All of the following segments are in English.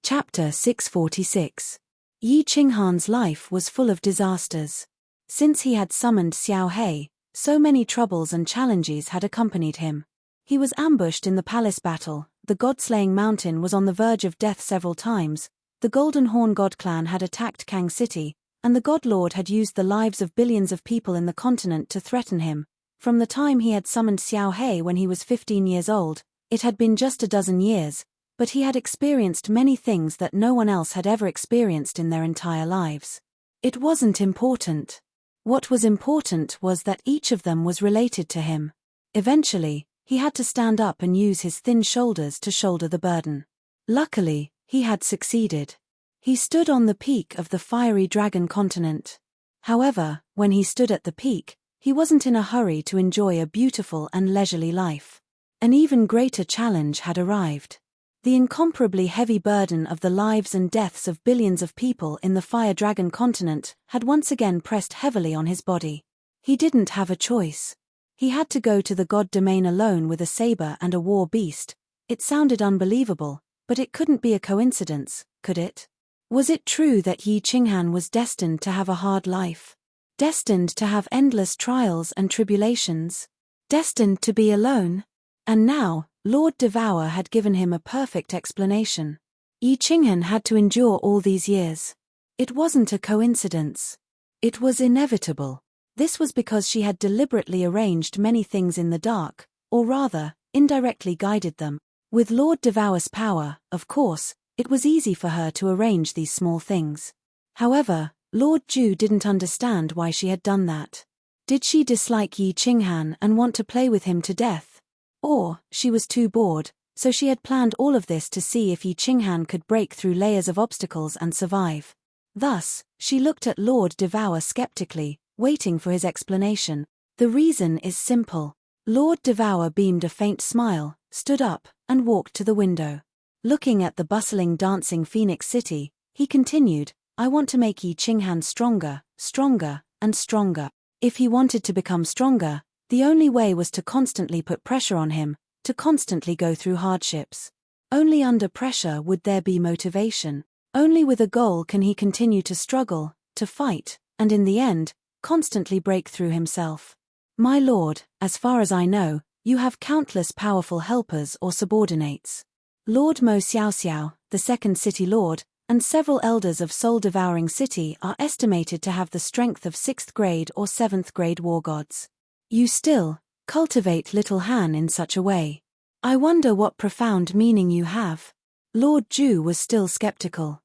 Chapter 646. Yi Qinghan's life was full of disasters. Since he had summoned Xiao He, so many troubles and challenges had accompanied him. He was ambushed in the palace battle, the god-slaying mountain was on the verge of death several times, the Golden Horn god clan had attacked Kang City, and the god lord had used the lives of billions of people in the continent to threaten him. From the time he had summoned Xiao He when he was 15 years old, it had been just a dozen years, but he had experienced many things that no one else had ever experienced in their entire lives. It wasn't important. What was important was that each of them was related to him. Eventually, he had to stand up and use his thin shoulders to shoulder the burden. Luckily, he had succeeded. He stood on the peak of the fiery dragon continent. However, when he stood at the peak, he wasn't in a hurry to enjoy a beautiful and leisurely life. An even greater challenge had arrived. The incomparably heavy burden of the lives and deaths of billions of people in the Fire Dragon continent had once again pressed heavily on his body. He didn't have a choice. He had to go to the god domain alone with a saber and a war beast. It sounded unbelievable, but it couldn't be a coincidence, could it? Was it true that Yi Qinghan was destined to have a hard life? Destined to have endless trials and tribulations? Destined to be alone? And now, Lord Devour had given him a perfect explanation. Yi Qinghan had to endure all these years. It wasn't a coincidence. It was inevitable. This was because she had deliberately arranged many things in the dark, or rather, indirectly guided them. With Lord Devour's power, of course, it was easy for her to arrange these small things. However, Lord Ju didn't understand why she had done that. Did she dislike Yi Qinghan and want to play with him to death? Or, she was too bored, so she had planned all of this to see if Yi Qinghan could break through layers of obstacles and survive. Thus, she looked at Lord Devour skeptically, waiting for his explanation. The reason is simple. Lord Devour beamed a faint smile, stood up, and walked to the window. Looking at the bustling dancing Phoenix City, he continued, I want to make Yi Qinghan stronger, stronger, and stronger. If he wanted to become stronger, the only way was to constantly put pressure on him, to constantly go through hardships. Only under pressure would there be motivation. Only with a goal can he continue to struggle, to fight, and in the end, constantly break through himself. My lord, as far as I know, you have countless powerful helpers or subordinates. Lord Mo Xiaoxiao, the second city lord, and several elders of soul-devouring city are estimated to have the strength of 6th grade or 7th grade war gods. You still cultivate Little Han in such a way. I wonder what profound meaning you have. Lord Ju was still skeptical.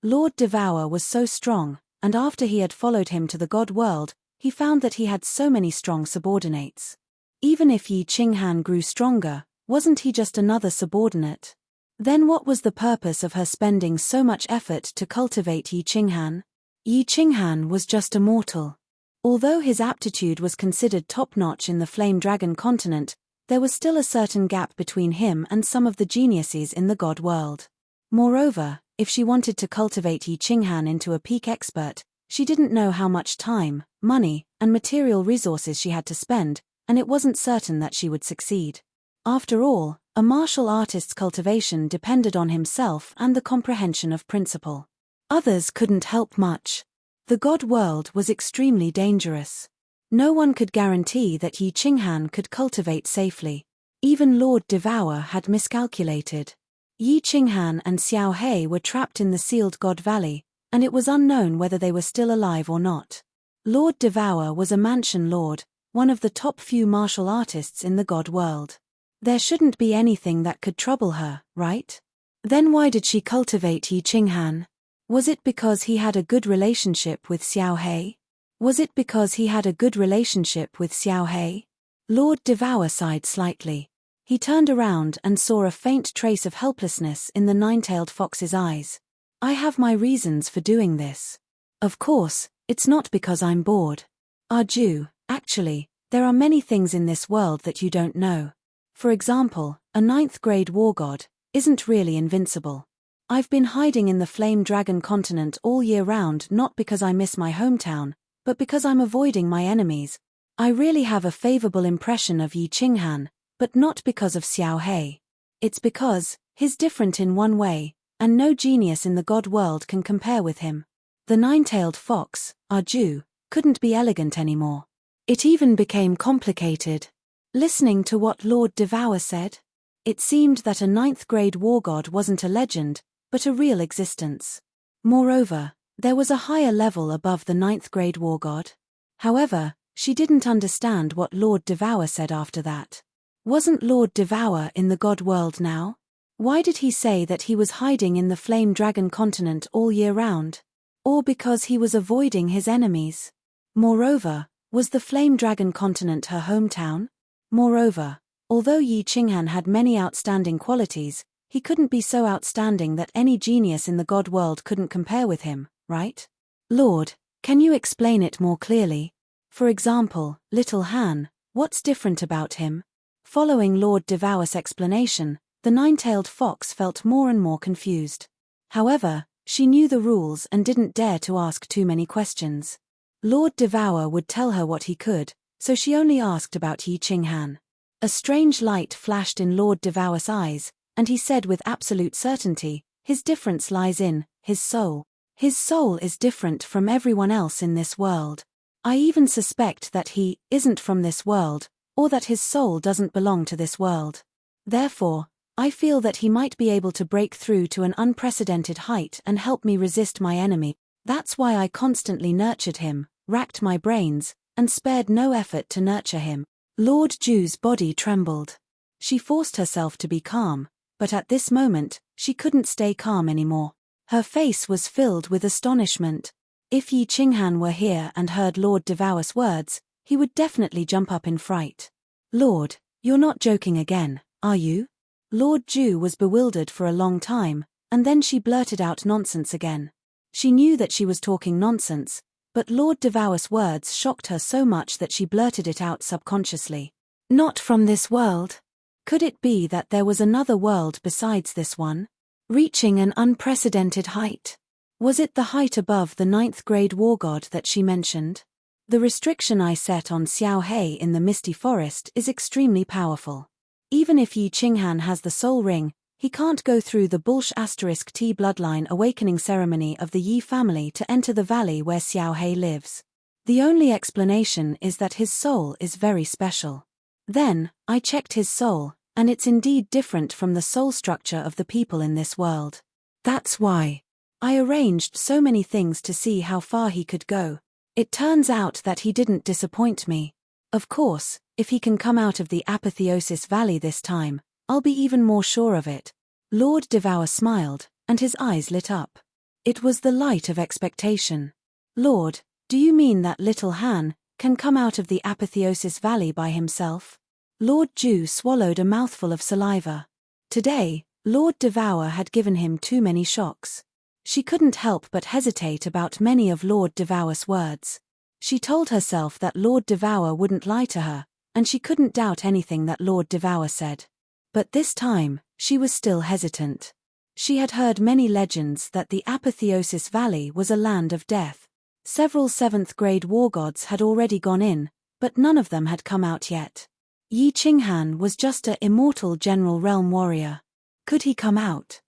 Lord Devour was so strong, and after he had followed him to the god world, he found that he had so many strong subordinates. Even if Yi Qinghan grew stronger, wasn't he just another subordinate? Then what was the purpose of her spending so much effort to cultivate Yi Qinghan? Yi Qinghan was just a mortal. Although his aptitude was considered top-notch in the Flame Dragon continent, there was still a certain gap between him and some of the geniuses in the god world. Moreover, if she wanted to cultivate Yi Qinghan into a peak expert, she didn't know how much time, money, and material resources she had to spend, and it wasn't certain that she would succeed. After all, a martial artist's cultivation depended on himself and the comprehension of principle. Others couldn't help much. The god world was extremely dangerous. No one could guarantee that Yi Qinghan could cultivate safely. Even Lord Devour had miscalculated. Yi Qinghan and Xiao He were trapped in the sealed God Valley, and it was unknown whether they were still alive or not. Lord Devour was a mansion lord, one of the top few martial artists in the god world. There shouldn't be anything that could trouble her, right? Then why did she cultivate Yi Qinghan? Was it because he had a good relationship with Xiao He? Was it because he had a good relationship with Xiao He? Lord Devour sighed slightly. He turned around and saw a faint trace of helplessness in the nine-tailed fox's eyes. I have my reasons for doing this. Of course, it's not because I'm bored. Arju, actually, there are many things in this world that you don't know. For example, a 9th grade war god isn't really invincible. I've been hiding in the Flame Dragon continent all year round not because I miss my hometown, but because I'm avoiding my enemies. I really have a favorable impression of Yi Qinghan, but not because of Xiao He. It's because he's different in one way, and no genius in the god world can compare with him. The nine-tailed fox, Arju, couldn't be elegant anymore. It even became complicated. Listening to what Lord Devour said, it seemed that a ninth-grade war god wasn't a legend, but a real existence. Moreover, there was a higher level above the ninth-grade war god. However, she didn't understand what Lord Devour said after that. Wasn't Lord Devour in the god world now? Why did he say that he was hiding in the Flame Dragon continent all year round? Or because he was avoiding his enemies? Moreover, was the Flame Dragon continent her hometown? Moreover, although Yi Qinghan had many outstanding qualities, he couldn't be so outstanding that any genius in the god world couldn't compare with him, right? Lord, can you explain it more clearly? For example, Little Han, what's different about him? Following Lord Devour's explanation, the nine-tailed fox felt more and more confused. However, she knew the rules and didn't dare to ask too many questions. Lord Devour would tell her what he could, so she only asked about Yi Qinghan. A strange light flashed in Lord Devour's eyes, and he said with absolute certainty, his difference lies in his soul. His soul is different from everyone else in this world. I even suspect that he isn't from this world, or that his soul doesn't belong to this world. Therefore, I feel that he might be able to break through to an unprecedented height and help me resist my enemy. That's why I constantly nurtured him, racked my brains, and spared no effort to nurture him. Lord Ju's body trembled. She forced herself to be calm, but at this moment, she couldn't stay calm anymore. Her face was filled with astonishment. If Yi Qinghan were here and heard Lord Devour's words, he would definitely jump up in fright. Lord, you're not joking again, are you? Lord Ju was bewildered for a long time, and then she blurted out nonsense again. She knew that she was talking nonsense, but Lord Devour's words shocked her so much that she blurted it out subconsciously. Not from this world. Could it be that there was another world besides this one? Reaching an unprecedented height. Was it the height above the ninth-grade war god that she mentioned? The restriction I set on Xiao Hei in the Misty Forest is extremely powerful. Even if Yi Qinghan has the soul ring, he can't go through the Bulsh*T bloodline awakening ceremony of the Yi family to enter the valley where Xiao Hei lives. The only explanation is that his soul is very special. Then, I checked his soul, and it's indeed different from the soul structure of the people in this world. That's why I arranged so many things to see how far he could go. It turns out that he didn't disappoint me. Of course, if he can come out of the Apotheosis Valley this time, I'll be even more sure of it. Lord Devour smiled, and his eyes lit up. It was the light of expectation. Lord, do you mean that Little Han can come out of the Apotheosis Valley by himself? Lord Ju swallowed a mouthful of saliva. Today, Lord Devour had given him too many shocks. She couldn't help but hesitate about many of Lord Devour's words. She told herself that Lord Devour wouldn't lie to her, and she couldn't doubt anything that Lord Devour said. But this time, she was still hesitant. She had heard many legends that the Apotheosis Valley was a land of death. Several seventh-grade war gods had already gone in, but none of them had come out yet. Yi Qinghan was just an immortal general realm warrior. Could he come out?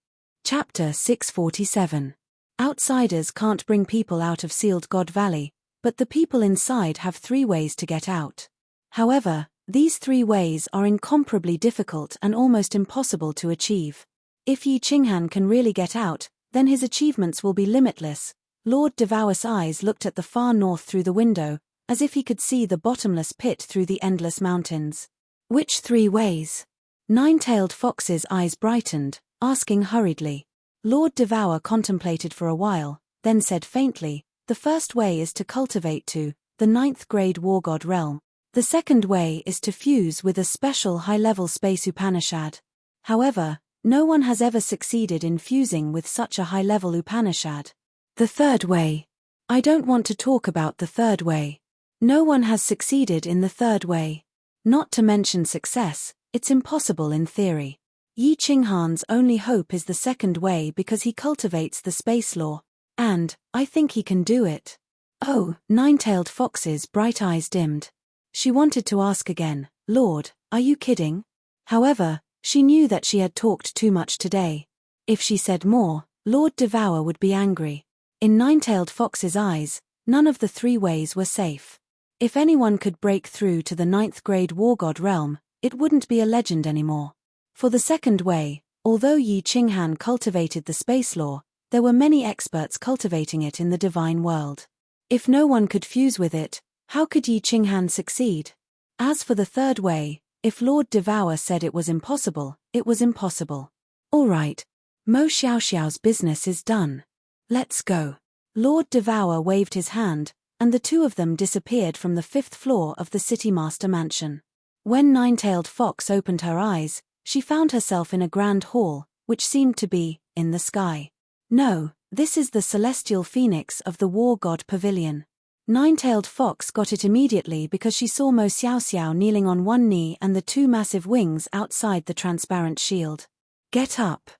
Chapter 647. Outsiders can't bring people out of Sealed God Valley, but the people inside have 3 ways to get out. However, these 3 ways are incomparably difficult and almost impossible to achieve. If Yi Qinghan can really get out, then his achievements will be limitless. Lord Devour's eyes looked at the far north through the window, as if he could see the bottomless pit through the endless mountains. Which 3 ways? Nine-tailed Fox's eyes brightened, asking hurriedly. Lord Devour contemplated for a while, then said faintly, the first way is to cultivate to the 9th-grade war god realm. The second way is to fuse with a special high-level space Upanishad. However, no one has ever succeeded in fusing with such a high-level Upanishad. The third way. I don't want to talk about the third way. No one has succeeded in the third way. Not to mention success, it's impossible in theory. Yi Qinghan's only hope is the second way because he cultivates the space law. And, I think he can do it. Oh, Nine-tailed Fox's bright eyes dimmed. She wanted to ask again, Lord, are you kidding? However, she knew that she had talked too much today. If she said more, Lord Devour would be angry. In Nine-Tailed Fox's eyes, none of the three ways were safe. If anyone could break through to the 9th-grade war god realm, it wouldn't be a legend anymore. For the second way, although Yi Qinghan cultivated the space law, there were many experts cultivating it in the divine world. If no one could fuse with it, how could Yi Qinghan succeed? As for the third way, if Lord Devour said it was impossible, it was impossible. All right. Mo Xiaoxiao's business is done. Let's go. Lord Devour waved his hand, and the two of them disappeared from the 5th floor of the City Master Mansion. When Nine-Tailed Fox opened her eyes, she found herself in a grand hall, which seemed to be in the sky. No, this is the celestial phoenix of the War God Pavilion. Nine-Tailed Fox got it immediately because she saw Mo Xiaoxiao kneeling on one knee and the two massive wings outside the transparent shield. Get up.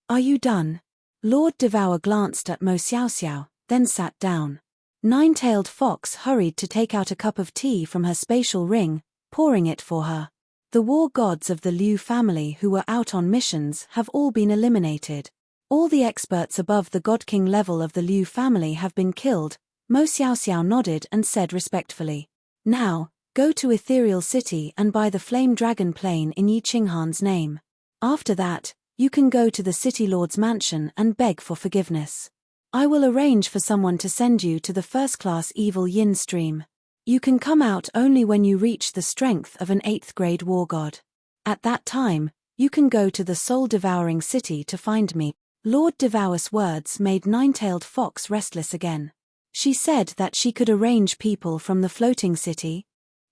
Are you done? Lord Devour glanced at Mo Xiaoxiao, then sat down. Nine-Tailed Fox hurried to take out a cup of tea from her spatial ring, pouring it for her. The war gods of the Liu family who were out on missions have all been eliminated. All the experts above the God King level of the Liu family have been killed. Mo Xiaoxiao nodded and said respectfully. Now, go to Ethereal City and buy the Flame Dragon plane in Yi Qinghan's name. After that, you can go to the City Lord's mansion and beg for forgiveness. I will arrange for someone to send you to the first-class Evil Yin stream. You can come out only when you reach the strength of an 8th-grade war god. At that time, you can go to the soul-devouring city to find me. Lord Devour's words made Nine-Tailed Fox restless again. She said that she could arrange people from the floating city.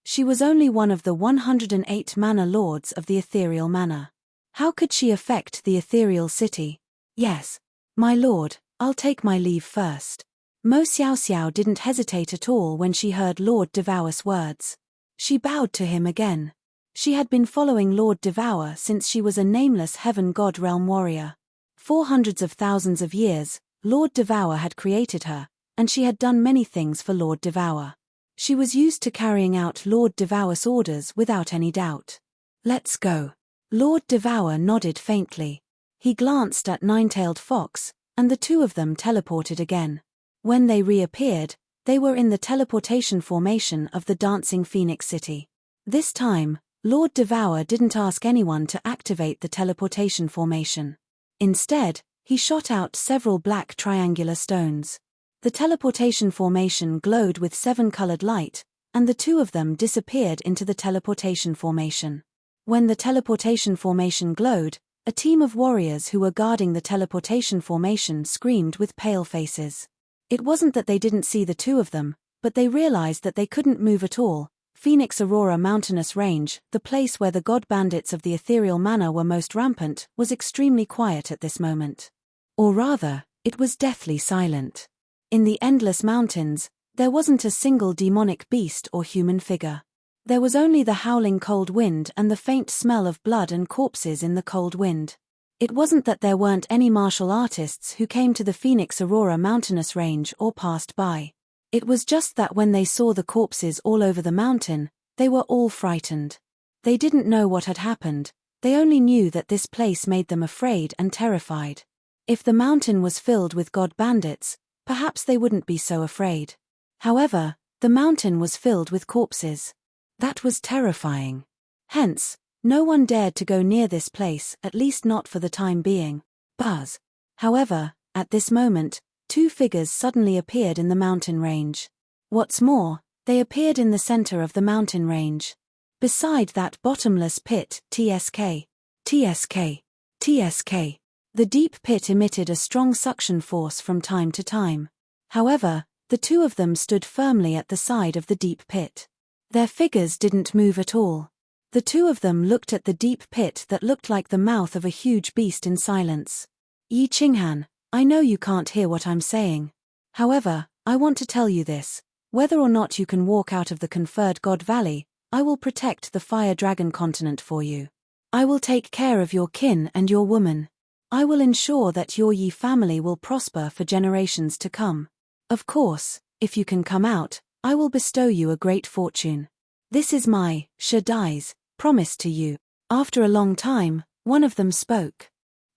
She was only one of the 108 manor lords of the ethereal manor. How could she affect the ethereal city? Yes, my lord, I'll take my leave first. Mo Xiaoxiao didn't hesitate at all when she heard Lord Devour's words. She bowed to him again. She had been following Lord Devour since she was a nameless heaven god realm warrior. For hundreds of thousands of years, Lord Devour had created her, and she had done many things for Lord Devour. She was used to carrying out Lord Devour's orders without any doubt. Let's go. Lord Devour nodded faintly. He glanced at Nine-Tailed Fox, and the two of them teleported again. When they reappeared, they were in the teleportation formation of the Dancing Phoenix City. This time, Lord Devour didn't ask anyone to activate the teleportation formation. Instead, he shot out several black triangular stones. The teleportation formation glowed with 7-colored light, and the two of them disappeared into the teleportation formation. When the teleportation formation glowed, a team of warriors who were guarding the teleportation formation screamed with pale faces. It wasn't that they didn't see the two of them, but they realized that they couldn't move at all. Phoenix Aurora Mountainous Range, the place where the god bandits of the ethereal manor were most rampant, was extremely quiet at this moment. Or rather, it was deathly silent. In the endless mountains, there wasn't a single demonic beast or human figure. There was only the howling cold wind and the faint smell of blood and corpses in the cold wind. It wasn't that there weren't any martial artists who came to the Phoenix Aurora Mountainous Range or passed by. It was just that when they saw the corpses all over the mountain, they were all frightened. They didn't know what had happened, they only knew that this place made them afraid and terrified. If the mountain was filled with god bandits, perhaps they wouldn't be so afraid. However, the mountain was filled with corpses. That was terrifying. Hence, no one dared to go near this place, at least not for the time being. Buzz. However, at this moment, two figures suddenly appeared in the mountain range. What's more, they appeared in the center of the mountain range. Beside that bottomless pit, TSK. TSK. TSK. The deep pit emitted a strong suction force from time to time. However, the two of them stood firmly at the side of the deep pit. Their figures didn't move at all. The two of them looked at the deep pit that looked like the mouth of a huge beast in silence. Yi Qinghan, I know you can't hear what I'm saying. However, I want to tell you this. Whether or not you can walk out of the conferred God Valley, I will protect the Fire Dragon continent for you. I will take care of your kin and your woman. I will ensure that your Yi family will prosper for generations to come. Of course, if you can come out, I will bestow you a great fortune. This is my, Shaddai's, promise to you. After a long time, one of them spoke.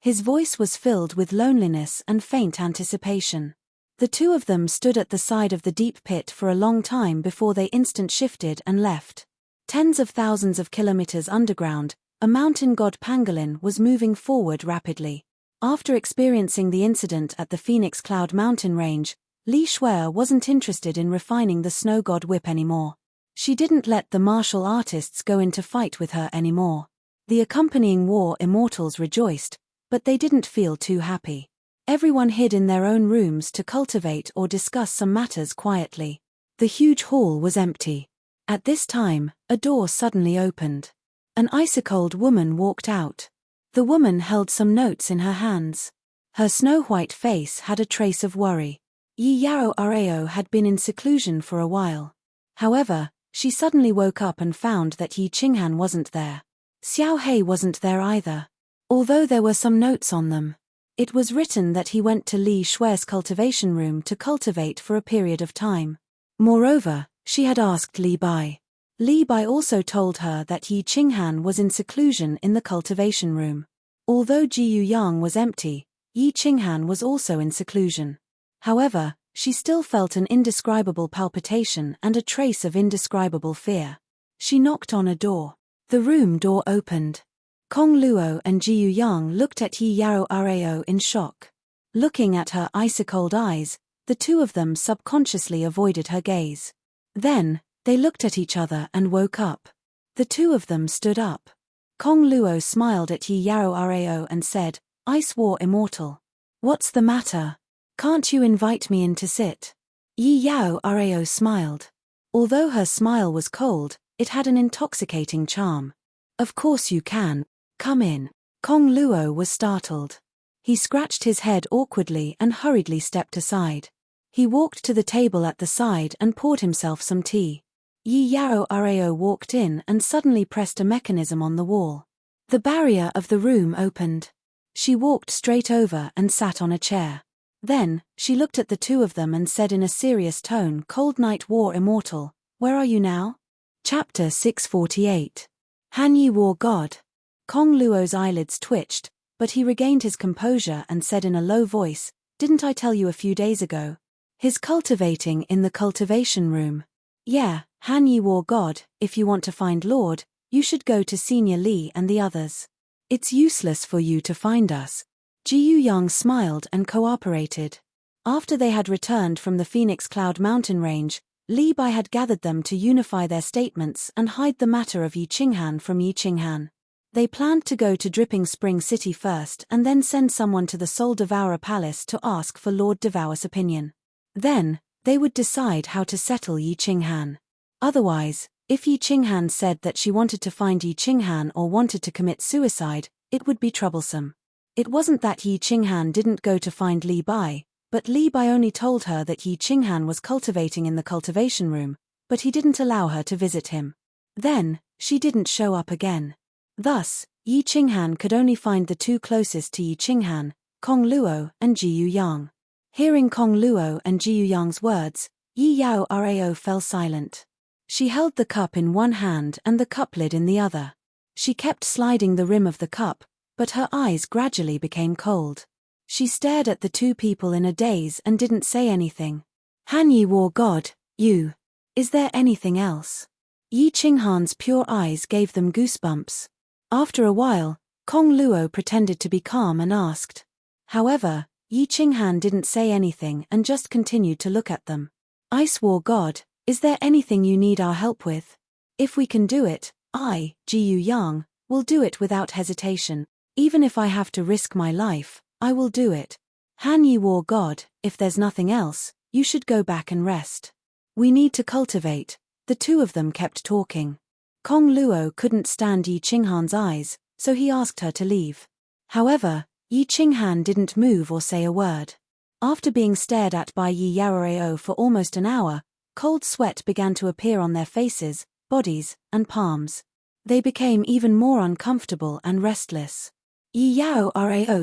His voice was filled with loneliness and faint anticipation. The two of them stood at the side of the deep pit for a long time before they instant shifted and left. Tens of thousands of kilometers underground, a mountain god pangolin was moving forward rapidly. After experiencing the incident at the Phoenix Cloud mountain range, Li Shuai wasn't interested in refining the snow god whip anymore. She didn't let the martial artists go into fight with her anymore. The accompanying war immortals rejoiced, but they didn't feel too happy. Everyone hid in their own rooms to cultivate or discuss some matters quietly. The huge hall was empty. At this time, a door suddenly opened. An ice-cold woman walked out. The woman held some notes in her hands. Her snow-white face had a trace of worry. Yi Yao Rao had been in seclusion for a while. However, she suddenly woke up and found that Yi Qinghan wasn't there. Xiao He wasn't there either. Although there were some notes on them. It was written that he went to Li Shuai's cultivation room to cultivate for a period of time. Moreover, she had asked Li Bai. Li Bai also told her that Yi Qinghan was in seclusion in the cultivation room. Although Jiyu Yang was empty, Yi Qinghan was also in seclusion. However, she still felt an indescribable palpitation and a trace of indescribable fear. She knocked on a door. The room door opened. Kong Luo and Jiyu Yang looked at Yi Yao Rao in shock. Looking at her ice-cold eyes, the two of them subconsciously avoided her gaze. Then, they looked at each other and woke up. The two of them stood up. Kong Luo smiled at Yi Yao Rao and said, "Ice War Immortal. What's the matter? Can't you invite me in to sit?" Yi Yao Rao smiled. Although her smile was cold, it had an intoxicating charm. "Of course you can. Come in." Kong Luo was startled. He scratched his head awkwardly and hurriedly stepped aside. He walked to the table at the side and poured himself some tea. Yi Yao Rao walked in and suddenly pressed a mechanism on the wall. The barrier of the room opened. She walked straight over and sat on a chair. Then, she looked at the two of them and said in a serious tone, "Cold Night War Immortal, where are you now?" Chapter 648. Hanyi War God. Kong Luo's eyelids twitched, but he regained his composure and said in a low voice, "Didn't I tell you a few days ago? He's cultivating in the cultivation room." "Yeah, Hanyi War God, if you want to find Lord, you should go to Senior Li and the others. It's useless for you to find us." Jiyu Yang smiled and cooperated. After they had returned from the Phoenix Cloud mountain range, Li Bai had gathered them to unify their statements and hide the matter of Yi Qinghan from Yi Qinghan. They planned to go to Dripping Spring City first and then send someone to the Soul Devourer Palace to ask for Lord Devourer's opinion. Then, they would decide how to settle Yi Qinghan. Otherwise, if Yi Qinghan said that she wanted to find Yi Qinghan or wanted to commit suicide, it would be troublesome. It wasn't that Yi Qinghan didn't go to find Li Bai, but Li Bai only told her that Yi Qinghan was cultivating in the cultivation room, but he didn't allow her to visit him. Then, she didn't show up again. Thus, Yi Qinghan could only find the two closest to Yi Qinghan, Kong Luo and Jiyu Yang. Hearing Kong Luo and Jiyu Yang's words, Yi Yao Rao fell silent. She held the cup in one hand and the cup lid in the other. She kept sliding the rim of the cup, but her eyes gradually became cold. She stared at the two people in a daze and didn't say anything. "Hanyi War God, you. Is there anything else?" Yi Qinghan's pure eyes gave them goosebumps. After a while, Kong Luo pretended to be calm and asked. However, Yi Qinghan didn't say anything and just continued to look at them. "Ice War God, is there anything you need our help with? If we can do it, I, Jiyu Yang, will do it without hesitation. Even if I have to risk my life, I will do it. Hanyi War God, if there's nothing else, you should go back and rest. We need to cultivate." The two of them kept talking. Kong Luo couldn't stand Yi Qinghan's eyes, so he asked her to leave. However, Yi Qinghan didn't move or say a word. After being stared at by Yi Yao for almost an hour, cold sweat began to appear on their faces, bodies, and palms. They became even more uncomfortable and restless. Yi Yao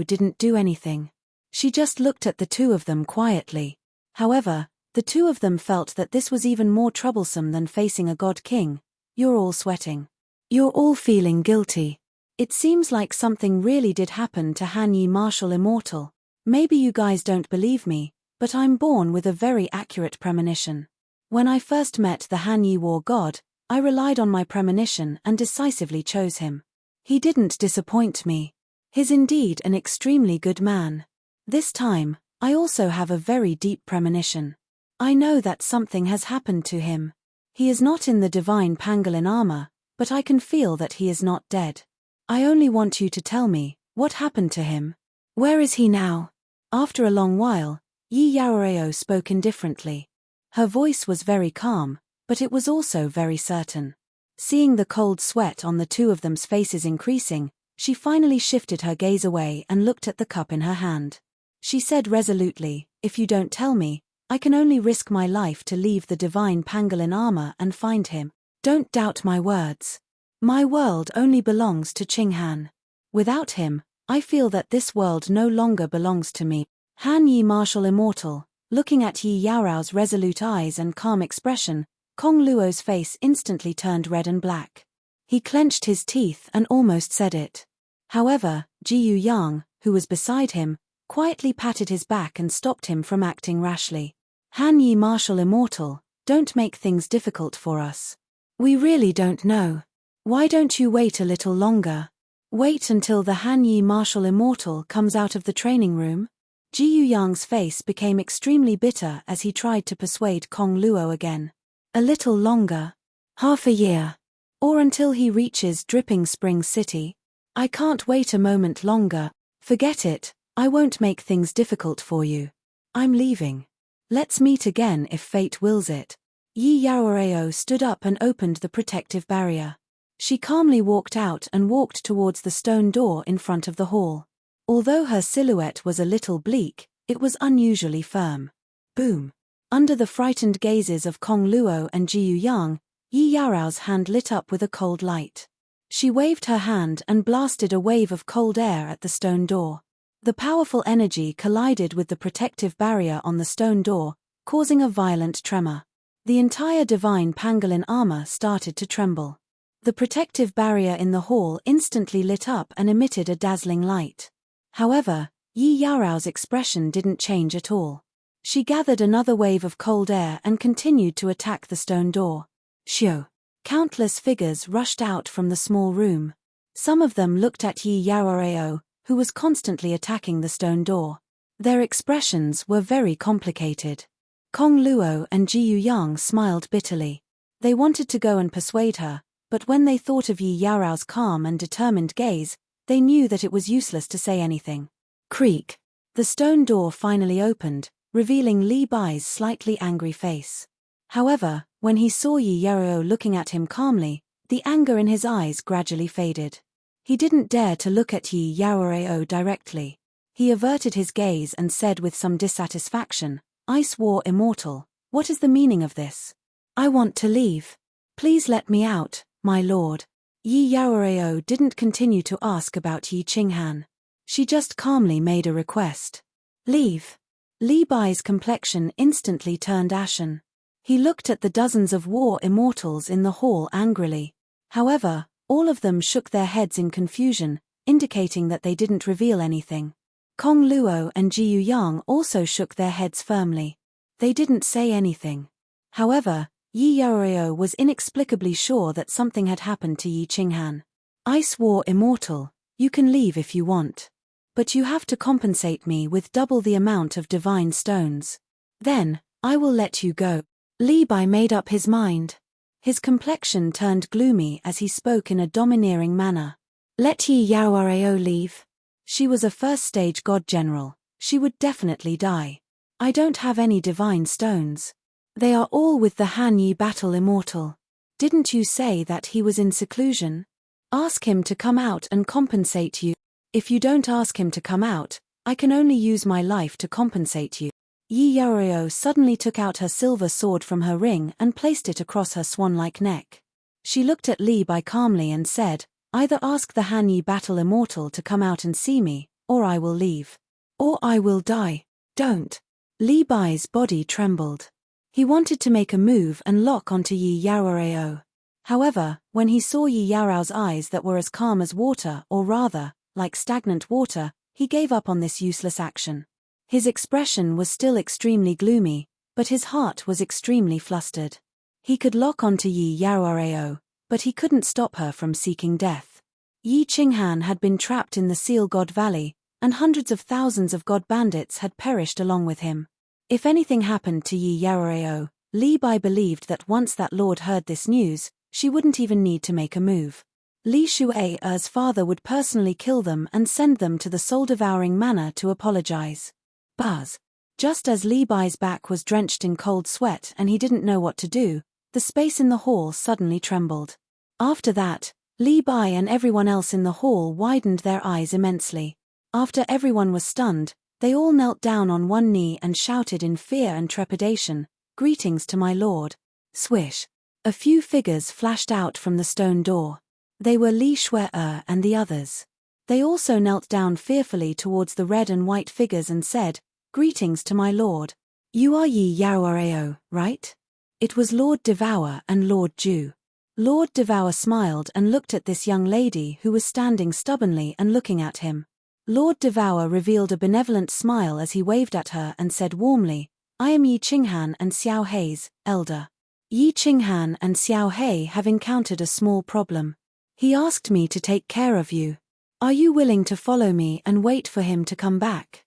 didn't do anything. She just looked at the two of them quietly. However, the two of them felt that this was even more troublesome than facing a god king. "You're all sweating. You're all feeling guilty. It seems like something really did happen to Han Yi Martial Immortal. Maybe you guys don't believe me, but I'm born with a very accurate premonition. When I first met the Han Yi War God, I relied on my premonition and decisively chose him. He didn't disappoint me. He's indeed an extremely good man. This time, I also have a very deep premonition. I know that something has happened to him. He is not in the divine pangolin armor, but I can feel that he is not dead. I only want you to tell me, what happened to him? Where is he now? After a long while, Yi Yaoreo spoke indifferently. Her voice was very calm, but it was also very certain. Seeing the cold sweat on the two of them's faces increasing, she finally shifted her gaze away and looked at the cup in her hand. She said resolutely, "If you don't tell me, I can only risk my life to leave the divine pangolin armor and find him. Don't doubt my words. My world only belongs to Qinghan. Without him, I feel that this world no longer belongs to me." Han Yi Martial Immortal, looking at Yi Yaorao's resolute eyes and calm expression, Kong Luo's face instantly turned red and black. He clenched his teeth and almost said it. However, Ji Yu Yang, who was beside him, quietly patted his back and stopped him from acting rashly. Han Yi Martial Immortal, don't make things difficult for us. We really don't know. Why don't you wait a little longer? Wait until the Han Yi Martial Immortal comes out of the training room? Ji Yu Yang's face became extremely bitter as he tried to persuade Kong Luo again. A little longer. Half a year. Or until he reaches Dripping Springs City. I can't wait a moment longer. Forget it, I won't make things difficult for you. I'm leaving. Let's meet again if fate wills it. Yi Yaoreo stood up and opened the protective barrier. She calmly walked out and walked towards the stone door in front of the hall. Although her silhouette was a little bleak, it was unusually firm. Boom! Under the frightened gazes of Kong Luo and Ji Yu Yang, Yi Yaorao's hand lit up with a cold light. She waved her hand and blasted a wave of cold air at the stone door. The powerful energy collided with the protective barrier on the stone door, causing a violent tremor. The entire divine pangolin armor started to tremble. The protective barrier in the hall instantly lit up and emitted a dazzling light. However, Yi Yaorao's expression didn't change at all. She gathered another wave of cold air and continued to attack the stone door. Shio! Countless figures rushed out from the small room. Some of them looked at Yi Yaoreo, who was constantly attacking the stone door. Their expressions were very complicated. Kong Luo and Ji Yu Yang smiled bitterly. They wanted to go and persuade her, but when they thought of Yi Yaorao's calm and determined gaze, they knew that it was useless to say anything. Creak! The stone door finally opened, revealing Li Bai's slightly angry face. However, when he saw Yi Yaoreo looking at him calmly, the anger in his eyes gradually faded. He didn't dare to look at Yi Yaoreo directly. He averted his gaze and said with some dissatisfaction, "Ice War Immortal, what is the meaning of this? I want to leave. Please let me out, my lord." Yi Yaoreo didn't continue to ask about Yi Qinghan. She just calmly made a request. "Leave." Li Bai's complexion instantly turned ashen. He looked at the dozens of war immortals in the hall angrily. However, all of them shook their heads in confusion, indicating that they didn't reveal anything. Kong Luo and Ji Yu Yang also shook their heads firmly. They didn't say anything. However, Yi Yaoreo was inexplicably sure that something had happened to Yi Qinghan. "Ice War Immortal, you can leave if you want. But you have to compensate me with double the amount of divine stones. Then, I will let you go." Li Bai made up his mind. His complexion turned gloomy as he spoke in a domineering manner. "Let Yi Yaoreo leave. She was a first-stage god general. She would definitely die. I don't have any divine stones. They are all with the Han Yi Battle Immortal. Didn't you say that he was in seclusion? Ask him to come out and compensate you. If you don't ask him to come out, I can only use my life to compensate you." Yi Yaoreo suddenly took out her silver sword from her ring and placed it across her swan-like neck. She looked at Li Bai calmly and said, "Either ask the Han Yi Battle Immortal to come out and see me, or I will leave. Or I will die. Don't." Li Bai's body trembled. He wanted to make a move and lock onto Yi Yaoreo. However, when he saw Yi Yaorao's eyes that were as calm as water, or rather, like stagnant water, he gave up on this useless action. His expression was still extremely gloomy, but his heart was extremely flustered. He could lock onto Yi Yaoarao, but he couldn't stop her from seeking death. Yi Qinghan had been trapped in the Seal God Valley, and hundreds of thousands of god bandits had perished along with him. If anything happened to Yi Yaoarao, Li Bai believed that once that lord heard this news, she wouldn't even need to make a move. Li Shuai's father would personally kill them and send them to the soul-devouring manor to apologize. Buzz. Just as Li Bai's back was drenched in cold sweat and he didn't know what to do, the space in the hall suddenly trembled. After that, Li Bai and everyone else in the hall widened their eyes immensely. After everyone was stunned, they all knelt down on one knee and shouted in fear and trepidation, "Greetings to my lord." Swish. A few figures flashed out from the stone door. They were Li Shuai and the others. They also knelt down fearfully towards the red and white figures and said, "Greetings to my lord. You are Yi Yaoarao, right?" It was Lord Devour and Lord Ju. Lord Devour smiled and looked at this young lady who was standing stubbornly and looking at him. Lord Devour revealed a benevolent smile as he waved at her and said warmly, "I am Yi Qinghan and Xiao Hei's elder. Yi Qinghan and Xiao Hei have encountered a small problem. He asked me to take care of you. Are you willing to follow me and wait for him to come back?"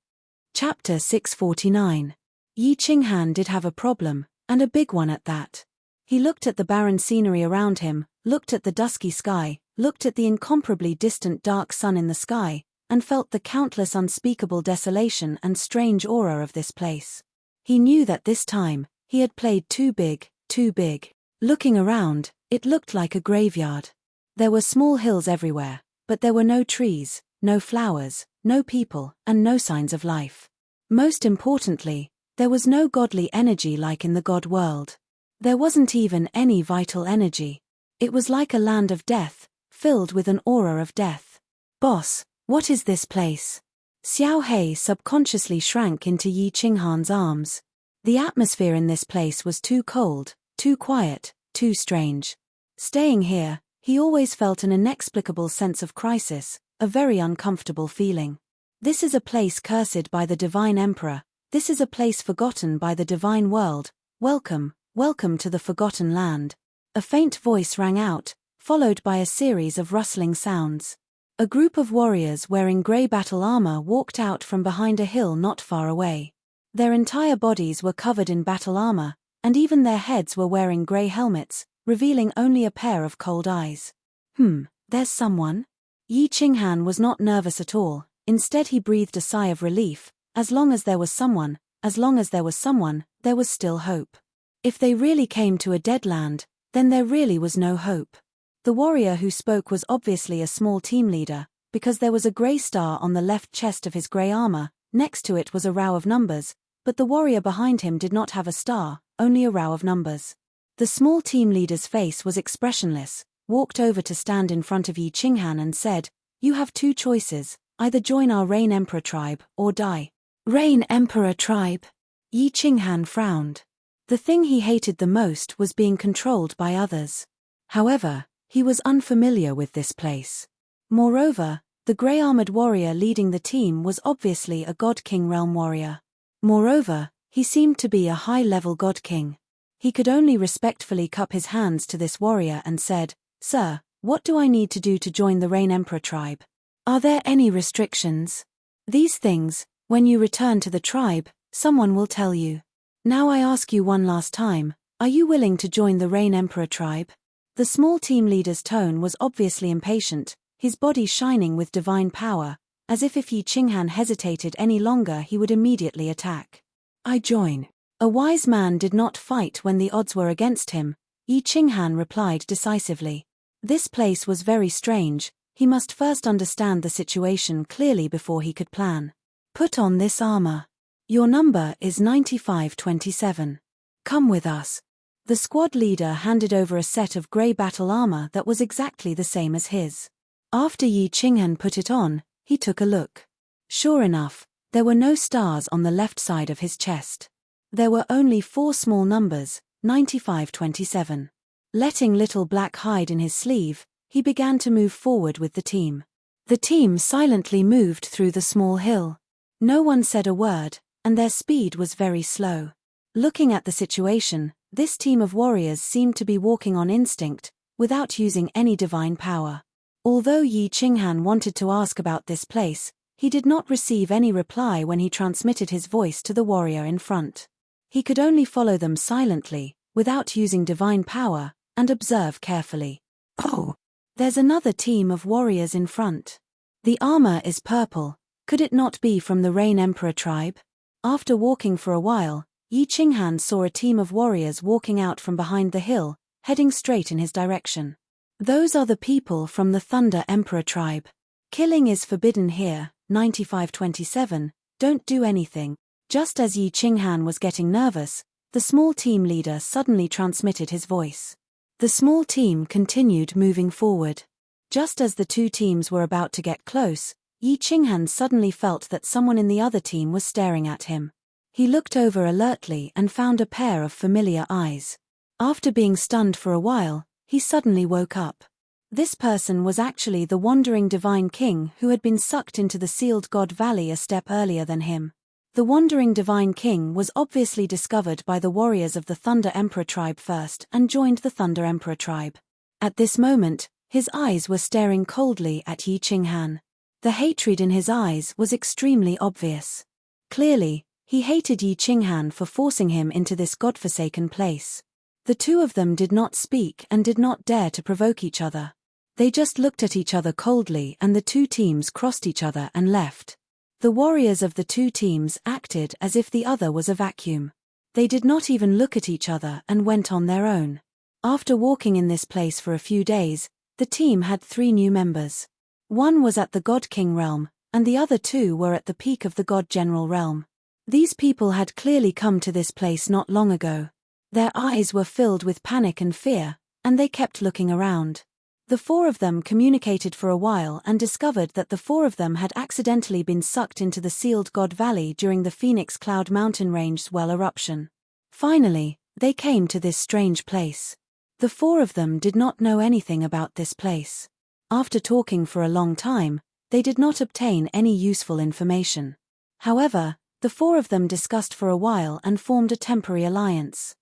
Chapter 649. Yi Qinghan did have a problem, and a big one at that. He looked at the barren scenery around him, looked at the dusky sky, looked at the incomparably distant dark sun in the sky, and felt the countless unspeakable desolation and strange aura of this place. He knew that this time, he had played too big, too big. Looking around, it looked like a graveyard. There were small hills everywhere, but there were no trees, no flowers, no people, and no signs of life. Most importantly, there was no godly energy like in the god world. There wasn't even any vital energy. It was like a land of death, filled with an aura of death. "Boss, what is this place?" Xiao Hei subconsciously shrank into Yi Qinghan's arms. The atmosphere in this place was too cold, too quiet, too strange. Staying here, he always felt an inexplicable sense of crisis, a very uncomfortable feeling. This is a place cursed by the Divine Emperor, this is a place forgotten by the Divine World. Welcome, welcome to the Forgotten Land. A faint voice rang out, followed by a series of rustling sounds. A group of warriors wearing grey battle armor walked out from behind a hill not far away. Their entire bodies were covered in battle armor, and even their heads were wearing grey helmets, revealing only a pair of cold eyes. There's someone? Yi Qinghan was not nervous at all, instead he breathed a sigh of relief. As long as there was someone, there was still hope. If they really came to a dead land, then there really was no hope. The warrior who spoke was obviously a small team leader, because there was a grey star on the left chest of his grey armor, next to it was a row of numbers, but the warrior behind him did not have a star, only a row of numbers. The small team leader's face was expressionless, walked over to stand in front of Yi Qinghan and said, "You have two choices, either join our Rain Emperor tribe, or die." Rain Emperor tribe? Yi Qinghan frowned. The thing he hated the most was being controlled by others. However, he was unfamiliar with this place. Moreover, the grey-armored warrior leading the team was obviously a God King realm warrior. Moreover, he seemed to be a high-level God King. He could only respectfully cup his hands to this warrior and said, "Sir, what do I need to do to join the Rain Emperor tribe? Are there any restrictions?" "These things, when you return to the tribe, someone will tell you. Now I ask you one last time, are you willing to join the Rain Emperor tribe?" The small team leader's tone was obviously impatient, his body shining with divine power, as if Yi Qinghan hesitated any longer he would immediately attack. "I join." A wise man did not fight when the odds were against him, Yi Qinghan replied decisively. This place was very strange, he must first understand the situation clearly before he could plan. "Put on this armor. Your number is 9527. Come with us." The squad leader handed over a set of grey battle armor that was exactly the same as his. After Yi Qinghan put it on, he took a look. Sure enough, there were no stars on the left side of his chest. There were only 4 small numbers, 9527. Letting Little Black hide in his sleeve, he began to move forward with the team. The team silently moved through the small hill. No one said a word, and their speed was very slow. Looking at the situation, this team of warriors seemed to be walking on instinct, without using any divine power. Although Yi Qinghan wanted to ask about this place, he did not receive any reply when he transmitted his voice to the warrior in front. He could only follow them silently, without using divine power, and observe carefully. Oh! There's another team of warriors in front. The armor is purple. Could it not be from the Rain Emperor tribe? After walking for a while, Yi Qinghan saw a team of warriors walking out from behind the hill, heading straight in his direction. Those are the people from the Thunder Emperor tribe. Killing is forbidden here, 9527, don't do anything. Just as Yi Qinghan was getting nervous, the small team leader suddenly transmitted his voice. The small team continued moving forward. Just as the two teams were about to get close, Yi Qinghan suddenly felt that someone in the other team was staring at him. He looked over alertly and found a pair of familiar eyes. After being stunned for a while, he suddenly woke up. This person was actually the wandering divine king who had been sucked into the sealed god valley a step earlier than him. The wandering divine king was obviously discovered by the warriors of the Thunder Emperor tribe first and joined the Thunder Emperor tribe. At this moment, his eyes were staring coldly at Yi Qinghan. The hatred in his eyes was extremely obvious. Clearly, he hated Yi Qinghan for forcing him into this godforsaken place. The two of them did not speak and did not dare to provoke each other. They just looked at each other coldly, and the two teams crossed each other and left. The warriors of the two teams acted as if the other was a vacuum. They did not even look at each other and went on their own. After walking in this place for a few days, the team had 3 new members. One was at the God King realm, and the other 2 were at the peak of the God General realm. These people had clearly come to this place not long ago. Their eyes were filled with panic and fear, and they kept looking around. The 4 of them communicated for a while and discovered that the 4 of them had accidentally been sucked into the sealed God Valley during the Phoenix Cloud Mountain Range's well eruption. Finally, they came to this strange place. The 4 of them did not know anything about this place. After talking for a long time, they did not obtain any useful information. However, the 4 of them discussed for a while and formed a temporary alliance.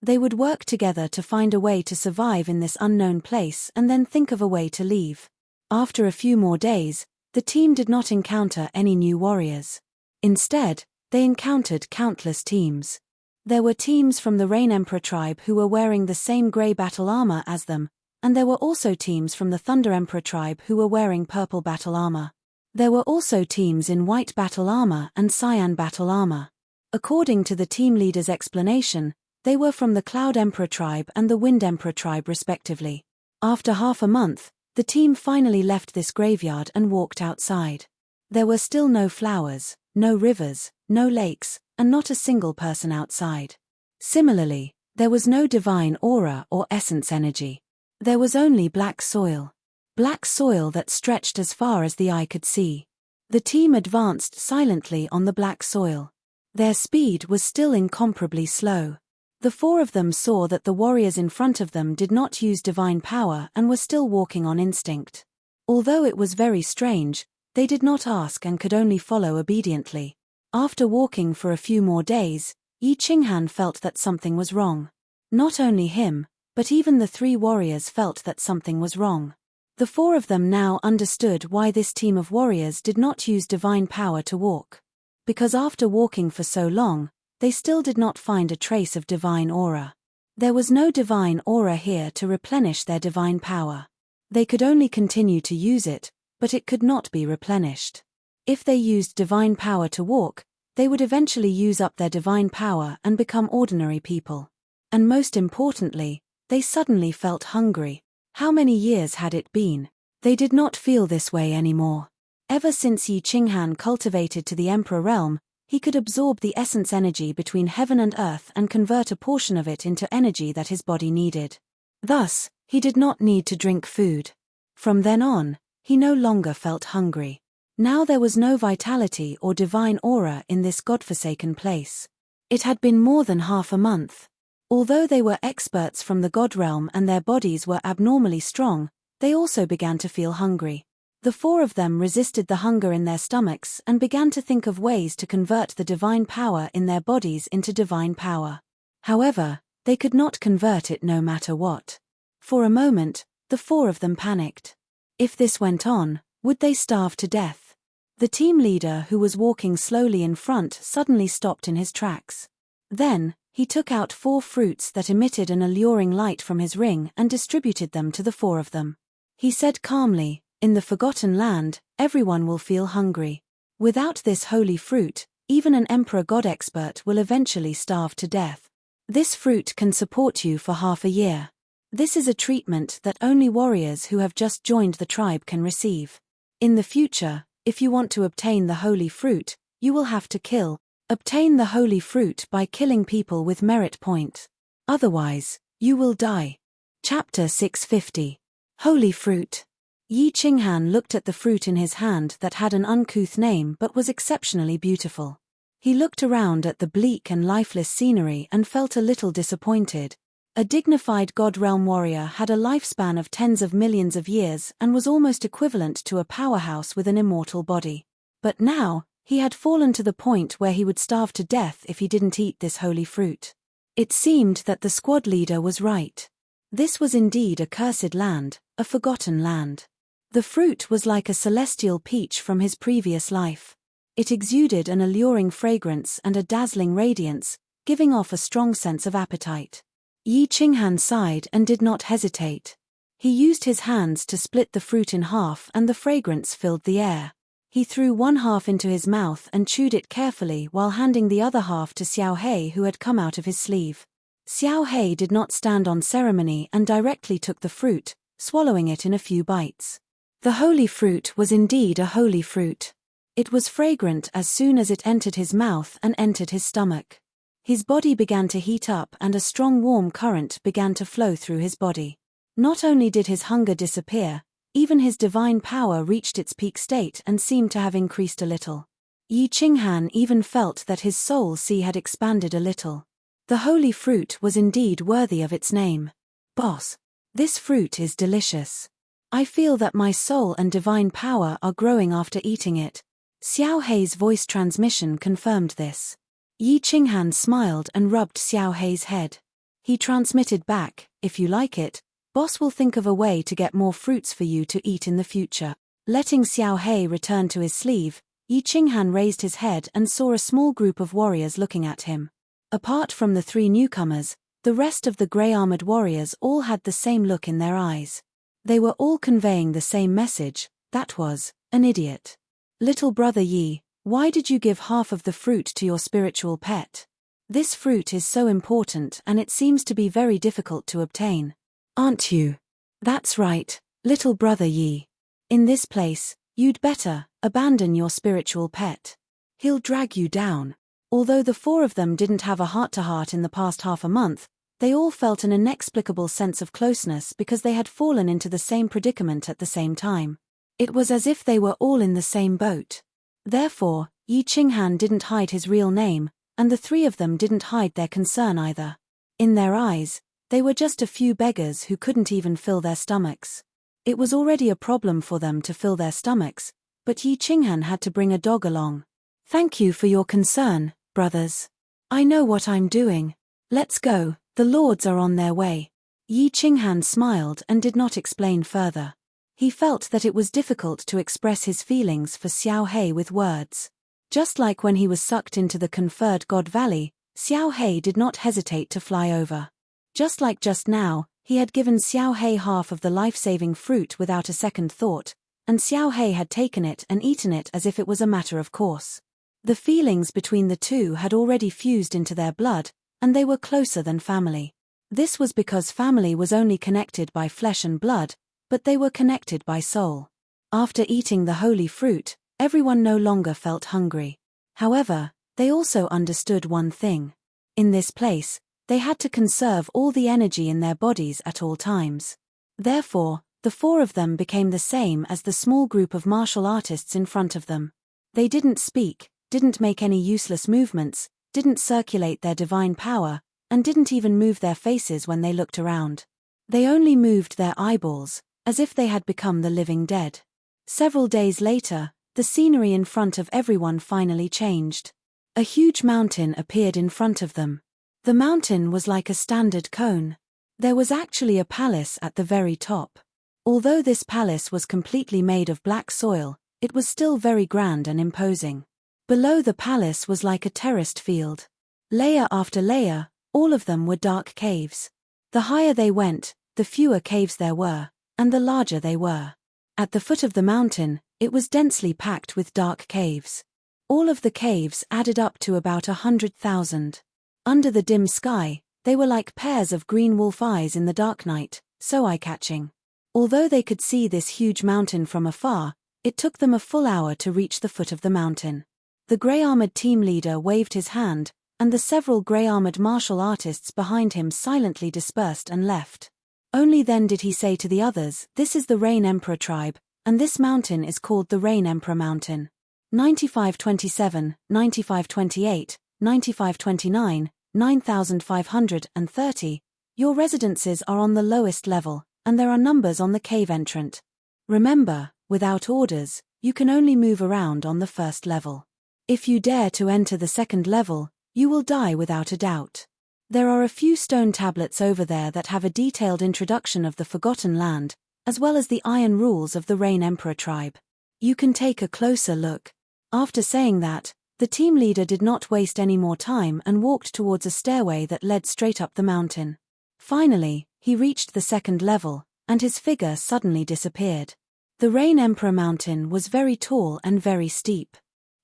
They would work together to find a way to survive in this unknown place and then think of a way to leave. After a few more days, the team did not encounter any new warriors. Instead, they encountered countless teams. There were teams from the Rain Emperor tribe who were wearing the same grey battle armor as them, and there were also teams from the Thunder Emperor tribe who were wearing purple battle armor. There were also teams in white battle armor and cyan battle armor. According to the team leader's explanation, they were from the Cloud Emperor tribe and the Wind Emperor tribe respectively. After half a month, the team finally left this graveyard and walked outside. There were still no flowers, no rivers, no lakes, and not a single person outside. Similarly, there was no divine aura or essence energy. There was only black soil. Black soil that stretched as far as the eye could see. The team advanced silently on the black soil. Their speed was still incomparably slow. The 4 of them saw that the warriors in front of them did not use divine power and were still walking on instinct. Although it was very strange, they did not ask and could only follow obediently. After walking for a few more days, Yi Qinghan felt that something was wrong. Not only him, but even the 3 warriors felt that something was wrong. The 4 of them now understood why this team of warriors did not use divine power to walk. Because after walking for so long, they still did not find a trace of divine aura. There was no divine aura here to replenish their divine power. They could only continue to use it, but it could not be replenished. If they used divine power to walk, they would eventually use up their divine power and become ordinary people. And most importantly, they suddenly felt hungry. How many years had it been? They did not feel this way anymore. Ever since Yi Qinghan cultivated to the Emperor realm, he could absorb the essence energy between heaven and earth and convert a portion of it into energy that his body needed. Thus, he did not need to drink food. From then on, he no longer felt hungry. Now there was no vitality or divine aura in this godforsaken place. It had been more than half a month. Although they were experts from the god realm and their bodies were abnormally strong, they also began to feel hungry. The four of them resisted the hunger in their stomachs and began to think of ways to convert the divine power in their bodies into divine power. However, they could not convert it no matter what. For a moment, the four of them panicked. If this went on, would they starve to death? The team leader, who was walking slowly in front, suddenly stopped in his tracks. Then, he took out 4 fruits that emitted an alluring light from his ring and distributed them to the 4 of them. He said calmly, "In the Forgotten Land, everyone will feel hungry. Without this holy fruit, even an emperor god expert will eventually starve to death. This fruit can support you for half a year. This is a treatment that only warriors who have just joined the tribe can receive. In the future, if you want to obtain the holy fruit, you will have to obtain the holy fruit by killing people with merit point. Otherwise, you will die." Chapter 650. Holy Fruit. Yi Qinghan looked at the fruit in his hand that had an uncouth name but was exceptionally beautiful. He looked around at the bleak and lifeless scenery and felt a little disappointed. A dignified god realm warrior had a lifespan of tens of millions of years and was almost equivalent to a powerhouse with an immortal body. But now, he had fallen to the point where he would starve to death if he didn't eat this holy fruit. It seemed that the squad leader was right. This was indeed a cursed land, a forgotten land. The fruit was like a celestial peach from his previous life. It exuded an alluring fragrance and a dazzling radiance, giving off a strong sense of appetite. Yi Qinghan sighed and did not hesitate. He used his hands to split the fruit in half and the fragrance filled the air. He threw one half into his mouth and chewed it carefully while handing the other half to Xiao He, who had come out of his sleeve. Xiao He did not stand on ceremony and directly took the fruit, swallowing it in a few bites. The holy fruit was indeed a holy fruit. It was fragrant as soon as it entered his mouth and entered his stomach. His body began to heat up and a strong warm current began to flow through his body. Not only did his hunger disappear, even his divine power reached its peak state and seemed to have increased a little. Yi Qinghan even felt that his soul sea had expanded a little. The holy fruit was indeed worthy of its name. "Boss, this fruit is delicious. I feel that my soul and divine power are growing after eating it." Xiao Hei's voice transmission confirmed this. Yi Qinghan smiled and rubbed Xiao Hei's head. He transmitted back, "If you like it, boss will think of a way to get more fruits for you to eat in the future." Letting Xiao Hei return to his sleeve, Yi Qinghan raised his head and saw a small group of warriors looking at him. Apart from the 3 newcomers, the rest of the grey-armored warriors all had the same look in their eyes. They were all conveying the same message, that was, "An idiot. Little brother Yi, why did you give half of the fruit to your spiritual pet? This fruit is so important and it seems to be very difficult to obtain. Aren't you?" "That's right, little brother Yi. In this place, you'd better abandon your spiritual pet. He'll drag you down." Although the 4 of them didn't have a heart-to-heart in the past half a month, they all felt an inexplicable sense of closeness because they had fallen into the same predicament at the same time. It was as if they were all in the same boat. Therefore, Yi Qinghan didn't hide his real name, and the 3 of them didn't hide their concern either. In their eyes, they were just a few beggars who couldn't even fill their stomachs. It was already a problem for them to fill their stomachs, but Yi Qinghan had to bring a dog along. "Thank you for your concern, brothers. I know what I'm doing. Let's go, the lords are on their way." Yi Qinghan smiled and did not explain further. He felt that it was difficult to express his feelings for Xiao Hei with words. Just like when he was sucked into the conferred God Valley, Xiao Hei did not hesitate to fly over. Just like just now, he had given Xiao Hei half of the life-saving fruit without a second thought, and Xiao Hei had taken it and eaten it as if it was a matter of course. The feelings between the two had already fused into their blood, and they were closer than family. This was because family was only connected by flesh and blood, but they were connected by soul. After eating the holy fruit, everyone no longer felt hungry. However, they also understood one thing. In this place, they had to conserve all the energy in their bodies at all times. Therefore, the 4 of them became the same as the small group of martial artists in front of them. They didn't speak, didn't make any useless movements, didn't circulate their divine power, and didn't even move their faces when they looked around. They only moved their eyeballs, as if they had become the living dead. Several days later, the scenery in front of everyone finally changed. A huge mountain appeared in front of them. The mountain was like a standard cone. There was actually a palace at the very top. Although this palace was completely made of black soil, it was still very grand and imposing. Below the palace was like a terraced field. Layer after layer, all of them were dark caves. The higher they went, the fewer caves there were, and the larger they were. At the foot of the mountain, it was densely packed with dark caves. All of the caves added up to about 100,000. Under the dim sky, they were like pairs of green wolf eyes in the dark night, so eye-catching. Although they could see this huge mountain from afar, it took them a full hour to reach the foot of the mountain. The grey-armored team leader waved his hand, and the several grey-armored martial artists behind him silently dispersed and left. Only then did he say to the others, "This is the Rain Emperor tribe, and this mountain is called the Rain Emperor Mountain. 9527, 9528, 9529, 9530. Your residences are on the lowest level, and there are numbers on the cave entrant. Remember, without orders, you can only move around on the first level. If you dare to enter the second level, you will die without a doubt. There are a few stone tablets over there that have a detailed introduction of the Forgotten Land, as well as the iron rules of the Rain Emperor tribe. You can take a closer look." After saying that, the team leader did not waste any more time and walked towards a stairway that led straight up the mountain. Finally, he reached the second level, and his figure suddenly disappeared. The Rain Emperor Mountain was very tall and very steep.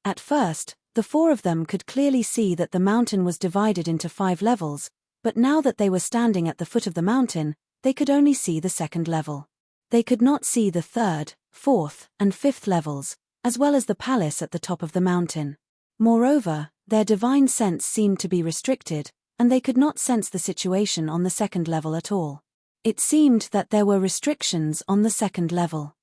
At first, the four of them could clearly see that the mountain was divided into 5 levels, but now that they were standing at the foot of the mountain, they could only see the second level. They could not see the 3rd, 4th, and 5th levels, as well as the palace at the top of the mountain. Moreover, their divine sense seemed to be restricted, and they could not sense the situation on the second level at all. It seemed that there were restrictions on the second level.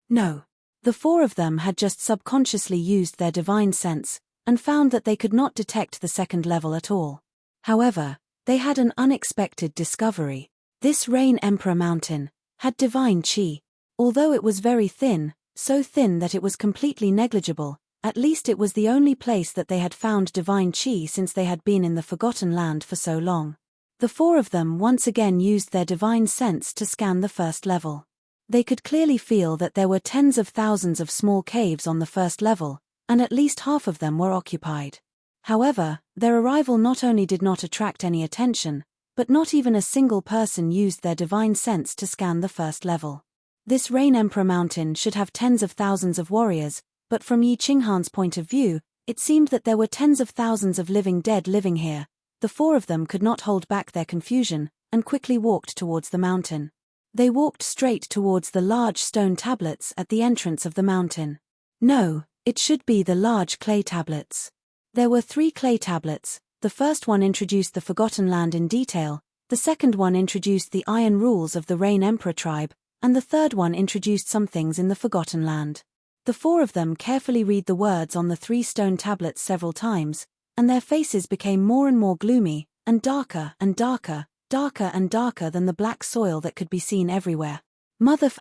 No. The four of them had just subconsciously used their divine sense, and found that they could not detect the second level at all. However, they had an unexpected discovery. This Rain Emperor Mountain had divine chi. Although it was very thin, so thin that it was completely negligible, at least it was the only place that they had found divine chi since they had been in the Forgotten Land for so long. The four of them once again used their divine sense to scan the first level. They could clearly feel that there were tens of thousands of small caves on the first level, and at least half of them were occupied. However, their arrival not only did not attract any attention, but not even a single person used their divine sense to scan the first level. This Rain Emperor Mountain should have tens of thousands of warriors, but from Yi Qinghan's point of view, it seemed that there were tens of thousands of living dead living here. The four of them could not hold back their confusion, and quickly walked towards the mountain. They walked straight towards the large stone tablets at the entrance of the mountain. No, it should be the large clay tablets. There were 3 clay tablets. The first one introduced the Forgotten Land in detail, the second one introduced the iron rules of the Rain Emperor tribe, and the third one introduced some things in the Forgotten Land. The four of them carefully read the words on the 3 stone tablets several times, and their faces became more and more gloomy, and darker and darker, darker and darker than the black soil that could be seen everywhere. Mother ***.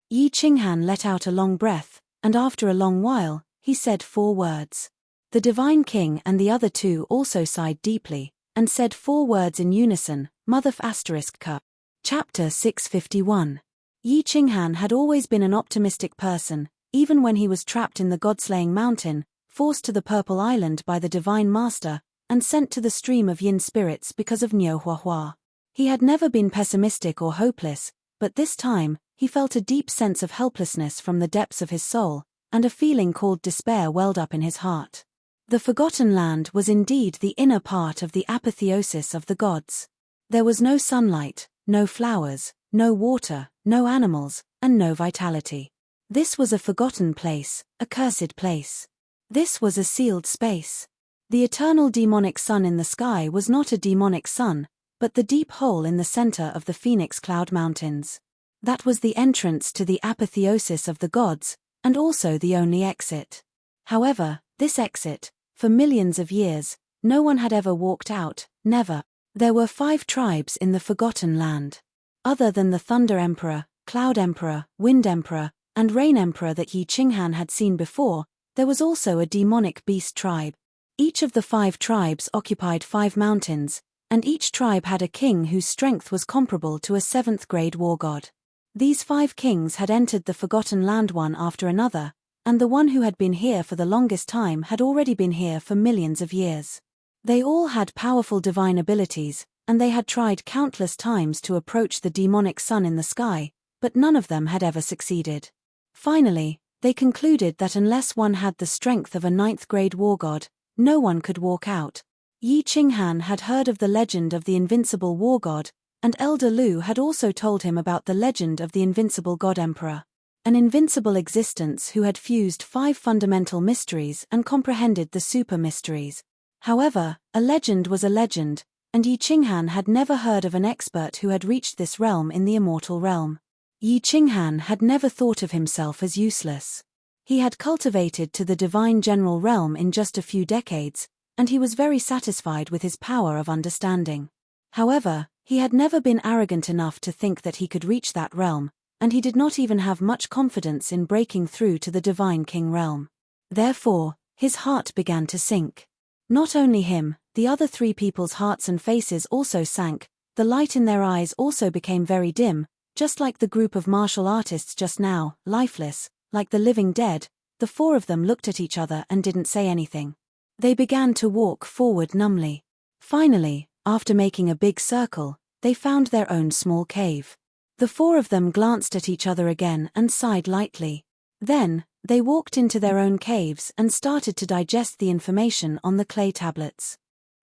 Yi Qinghan let out a long breath, and after a long while, he said 4 words. The Divine King and the other 2 also sighed deeply, and said 4 words in unison, Mother ***. Chapter 651. Yi Qinghan had always been an optimistic person, even when he was trapped in the God-slaying mountain, forced to the Purple Island by the Divine Master, and sent to the stream of yin spirits because of Niu Huahua. He had never been pessimistic or hopeless, but this time, he felt a deep sense of helplessness from the depths of his soul, and a feeling called despair welled up in his heart. The Forgotten Land was indeed the inner part of the apotheosis of the gods. There was no sunlight, no flowers, no water, no animals, and no vitality. This was a forgotten place, a cursed place. This was a sealed space. The eternal demonic sun in the sky was not a demonic sun, but the deep hole in the center of the Phoenix Cloud Mountains. That was the entrance to the apotheosis of the gods, and also the only exit. However, this exit, for millions of years, No one had ever walked out, never. There were 5 tribes in the Forgotten Land. Other than the Thunder Emperor, Cloud Emperor, Wind Emperor, and Rain Emperor that Yi Qinghan had seen before, there was also a demonic beast tribe. Each of the 5 tribes occupied 5 mountains, and each tribe had a king whose strength was comparable to a 7th-grade war god. These 5 kings had entered the Forgotten Land one after another, and the one who had been here for the longest time had already been here for millions of years. They all had powerful divine abilities, and they had tried countless times to approach the demonic sun in the sky, but none of them had ever succeeded. Finally, they concluded that unless one had the strength of a 9th-grade war god, no one could walk out. Yi Qinghan had heard of the legend of the invincible war god, and Elder Lu had also told him about the legend of the invincible god emperor. An invincible existence who had fused 5 fundamental mysteries and comprehended the super mysteries. However, a legend was a legend, and Yi Qinghan had never heard of an expert who had reached this realm in the immortal realm. Yi Qinghan had never thought of himself as useless. He had cultivated to the divine general realm in just a few decades, and he was very satisfied with his power of understanding. However, he had never been arrogant enough to think that he could reach that realm, and he did not even have much confidence in breaking through to the divine king realm. Therefore, his heart began to sink. Not only him, the other 3 people's hearts and faces also sank, the light in their eyes also became very dim, just like the group of martial artists just now, lifeless, like the living dead. The 4 of them looked at each other and didn't say anything. They began to walk forward numbly. Finally, after making a big circle, they found their own small cave. The 4 of them glanced at each other again and sighed lightly. Then, they walked into their own caves and started to digest the information on the clay tablets.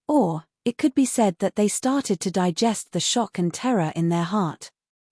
Or, it could be said that they started to digest the shock and terror in their heart.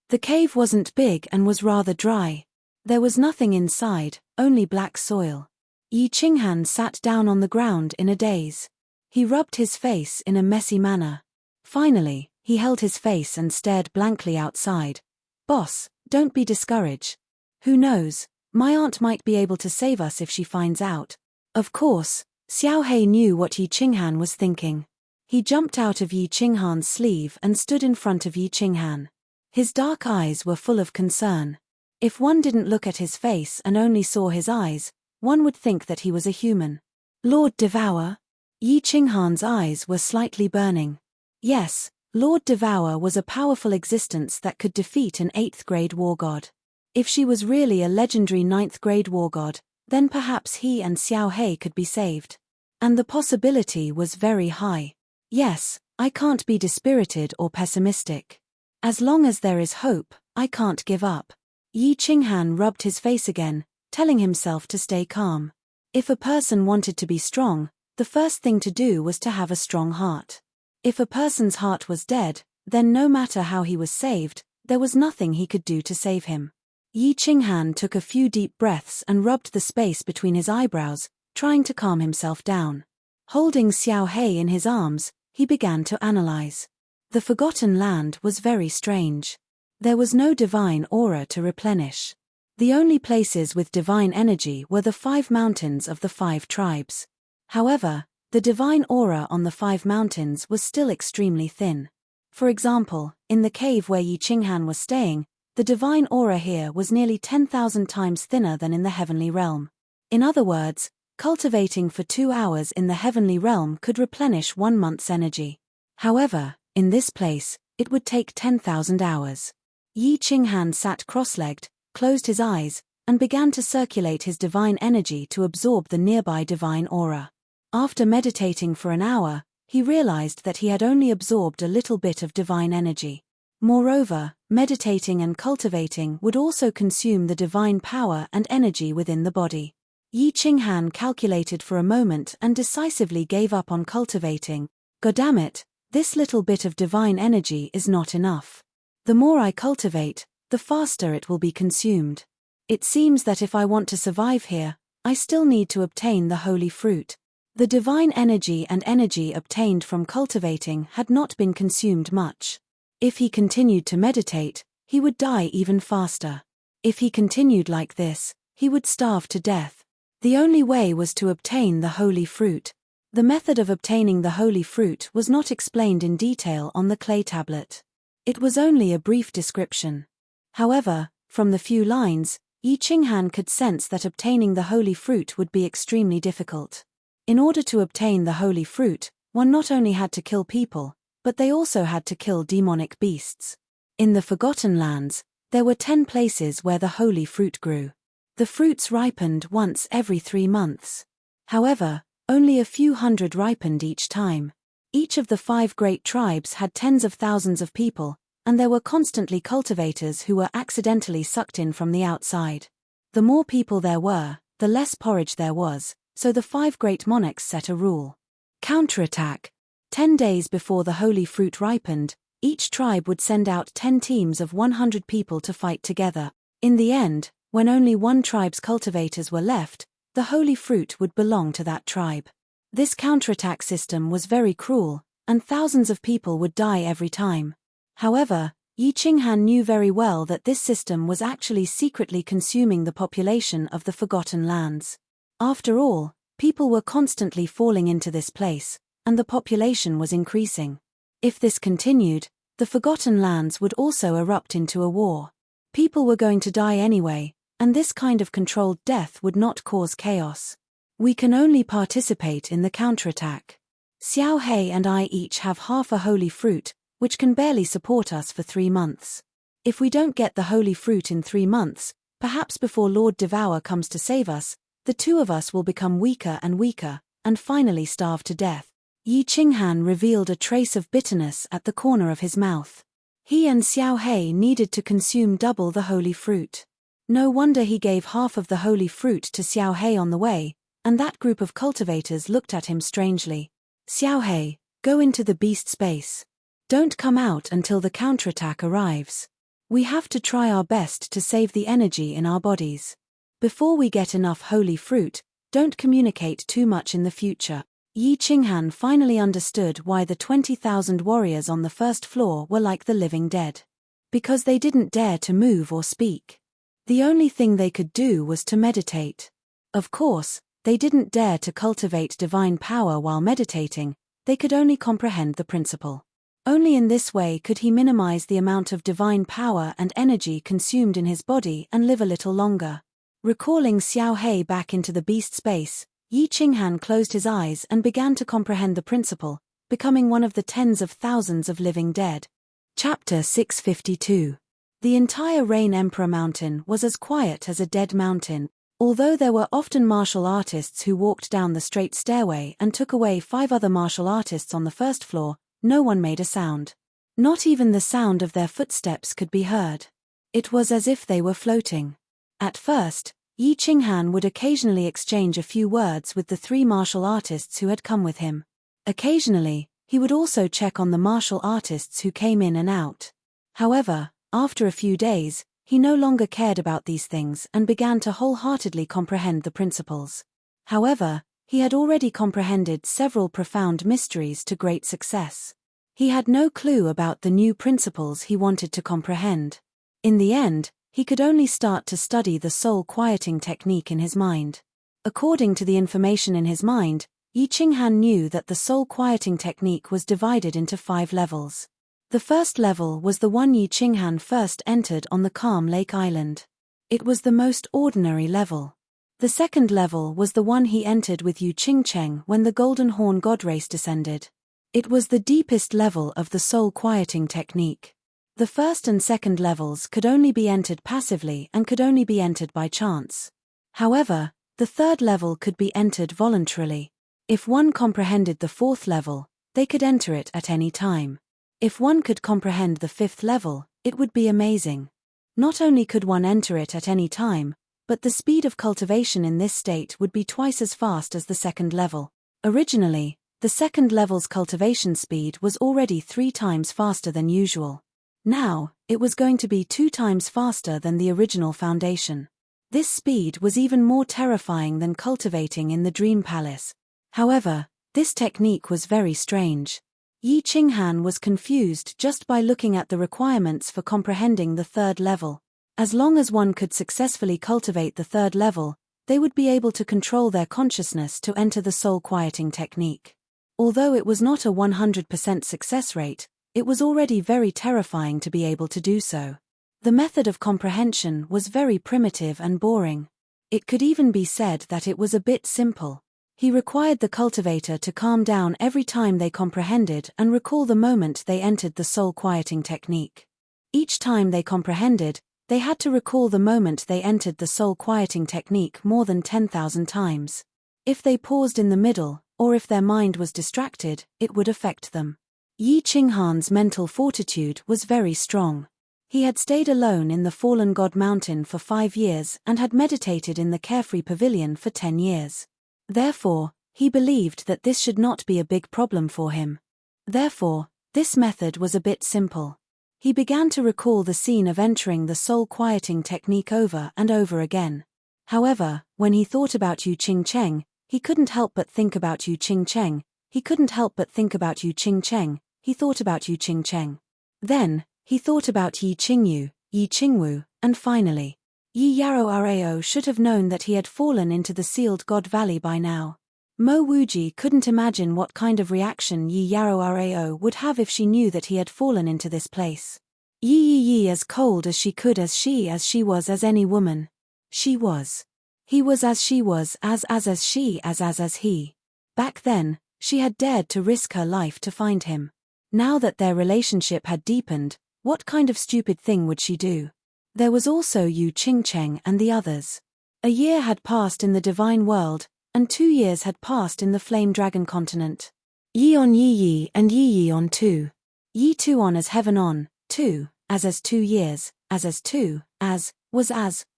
The cave wasn't big and was rather dry. There was nothing inside, only black soil. Yi Qinghan sat down on the ground in a daze. He rubbed his face in a messy manner. Finally, he held his face and stared blankly outside. "Boss, don't be discouraged. Who knows? My aunt might be able to save us if she finds out." Of course, Xiao He knew what Yi Qinghan was thinking. He jumped out of Yi Qinghan's sleeve and stood in front of Yi Qinghan. His dark eyes were full of concern. If one didn't look at his face and only saw his eyes, one would think that he was a human. "Lord Devour?" Yi Qinghan's eyes were slightly burning. Yes, Lord Devour was a powerful existence that could defeat an 8th-grade war god. If she was really a legendary 9th-grade war god, then perhaps he and Xiao He could be saved. And the possibility was very high. Yes, I can't be dispirited or pessimistic. As long as there is hope, I can't give up. Yi Qinghan rubbed his face again, telling himself to stay calm. If a person wanted to be strong, the first thing to do was to have a strong heart. If a person's heart was dead, then no matter how he was saved, there was nothing he could do to save him. Yi Qinghan took a few deep breaths and rubbed the space between his eyebrows, trying to calm himself down. Holding Xiao He in his arms, he began to analyze. The Forgotten Land was very strange. There was no divine aura to replenish. The only places with divine energy were the 5 mountains of the 5 tribes. However, the divine aura on the 5 mountains was still extremely thin. For example, in the cave where Yi Qinghan was staying, the divine aura here was nearly 10,000 times thinner than in the heavenly realm. In other words, cultivating for 2 hours in the heavenly realm could replenish 1 month's energy. However, in this place, it would take 10,000 hours. Yi Qinghan sat cross-legged, closed his eyes, and began to circulate his divine energy to absorb the nearby divine aura. After meditating for an hour, he realized that he had only absorbed a little bit of divine energy. Moreover, meditating and cultivating would also consume the divine power and energy within the body. Yi Qinghan calculated for a moment and decisively gave up on cultivating. "Goddamit, this little bit of divine energy is not enough. The more I cultivate, the faster it will be consumed. It seems that if I want to survive here, I still need to obtain the holy fruit." The divine energy and energy obtained from cultivating had not been consumed much. If he continued to meditate, he would die even faster. If he continued like this, he would starve to death. The only way was to obtain the holy fruit. The method of obtaining the holy fruit was not explained in detail on the clay tablet. It was only a brief description. However, from the few lines, Yi Qinghan could sense that obtaining the holy fruit would be extremely difficult. In order to obtain the holy fruit, one not only had to kill people, but they also had to kill demonic beasts. In the Forgotten Lands, there were 10 places where the holy fruit grew. The fruits ripened once every 3 months. However, only a few hundred ripened each time. Each of the 5 great tribes had tens of thousands of people, and there were constantly cultivators who were accidentally sucked in from the outside. The more people there were, the less porridge there was, so the 5 great monarchs set a rule. Counterattack. 10 days before the holy fruit ripened, each tribe would send out 10 teams of 100 people to fight together. In the end, when only one tribe's cultivators were left, the holy fruit would belong to that tribe. This counterattack system was very cruel, and thousands of people would die every time. However, Yi Qinghan knew very well that this system was actually secretly consuming the population of the Forgotten Lands. After all, people were constantly falling into this place, and the population was increasing. If this continued, the Forgotten Lands would also erupt into a war. People were going to die anyway, and this kind of controlled death would not cause chaos. We can only participate in the counterattack. Xiao He and I each have half a holy fruit, which can barely support us for 3 months. If we don't get the holy fruit in 3 months, perhaps before Lord Devour comes to save us, the 2 of us will become weaker and weaker, and finally starve to death. Yi Qinghan revealed a trace of bitterness at the corner of his mouth. He and Xiao He needed to consume double the holy fruit. No wonder he gave half of the holy fruit to Xiao He on the way, and that group of cultivators looked at him strangely. Xiao He, go into the beast space. Don't come out until the counterattack arrives. We have to try our best to save the energy in our bodies. Before we get enough holy fruit, don't communicate too much in the future. Yi Qinghan finally understood why the 20,000 warriors on the first floor were like the living dead. Because they didn't dare to move or speak. The only thing they could do was to meditate. Of course, they didn't dare to cultivate divine power while meditating, they could only comprehend the principle. Only in this way could he minimize the amount of divine power and energy consumed in his body and live a little longer. Recalling Xiao He back into the beast space, Yi Qinghan closed his eyes and began to comprehend the principle, becoming one of the tens of thousands of living dead. Chapter 652. The entire Rain Emperor Mountain was as quiet as a dead mountain, although there were often martial artists who walked down the straight stairway and took away 5 other martial artists on the first floor. No one made a sound. Not even the sound of their footsteps could be heard. It was as if they were floating. At first, Yi Qinghan would occasionally exchange a few words with the 3 martial artists who had come with him. Occasionally, he would also check on the martial artists who came in and out. However, after a few days, he no longer cared about these things and began to wholeheartedly comprehend the principles. However, he had already comprehended several profound mysteries to great success. He had no clue about the new principles he wanted to comprehend. In the end, he could only start to study the soul-quieting technique in his mind. According to the information in his mind, Yi Qinghan knew that the soul-quieting technique was divided into 5 levels. The first level was the one Yi Qinghan first entered on the Calm Lake Island. It was the most ordinary level. The second level was the one he entered with Yu Qingcheng when the Golden Horn God race descended. It was the deepest level of the soul-quieting technique. The first and second levels could only be entered passively and could only be entered by chance. However, the third level could be entered voluntarily. If one comprehended the fourth level, they could enter it at any time. If one could comprehend the fifth level, it would be amazing. Not only could one enter it at any time, but the speed of cultivation in this state would be twice as fast as the second level. Originally, the second level's cultivation speed was already 3 times faster than usual. Now, it was going to be 2 times faster than the original foundation. This speed was even more terrifying than cultivating in the Dream Palace. However, this technique was very strange. Yi Qinghan was confused just by looking at the requirements for comprehending the third level. As long as one could successfully cultivate the third level, they would be able to control their consciousness to enter the soul-quieting technique. Although it was not a 100% success rate, it was already very terrifying to be able to do so. The method of comprehension was very primitive and boring. It could even be said that it was a bit simple. He required the cultivator to calm down every time they comprehended and recall the moment they entered the soul-quieting technique. Each time they comprehended, they had to recall the moment they entered the soul-quieting technique more than 10,000 times. If they paused in the middle, or if their mind was distracted, it would affect them. Yi Qinghan's mental fortitude was very strong. He had stayed alone in the Fallen God Mountain for 5 years and had meditated in the Carefree Pavilion for 10 years. Therefore, he believed that this should not be a big problem for him. Therefore, this method was a bit simple. He began to recall the scene of entering the soul-quieting technique over and over again. However, when he thought about Yu Qingcheng, he couldn't help but think about Yu Qingcheng. He couldn't help but think about Yu Qingcheng. He thought about Yu Qingcheng. Then, he thought about Yi Qingyu, Yi Qingwu, and finally, Yi Yarou Rao should have known that he had fallen into the sealed God Valley by now. Mo Wuji couldn't imagine what kind of reaction Yi Yarou Rao would have if she knew that he had fallen into this place. Yi as cold as she could as she was as any woman. She was. He was as she was as she as he. Back then, she had dared to risk her life to find him. Now that their relationship had deepened, what kind of stupid thing would she do? There was also Yu Qingcheng and the others. A year had passed in the divine world, and 2 years had passed in the Flame Dragon continent. Yi on Yi and Yi on 2. Yi 2 on as heaven on, 2, as 2 years, as 2,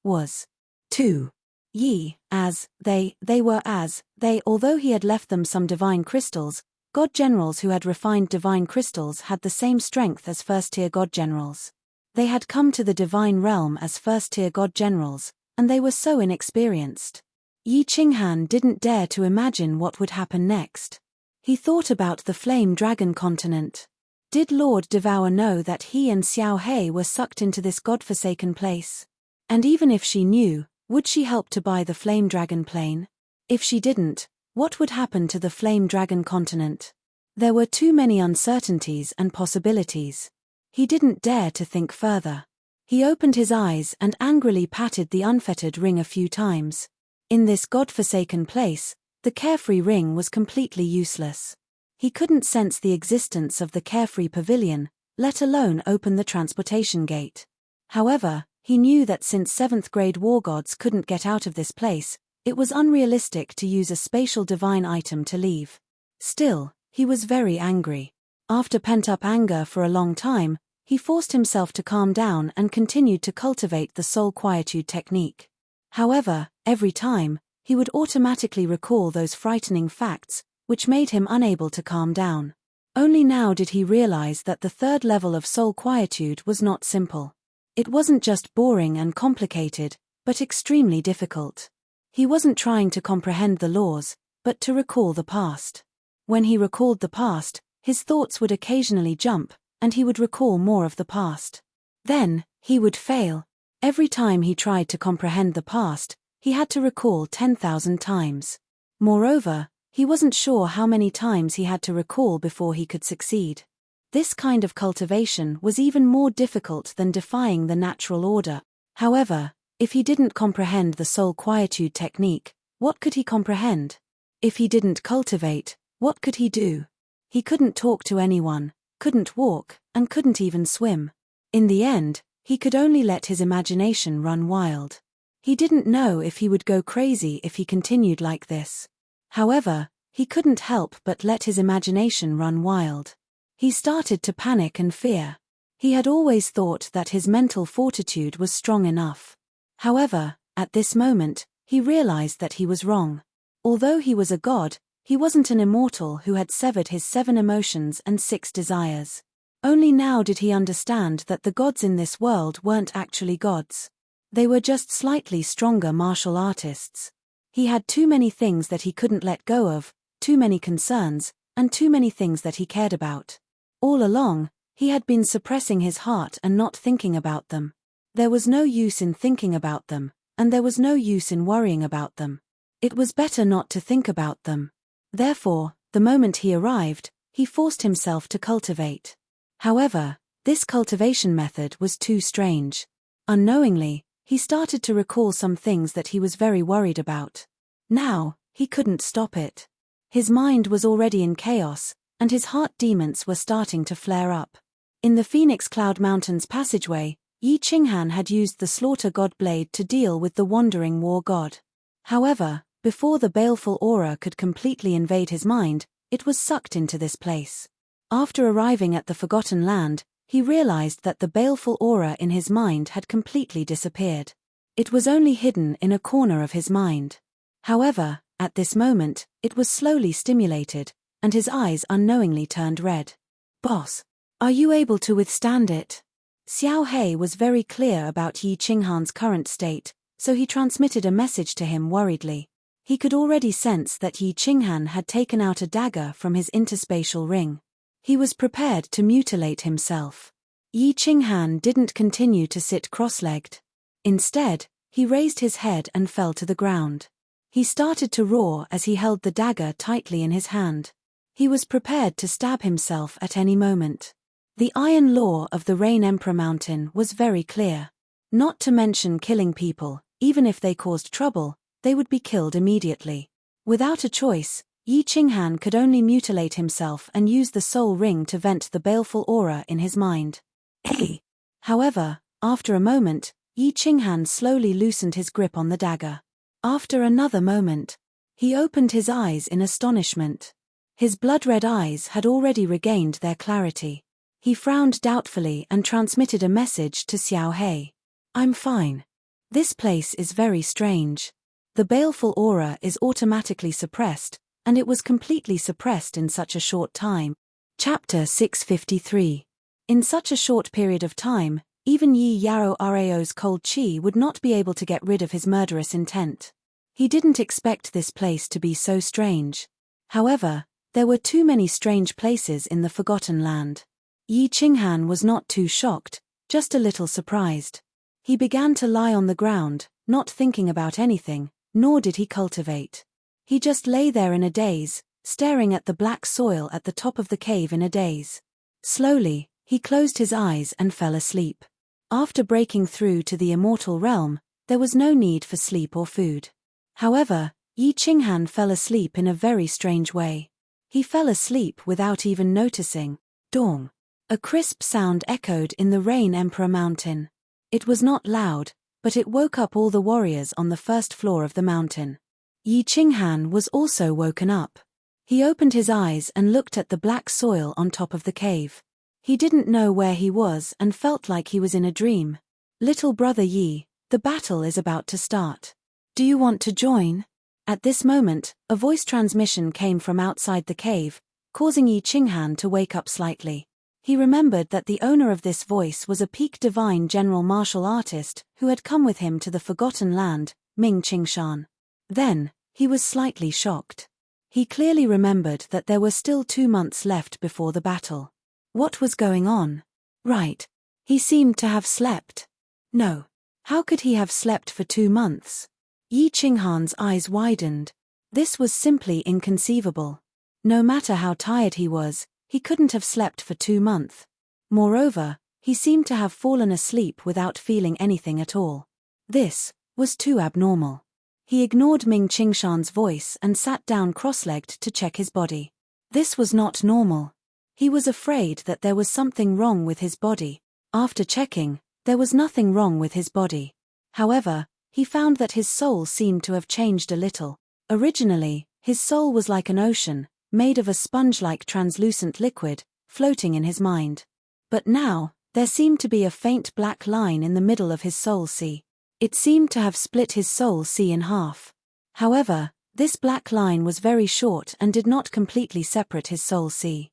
was. 2. Yi, as, they were as, they although he had left them some divine crystals, God generals who had refined divine crystals had the same strength as first-tier God generals. They had come to the divine realm as first-tier God generals, and they were so inexperienced. Yi Qinghan didn't dare to imagine what would happen next. He thought about the Flame Dragon continent. Did Lord Devour know that he and Xiao He were sucked into this godforsaken place? And even if she knew, would she help to buy the Flame Dragon plane? If she didn't, what would happen to the Flame Dragon continent? There were too many uncertainties and possibilities. He didn't dare to think further. He opened his eyes and angrily patted the unfettered ring a few times. In this godforsaken place, the carefree ring was completely useless. He couldn't sense the existence of the carefree pavilion, let alone open the transportation gate. However, he knew that since 7th grade war gods couldn't get out of this place, it was unrealistic to use a spatial divine item to leave. Still, he was very angry. After pent-up anger for a long time, he forced himself to calm down and continued to cultivate the soul quietude technique. However, every time, he would automatically recall those frightening facts, which made him unable to calm down. Only now did he realize that the third level of soul quietude was not simple. It wasn't just boring and complicated, but extremely difficult. He wasn't trying to comprehend the laws, but to recall the past. When he recalled the past, his thoughts would occasionally jump, and he would recall more of the past. Then, he would fail. Every time he tried to comprehend the past, he had to recall 10,000 times. Moreover, he wasn't sure how many times he had to recall before he could succeed. This kind of cultivation was even more difficult than defying the natural order. However, if he didn't comprehend the soul quietude technique, what could he comprehend? If he didn't cultivate, what could he do? He couldn't talk to anyone, couldn't walk, and couldn't even swim. In the end, he could only let his imagination run wild. He didn't know if he would go crazy if he continued like this. However, he couldn't help but let his imagination run wild. He started to panic and fear. He had always thought that his mental fortitude was strong enough. However, at this moment, he realized that he was wrong. Although he was a god, he wasn't an immortal who had severed his 7 emotions and 6 desires. Only now did he understand that the gods in this world weren't actually gods. They were just slightly stronger martial artists. He had too many things that he couldn't let go of, too many concerns, and too many things that he cared about. All along, he had been suppressing his heart and not thinking about them. There was no use in thinking about them, and there was no use in worrying about them. It was better not to think about them. Therefore, the moment he arrived, he forced himself to cultivate. However, this cultivation method was too strange. Unknowingly, he started to recall some things that he was very worried about. Now, he couldn't stop it. His mind was already in chaos, and his heart demons were starting to flare up. In the Phoenix Cloud Mountains passageway, Yi Qinghan had used the slaughter god blade to deal with the wandering war god. However, before the baleful aura could completely invade his mind, it was sucked into this place. After arriving at the Forgotten Land, he realized that the baleful aura in his mind had completely disappeared. It was only hidden in a corner of his mind. However, at this moment, it was slowly stimulated, and his eyes unknowingly turned red. "Boss, are you able to withstand it?" Xiao He was very clear about Yi Qinghan's current state, so he transmitted a message to him worriedly. He could already sense that Yi Qinghan had taken out a dagger from his interspatial ring. He was prepared to mutilate himself. Yi Qinghan didn't continue to sit cross-legged. Instead, he raised his head and fell to the ground. He started to roar as he held the dagger tightly in his hand. He was prepared to stab himself at any moment. The iron law of the Rain Emperor Mountain was very clear. Not to mention killing people, even if they caused trouble, they would be killed immediately. Without a choice, Yi Qinghan could only mutilate himself and use the soul ring to vent the baleful aura in his mind. Hey! However, after a moment, Yi Qinghan slowly loosened his grip on the dagger. After another moment, he opened his eyes in astonishment. His blood-red eyes had already regained their clarity. He frowned doubtfully and transmitted a message to Xiao He. "I'm fine. This place is very strange. The baleful aura is automatically suppressed, and it was completely suppressed in such a short time." Chapter 653. In such a short period of time, even Yi Yaro Rao's cold chi would not be able to get rid of his murderous intent. He didn't expect this place to be so strange. However, there were too many strange places in the Forgotten Land. Yi Qinghan was not too shocked, just a little surprised. He began to lie on the ground, not thinking about anything, nor did he cultivate. He just lay there in a daze, staring at the black soil at the top of the cave in a daze. Slowly, he closed his eyes and fell asleep. After breaking through to the immortal realm, there was no need for sleep or food. However, Yi Qinghan fell asleep in a very strange way. He fell asleep without even noticing. Dong! A crisp sound echoed in the Rain Emperor Mountain. It was not loud, but it woke up all the warriors on the first floor of the mountain. Yi Qinghan was also woken up. He opened his eyes and looked at the black soil on top of the cave. He didn't know where he was and felt like he was in a dream. "Little brother Yi, the battle is about to start. Do you want to join?" At this moment, a voice transmission came from outside the cave, causing Yi Qinghan to wake up slightly. He remembered that the owner of this voice was a peak divine general martial artist who had come with him to the Forgotten Land, Ming Qingshan. Then, he was slightly shocked. He clearly remembered that there were still 2 months left before the battle. What was going on? Right. He seemed to have slept. No. How could he have slept for 2 months? Yi Qinghan's eyes widened. This was simply inconceivable. No matter how tired he was, he couldn't have slept for 2 months. Moreover, he seemed to have fallen asleep without feeling anything at all. This was too abnormal. He ignored Ming Qingshan's voice and sat down cross-legged to check his body. This was not normal. He was afraid that there was something wrong with his body. After checking, there was nothing wrong with his body. However, he found that his soul seemed to have changed a little. Originally, his soul was like an ocean, made of a sponge-like translucent liquid, floating in his mind. But now, there seemed to be a faint black line in the middle of his soul sea. It seemed to have split his soul sea in half. However, this black line was very short and did not completely separate his soul sea.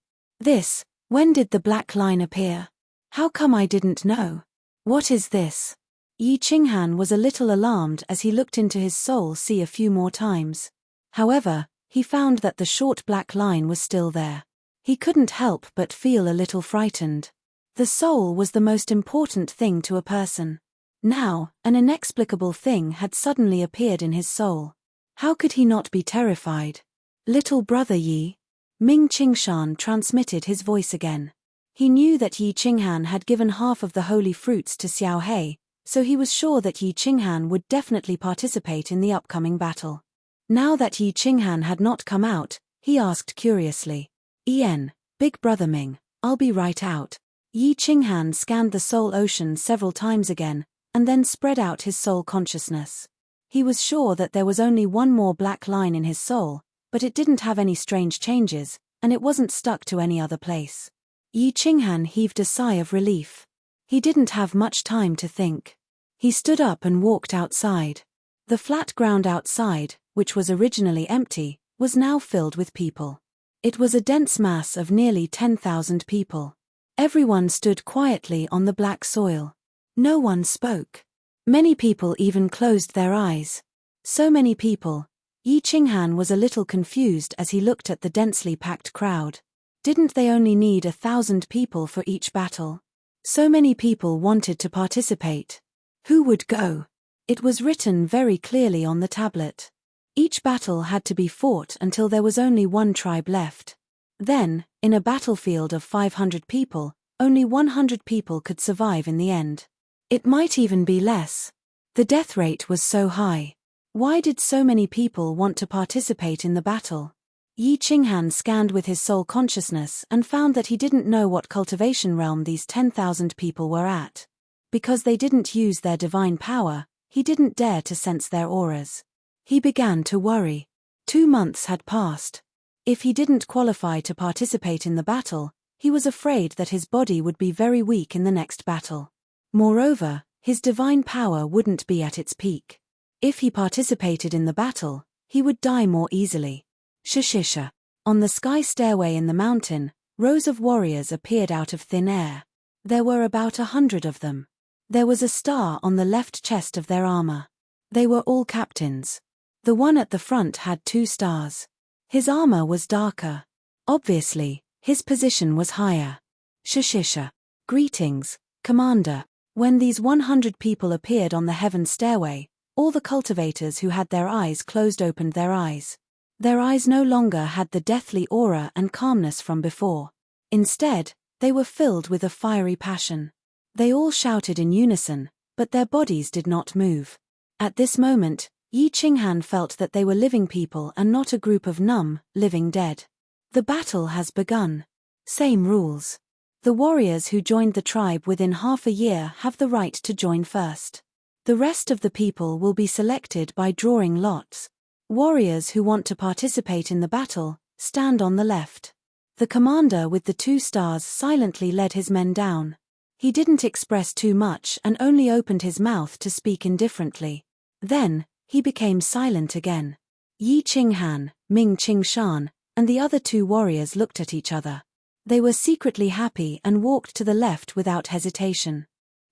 When did the black line appear? How come I didn't know? What is this? Yi Qinghan was a little alarmed as he looked into his soul sea a few more times. However, he found that the short black line was still there. He couldn't help but feel a little frightened. The soul was the most important thing to a person. Now, an inexplicable thing had suddenly appeared in his soul. How could he not be terrified? Little brother Yi. Ming Qingshan transmitted his voice again. He knew that Yi Qinghan had given half of the holy fruits to Xiao He, so he was sure that Yi Qinghan would definitely participate in the upcoming battle. Now that Yi Qinghan had not come out, he asked curiously, "Ian, big brother Ming, I'll be right out." Yi Qinghan scanned the soul ocean several times again, and then spread out his soul consciousness. He was sure that there was only one more black line in his soul, but it didn't have any strange changes, and it wasn't stuck to any other place. Yi Qinghan heaved a sigh of relief. He didn't have much time to think. He stood up and walked outside. The flat ground outside, which was originally empty, was now filled with people. It was a dense mass of nearly 10,000 people. Everyone stood quietly on the black soil. No one spoke. Many people even closed their eyes. So many people. Yi Qinghan was a little confused as he looked at the densely packed crowd. Didn't they only need 1,000 people for each battle? So many people wanted to participate. Who would go? It was written very clearly on the tablet. Each battle had to be fought until there was only one tribe left. Then, in a battlefield of 500 people, only 100 people could survive in the end. It might even be less. The death rate was so high. Why did so many people want to participate in the battle? Yi Qinghan scanned with his soul consciousness and found that he didn't know what cultivation realm these 10,000 people were at. Because they didn't use their divine power, he didn't dare to sense their auras. He began to worry. 2 months had passed. If he didn't qualify to participate in the battle, he was afraid that his body would be very weak in the next battle. Moreover, his divine power wouldn't be at its peak. If he participated in the battle, he would die more easily. Shishisha. On the sky stairway in the mountain, rows of warriors appeared out of thin air. There were about 100 of them. There was a star on the left chest of their armor. They were all captains. The one at the front had 2 stars. His armor was darker. Obviously, his position was higher. Shishisha. Greetings, Commander. When these 100 people appeared on the heaven stairway, all the cultivators who had their eyes closed opened their eyes. Their eyes no longer had the deathly aura and calmness from before. Instead, they were filled with a fiery passion. They all shouted in unison, but their bodies did not move. At this moment, Yi Qinghan felt that they were living people and not a group of numb, living dead. The battle has begun. Same rules. The warriors who joined the tribe within half a year have the right to join first. The rest of the people will be selected by drawing lots. Warriors who want to participate in the battle, stand on the left. The commander with the 2 stars silently led his men down. He didn't express too much and only opened his mouth to speak indifferently. Then, he became silent again. Yi Qinghan, Ming Qingshan, and the other 2 warriors looked at each other. They were secretly happy and walked to the left without hesitation.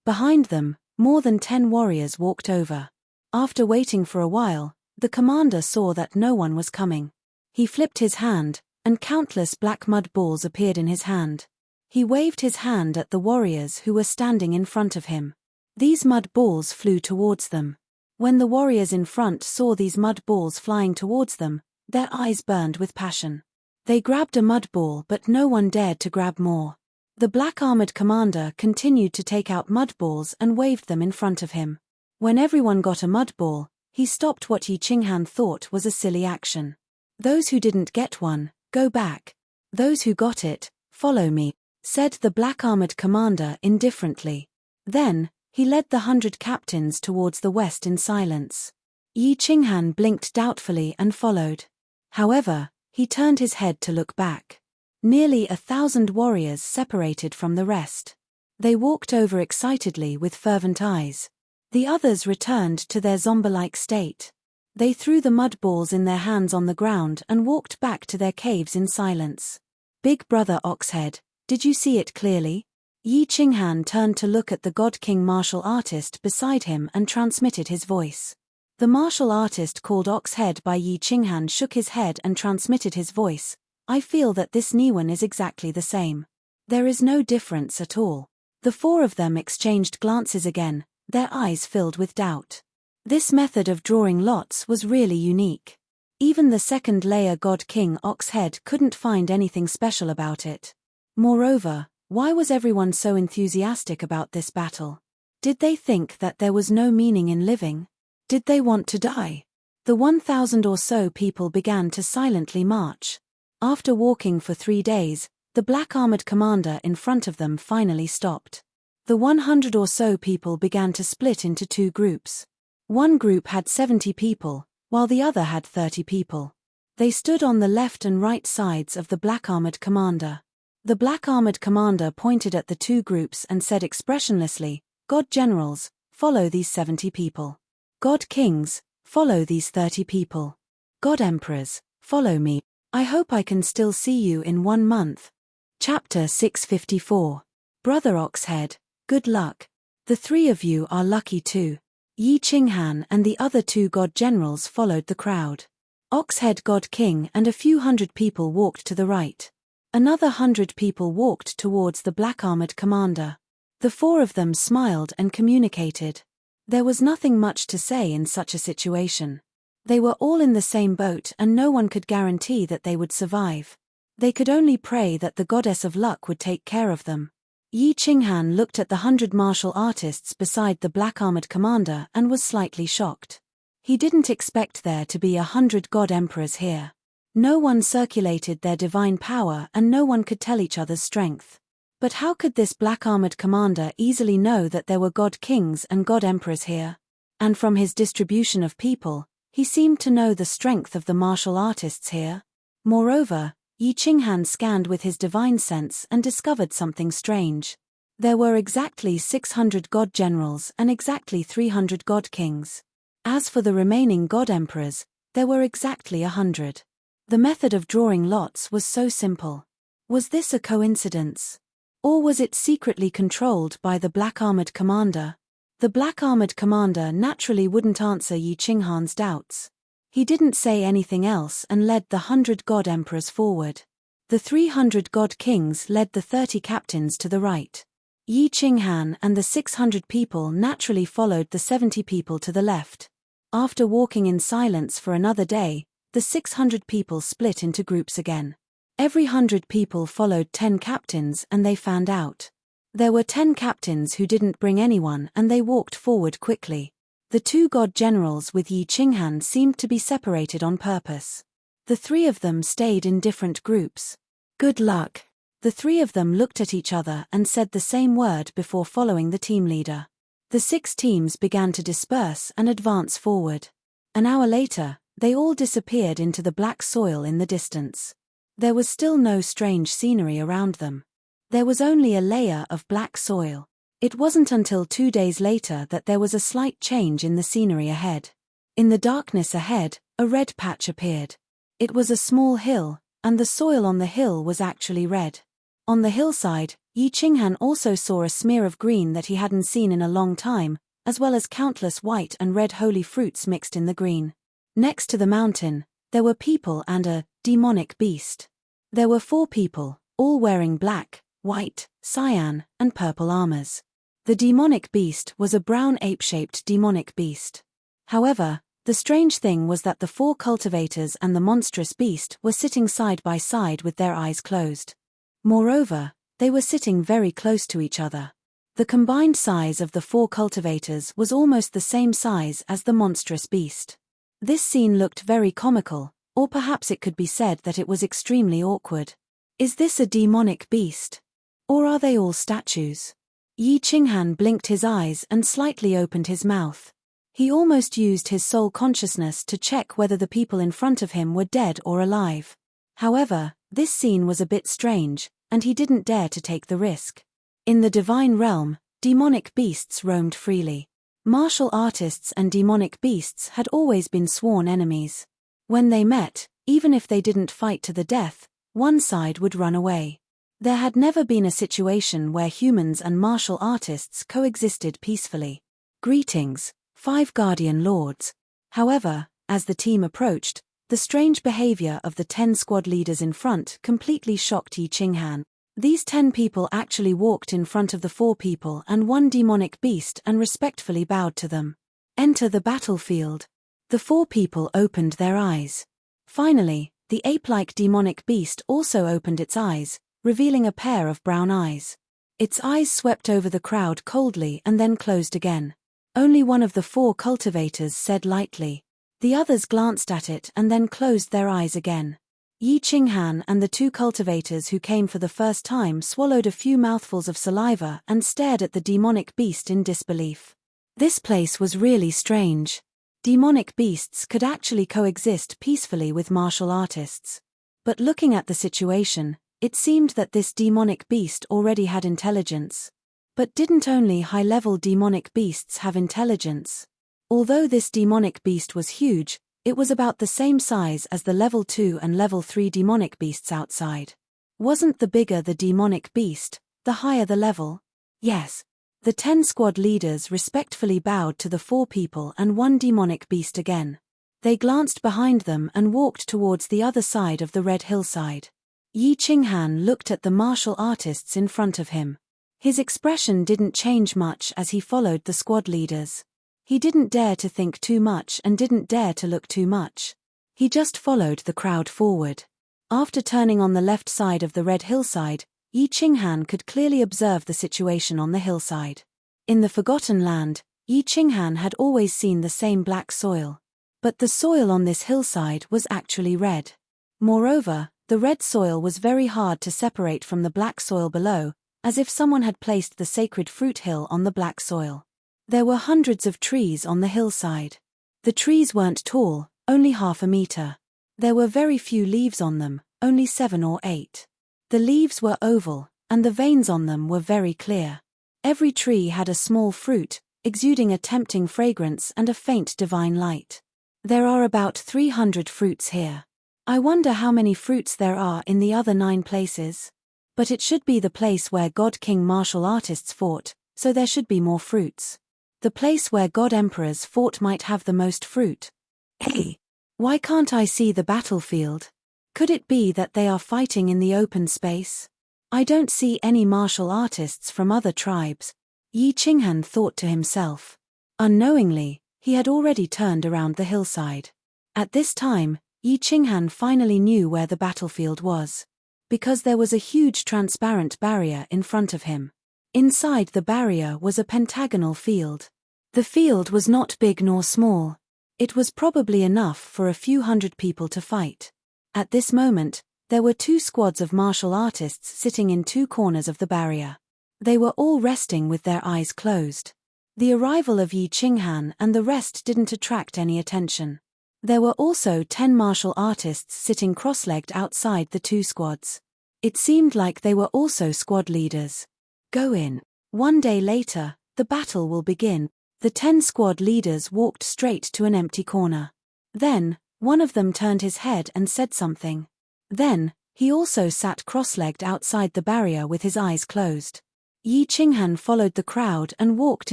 Behind them, more than 10 warriors walked over. After waiting for a while, the commander saw that no one was coming. He flipped his hand, and countless black mud balls appeared in his hand. He waved his hand at the warriors who were standing in front of him. These mud balls flew towards them. When the warriors in front saw these mud balls flying towards them, their eyes burned with passion. They grabbed a mud ball, but no one dared to grab more. The black-armored commander continued to take out mud balls and waved them in front of him. When everyone got a mud ball, he stopped what Yi Qinghan thought was a silly action. Those who didn't get one, go back. Those who got it, follow me, said the black-armored commander indifferently. Then, he led the 100 captains towards the west in silence. Yi Qinghan blinked doubtfully and followed. However, he turned his head to look back. Nearly 1,000 warriors separated from the rest. They walked over excitedly with fervent eyes. The others returned to their zombie-like state. They threw the mud balls in their hands on the ground and walked back to their caves in silence. Big brother Oxhead, did you see it clearly? Yi Qinghan turned to look at the God King martial artist beside him and transmitted his voice. The martial artist called Oxhead by Yi Qinghan shook his head and transmitted his voice. I feel that this Niwan is exactly the same. There is no difference at all. The 4 of them exchanged glances again, their eyes filled with doubt. This method of drawing lots was really unique. Even the second-layer God King Oxhead couldn't find anything special about it. Moreover, why was everyone so enthusiastic about this battle? Did they think that there was no meaning in living? Did they want to die? The 1,000 or so people began to silently march. After walking for 3 days, the black-armored commander in front of them finally stopped. The 100 or so people began to split into 2 groups. One group had 70 people, while the other had 30 people. They stood on the left and right sides of the black-armored commander. The black-armored commander pointed at the 2 groups and said expressionlessly, "God generals, follow these 70 people. God kings, follow these 30 people. God emperors, follow me. I hope I can still see you in 1 month." Chapter 654. Brother Oxhead, good luck. The 3 of you are lucky too. Yi Qinghan and the other 2 god generals followed the crowd. Oxhead God King and a few hundred people walked to the right. Another 100 people walked towards the black-armored commander. The 4 of them smiled and communicated. There was nothing much to say in such a situation. They were all in the same boat and no one could guarantee that they would survive. They could only pray that the goddess of luck would take care of them. Yi Qinghan looked at the 100 martial artists beside the black-armored commander and was slightly shocked. He didn't expect there to be 100 god emperors here. No one circulated their divine power and no one could tell each other's strength. But how could this black-armored commander easily know that there were god kings and god emperors here? And from his distribution of people, he seemed to know the strength of the martial artists here. Moreover, Yi Qinghan scanned with his divine sense and discovered something strange. There were exactly 600 god generals and exactly 300 god kings. As for the remaining god emperors, there were exactly 100. The method of drawing lots was so simple. Was this a coincidence? Or was it secretly controlled by the black-armored commander? The black-armored commander naturally wouldn't answer Yi Qinghan's doubts. He didn't say anything else and led the 100 god emperors forward. The 300 god kings led the 30 captains to the right. Yi Qinghan and the 600 people naturally followed the 70 people to the left. After walking in silence for another day, the 600 people split into groups again. Every 100 people followed 10 captains and they fanned out. There were 10 captains who didn't bring anyone and they walked forward quickly. The 2 god generals with Yi Qinghan seemed to be separated on purpose. The 3 of them stayed in different groups. Good luck. The 3 of them looked at each other and said the same word before following the team leader. The 6 teams began to disperse and advance forward. An hour later, they all disappeared into the black soil in the distance. There was still no strange scenery around them. There was only a layer of black soil. It wasn't until 2 days later that there was a slight change in the scenery ahead. In the darkness ahead, a red patch appeared. It was a small hill, and the soil on the hill was actually red. On the hillside, Yi Qinghan also saw a smear of green that he hadn't seen in a long time, as well as countless white and red holy fruits mixed in the green. Next to the mountain, there were people and a demonic beast. There were 4 people, all wearing black, white, cyan, and purple armors. The demonic beast was a brown ape-shaped demonic beast. However, the strange thing was that the 4 cultivators and the monstrous beast were sitting side by side with their eyes closed. Moreover, they were sitting very close to each other. The combined size of the 4 cultivators was almost the same size as the monstrous beast. This scene looked very comical, or perhaps it could be said that it was extremely awkward. Is this a demonic beast? Or are they all statues? Yi Qinghan blinked his eyes and slightly opened his mouth. He almost used his soul consciousness to check whether the people in front of him were dead or alive. However, this scene was a bit strange, and he didn't dare to take the risk. In the divine realm, demonic beasts roamed freely. Martial artists and demonic beasts had always been sworn enemies. When they met, even if they didn't fight to the death, one side would run away. There had never been a situation where humans and martial artists coexisted peacefully. Greetings, 5 Guardian Lords. However, as the team approached, the strange behavior of the 10 squad leaders in front completely shocked Yi Qinghan. These 10 people actually walked in front of the 4 people and one demonic beast and respectfully bowed to them. Enter the battlefield. The 4 people opened their eyes. Finally, the ape-like demonic beast also opened its eyes, revealing a pair of brown eyes. Its eyes swept over the crowd coldly and then closed again. Only one of the 4 cultivators said lightly. The others glanced at it and then closed their eyes again. Yi Qinghan and the 2 cultivators who came for the first time swallowed a few mouthfuls of saliva and stared at the demonic beast in disbelief. This place was really strange. Demonic beasts could actually coexist peacefully with martial artists. But looking at the situation, it seemed that this demonic beast already had intelligence. But didn't only high-level demonic beasts have intelligence? Although this demonic beast was huge, it was about the same size as the level 2 and level 3 demonic beasts outside. Wasn't the bigger the demonic beast, the higher the level? Yes. The 10 squad leaders respectfully bowed to the 4 people and one demonic beast again. They glanced behind them and walked towards the other side of the red hillside. Yi Qinghan looked at the martial artists in front of him. His expression didn't change much as he followed the squad leaders. He didn't dare to think too much and didn't dare to look too much. He just followed the crowd forward. After turning on the left side of the red hillside, Yi Qinghan could clearly observe the situation on the hillside. In the Forgotten Land, Yi Qinghan had always seen the same black soil. But the soil on this hillside was actually red. Moreover, the red soil was very hard to separate from the black soil below, as if someone had placed the sacred fruit hill on the black soil. There were hundreds of trees on the hillside. The trees weren't tall, only half a meter. There were very few leaves on them, only 7 or 8. The leaves were oval, and the veins on them were very clear. Every tree had a small fruit, exuding a tempting fragrance and a faint divine light. There are about 300 fruits here. I wonder how many fruits there are in the other 9 places. But it should be the place where God King martial artists fought, so there should be more fruits. The place where God Emperors fought might have the most fruit. Hey, why can't I see the battlefield? Could it be that they are fighting in the open space? I don't see any martial artists from other tribes, Yi Qinghan thought to himself. Unknowingly, he had already turned around the hillside. At this time, Yi Qinghan finally knew where the battlefield was. Because there was a huge transparent barrier in front of him. Inside the barrier was a pentagonal field. The field was not big nor small. It was probably enough for a few hundred people to fight. At this moment, there were 2 squads of martial artists sitting in 2 corners of the barrier. They were all resting with their eyes closed. The arrival of Yi Qinghan and the rest didn't attract any attention. There were also 10 martial artists sitting cross-legged outside the 2 squads. It seemed like they were also squad leaders. Go in. One day later, the battle will begin. The 10 squad leaders walked straight to an empty corner. Then, one of them turned his head and said something. Then, he also sat cross-legged outside the barrier with his eyes closed. Yi Qinghan followed the crowd and walked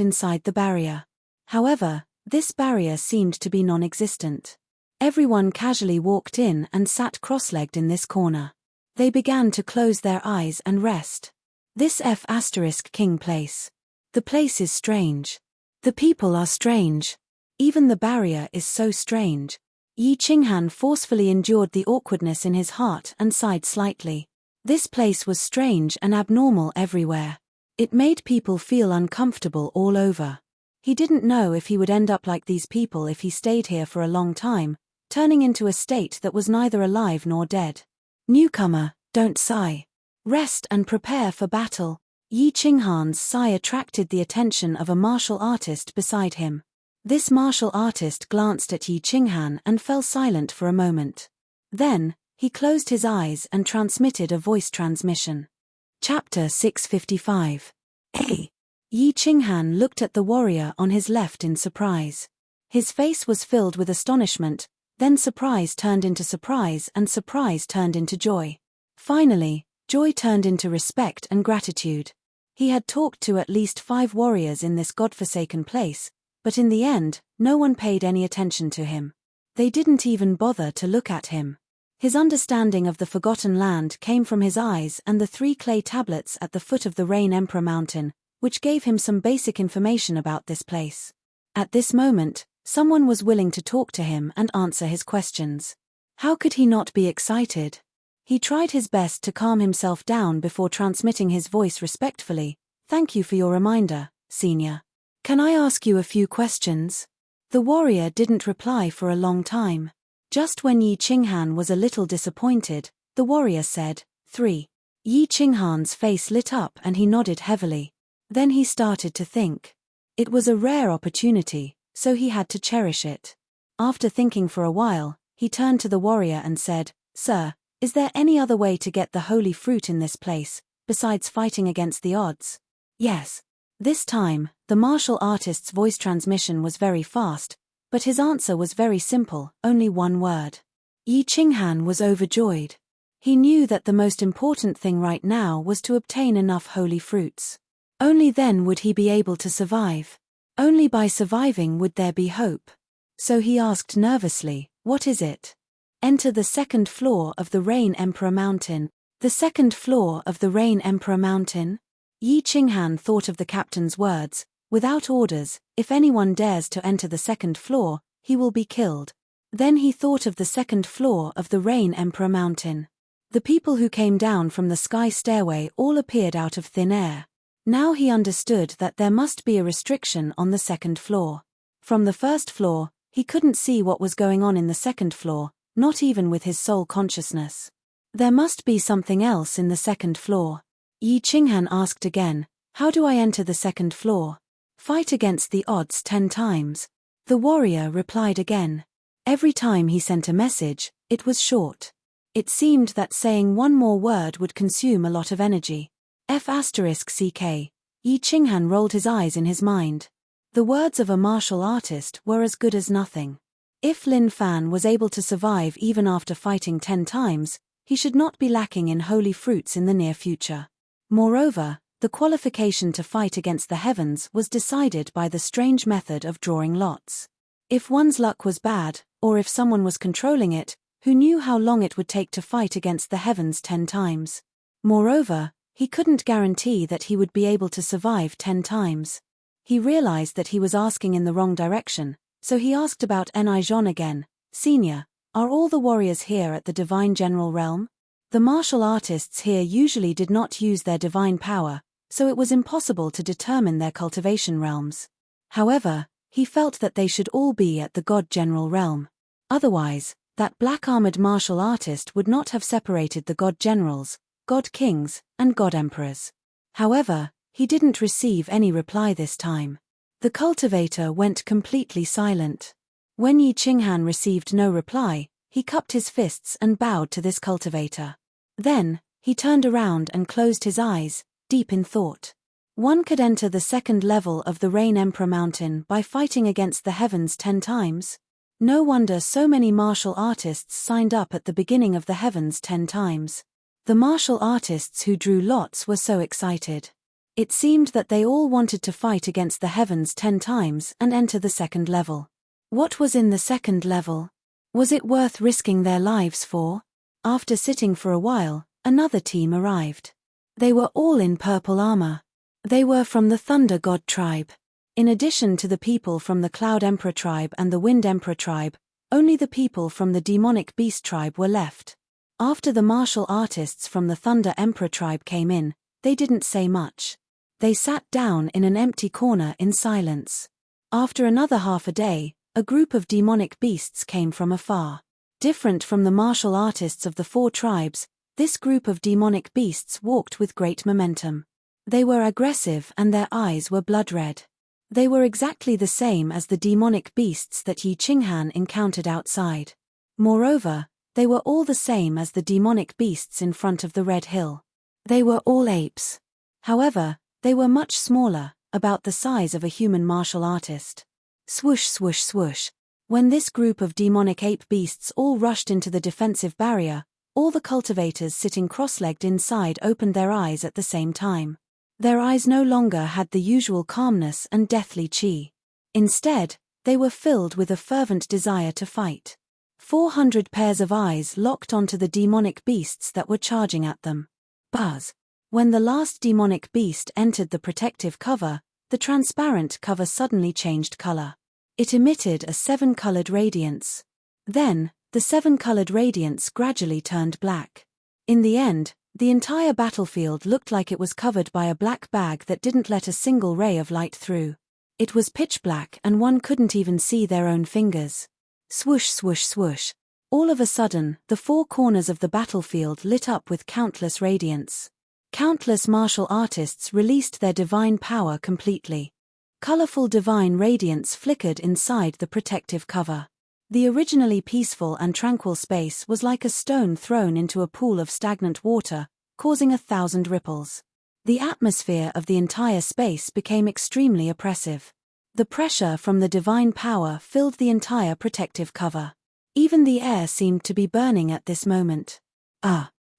inside the barrier. However, this barrier seemed to be non-existent. Everyone casually walked in and sat cross-legged in this corner. They began to close their eyes and rest. This King place. The place is strange. The people are strange. Even the barrier is so strange. Yi Qinghan forcefully endured the awkwardness in his heart and sighed slightly. This place was strange and abnormal everywhere. It made people feel uncomfortable all over. He didn't know if he would end up like these people if he stayed here for a long time, turning into a state that was neither alive nor dead. Newcomer, don't sigh. Rest and prepare for battle. Yi Qinghan's sigh attracted the attention of a martial artist beside him. This martial artist glanced at Yi Qinghan and fell silent for a moment. Then, he closed his eyes and transmitted a voice transmission. Chapter 655. Hey! Yi Qinghan looked at the warrior on his left in surprise. His face was filled with astonishment, then surprise turned into surprise and surprise turned into joy. Finally, joy turned into respect and gratitude. He had talked to at least 5 warriors in this godforsaken place, but in the end, no one paid any attention to him. They didn't even bother to look at him. His understanding of the forgotten land came from his eyes and the 3 clay tablets at the foot of the Rain Emperor Mountain, which gave him some basic information about this place. At this moment, someone was willing to talk to him and answer his questions. How could he not be excited? He tried his best to calm himself down before transmitting his voice respectfully. "Thank you for your reminder, Senior. Can I ask you a few questions?" The warrior didn't reply for a long time. Just when Yi Qinghan was a little disappointed, the warrior said, 3. Yi Qinghan's face lit up and he nodded heavily. Then he started to think. It was a rare opportunity, so he had to cherish it. After thinking for a while, he turned to the warrior and said, "Sir, is there any other way to get the holy fruit in this place, besides fighting against the odds?" "Yes." This time, the martial artist's voice transmission was very fast, but his answer was very simple, only one word. Yi Qinghan was overjoyed. He knew that the most important thing right now was to obtain enough holy fruits. Only then would he be able to survive. Only by surviving would there be hope. So he asked nervously, "What is it?" "Enter the 2nd floor of the Rain Emperor Mountain." "The 2nd floor of the Rain Emperor Mountain?" Yi Qinghan thought of the captain's words, "Without orders, if anyone dares to enter the 2nd floor, he will be killed." Then he thought of the 2nd floor of the Rain Emperor Mountain. The people who came down from the sky stairway all appeared out of thin air. Now he understood that there must be a restriction on the 2nd floor. From the 1st floor, he couldn't see what was going on in the 2nd floor, not even with his soul consciousness. There must be something else in the 2nd floor. Yi Qinghan asked again, "How do I enter the 2nd floor?" "Fight against the odds 10 times. The warrior replied again. Every time he sent a message, it was short. It seemed that saying one more word would consume a lot of energy. F***CK. Yi Qinghan rolled his eyes in his mind. The words of a martial artist were as good as nothing. If Lin Fan was able to survive even after fighting 10 times, he should not be lacking in holy fruits in the near future. Moreover, the qualification to fight against the heavens was decided by the strange method of drawing lots. If one's luck was bad, or if someone was controlling it, who knew how long it would take to fight against the heavens 10 times? Moreover, he couldn't guarantee that he would be able to survive 10 times. He realized that he was asking in the wrong direction, so he asked about Enrich again. "Senior, are all the warriors here at the Divine General Realm?" The martial artists here usually did not use their divine power, so it was impossible to determine their cultivation realms. However, he felt that they should all be at the God General Realm. Otherwise, that black-armored martial artist would not have separated the God Generals, God Kings, and God Emperors. However, he didn't receive any reply this time. The cultivator went completely silent. When Yi Qinghan received no reply, he cupped his fists and bowed to this cultivator. Then, he turned around and closed his eyes, deep in thought. One could enter the 2nd level of the Rain Emperor Mountain by fighting against the heavens 10 times. No wonder so many martial artists signed up at the beginning of the heavens 10 times. The martial artists who drew lots were so excited. It seemed that they all wanted to fight against the heavens 10 times and enter the 2nd level. What was in the 2nd level? Was it worth risking their lives for? After sitting for a while, another team arrived. They were all in purple armor. They were from the Thunder God tribe. In addition to the people from the Cloud Emperor tribe and the Wind Emperor tribe, only the people from the Demonic Beast tribe were left. After the martial artists from the Thunder Emperor tribe came in, they didn't say much. They sat down in an empty corner in silence. After another half a day, a group of demonic beasts came from afar. Different from the martial artists of the 4 tribes, this group of demonic beasts walked with great momentum. They were aggressive and their eyes were blood red. They were exactly the same as the demonic beasts that Yi Qinghan encountered outside. Moreover, they were all the same as the demonic beasts in front of the Red Hill. They were all apes. However, they were much smaller, about the size of a human martial artist. Swoosh swoosh swoosh. When this group of demonic ape beasts all rushed into the defensive barrier, all the cultivators sitting cross-legged inside opened their eyes at the same time. Their eyes no longer had the usual calmness and deathly chi. Instead, they were filled with a fervent desire to fight. 400 pairs of eyes locked onto the demonic beasts that were charging at them. Buzz. When the last demonic beast entered the protective cover, the transparent cover suddenly changed color. It emitted a 7-colored radiance. Then, the 7-colored radiance gradually turned black. In the end, the entire battlefield looked like it was covered by a black bag that didn't let a single ray of light through. It was pitch black and one couldn't even see their own fingers. Swoosh, swoosh, swoosh. All of a sudden, the 4 corners of the battlefield lit up with countless radiance. Countless martial artists released their divine power completely. Colorful divine radiance flickered inside the protective cover. The originally peaceful and tranquil space was like a stone thrown into a pool of stagnant water, causing 1,000 ripples. The atmosphere of the entire space became extremely oppressive. The pressure from the divine power filled the entire protective cover. Even the air seemed to be burning at this moment.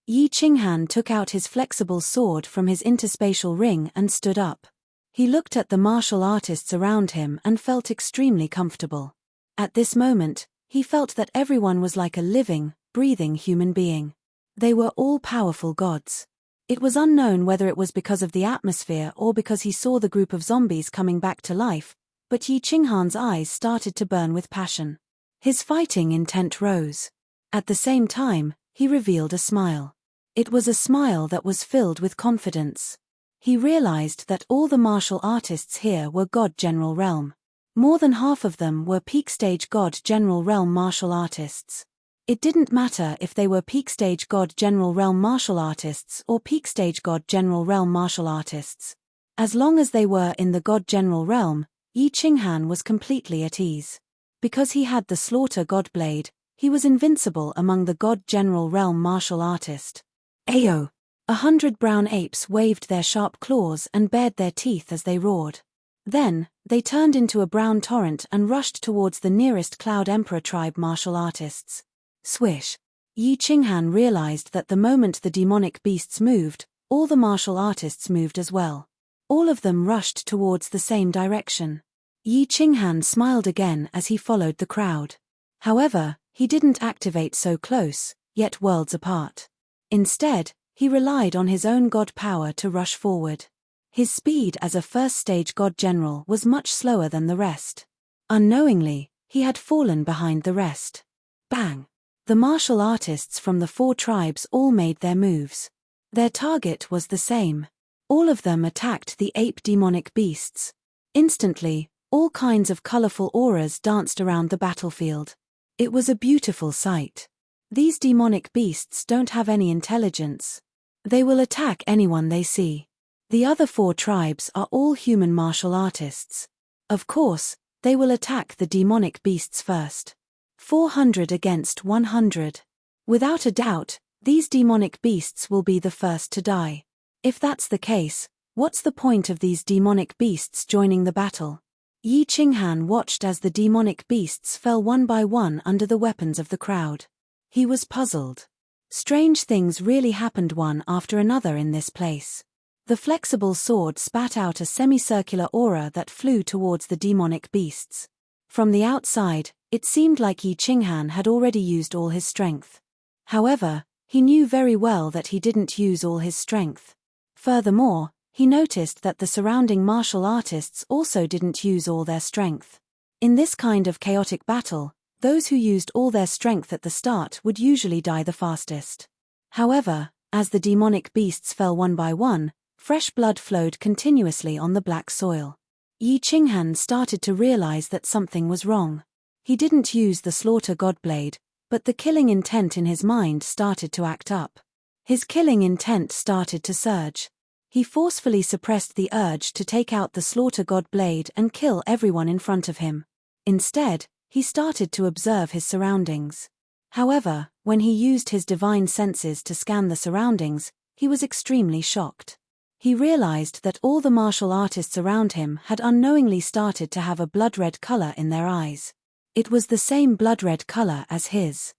Yi Qinghan took out his flexible sword from his interspatial ring and stood up. He looked at the martial artists around him and felt extremely comfortable. At this moment, he felt that everyone was like a living, breathing human being. They were all powerful gods. It was unknown whether it was because of the atmosphere or because he saw the group of zombies coming back to life, but Yi Qinghan's eyes started to burn with passion. His fighting intent rose. At the same time, he revealed a smile. It was a smile that was filled with confidence. He realized that all the martial artists here were God General Realm. More than half of them were peak stage God General Realm martial artists. It didn't matter if they were peak stage God General Realm martial artists or peak stage God General Realm martial artists. As long as they were in the God General Realm, Yi Qinghan was completely at ease. Because he had the Slaughter God Blade, he was invincible among the God General Realm martial artist. Ayo! 100 brown apes waved their sharp claws and bared their teeth as they roared. Then, they turned into a brown torrent and rushed towards the nearest Cloud Emperor tribe martial artists. Swish! Yi Qinghan realized that the moment the demonic beasts moved, all the martial artists moved as well. All of them rushed towards the same direction. Yi Qinghan smiled again as he followed the crowd. However, he didn't activate so close, yet worlds apart. Instead, he relied on his own god power to rush forward. His speed as a first-stage god general was much slower than the rest. Unknowingly, he had fallen behind the rest. Bang! The martial artists from the 4 tribes all made their moves. Their target was the same. All of them attacked the ape demonic beasts. Instantly, all kinds of colorful auras danced around the battlefield. It was a beautiful sight. These demonic beasts don't have any intelligence. They will attack anyone they see. The other 4 tribes are all human martial artists. Of course, they will attack the demonic beasts first. 400 against 100. Without a doubt, these demonic beasts will be the first to die. If that's the case, what's the point of these demonic beasts joining the battle? Yi Qinghan watched as the demonic beasts fell one by one under the weapons of the crowd. He was puzzled. Strange things really happened one after another in this place. The flexible sword spat out a semicircular aura that flew towards the demonic beasts. From the outside, it seemed like Yi Qinghan had already used all his strength. However, he knew very well that he didn't use all his strength. Furthermore, he noticed that the surrounding martial artists also didn't use all their strength. In this kind of chaotic battle, those who used all their strength at the start would usually die the fastest. However, as the demonic beasts fell one by one, fresh blood flowed continuously on the black soil. Yi Qinghan started to realize that something was wrong. He didn't use the Slaughter God Blade, but the killing intent in his mind started to act up. His killing intent started to surge. He forcefully suppressed the urge to take out the Slaughter God Blade and kill everyone in front of him. Instead, he started to observe his surroundings. However, when he used his divine senses to scan the surroundings, he was extremely shocked. He realized that all the martial artists around him had unknowingly started to have a blood-red color in their eyes. It was the same blood-red color as his.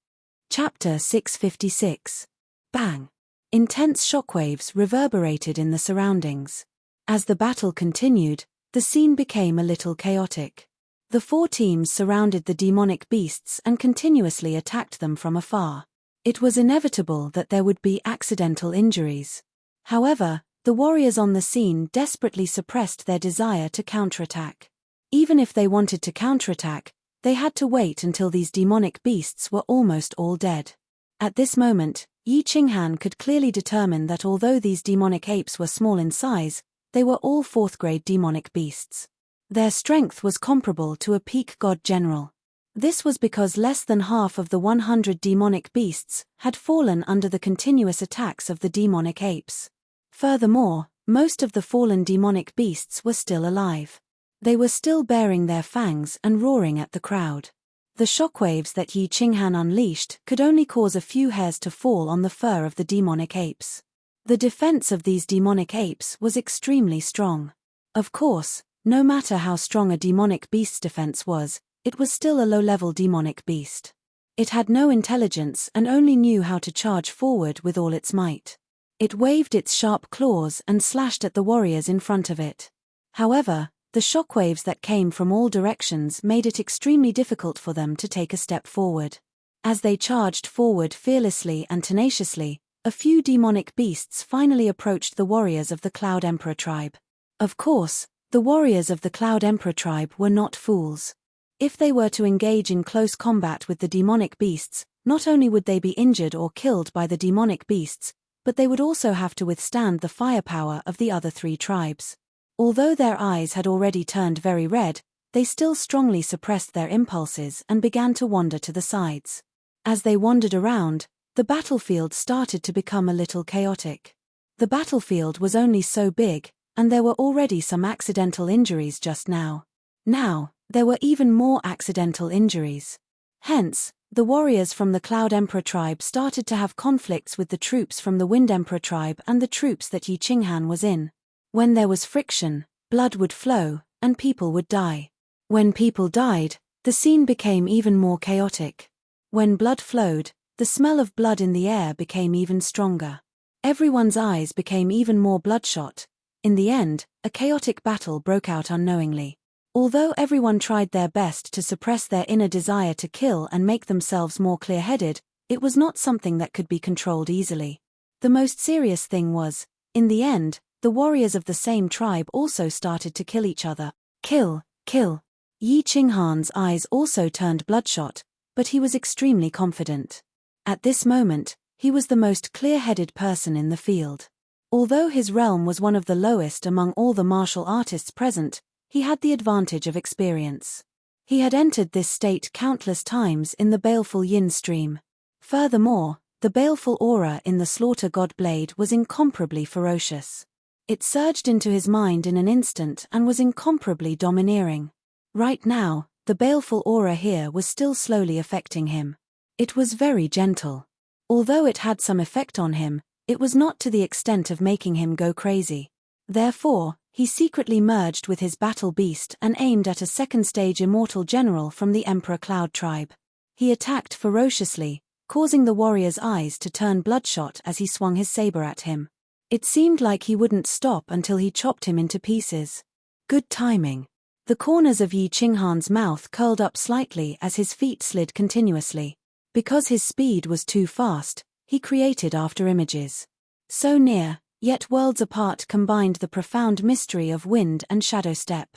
Chapter 656. Bang! Intense shockwaves reverberated in the surroundings. As the battle continued, the scene became a little chaotic. The four teams surrounded the demonic beasts and continuously attacked them from afar. It was inevitable that there would be accidental injuries. However, the warriors on the scene desperately suppressed their desire to counterattack. Even if they wanted to counterattack, they had to wait until these demonic beasts were almost all dead. At this moment, Yi Qinghan could clearly determine that although these demonic apes were small in size, they were all fourth-grade demonic beasts. Their strength was comparable to a peak god general. This was because less than half of the 100 demonic beasts had fallen under the continuous attacks of the demonic apes. Furthermore, most of the fallen demonic beasts were still alive. They were still baring their fangs and roaring at the crowd. The shockwaves that Yi Qinghan unleashed could only cause a few hairs to fall on the fur of the demonic apes. The defense of these demonic apes was extremely strong. Of course, no matter how strong a demonic beast's defense was, it was still a low-level demonic beast. It had no intelligence and only knew how to charge forward with all its might. It waved its sharp claws and slashed at the warriors in front of it. However, the shockwaves that came from all directions made it extremely difficult for them to take a step forward. As they charged forward fearlessly and tenaciously, a few demonic beasts finally approached the warriors of the Cloud Emperor tribe. Of course, the warriors of the Cloud Emperor tribe were not fools. If they were to engage in close combat with the demonic beasts, not only would they be injured or killed by the demonic beasts, but they would also have to withstand the firepower of the other three tribes. Although their eyes had already turned very red, they still strongly suppressed their impulses and began to wander to the sides. As they wandered around, the battlefield started to become a little chaotic. The battlefield was only so big, and there were already some accidental injuries just now. Now, there were even more accidental injuries. Hence, the warriors from the Cloud Emperor tribe started to have conflicts with the troops from the Wind Emperor tribe and the troops that Yi Qinghan was in. When there was friction, blood would flow, and people would die. When people died, the scene became even more chaotic. When blood flowed, the smell of blood in the air became even stronger. Everyone's eyes became even more bloodshot. In the end, a chaotic battle broke out unknowingly. Although everyone tried their best to suppress their inner desire to kill and make themselves more clear-headed, it was not something that could be controlled easily. The most serious thing was, in the end, the warriors of the same tribe also started to kill each other. Kill, kill. Yi Qinghan's eyes also turned bloodshot, but he was extremely confident. At this moment, he was the most clear-headed person in the field. Although his realm was one of the lowest among all the martial artists present, he had the advantage of experience. He had entered this state countless times in the baleful yin stream. Furthermore, the baleful aura in the slaughter god blade was incomparably ferocious. It surged into his mind in an instant and was incomparably domineering. Right now, the baleful aura here was still slowly affecting him. It was very gentle. Although it had some effect on him, it was not to the extent of making him go crazy. Therefore, he secretly merged with his battle beast and aimed at a second-stage immortal general from the Emperor Cloud tribe. He attacked ferociously, causing the warrior's eyes to turn bloodshot as he swung his saber at him. It seemed like he wouldn't stop until he chopped him into pieces. Good timing. The corners of Yi Qinghan's mouth curled up slightly as his feet slid continuously. Because his speed was too fast, he created afterimages. So near, yet worlds apart combined the profound mystery of wind and shadow step.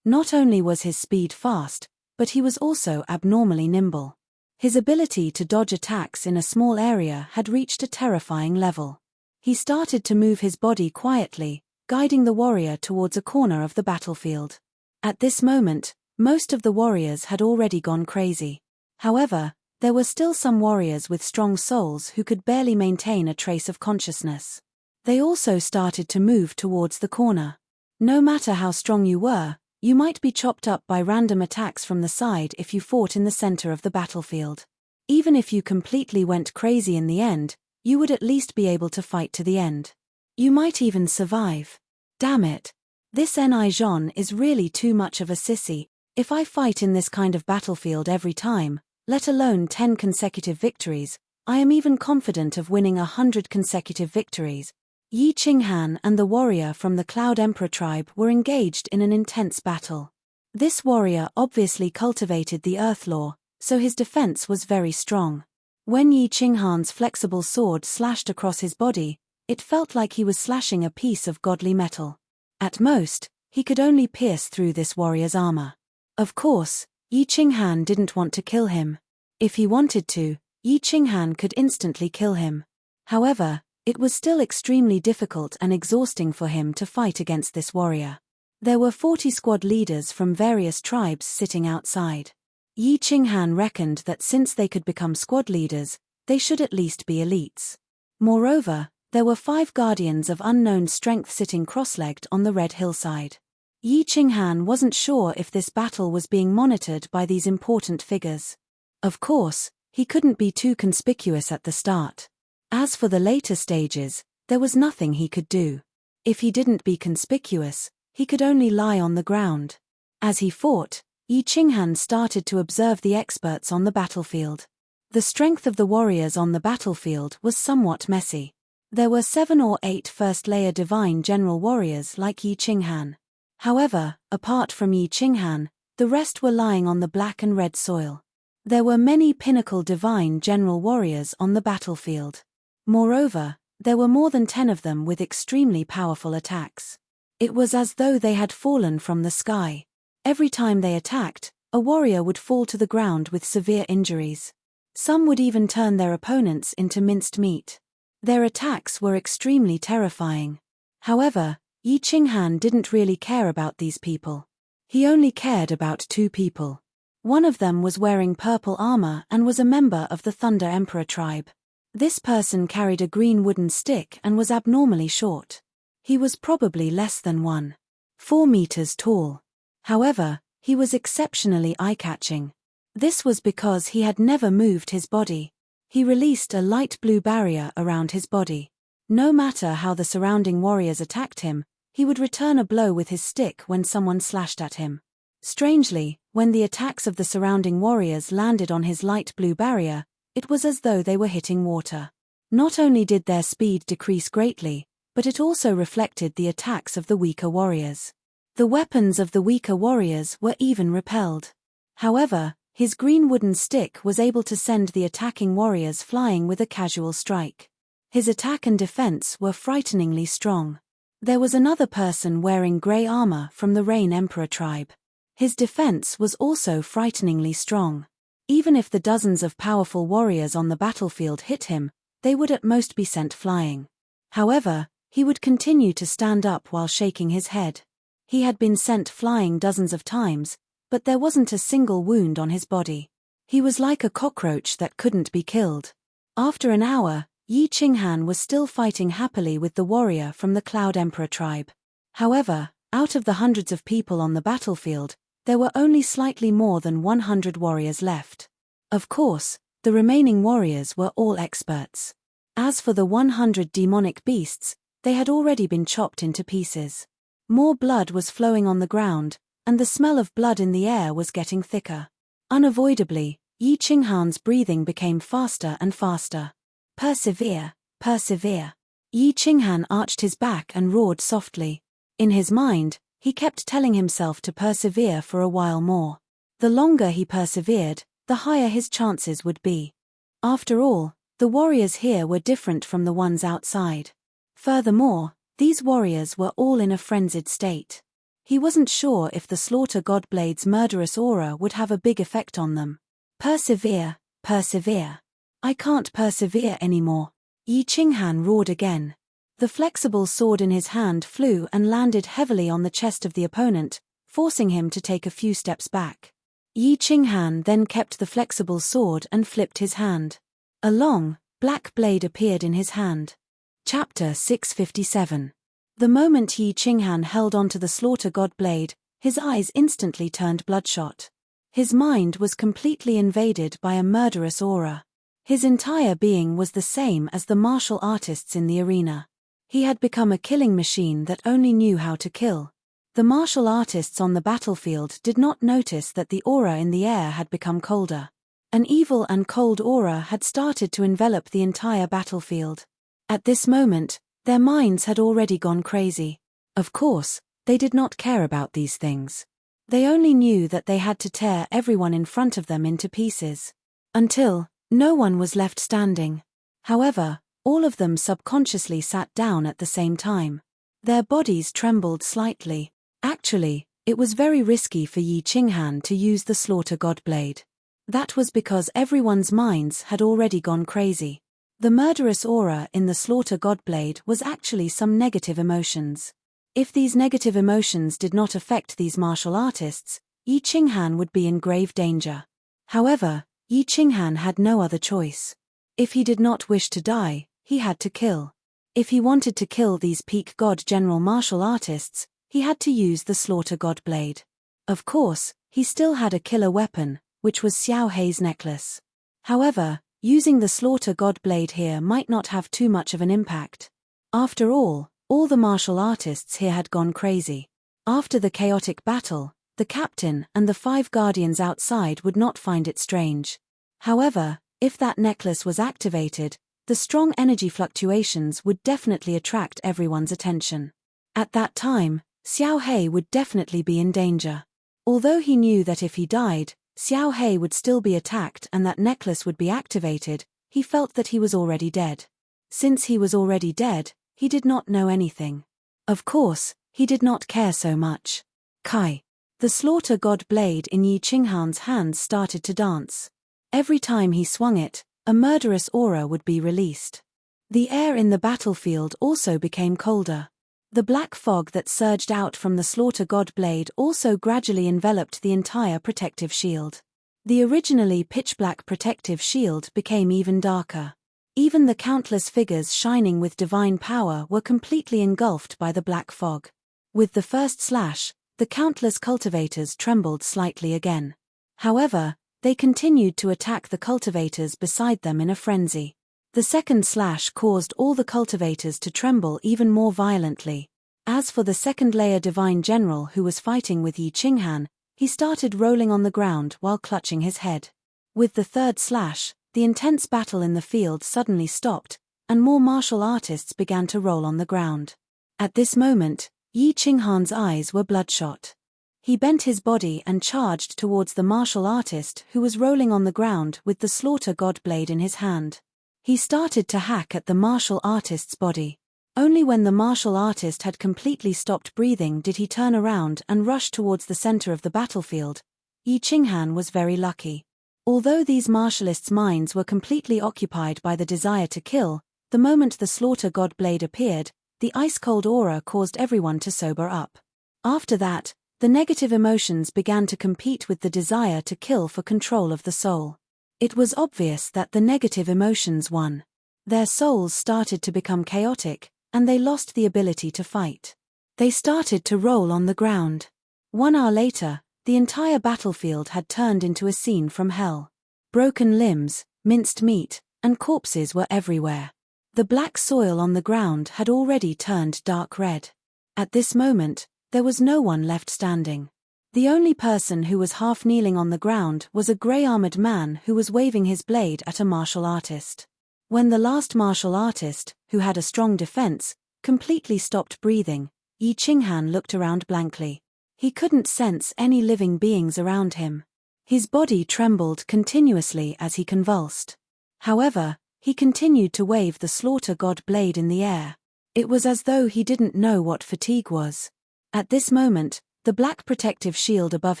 Not only was his speed fast, but he was also abnormally nimble. His ability to dodge attacks in a small area had reached a terrifying level. He started to move his body quietly, guiding the warrior towards a corner of the battlefield. At this moment, most of the warriors had already gone crazy. However, there were still some warriors with strong souls who could barely maintain a trace of consciousness. They also started to move towards the corner. No matter how strong you were, you might be chopped up by random attacks from the side if you fought in the center of the battlefield. Even if you completely went crazy in the end, you would at least be able to fight to the end. You might even survive. Damn it. This Ni is really too much of a sissy. If I fight in this kind of battlefield every time, let alone 10 consecutive victories, I am even confident of winning 100 consecutive victories. Yi Qinghan and the warrior from the Cloud Emperor tribe were engaged in an intense battle. This warrior obviously cultivated the earth law, so his defense was very strong. When Yi Qinghan's flexible sword slashed across his body, it felt like he was slashing a piece of godly metal. At most, he could only pierce through this warrior's armor. Of course, Yi Qinghan didn't want to kill him. If he wanted to, Yi Qinghan could instantly kill him. However, it was still extremely difficult and exhausting for him to fight against this warrior. There were 40 squad leaders from various tribes sitting outside. Yi Qinghan reckoned that since they could become squad leaders, they should at least be elites. Moreover, there were 5 guardians of unknown strength sitting cross-legged on the red hillside. Yi Qinghan wasn't sure if this battle was being monitored by these important figures. Of course, he couldn't be too conspicuous at the start. As for the later stages, there was nothing he could do. If he didn't be conspicuous, he could only lie on the ground. As he fought, Yi Qinghan started to observe the experts on the battlefield. The strength of the warriors on the battlefield was somewhat messy. There were 7 or 8 first-layer divine general warriors like Yi Qinghan. However, apart from Yi Qinghan, the rest were lying on the black and red soil. There were many pinnacle divine general warriors on the battlefield. Moreover, there were more than 10 of them with extremely powerful attacks. It was as though they had fallen from the sky. Every time they attacked, a warrior would fall to the ground with severe injuries. Some would even turn their opponents into minced meat. Their attacks were extremely terrifying. However, Yi Qinghan didn't really care about these people. He only cared about 2 people. One of them was wearing purple armor and was a member of the Thunder Emperor tribe. This person carried a green wooden stick and was abnormally short. He was probably less than 1.4 meters tall. However, he was exceptionally eye-catching. This was because he had never moved his body. He released a light blue barrier around his body. No matter how the surrounding warriors attacked him, he would return a blow with his stick when someone slashed at him. Strangely, when the attacks of the surrounding warriors landed on his light blue barrier, it was as though they were hitting water. Not only did their speed decrease greatly, but it also reflected the attacks of the weaker warriors. The weapons of the weaker warriors were even repelled. However, his green wooden stick was able to send the attacking warriors flying with a casual strike. His attack and defense were frighteningly strong. There was another person wearing grey armor from the Rain Emperor tribe. His defense was also frighteningly strong. Even if the dozens of powerful warriors on the battlefield hit him, they would at most be sent flying. However, he would continue to stand up while shaking his head. He had been sent flying dozens of times, but there wasn't a single wound on his body. He was like a cockroach that couldn't be killed. After an hour, Yi Qinghan was still fighting happily with the warrior from the Cloud Emperor tribe. However, out of the hundreds of people on the battlefield, there were only slightly more than 100 warriors left. Of course, the remaining warriors were all experts. As for the 100 demonic beasts, they had already been chopped into pieces. More blood was flowing on the ground, and the smell of blood in the air was getting thicker. Unavoidably, Yi Qinghan's breathing became faster and faster. Persevere, persevere. Yi Qinghan arched his back and roared softly. In his mind, he kept telling himself to persevere for a while more. The longer he persevered, the higher his chances would be. After all, the warriors here were different from the ones outside. Furthermore, these warriors were all in a frenzied state. He wasn't sure if the Slaughter Godblade's murderous aura would have a big effect on them. Persevere, persevere. I can't persevere anymore. Yi Qinghan roared again. The flexible sword in his hand flew and landed heavily on the chest of the opponent, forcing him to take a few steps back. Yi Qinghan then kept the flexible sword and flipped his hand. A long, black blade appeared in his hand. Chapter 657. The moment Yi Qinghan held onto the Slaughter God blade, his eyes instantly turned bloodshot. His mind was completely invaded by a murderous aura. His entire being was the same as the martial artists in the arena. He had become a killing machine that only knew how to kill. The martial artists on the battlefield did not notice that the aura in the air had become colder. An evil and cold aura had started to envelop the entire battlefield. At this moment, their minds had already gone crazy. Of course, they did not care about these things. They only knew that they had to tear everyone in front of them into pieces. Until no one was left standing. However, all of them subconsciously sat down at the same time. Their bodies trembled slightly. Actually, it was very risky for Yi Qinghan to use the Slaughter God Blade. That was because everyone's minds had already gone crazy. The murderous aura in the Slaughter God Blade was actually some negative emotions. If these negative emotions did not affect these martial artists, Yi Qinghan would be in grave danger. However, Yi Qinghan had no other choice. If he did not wish to die, he had to kill. If he wanted to kill these peak god general martial artists, he had to use the Slaughter God Blade. Of course, he still had a killer weapon, which was Xiao Hei's necklace. However, using the Slaughter God Blade here might not have too much of an impact. After all the martial artists here had gone crazy. After the chaotic battle, the captain and the 5 guardians outside would not find it strange. However, if that necklace was activated, the strong energy fluctuations would definitely attract everyone's attention. At that time, Xiao Hei would definitely be in danger. Although he knew that if he died, Xiao Hei would still be attacked and that necklace would be activated, he felt that he was already dead. Since he was already dead, he did not know anything. Of course, he did not care so much. Kai. The Slaughter God Blade in Yi Qinghan's hands started to dance. Every time he swung it, a murderous aura would be released. The air in the battlefield also became colder. The black fog that surged out from the Slaughter God Blade also gradually enveloped the entire protective shield. The originally pitch-black protective shield became even darker. Even the countless figures shining with divine power were completely engulfed by the black fog. With the first slash, the countless cultivators trembled slightly again. However, they continued to attack the cultivators beside them in a frenzy. The second slash caused all the cultivators to tremble even more violently. As for the second-layer divine general who was fighting with Yi Qinghan, he started rolling on the ground while clutching his head. With the third slash, the intense battle in the field suddenly stopped, and more martial artists began to roll on the ground. At this moment, Yi Qinghan's eyes were bloodshot. He bent his body and charged towards the martial artist who was rolling on the ground with the Slaughter God Blade in his hand. He started to hack at the martial artist's body. Only when the martial artist had completely stopped breathing did he turn around and rush towards the center of the battlefield. Yi Qinghan was very lucky. Although these martialists' minds were completely occupied by the desire to kill, the moment the Slaughter God Blade appeared, the ice-cold aura caused everyone to sober up. After that, the negative emotions began to compete with the desire to kill for control of the soul. It was obvious that the negative emotions won. Their souls started to become chaotic, and they lost the ability to fight. They started to roll on the ground. 1 hour later, the entire battlefield had turned into a scene from hell. Broken limbs, minced meat, and corpses were everywhere. The black soil on the ground had already turned dark red. At this moment, there was no one left standing. The only person who was half kneeling on the ground was a grey-armored man who was waving his blade at a martial artist. When the last martial artist, who had a strong defense, completely stopped breathing, Yi Qinghan looked around blankly. He couldn't sense any living beings around him. His body trembled continuously as he convulsed. However, he continued to wave the Slaughter God Blade in the air. It was as though he didn't know what fatigue was. At this moment, the black protective shield above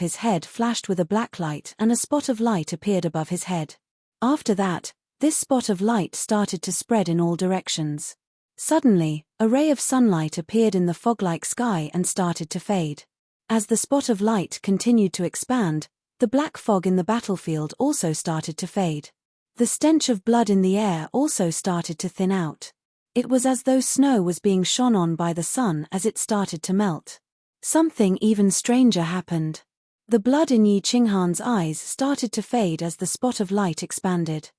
his head flashed with a black light and a spot of light appeared above his head. After that, this spot of light started to spread in all directions. Suddenly, a ray of sunlight appeared in the fog-like sky and started to fade. As the spot of light continued to expand, the black fog in the battlefield also started to fade. The stench of blood in the air also started to thin out. It was as though snow was being shone on by the sun as it started to melt. Something even stranger happened. The blood in Yi Qinghan's eyes started to fade as the spot of light expanded.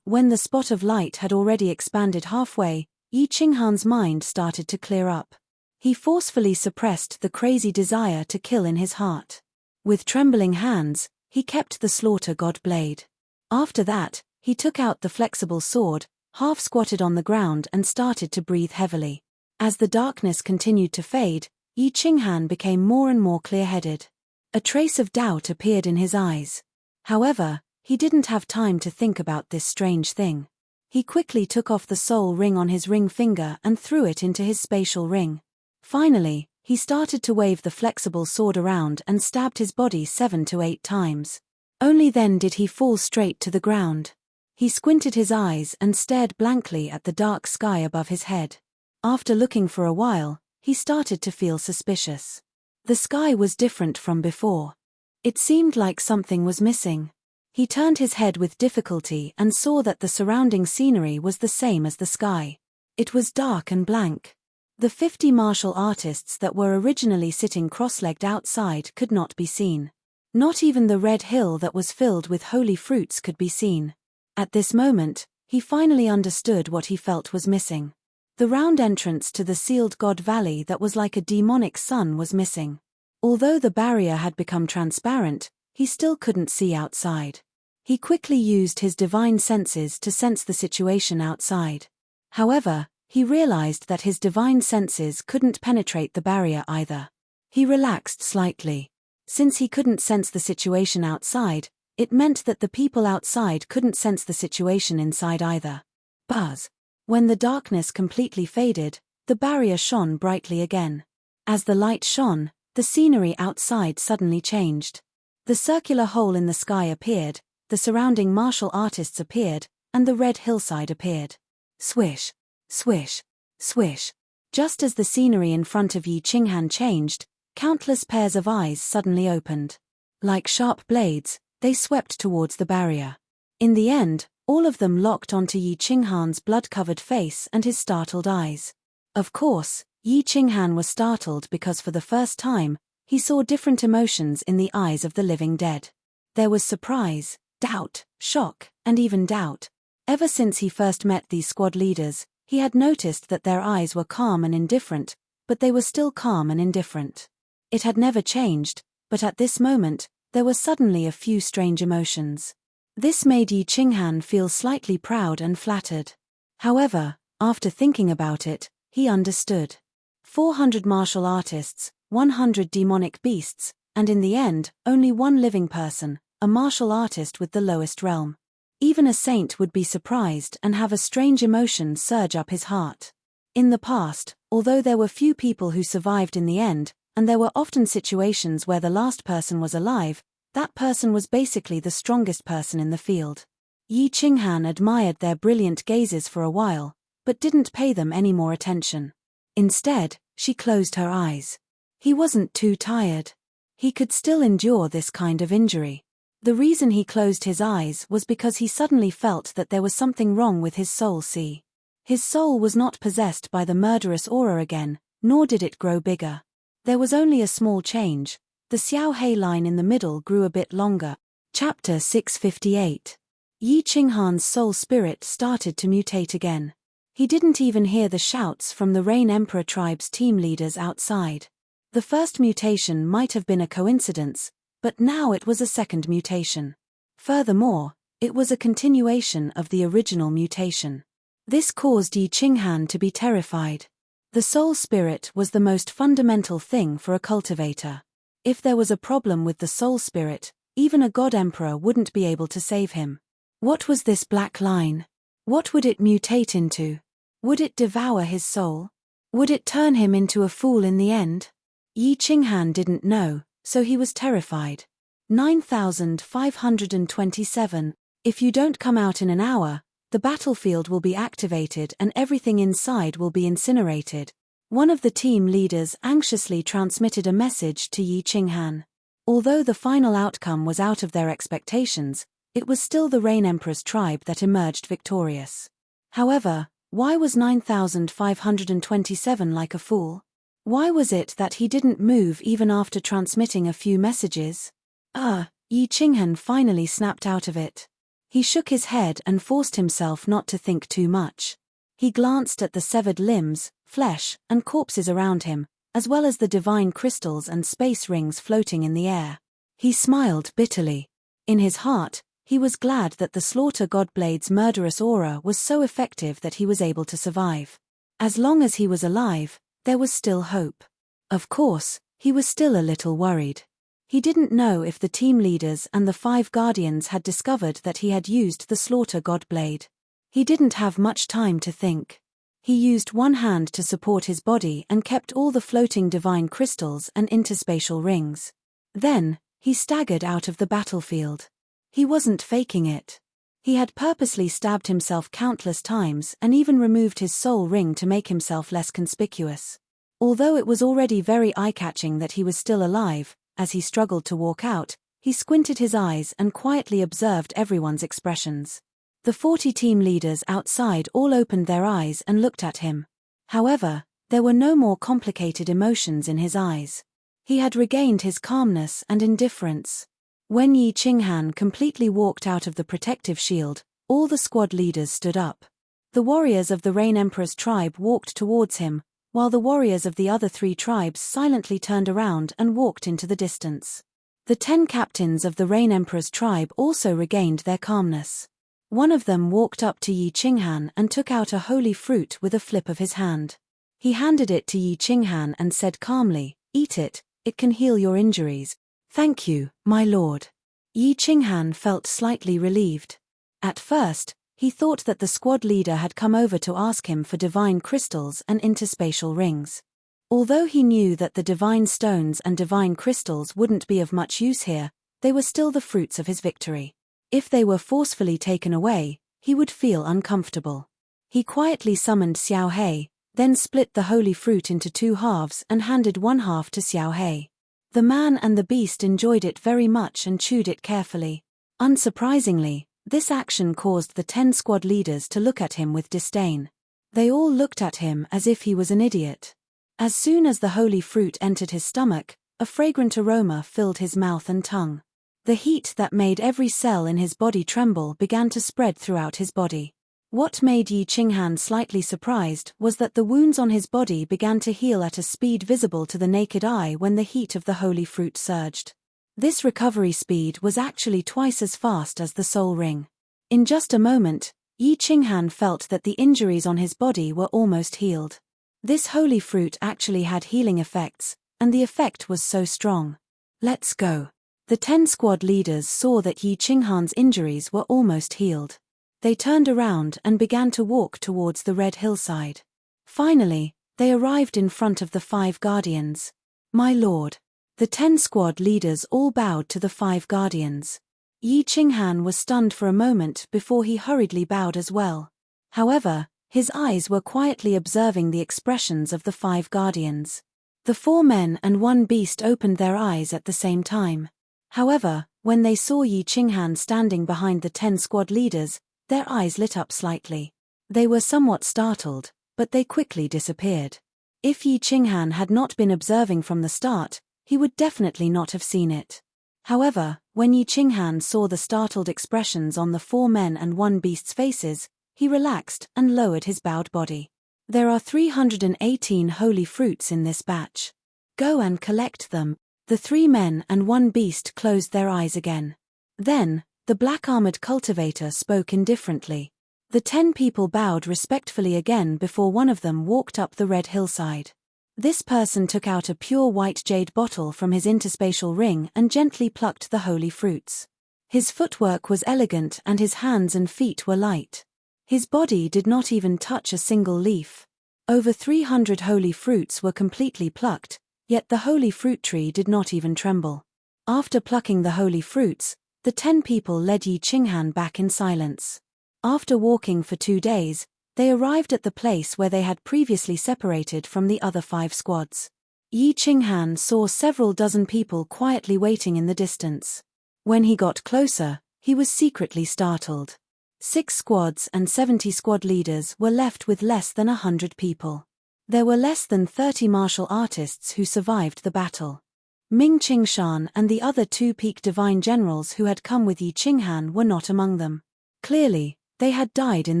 When the spot of light had already expanded halfway, Yi Qinghan's mind started to clear up. He forcefully suppressed the crazy desire to kill in his heart. With trembling hands, he kept the Slaughter God Blade. After that, he took out the flexible sword, half-squatted on the ground and started to breathe heavily. As the darkness continued to fade, Yi Qinghan became more and more clear-headed. A trace of doubt appeared in his eyes. However, he didn't have time to think about this strange thing. He quickly took off the soul ring on his ring finger and threw it into his spatial ring. Finally, he started to wave the flexible sword around and stabbed his body 7 to 8 times. Only then did he fall straight to the ground. He squinted his eyes and stared blankly at the dark sky above his head. After looking for a while, he started to feel suspicious. The sky was different from before. It seemed like something was missing. He turned his head with difficulty and saw that the surrounding scenery was the same as the sky. It was dark and blank. The 50 martial artists that were originally sitting cross-legged outside could not be seen. Not even the red hill that was filled with holy fruits could be seen. At this moment, he finally understood what he felt was missing. The round entrance to the sealed God Valley that was like a demonic sun was missing. Although the barrier had become transparent, he still couldn't see outside. He quickly used his divine senses to sense the situation outside. However, he realized that his divine senses couldn't penetrate the barrier either. He relaxed slightly. Since he couldn't sense the situation outside, it meant that the people outside couldn't sense the situation inside either. Buzz. When the darkness completely faded, the barrier shone brightly again. As the light shone, the scenery outside suddenly changed. The circular hole in the sky appeared, the surrounding martial artists appeared, and the red hillside appeared. Swish, swish, swish. Just as the scenery in front of Yi Qinghan changed, countless pairs of eyes suddenly opened. Like sharp blades, they swept towards the barrier. In the end, all of them locked onto Yi Qinghan's blood-covered face and his startled eyes. Of course, Yi Qinghan was startled because for the first time, he saw different emotions in the eyes of the living dead. There was surprise, doubt, shock, and even doubt. Ever since he first met these squad leaders, he had noticed that their eyes were calm and indifferent, but they were still calm and indifferent. It had never changed, but at this moment, there were suddenly a few strange emotions. This made Yi Qinghan feel slightly proud and flattered. However, after thinking about it, he understood. 400 martial artists, 100 demonic beasts, and in the end, only one living person, a martial artist with the lowest realm. Even a saint would be surprised and have a strange emotion surge up his heart. In the past, although there were few people who survived in the end, and there were often situations where the last person was alive, that person was basically the strongest person in the field. Yi Qinghan admired their brilliant gazes for a while, but didn't pay them any more attention. Instead, she closed her eyes. He wasn't too tired. He could still endure this kind of injury. The reason he closed his eyes was because he suddenly felt that there was something wrong with his soul. See? His soul was not possessed by the murderous aura again, nor did it grow bigger. There was only a small change. The Xiao He line in the middle grew a bit longer. Chapter 658. Yi Qinghan's soul spirit started to mutate again. He didn't even hear the shouts from the Rain Emperor tribe's team leaders outside. The first mutation might have been a coincidence, but now it was a second mutation. Furthermore, it was a continuation of the original mutation. This caused Yi Qinghan to be terrified. The soul spirit was the most fundamental thing for a cultivator. If there was a problem with the soul spirit, even a god emperor wouldn't be able to save him. What was this black line? What would it mutate into? Would it devour his soul? Would it turn him into a fool in the end? Yi Qinghan didn't know, so he was terrified. 9527. If you don't come out in an hour, the battlefield will be activated and everything inside will be incinerated. One of the team leaders anxiously transmitted a message to Yi Qinghan. Although the final outcome was out of their expectations, it was still the Rain Emperor's tribe that emerged victorious. However, why was 9527 like a fool? Why was it that he didn't move even after transmitting a few messages? Yi Qinghan finally snapped out of it. He shook his head and forced himself not to think too much. He glanced at the severed limbs, flesh, and corpses around him, as well as the divine crystals and space rings floating in the air. He smiled bitterly. In his heart, he was glad that the Slaughter Godblade's murderous aura was so effective that he was able to survive. As long as he was alive, there was still hope. Of course, he was still a little worried. He didn't know if the team leaders and the 5 guardians had discovered that he had used the slaughter god blade. He didn't have much time to think. He used one hand to support his body and kept all the floating divine crystals and interspatial rings. Then, he staggered out of the battlefield. He wasn't faking it. He had purposely stabbed himself countless times and even removed his soul ring to make himself less conspicuous. Although it was already very eye-catching that he was still alive, as he struggled to walk out, he squinted his eyes and quietly observed everyone's expressions. The 40 team leaders outside all opened their eyes and looked at him. However, there were no more complicated emotions in his eyes. He had regained his calmness and indifference. When Yi Qinghan completely walked out of the protective shield, all the squad leaders stood up. The warriors of the Rain Emperor's tribe walked towards him, while the warriors of the other 3 tribes silently turned around and walked into the distance. The 10 captains of the Rain Emperor's tribe also regained their calmness. One of them walked up to Yi Qinghan and took out a holy fruit with a flip of his hand. He handed it to Yi Qinghan and said calmly, "Eat it, it can heal your injuries." "Thank you, my lord." Yi Qinghan felt slightly relieved. At first, he thought that the squad leader had come over to ask him for divine crystals and interspatial rings. Although he knew that the divine stones and divine crystals wouldn't be of much use here, they were still the fruits of his victory. If they were forcefully taken away, he would feel uncomfortable. He quietly summoned Xiao He, then split the holy fruit into 2 halves and handed one half to Xiao He. The man and the beast enjoyed it very much and chewed it carefully. Unsurprisingly, this action caused the 10 squad leaders to look at him with disdain. They all looked at him as if he was an idiot. As soon as the holy fruit entered his stomach, a fragrant aroma filled his mouth and tongue. The heat that made every cell in his body tremble began to spread throughout his body. What made Yi Qinghan slightly surprised was that the wounds on his body began to heal at a speed visible to the naked eye when the heat of the holy fruit surged. This recovery speed was actually twice as fast as the soul ring. In just a moment, Yi Qinghan felt that the injuries on his body were almost healed. This holy fruit actually had healing effects, and the effect was so strong. "Let's go." The 10 squad leaders saw that Yi Qinghan's injuries were almost healed. They turned around and began to walk towards the red hillside. Finally, they arrived in front of the 5 guardians. "My lord." The 10 squad leaders all bowed to the 5 guardians. Yi Qinghan was stunned for a moment before he hurriedly bowed as well. However, his eyes were quietly observing the expressions of the 5 guardians. The 4 men and 1 beast opened their eyes at the same time. However, when they saw Yi Qinghan standing behind the 10 squad leaders, their eyes lit up slightly. They were somewhat startled, but they quickly disappeared. If Yi Qinghan had not been observing from the start, he would definitely not have seen it. However, when Yi Qinghan saw the startled expressions on the 4 men and 1 beast's faces, he relaxed and lowered his bowed body. "There are 318 holy fruits in this batch. Go and collect them." The 3 men and 1 beast closed their eyes again. Then, the black-armored cultivator spoke indifferently. The 10 people bowed respectfully again before one of them walked up the red hillside. This person took out a pure white jade bottle from his interspatial ring and gently plucked the holy fruits. His footwork was elegant and his hands and feet were light. His body did not even touch a single leaf. Over 300 holy fruits were completely plucked, yet the holy fruit tree did not even tremble. After plucking the holy fruits, the 10 people led Yi Qinghan back in silence. After walking for 2 days, they arrived at the place where they had previously separated from the other 5 squads. Yi Qinghan saw several dozen people quietly waiting in the distance. When he got closer, he was secretly startled. 6 squads and 70 squad leaders were left with less than 100 people. There were less than 30 martial artists who survived the battle. Ming Qingshan and the other 2 peak divine generals who had come with Yi Qinghan were not among them. Clearly, they had died in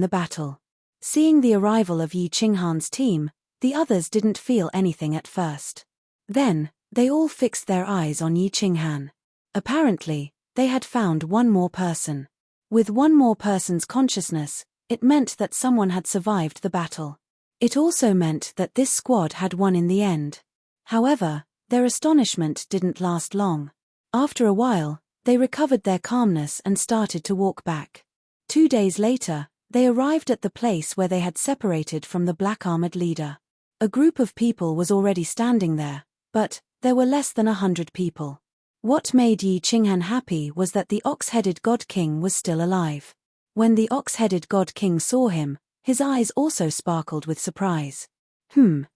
the battle. Seeing the arrival of Yi Qinghan's team, the others didn't feel anything at first. Then, they all fixed their eyes on Yi Qinghan. Apparently, they had found one more person. With one more person's consciousness, it meant that someone had survived the battle. It also meant that this squad had won in the end. However, their astonishment didn't last long. After a while, they recovered their calmness and started to walk back. 2 days later, they arrived at the place where they had separated from the black-armored leader. A group of people was already standing there, but there were less than 100 people. What made Yi Qinghan happy was that the ox-headed God King was still alive. When the ox-headed God King saw him, his eyes also sparkled with surprise.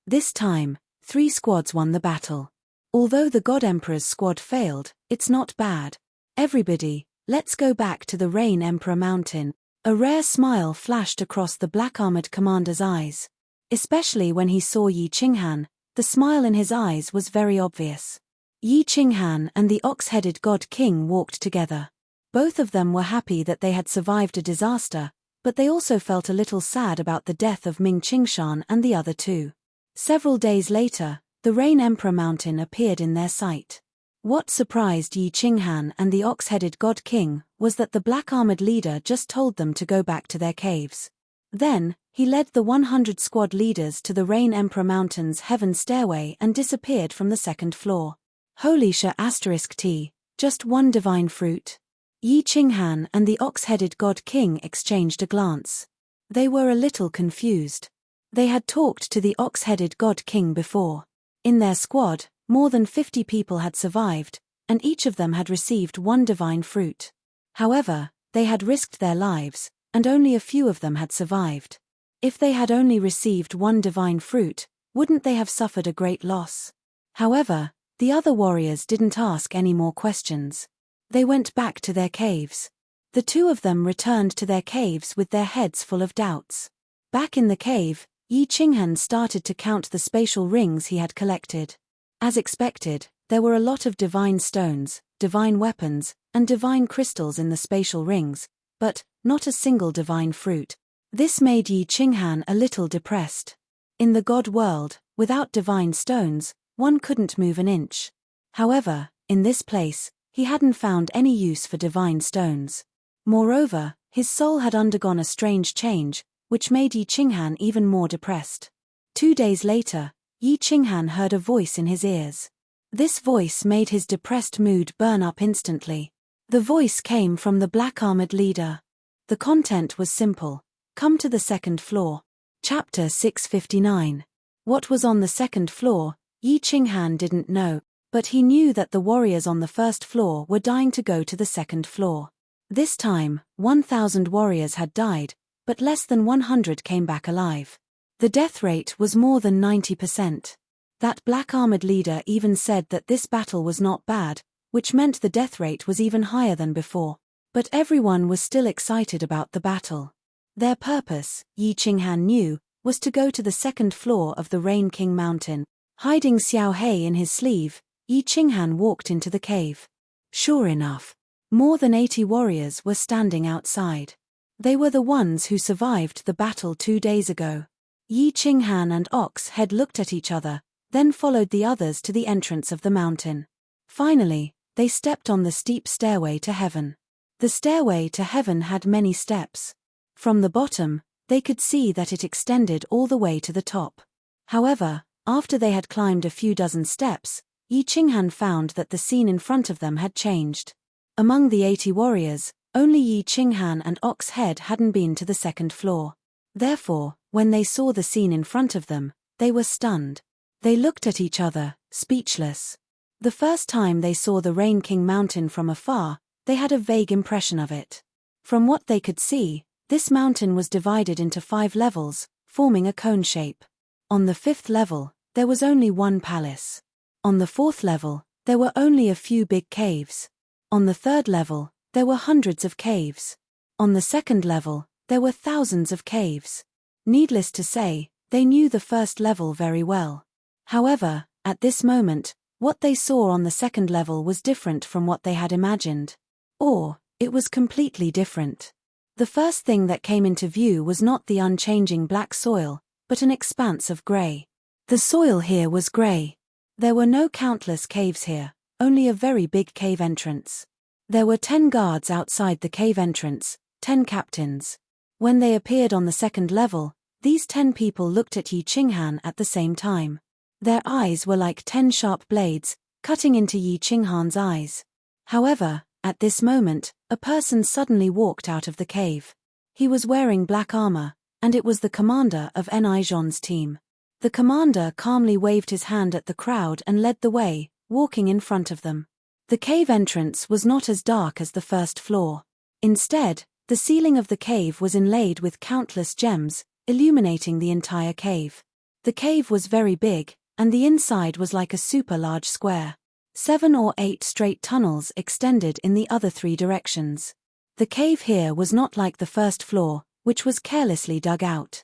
This time, 3 squads won the battle. Although the God Emperor's squad failed, it's not bad. Everybody, let's go back to the Rain Emperor Mountain. A rare smile flashed across the black-armored commander's eyes. Especially when he saw Yi Qinghan, the smile in his eyes was very obvious. Yi Qinghan and the ox-headed God King walked together. Both of them were happy that they had survived a disaster, but they also felt a little sad about the death of Ming Qingshan and the other 2. Several days later, the Rain Emperor Mountain appeared in their sight. What surprised Yi Qinghan and the ox-headed God King was that the black-armored leader just told them to go back to their caves. Then, he led the 100 squad leaders to the Rain Emperor Mountain's heaven stairway and disappeared from the 2nd floor. Holy **T, just one divine fruit. Yi Qinghan and the ox-headed God King exchanged a glance. They were a little confused. They had talked to the ox-headed God King before. In their squad, more than 50 people had survived, and each of them had received one divine fruit. However, they had risked their lives, and only a few of them had survived. If they had only received one divine fruit, wouldn't they have suffered a great loss? However, the other warriors didn't ask any more questions. They went back to their caves. The 2 of them returned to their caves with their heads full of doubts. Back in the cave, Yi Qinghan started to count the spatial rings he had collected. As expected, there were a lot of divine stones, divine weapons, and divine crystals in the spatial rings, but not a single divine fruit. This made Yi Qinghan a little depressed. In the God world, without divine stones, one couldn't move an inch. However, in this place, he hadn't found any use for divine stones. Moreover, his soul had undergone a strange change, which made Yi Qinghan even more depressed. 2 days later, Yi Qinghan heard a voice in his ears. This voice made his depressed mood burn up instantly. The voice came from the black-armored leader. The content was simple. Come to the 2nd floor. Chapter 659. What was on the 2nd floor, Yi Qinghan didn't know, but he knew that the warriors on the 1st floor were dying to go to the 2nd floor. This time, 1,000 warriors had died, but less than 100 came back alive. The death rate was more than 90%. That black-armored leader even said that this battle was not bad, which meant the death rate was even higher than before. But everyone was still excited about the battle. Their purpose, Yi Qinghan knew, was to go to the 2nd floor of the Rain King Mountain. Hiding Xiao He in his sleeve, Yi Qinghan walked into the cave. Sure enough, more than 80 warriors were standing outside. They were the ones who survived the battle 2 days ago. Yi Qinghan and Ox-head looked at each other, then followed the others to the entrance of the mountain. Finally, they stepped on the steep stairway to heaven. The stairway to heaven had many steps. From the bottom, they could see that it extended all the way to the top. However, after they had climbed a few dozen steps, Yi Qinghan found that the scene in front of them had changed. Among the 80 warriors, only Yi Qinghan and Ox-head hadn't been to the 2nd floor. Therefore, when they saw the scene in front of them, they were stunned. They looked at each other, speechless. The first time they saw the Rain King Mountain from afar, they had a vague impression of it. From what they could see, this mountain was divided into 5 levels, forming a cone shape. On the 5th level, there was only one palace. On the 4th level, there were only a few big caves. On the 3rd level, there were hundreds of caves. On the 2nd level, there were thousands of caves. Needless to say, they knew the 1st level very well. However, at this moment, what they saw on the 2nd level was different from what they had imagined. Or, it was completely different. The first thing that came into view was not the unchanging black soil, but an expanse of grey. The soil here was grey. There were no countless caves here, only a very big cave entrance. There were 10 guards outside the cave entrance, 10 captains. When they appeared on the 2nd level, these 10 people looked at Yi Qinghan at the same time. Their eyes were like 10 sharp blades, cutting into Yi Qinghan's eyes. However, at this moment, a person suddenly walked out of the cave. He was wearing black armor, and it was the commander of Enric's team. The commander calmly waved his hand at the crowd and led the way, walking in front of them. The cave entrance was not as dark as the first floor. Instead, the ceiling of the cave was inlaid with countless gems, illuminating the entire cave. The cave was very big, and the inside was like a super large square. 7 or 8 straight tunnels extended in the other 3 directions. The cave here was not like the first floor, which was carelessly dug out.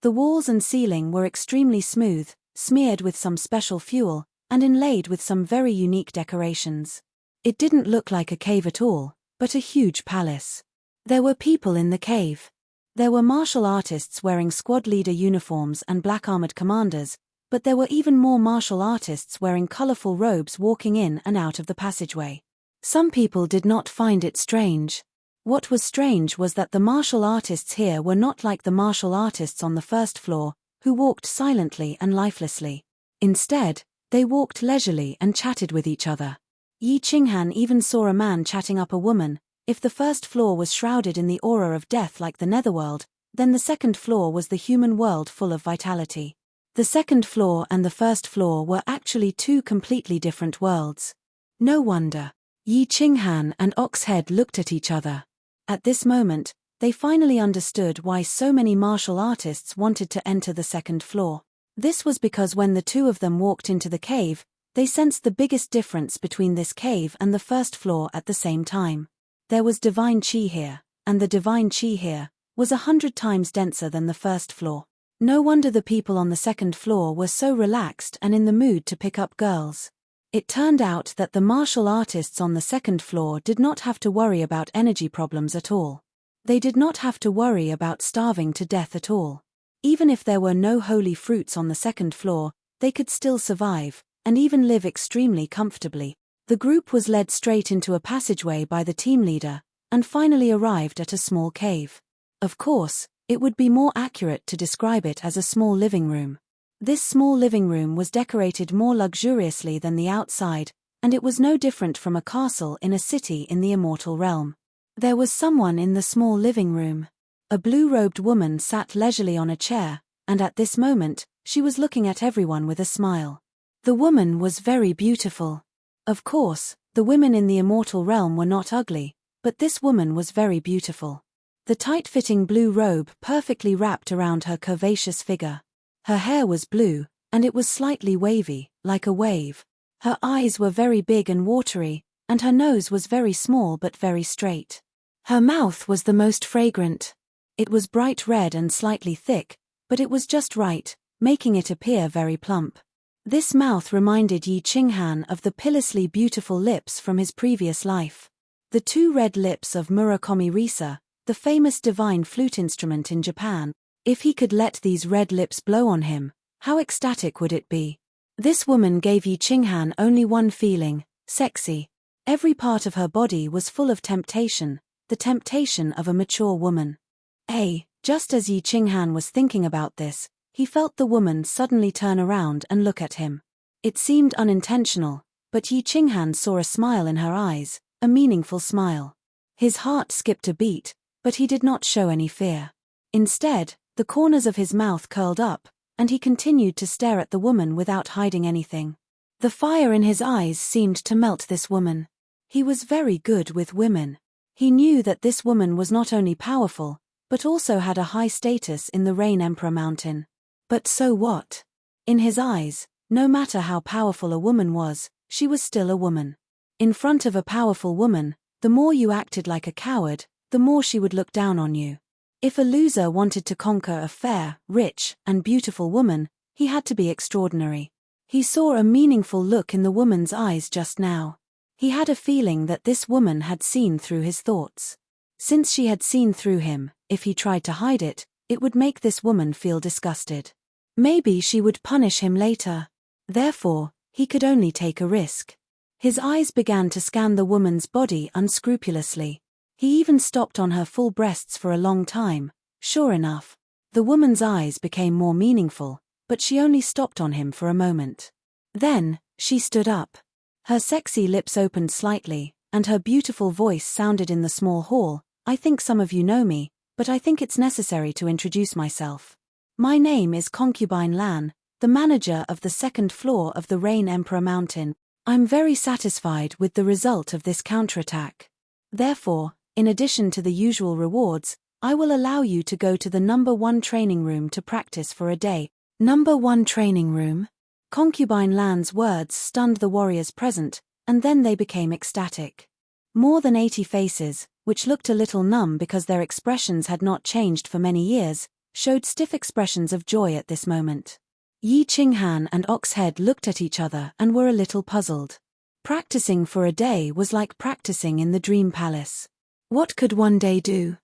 The walls and ceiling were extremely smooth, smeared with some special fuel, and inlaid with some very unique decorations. It didn't look like a cave at all, but a huge palace. There were people in the cave. There were martial artists wearing squad leader uniforms and black armored commanders, but there were even more martial artists wearing colorful robes walking in and out of the passageway. Some people did not find it strange. What was strange was that the martial artists here were not like the martial artists on the first floor, who walked silently and lifelessly. Instead, they walked leisurely and chatted with each other. Yi Qinghan even saw a man chatting up a woman. If the first floor was shrouded in the aura of death like the netherworld, then the second floor was the human world full of vitality. The second floor and the first floor were actually 2 completely different worlds. No wonder. Yi Qinghan and Oxhead looked at each other. At this moment, they finally understood why so many martial artists wanted to enter the second floor. This was because when the 2 of them walked into the cave, they sensed the biggest difference between this cave and the first floor at the same time. There was divine qi here, and the divine qi here was 100 times denser than the first floor. No wonder the people on the second floor were so relaxed and in the mood to pick up girls. It turned out that the martial artists on the second floor did not have to worry about energy problems at all. They did not have to worry about starving to death at all. Even if there were no holy fruits on the second floor, they could still survive, and even live extremely comfortably. The group was led straight into a passageway by the team leader, and finally arrived at a small cave. Of course, it would be more accurate to describe it as a small living room. This small living room was decorated more luxuriously than the outside, and it was no different from a castle in a city in the immortal realm. There was someone in the small living room. A blue-robed woman sat leisurely on a chair, and at this moment, she was looking at everyone with a smile. The woman was very beautiful. Of course, the women in the immortal realm were not ugly, but this woman was very beautiful. The tight-fitting blue robe perfectly wrapped around her curvaceous figure. Her hair was blue, and it was slightly wavy, like a wave. Her eyes were very big and watery, and her nose was very small but very straight. Her mouth was the most fragrant. It was bright red and slightly thick, but it was just right, making it appear very plump. This mouth reminded Yi Qinghan of the pitilessly beautiful lips from his previous life. The 2 red lips of Murakami Risa, the famous divine flute instrument in Japan. If he could let these red lips blow on him, how ecstatic would it be? This woman gave Yi Qinghan only one feeling, sexy. Every part of her body was full of temptation, the temptation of a mature woman. Just as Yi Qinghan was thinking about this, he felt the woman suddenly turn around and look at him. It seemed unintentional, but Yi Qinghan saw a smile in her eyes, a meaningful smile. His heart skipped a beat, but he did not show any fear. Instead, the corners of his mouth curled up, and he continued to stare at the woman without hiding anything. The fire in his eyes seemed to melt this woman. He was very good with women. He knew that this woman was not only powerful, but also had a high status in the Rain Emperor Mountain. But so what? In his eyes, no matter how powerful a woman was, she was still a woman. In front of a powerful woman, the more you acted like a coward, the more she would look down on you. If a loser wanted to conquer a fair, rich, and beautiful woman, he had to be extraordinary. He saw a meaningful look in the woman's eyes just now. He had a feeling that this woman had seen through his thoughts. Since she had seen through him, if he tried to hide it, it would make this woman feel disgusted. Maybe she would punish him later. Therefore, he could only take a risk. His eyes began to scan the woman's body unscrupulously. He even stopped on her full breasts for a long time. Sure enough, the woman's eyes became more meaningful, but she only stopped on him for a moment. Then, she stood up. Her sexy lips opened slightly, and her beautiful voice sounded in the small hall. "I think some of you know me, but I think it's necessary to introduce myself. My name is Concubine Lan, the manager of the second floor of the Rain Emperor Mountain. I'm very satisfied with the result of this counterattack. Therefore, in addition to the usual rewards, I will allow you to go to the number 1 training room to practice for a day." Number 1 training room? Concubine Lan's words stunned the warriors present, and then they became ecstatic. More than 80 faces, which looked a little numb because their expressions had not changed for many years, showed stiff expressions of joy at this moment. Yi Qinghan and Oxhead looked at each other and were a little puzzled. Practicing for a day was like practicing in the Dream Palace. What could one day do?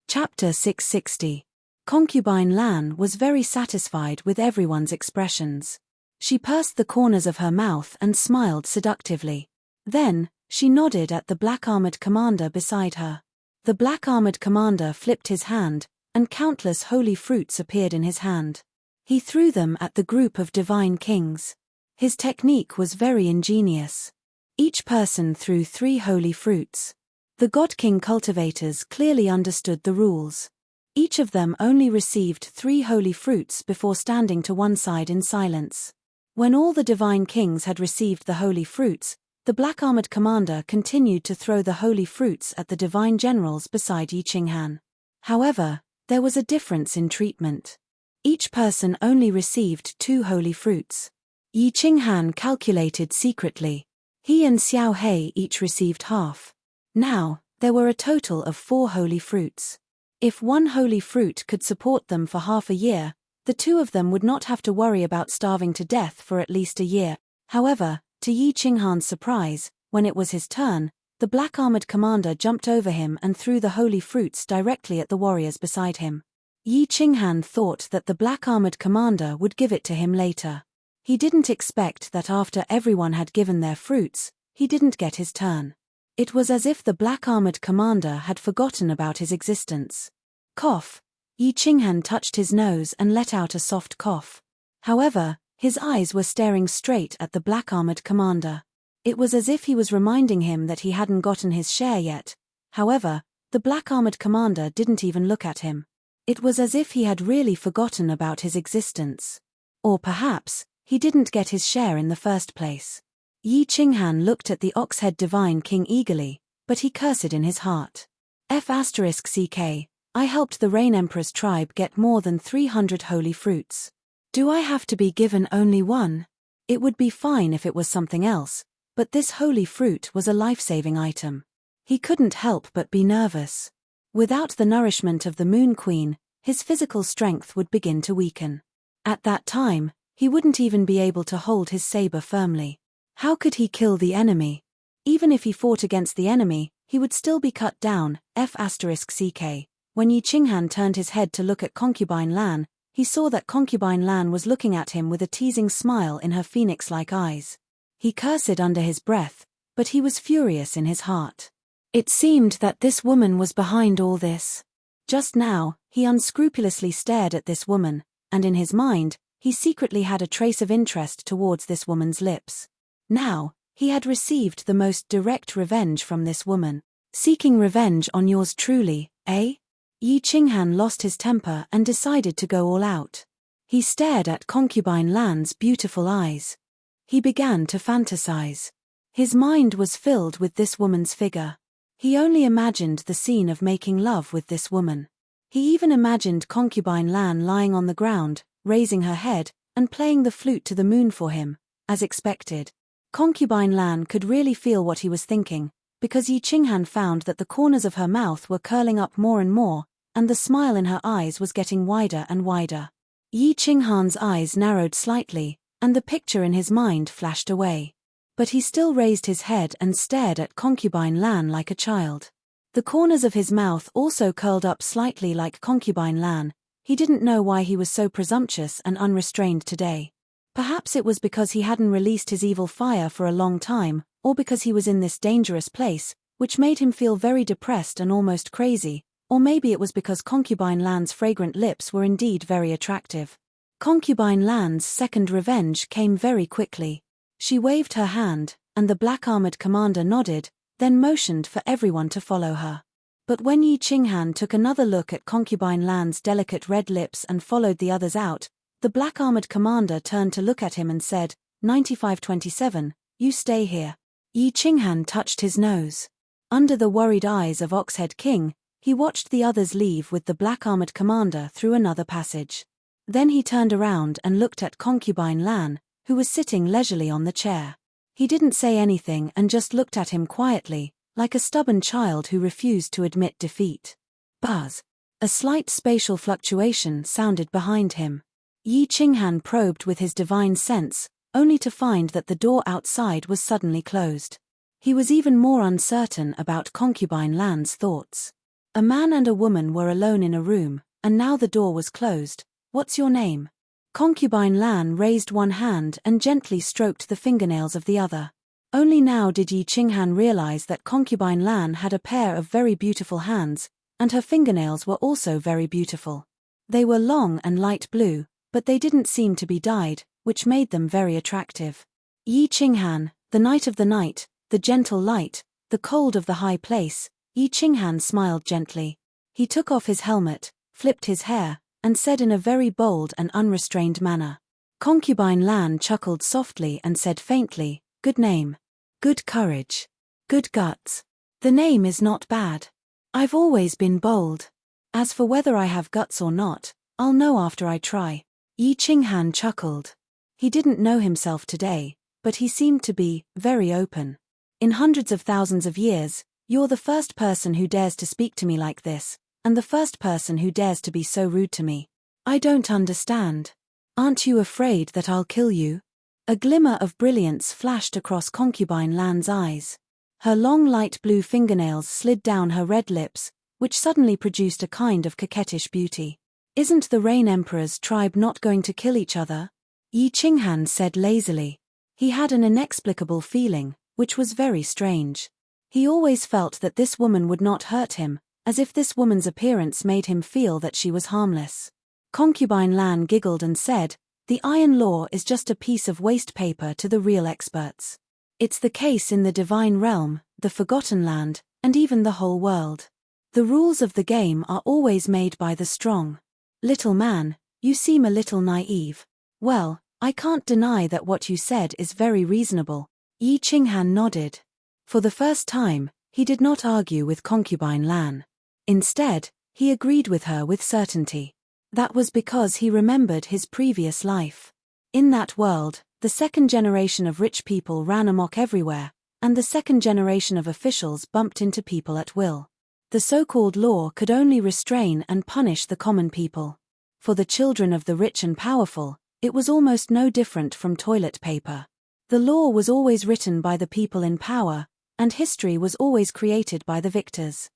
Chapter 660. Concubine Lan was very satisfied with everyone's expressions. She pursed the corners of her mouth and smiled seductively. Then, she nodded at the black-armored commander beside her. The black-armored commander flipped his hand, and countless holy fruits appeared in his hand. He threw them at the group of divine kings. His technique was very ingenious. Each person threw 3 holy fruits. The God King cultivators clearly understood the rules. Each of them only received 3 holy fruits before standing to one side in silence. When all the divine kings had received the holy fruits, the black-armored commander continued to throw the holy fruits at the divine generals beside Yi Qinghan. However, there was a difference in treatment. Each person only received 2 holy fruits. Yi Qinghan calculated secretly. He and Xiao He each received half. Now, there were a total of 4 holy fruits. If 1 holy fruit could support them for half a year, the 2 of them would not have to worry about starving to death for at least a year. However, to Yi Qinghan's surprise, when it was his turn, the black-armored commander jumped over him and threw the holy fruits directly at the warriors beside him. Yi Qinghan thought that the black-armored commander would give it to him later. He didn't expect that after everyone had given their fruits, he didn't get his turn. It was as if the black-armored commander had forgotten about his existence. Cough. Yi Qinghan touched his nose and let out a soft cough. However, his eyes were staring straight at the black-armored commander. It was as if he was reminding him that he hadn't gotten his share yet. However, the black-armored commander didn't even look at him. It was as if he had really forgotten about his existence. Or perhaps, he didn't get his share in the first place. Yi Qinghan looked at the Oxhead Divine King eagerly, but he cursed in his heart. F***ck, I helped the Rain Emperor's tribe get more than 300 holy fruits. Do I have to be given only 1? It would be fine if it was something else, but this holy fruit was a life-saving item. He couldn't help but be nervous. Without the nourishment of the Moon Queen, his physical strength would begin to weaken. At that time, he wouldn't even be able to hold his saber firmly. How could he kill the enemy? Even if he fought against the enemy, he would still be cut down. F***ck. When Yi Qinghan turned his head to look at Concubine Lan, he saw that Concubine Lan was looking at him with a teasing smile in her phoenix-like eyes. He cursed under his breath, but he was furious in his heart. It seemed that this woman was behind all this. Just now, he unscrupulously stared at this woman, and in his mind, he secretly had a trace of interest towards this woman's lips. Now, he had received the most direct revenge from this woman. Seeking revenge on yours truly, eh? Yi Qinghan lost his temper and decided to go all out. He stared at Concubine Lan's beautiful eyes. He began to fantasize. His mind was filled with this woman's figure. He only imagined the scene of making love with this woman. He even imagined Concubine Lan lying on the ground, raising her head, and playing the flute to the moon for him, as expected. Concubine Lan could really feel what he was thinking, because Yi Qinghan found that the corners of her mouth were curling up more and more, and the smile in her eyes was getting wider and wider. Yi Qinghan's eyes narrowed slightly, and the picture in his mind flashed away. But he still raised his head and stared at Concubine Lan like a child. The corners of his mouth also curled up slightly like Concubine Lan. He didn't know why he was so presumptuous and unrestrained today. Perhaps it was because he hadn't released his evil fire for a long time, or because he was in this dangerous place, which made him feel very depressed and almost crazy, or maybe it was because Concubine Lan's fragrant lips were indeed very attractive. Concubine Lan's second revenge came very quickly. She waved her hand, and the black-armored commander nodded, then motioned for everyone to follow her. But when Yi Qinghan took another look at Concubine Lan's delicate red lips and followed the others out, the black-armored commander turned to look at him and said, 9527, you stay here. Yi Qinghan touched his nose. Under the worried eyes of Oxhead King, he watched the others leave with the black-armored commander through another passage. Then he turned around and looked at Concubine Lan, who was sitting leisurely on the chair. He didn't say anything and just looked at him quietly, like a stubborn child who refused to admit defeat. Buzz. A slight spatial fluctuation sounded behind him. Yi Qinghan probed with his divine sense, only to find that the door outside was suddenly closed. He was even more uncertain about Concubine Lan's thoughts. A man and a woman were alone in a room, and now the door was closed. What's your name? Concubine Lan raised one hand and gently stroked the fingernails of the other. Only now did Yi Qinghan realize that Concubine Lan had a pair of very beautiful hands, and her fingernails were also very beautiful. They were long and light blue, but they didn't seem to be dyed, which made them very attractive. Yi Qinghan, the night of the night, the gentle light, the cold of the high place, Yi Qinghan smiled gently. He took off his helmet, flipped his hair, and said in a very bold and unrestrained manner. Concubine Lan chuckled softly and said faintly, good name. Good courage. Good guts. The name is not bad. I've always been bold. As for whether I have guts or not, I'll know after I try. Yi Qinghan chuckled. He didn't know himself today, but he seemed to be very open. In hundreds of thousands of years, you're the first person who dares to speak to me like this, and the first person who dares to be so rude to me. I don't understand. Aren't you afraid that I'll kill you? A glimmer of brilliance flashed across Concubine Lan's eyes. Her long light blue fingernails slid down her red lips, which suddenly produced a kind of coquettish beauty. Isn't the Rain Emperor's tribe not going to kill each other? Yi Qinghan said lazily. He had an inexplicable feeling, which was very strange. He always felt that this woman would not hurt him, as if this woman's appearance made him feel that she was harmless. Concubine Lan giggled and said, the Iron Law is just a piece of waste paper to the real experts. It's the case in the Divine Realm, the Forgotten Land, and even the whole world. The rules of the game are always made by the strong. Little man, you seem a little naive. Well, I can't deny that what you said is very reasonable. Yi Qinghan nodded. For the first time, he did not argue with Concubine Lan. Instead, he agreed with her with certainty. That was because he remembered his previous life. In that world, the second generation of rich people ran amok everywhere, and the second generation of officials bumped into people at will. The so-called law could only restrain and punish the common people. For the children of the rich and powerful, it was almost no different from toilet paper. The law was always written by the people in power, and history was always created by the victors.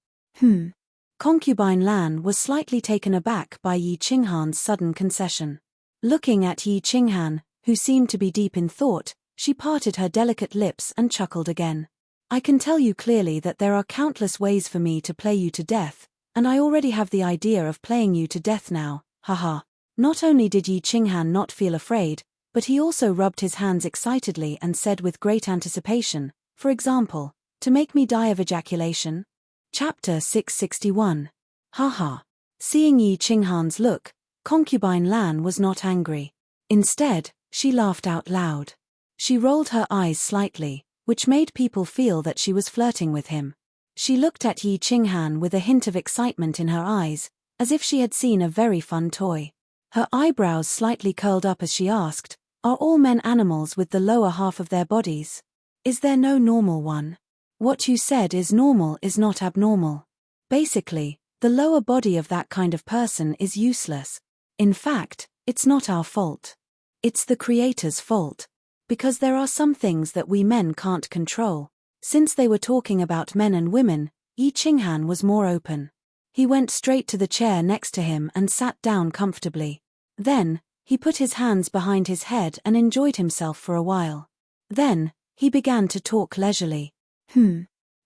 Concubine Lan was slightly taken aback by Yi Qinghan's sudden concession. Looking at Yi Qinghan, who seemed to be deep in thought, she parted her delicate lips and chuckled again. I can tell you clearly that there are countless ways for me to play you to death, and I already have the idea of playing you to death now, haha. Not only did Yi Qinghan not feel afraid, but he also rubbed his hands excitedly and said with great anticipation, for example, to make me die of ejaculation? Chapter 661. Haha. Seeing Yi Qinghan's look, Concubine Lan was not angry. Instead, she laughed out loud. She rolled her eyes slightly, which made people feel that she was flirting with him. She looked at Yi Qinghan with a hint of excitement in her eyes, as if she had seen a very fun toy. Her eyebrows slightly curled up as she asked, are all men animals with the lower half of their bodies? Is there no normal one? What you said is normal is not abnormal. Basically, the lower body of that kind of person is useless. In fact, it's not our fault. It's the Creator's fault. Because there are some things that we men can't control. Since they were talking about men and women, Yi Qinghan was more open. He went straight to the chair next to him and sat down comfortably. Then, he put his hands behind his head and enjoyed himself for a while. Then, he began to talk leisurely.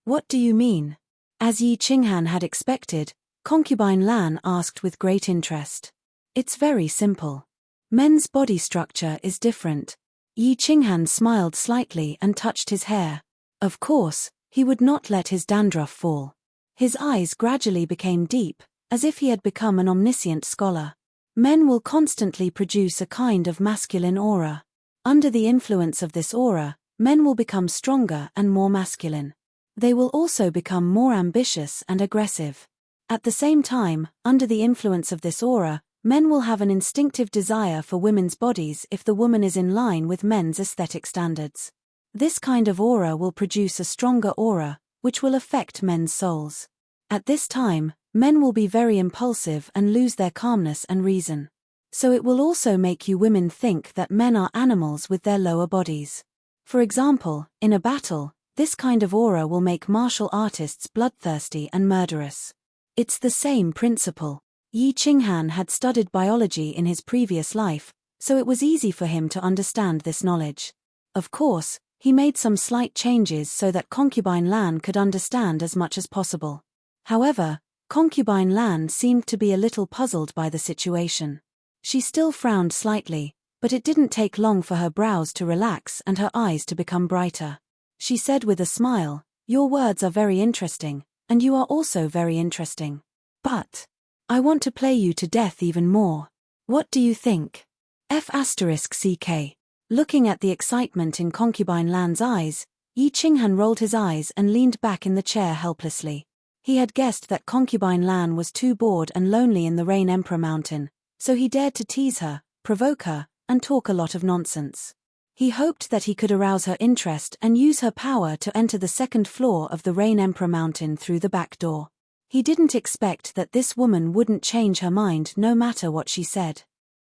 What do you mean? As Yi Qinghan had expected, Concubine Lan asked with great interest. It's very simple. Men's body structure is different. Yi Qinghan smiled slightly and touched his hair. Of course, He would not let his dandruff fall. His eyes gradually became deep, as if he had become an omniscient scholar. Men will constantly produce a kind of masculine aura. Under the influence of this aura, men will become stronger and more masculine. They will also become more ambitious and aggressive. At the same time, under the influence of this aura, men will have an instinctive desire for women's bodies if the woman is in line with men's aesthetic standards. This kind of aura will produce a stronger aura, which will affect men's souls. At this time, men will be very impulsive and lose their calmness and reason. So it will also make you women think that men are animals with their lower bodies. For example, in a battle, this kind of aura will make martial artists bloodthirsty and murderous. It's the same principle. Yi Qinghan had studied biology in his previous life, so it was easy for him to understand this knowledge. Of course, he made some slight changes so that Concubine Lan could understand as much as possible. However, Concubine Lan seemed to be a little puzzled by the situation. She still frowned slightly, but it didn't take long for her brows to relax and her eyes to become brighter. She said with a smile, "Your words are very interesting, and you are also very interesting. But I want to play you to death even more. What do you think?" F***CK. Looking at the excitement in Concubine Lan's eyes, Yi Qinghan rolled his eyes and leaned back in the chair helplessly. He had guessed that Concubine Lan was too bored and lonely in the Rain Emperor Mountain, so he dared to tease her, provoke her, and talk a lot of nonsense. He hoped that he could arouse her interest and use her power to enter the second floor of the Rain Emperor Mountain through the back door. He didn't expect that this woman wouldn't change her mind no matter what she said.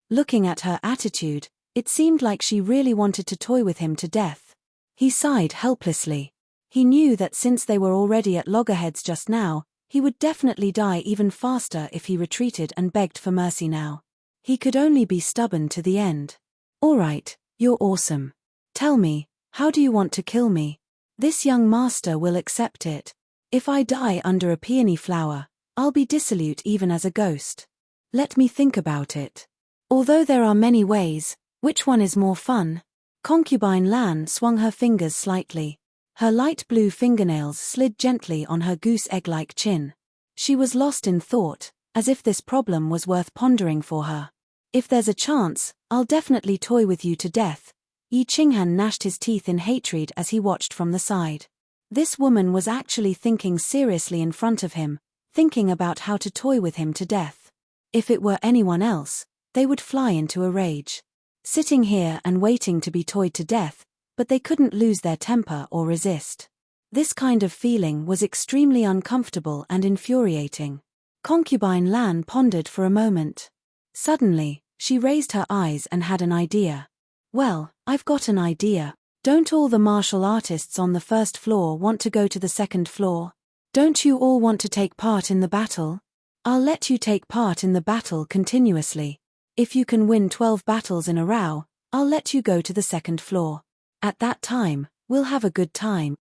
Looking at her attitude, it seemed like she really wanted to toy with him to death. He sighed helplessly. He knew that since they were already at loggerheads just now, he would definitely die even faster if he retreated and begged for mercy now. He could only be stubborn to the end. "All right, you're awesome. Tell me, how do you want to kill me? This young master will accept it. If I die under a peony flower, I'll be dissolute even as a ghost. Let me think about it. Although there are many ways, which one is more fun?" Concubine Lan swung her fingers slightly. Her light blue fingernails slid gently on her goose egg-like chin. She was lost in thought, as if this problem was worth pondering for her. "If there's a chance, I'll definitely toy with you to death." Yi Qinghan gnashed his teeth in hatred as he watched from the side. This woman was actually thinking seriously in front of him, thinking about how to toy with him to death. If it were anyone else, they would fly into a rage. Sitting here and waiting to be toyed to death, but they couldn't lose their temper or resist. This kind of feeling was extremely uncomfortable and infuriating. Concubine Lan pondered for a moment. Suddenly, she raised her eyes and had an idea. "Well, I've got an idea. Don't all the martial artists on the first floor want to go to the second floor? Don't you all want to take part in the battle? I'll let you take part in the battle continuously. If you can win 12 battles in a row, I'll let you go to the second floor. At that time, we'll have a good time."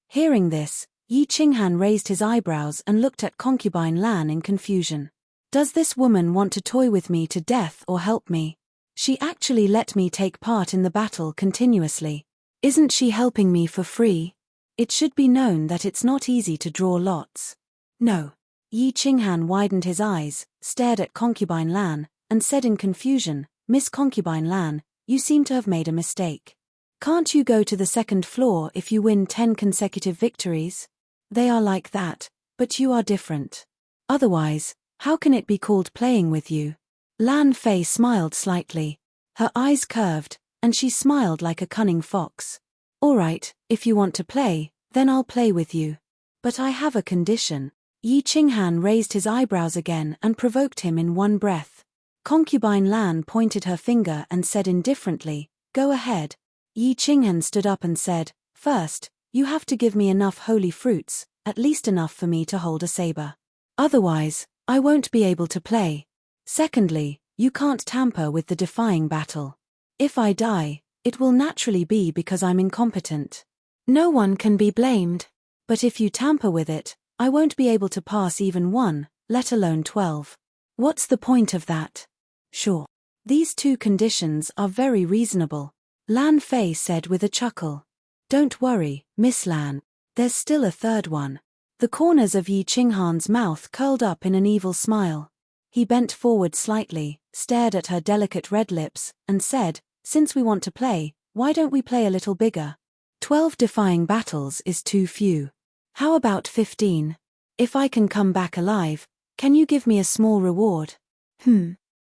Hearing this, Yi Qinghan raised his eyebrows and looked at Concubine Lan in confusion. Does this woman want to toy with me to death or help me? She actually let me take part in the battle continuously. Isn't she helping me for free? It should be known that it's not easy to draw lots. No. Yi Qinghan widened his eyes, stared at Concubine Lan, and said in confusion, "Miss Concubine Lan, you seem to have made a mistake. Can't you go to the second floor if you win 10 consecutive victories? They are like that, but you are different. Otherwise, how can it be called playing with you?" Lan Fei smiled slightly. Her eyes curved, and she smiled like a cunning fox. "All right, if you want to play, then I'll play with you. But I have a condition." Yi Qinghan raised his eyebrows again and provoked him in one breath. Concubine Lan pointed her finger and said indifferently, "Go ahead." Yi Qinghan stood up and said, "First, you have to give me enough holy fruits, at least enough for me to hold a saber. Otherwise, I won't be able to play. Secondly, you can't tamper with the defying battle. If I die, it will naturally be because I'm incompetent. No one can be blamed. But if you tamper with it, I won't be able to pass even 1, let alone 12. What's the point of that?" "Sure. These 2 conditions are very reasonable," Lan Fei said with a chuckle. "Don't worry, Miss Lan. There's still a third one. The corners of Yi Qinghan's mouth curled up in an evil smile. He bent forward slightly, stared at her delicate red lips, and said, "Since we want to play, why don't we play a little bigger? 12 defying battles is too few. How about 15? If I can come back alive, can you give me a small reward?"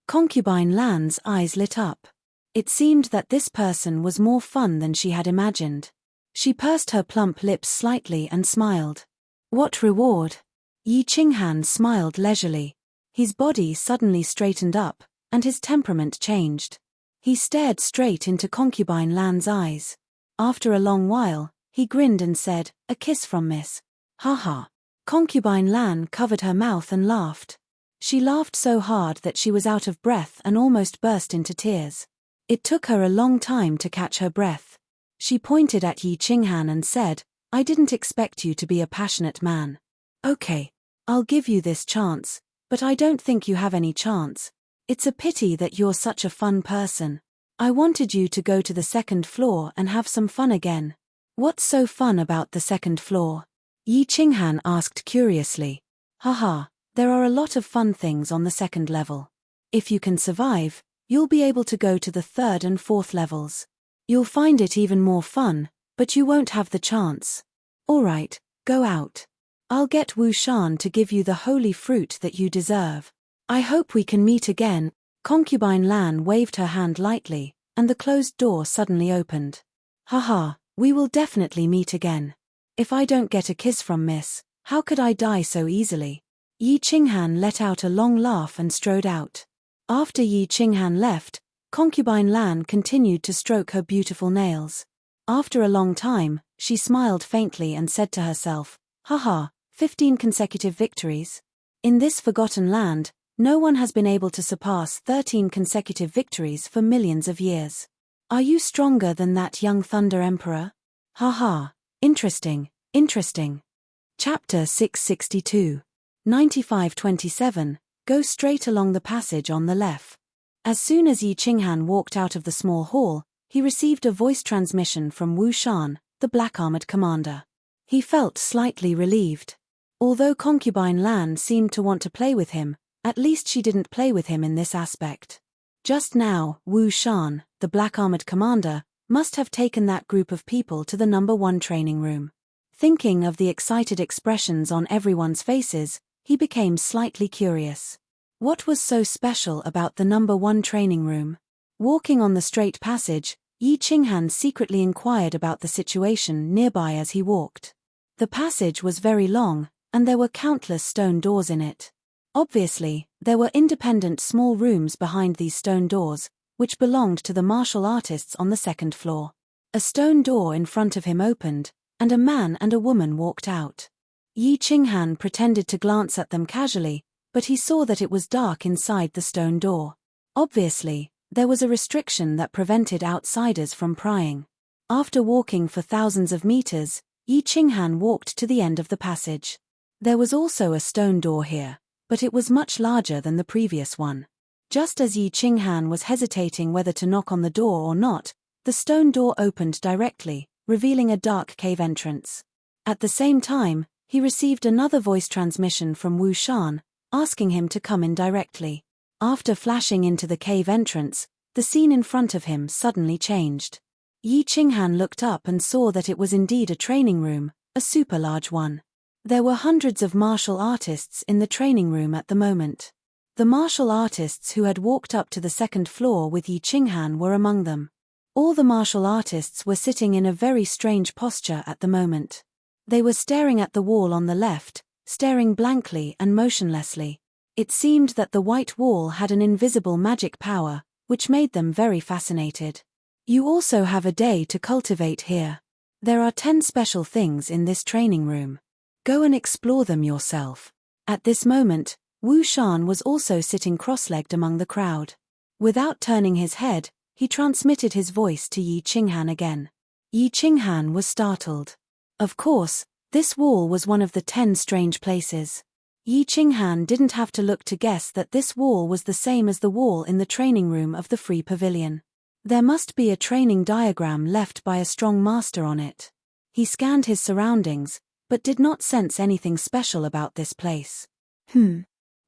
Concubine Lan's eyes lit up. It seemed that this person was more fun than she had imagined. She pursed her plump lips slightly and smiled. "What reward?" Yi Qinghan smiled leisurely. His body suddenly straightened up, and his temperament changed. He stared straight into Concubine Lan's eyes. After a long while, he grinned and said, "A kiss from Miss." "Ha." Concubine Lan covered her mouth and laughed. She laughed so hard that she was out of breath and almost burst into tears. It took her a long time to catch her breath. She pointed at Yi Qinghan and said, "I didn't expect you to be a passionate man. Okay, I'll give you this chance, but I don't think you have any chance. It's a pity that you're such a fun person. I wanted you to go to the second floor and have some fun again." "What's so fun about the second floor?" Yi Qinghan asked curiously. "Haha, there are a lot of fun things on the second level. If you can survive, you'll be able to go to the third and fourth levels. You'll find it even more fun, but you won't have the chance. Alright, go out. I'll get Wu Shan to give you the holy fruit that you deserve. I hope we can meet again." Concubine Lan waved her hand lightly, and the closed door suddenly opened. "Haha, we will definitely meet again. If I don't get a kiss from Miss, how could I die so easily?" Yi Qinghan let out a long laugh and strode out. After Yi Qinghan left, Concubine Lan continued to stroke her beautiful nails. After a long time, she smiled faintly and said to herself, "Haha, 15 consecutive victories. In this forgotten land, no one has been able to surpass 13 consecutive victories for millions of years. Are you stronger than that young Thunder Emperor? Haha, interesting. Chapter 662. 9527, go straight along the passage on the left. As soon as Yi Qinghan walked out of the small hall, he received a voice transmission from Wu Shan, the black-armored commander. He felt slightly relieved. Although Concubine Lan seemed to want to play with him, at least she didn't play with him in this aspect. Just now, Wu Shan, the black-armored commander, must have taken that group of people to the number 1 training room. Thinking of the excited expressions on everyone's faces, he became slightly curious. What was so special about the number 1 training room? Walking on the straight passage, Yi Qinghan secretly inquired about the situation nearby as he walked. The passage was very long, and there were countless stone doors in it. Obviously, there were independent small rooms behind these stone doors, which belonged to the martial artists on the second floor. A stone door in front of him opened, and a man and a woman walked out. Yi Qinghan pretended to glance at them casually, but he saw that it was dark inside the stone door. Obviously, there was a restriction that prevented outsiders from prying. After walking for thousands of meters, Yi Qinghan walked to the end of the passage. There was also a stone door here, but it was much larger than the previous one. Just as Yi Qinghan was hesitating whether to knock on the door or not, the stone door opened directly, revealing a dark cave entrance. At the same time, he received another voice transmission from Wu Shan, asking him to come in directly. After flashing into the cave entrance, the scene in front of him suddenly changed. Yi Qinghan looked up and saw that it was indeed a training room, a super large one. There were hundreds of martial artists in the training room at the moment. The martial artists who had walked up to the second floor with Yi Qinghan were among them. All the martial artists were sitting in a very strange posture at the moment. They were staring at the wall on the left, staring blankly and motionlessly. It seemed that the white wall had an invisible magic power, which made them very fascinated. You also have a day to cultivate here. There are 10 special things in this training room. Go and explore them yourself. At this moment, Wu Shan was also sitting cross-legged among the crowd. Without turning his head, he transmitted his voice to Yi Qinghan again. Yi Qinghan was startled. Of course, this wall was one of the 10 strange places. Yi Qinghan didn't have to look to guess that this wall was the same as the wall in the training room of the Free Pavilion. There must be a training diagram left by a strong master on it. He scanned his surroundings, but did not sense anything special about this place.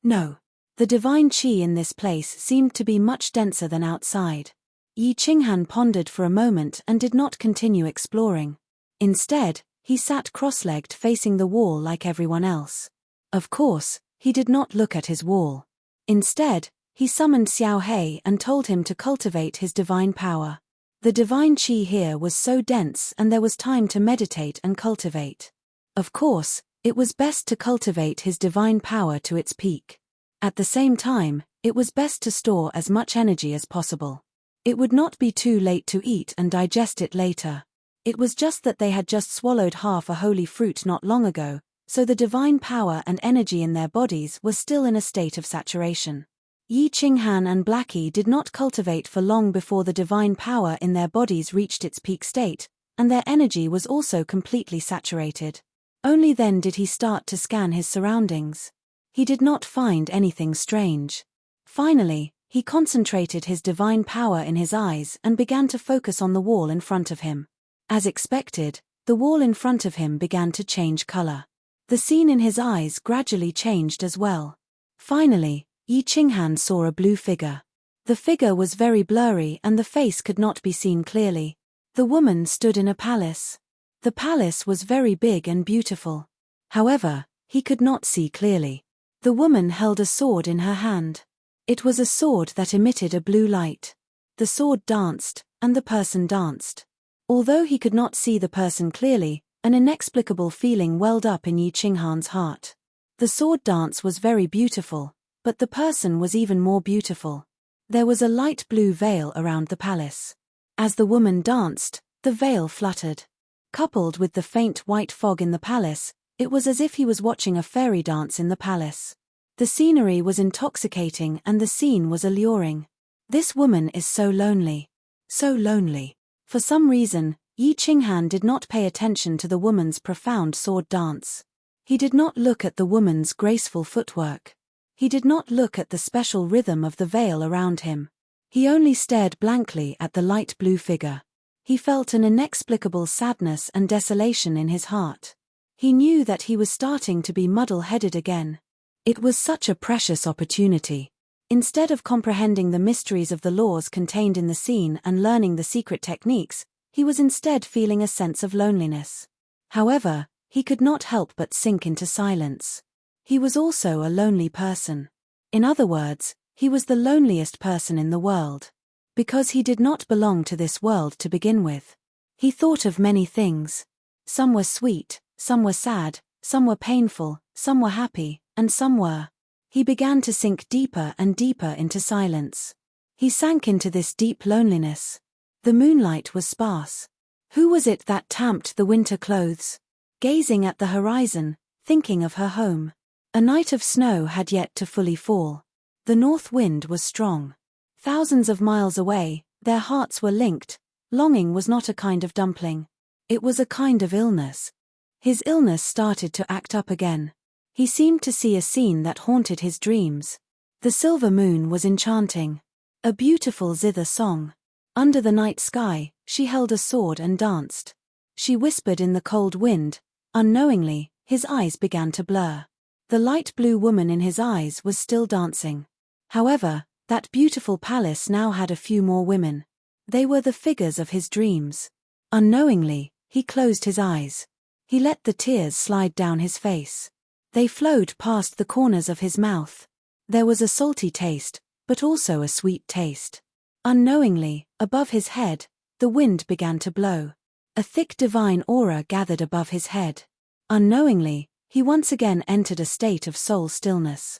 No. The divine qi in this place seemed to be much denser than outside. Yi Qinghan pondered for a moment and did not continue exploring. Instead, he sat cross-legged facing the wall like everyone else. Of course, he did not look at his wall. Instead, he summoned Xiao He and told him to cultivate his divine power. The divine qi here was so dense and there was time to meditate and cultivate. Of course, it was best to cultivate his divine power to its peak. At the same time, it was best to store as much energy as possible. It would not be too late to eat and digest it later. It was just that they had just swallowed half a holy fruit not long ago, so the divine power and energy in their bodies were still in a state of saturation. Yi Qinghan and Blackie did not cultivate for long before the divine power in their bodies reached its peak state, and their energy was also completely saturated. Only then did he start to scan his surroundings. He did not find anything strange. Finally, he concentrated his divine power in his eyes and began to focus on the wall in front of him. As expected, the wall in front of him began to change color. The scene in his eyes gradually changed as well. Finally, Yi Qinghan saw a blue figure. The figure was very blurry and the face could not be seen clearly. The woman stood in a palace. The palace was very big and beautiful. However, he could not see clearly. The woman held a sword in her hand. It was a sword that emitted a blue light. The sword danced, and the person danced. Although he could not see the person clearly, an inexplicable feeling welled up in Yi Qinghan's heart. The sword dance was very beautiful, but the person was even more beautiful. There was a light blue veil around the palace. As the woman danced, the veil fluttered. Coupled with the faint white fog in the palace, it was as if he was watching a fairy dance in the palace. The scenery was intoxicating and the scene was alluring. This woman is so lonely. So lonely. For some reason, Yi Qinghan did not pay attention to the woman's profound sword dance. He did not look at the woman's graceful footwork. He did not look at the special rhythm of the veil around him. He only stared blankly at the light blue figure. He felt an inexplicable sadness and desolation in his heart. He knew that he was starting to be muddle-headed again. It was such a precious opportunity. Instead of comprehending the mysteries of the laws contained in the scene and learning the secret techniques, he was instead feeling a sense of loneliness. However, he could not help but sink into silence. He was also a lonely person. In other words, he was the loneliest person in the world. Because he did not belong to this world to begin with. He thought of many things. Some were sweet, some were sad, some were painful, some were happy, and some were. He began to sink deeper and deeper into silence. He sank into this deep loneliness. The moonlight was sparse. Who was it that tamped the winter clothes? Gazing at the horizon, thinking of her home. A night of snow had yet to fully fall. The north wind was strong. Thousands of miles away, their hearts were linked. Longing was not a kind of dumpling. It was a kind of illness. His illness started to act up again. He seemed to see a scene that haunted his dreams. The silver moon was enchanting. A beautiful zither song. Under the night sky, she held a sword and danced. She whispered in the cold wind. Unknowingly, his eyes began to blur. The light blue woman in his eyes was still dancing. However, that beautiful palace now had a few more women. They were the figures of his dreams. Unknowingly, he closed his eyes. He let the tears slide down his face. They flowed past the corners of his mouth. There was a salty taste, but also a sweet taste. Unknowingly, above his head, the wind began to blow. A thick divine aura gathered above his head. Unknowingly, he once again entered a state of soul stillness.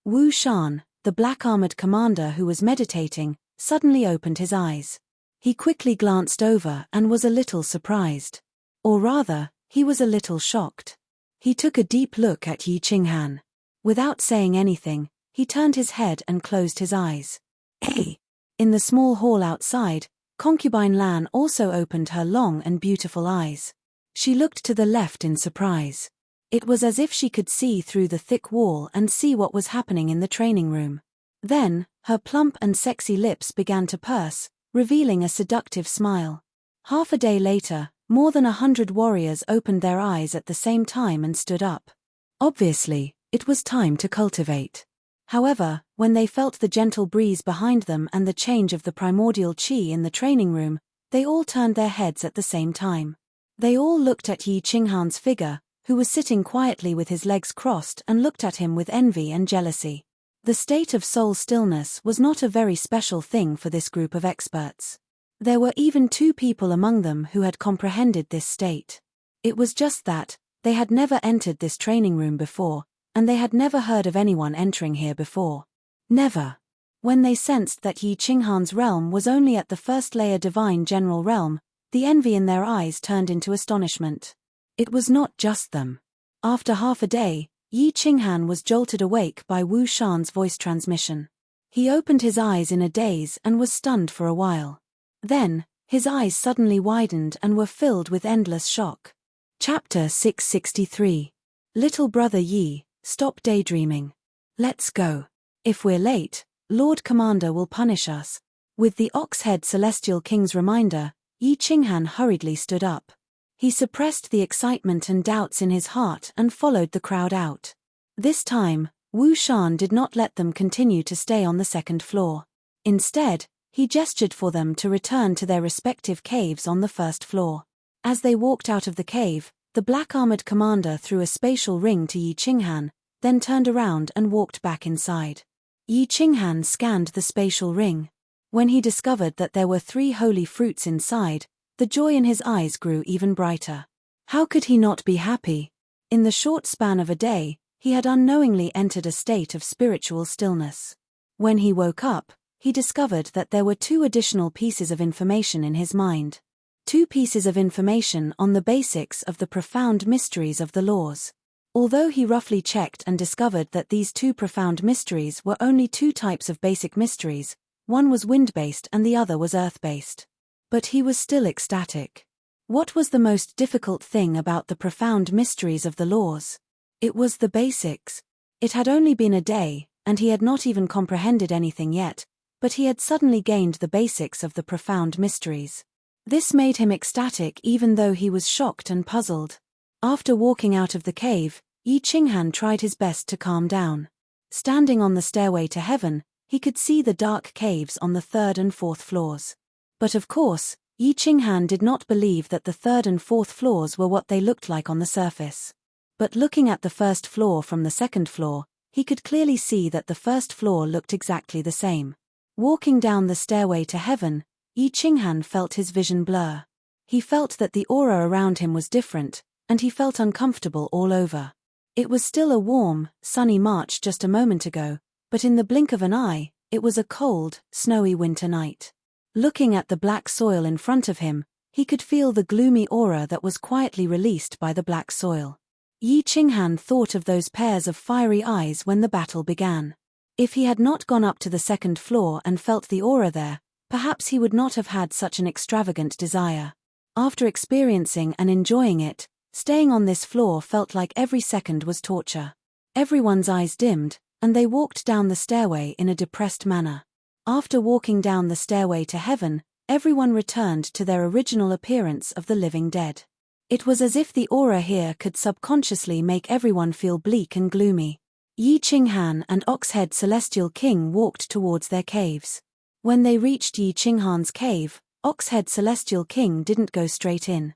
Wu Shan, the black-armored commander who was meditating, suddenly opened his eyes. He quickly glanced over and was a little surprised. Or rather, he was a little shocked. He took a deep look at Yi Qinghan. Without saying anything, he turned his head and closed his eyes. Hey! In the small hall outside, concubine Lan also opened her long and beautiful eyes. She looked to the left in surprise. It was as if she could see through the thick wall and see what was happening in the training room. Then, her plump and sexy lips began to purse, revealing a seductive smile. Half a day later, More than 100 warriors opened their eyes at the same time and stood up. Obviously, it was time to cultivate. However, when they felt the gentle breeze behind them and the change of the primordial chi in the training room, they all turned their heads at the same time. They all looked at Yi Qinghan's figure, who was sitting quietly with his legs crossed, and looked at him with envy and jealousy. The state of soul stillness was not a very special thing for this group of experts. There were even 2 people among them who had comprehended this state. It was just that, they had never entered this training room before, and they had never heard of anyone entering here before. Never. When they sensed that Yi Qinghan's realm was only at the first layer divine general realm, the envy in their eyes turned into astonishment. It was not just them. After half a day, Yi Qinghan was jolted awake by Wu Shan's voice transmission. He opened his eyes in a daze and was stunned for a while. Then, his eyes suddenly widened and were filled with endless shock. Chapter 663. Little brother Yi, stop daydreaming. Let's go. If we're late, Lord Commander will punish us. With the Ox-Head Celestial King's reminder, Yi Qinghan hurriedly stood up. He suppressed the excitement and doubts in his heart and followed the crowd out. This time, Wu Shan did not let them continue to stay on the second floor. Instead, he gestured for them to return to their respective caves on the first floor. As they walked out of the cave, the black-armored commander threw a spatial ring to Yi Qinghan, then turned around and walked back inside. Yi Qinghan scanned the spatial ring. When he discovered that there were 3 holy fruits inside, the joy in his eyes grew even brighter. How could he not be happy? In the short span of a day, he had unknowingly entered a state of spiritual stillness. When he woke up, he discovered that there were 2 additional pieces of information in his mind. 2 pieces of information on the basics of the profound mysteries of the laws. Although he roughly checked and discovered that these 2 profound mysteries were only 2 types of basic mysteries, one was wind-based and the other was earth-based. But he was still ecstatic. What was the most difficult thing about the profound mysteries of the laws? It was the basics. It had only been a day, and he had not even comprehended anything yet, but he had suddenly gained the basics of the profound mysteries. This made him ecstatic even though he was shocked and puzzled. After walking out of the cave, Yi Qinghan tried his best to calm down. Standing on the stairway to heaven, he could see the dark caves on the 3rd and 4th floors. But of course, Yi Qinghan did not believe that the 3rd and 4th floors were what they looked like on the surface. But looking at the 1st floor from the 2nd floor, he could clearly see that the 1st floor looked exactly the same. Walking down the stairway to heaven, Yi Qinghan felt his vision blur. He felt that the aura around him was different, and he felt uncomfortable all over. It was still a warm, sunny March just a moment ago, but in the blink of an eye, it was a cold, snowy winter night. Looking at the black soil in front of him, he could feel the gloomy aura that was quietly released by the black soil. Yi Qinghan thought of those pairs of fiery eyes when the battle began. If he had not gone up to the 2nd floor and felt the aura there, perhaps he would not have had such an extravagant desire. After experiencing and enjoying it, staying on this floor felt like every second was torture. Everyone's eyes dimmed, and they walked down the stairway in a depressed manner. After walking down the stairway to heaven, everyone returned to their original appearance of the living dead. It was as if the aura here could subconsciously make everyone feel bleak and gloomy. Yi Qinghan and Ox-Head Celestial King walked towards their caves. When they reached Yi Qinghan's cave, Ox-Head Celestial King didn't go straight in.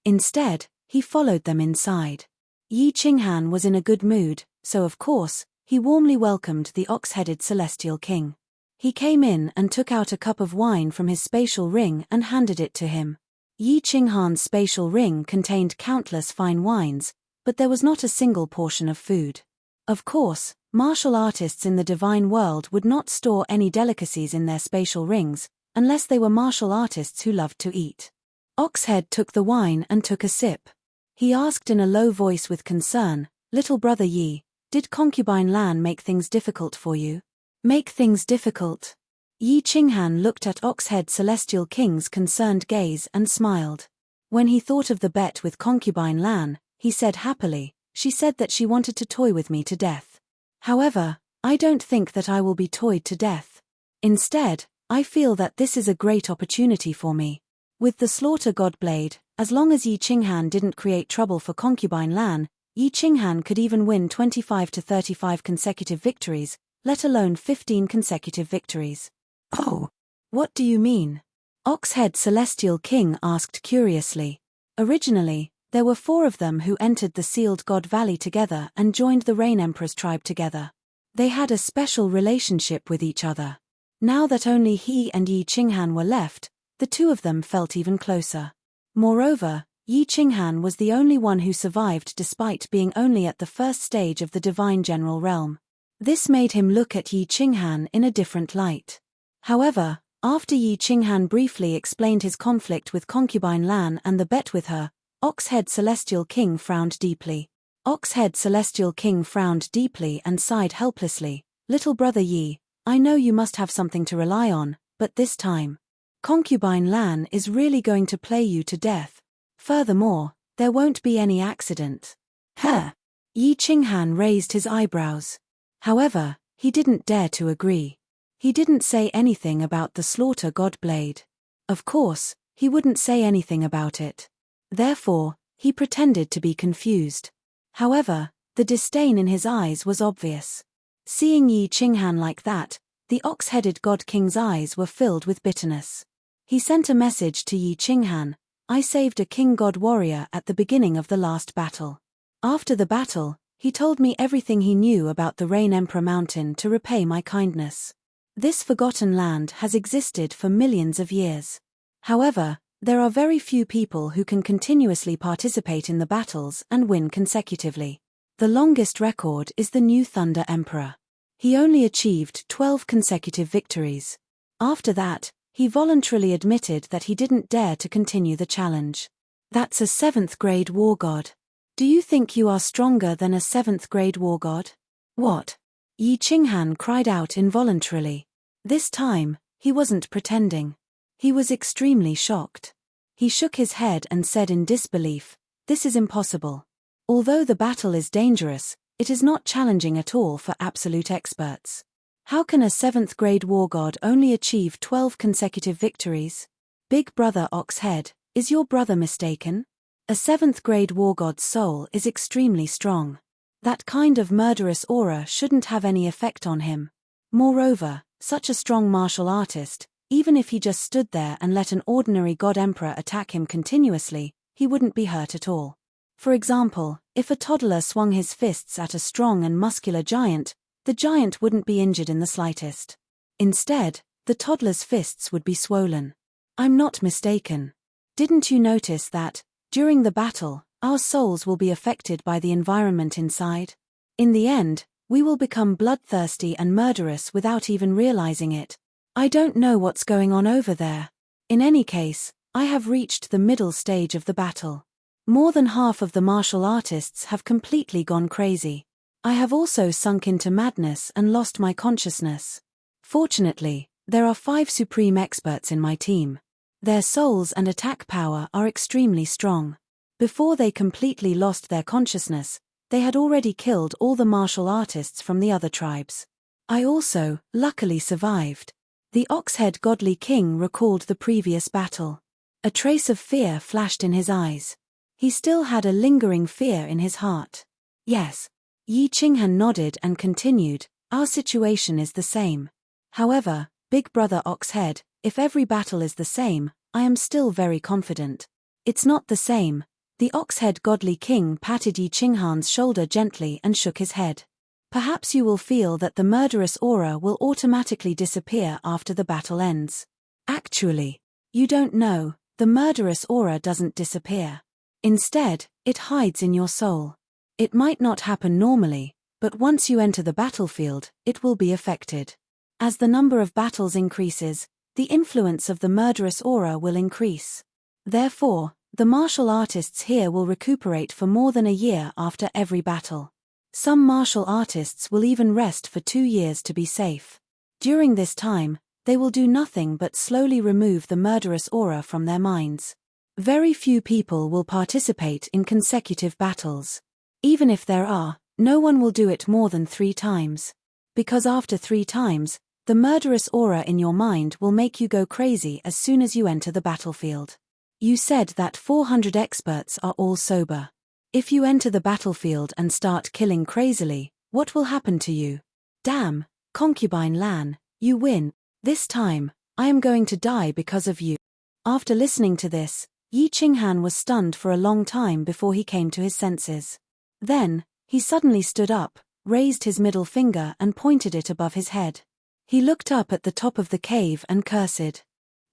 Instead, he followed them inside. Yi Qinghan was in a good mood, so of course, he warmly welcomed the Ox-Headed Celestial King. He came in and took out a cup of wine from his spatial ring and handed it to him. Yi Qinghan's spatial ring contained countless fine wines, but there was not a single portion of food. Of course, martial artists in the divine world would not store any delicacies in their spatial rings, unless they were martial artists who loved to eat. Ox-Head took the wine and took a sip. He asked in a low voice with concern, "Little brother Yi, did concubine Lan make things difficult for you?" "Make things difficult?" Yi Qinghan looked at Ox-Head Celestial King's concerned gaze and smiled. When he thought of the bet with concubine Lan, he said happily, "She said that she wanted to toy with me to death. However, I don't think that I will be toyed to death. Instead, I feel that this is a great opportunity for me. With the slaughter god blade, As long as Yi Qinghan didn't create trouble for concubine Lan, Yi Qinghan could even win 25 to 35 consecutive victories, let alone 15 consecutive victories. Oh, What do you mean? Oxhead Celestial King asked curiously. Originally, there were 4 of them who entered the Sealed God Valley together and joined the Rain Emperor's tribe together. They had a special relationship with each other. Now that only he and Yi Qinghan were left, the 2 of them felt even closer. Moreover, Yi Qinghan was the only one who survived despite being only at the first stage of the Divine General Realm. This made him look at Yi Qinghan in a different light. However, after Yi Qinghan briefly explained his conflict with concubine Lan and the bet with her, Oxhead Celestial King frowned deeply. Oxhead Celestial King frowned deeply and sighed helplessly. Little brother Yi, I know you must have something to rely on, but this time, concubine Lan is really going to play you to death. Furthermore, there won't be any accident. huh. Yi Qinghan raised his eyebrows. However, he didn't dare to agree. He didn't say anything about the slaughter god blade. Of course, he wouldn't say anything about it. Therefore, he pretended to be confused. However, the disdain in his eyes was obvious. Seeing Yi Qinghan like that, the ox-headed god king's eyes were filled with bitterness. He sent a message to Yi Qinghan, I saved a king god warrior at the beginning of the last battle. After the battle, he told me everything he knew about the Rain Emperor Mountain to repay my kindness. This forgotten land has existed for millions of years. However, there are very few people who can continuously participate in the battles and win consecutively. The longest record is the New Thunder Emperor. He only achieved 12 consecutive victories. After that, he voluntarily admitted that he didn't dare to continue the challenge. That's a 7th grade war god. Do you think you are stronger than a 7th grade war god? What? Yi Qinghan cried out involuntarily. This time, he wasn't pretending. He was extremely shocked. He shook his head and said in disbelief, this is impossible. Although the battle is dangerous, it is not challenging at all for absolute experts. How can a 7th grade war god only achieve 12 consecutive victories? Big brother Oxhead, is your brother mistaken? A 7th grade war god's soul is extremely strong. That kind of murderous aura shouldn't have any effect on him. Moreover, such a strong martial artist, even if he just stood there and let an ordinary god emperor attack him continuously, he wouldn't be hurt at all. For example, if a toddler swung his fists at a strong and muscular giant, the giant wouldn't be injured in the slightest. Instead, the toddler's fists would be swollen. I'm not mistaken. Didn't you notice that, during the battle, our souls will be affected by the environment inside? In the end, we will become bloodthirsty and murderous without even realizing it. I don't know what's going on over there. In any case, I have reached the middle stage of the battle. More than half of the martial artists have completely gone crazy. I have also sunk into madness and lost my consciousness. Fortunately, there are 5 supreme experts in my team. Their souls and attack power are extremely strong. Before they completely lost their consciousness, they had already killed all the martial artists from the other tribes. I also, luckily, survived. The Oxhead Godly King recalled the previous battle. A trace of fear flashed in his eyes. He still had a lingering fear in his heart. Yes. Yi Qinghan nodded and continued, our situation is the same. However, Big Brother Oxhead, if every battle is the same, I am still very confident. It's not the same. The Oxhead Godly King patted Yi Qinghan's shoulder gently and shook his head. Perhaps you will feel that the murderous aura will automatically disappear after the battle ends. Actually, you don't know, the murderous aura doesn't disappear. Instead, it hides in your soul. It might not happen normally, but once you enter the battlefield, it will be affected. As the number of battles increases, the influence of the murderous aura will increase. Therefore, the martial artists here will recuperate for more than a year after every battle. Some martial artists will even rest for 2 years to be safe. During this time, they will do nothing but slowly remove the murderous aura from their minds. Very few people will participate in consecutive battles. Even if there are, no one will do it more than 3 times. Because after 3 times, the murderous aura in your mind will make you go crazy as soon as you enter the battlefield. You said that 400 experts are all sober. If you enter the battlefield and start killing crazily, what will happen to you? Damn, concubine Lan, you win. This time, I am going to die because of you. After listening to this, Yi Qinghan was stunned for a long time before he came to his senses. Then, he suddenly stood up, raised his middle finger and pointed it above his head. He looked up at the top of the cave and cursed.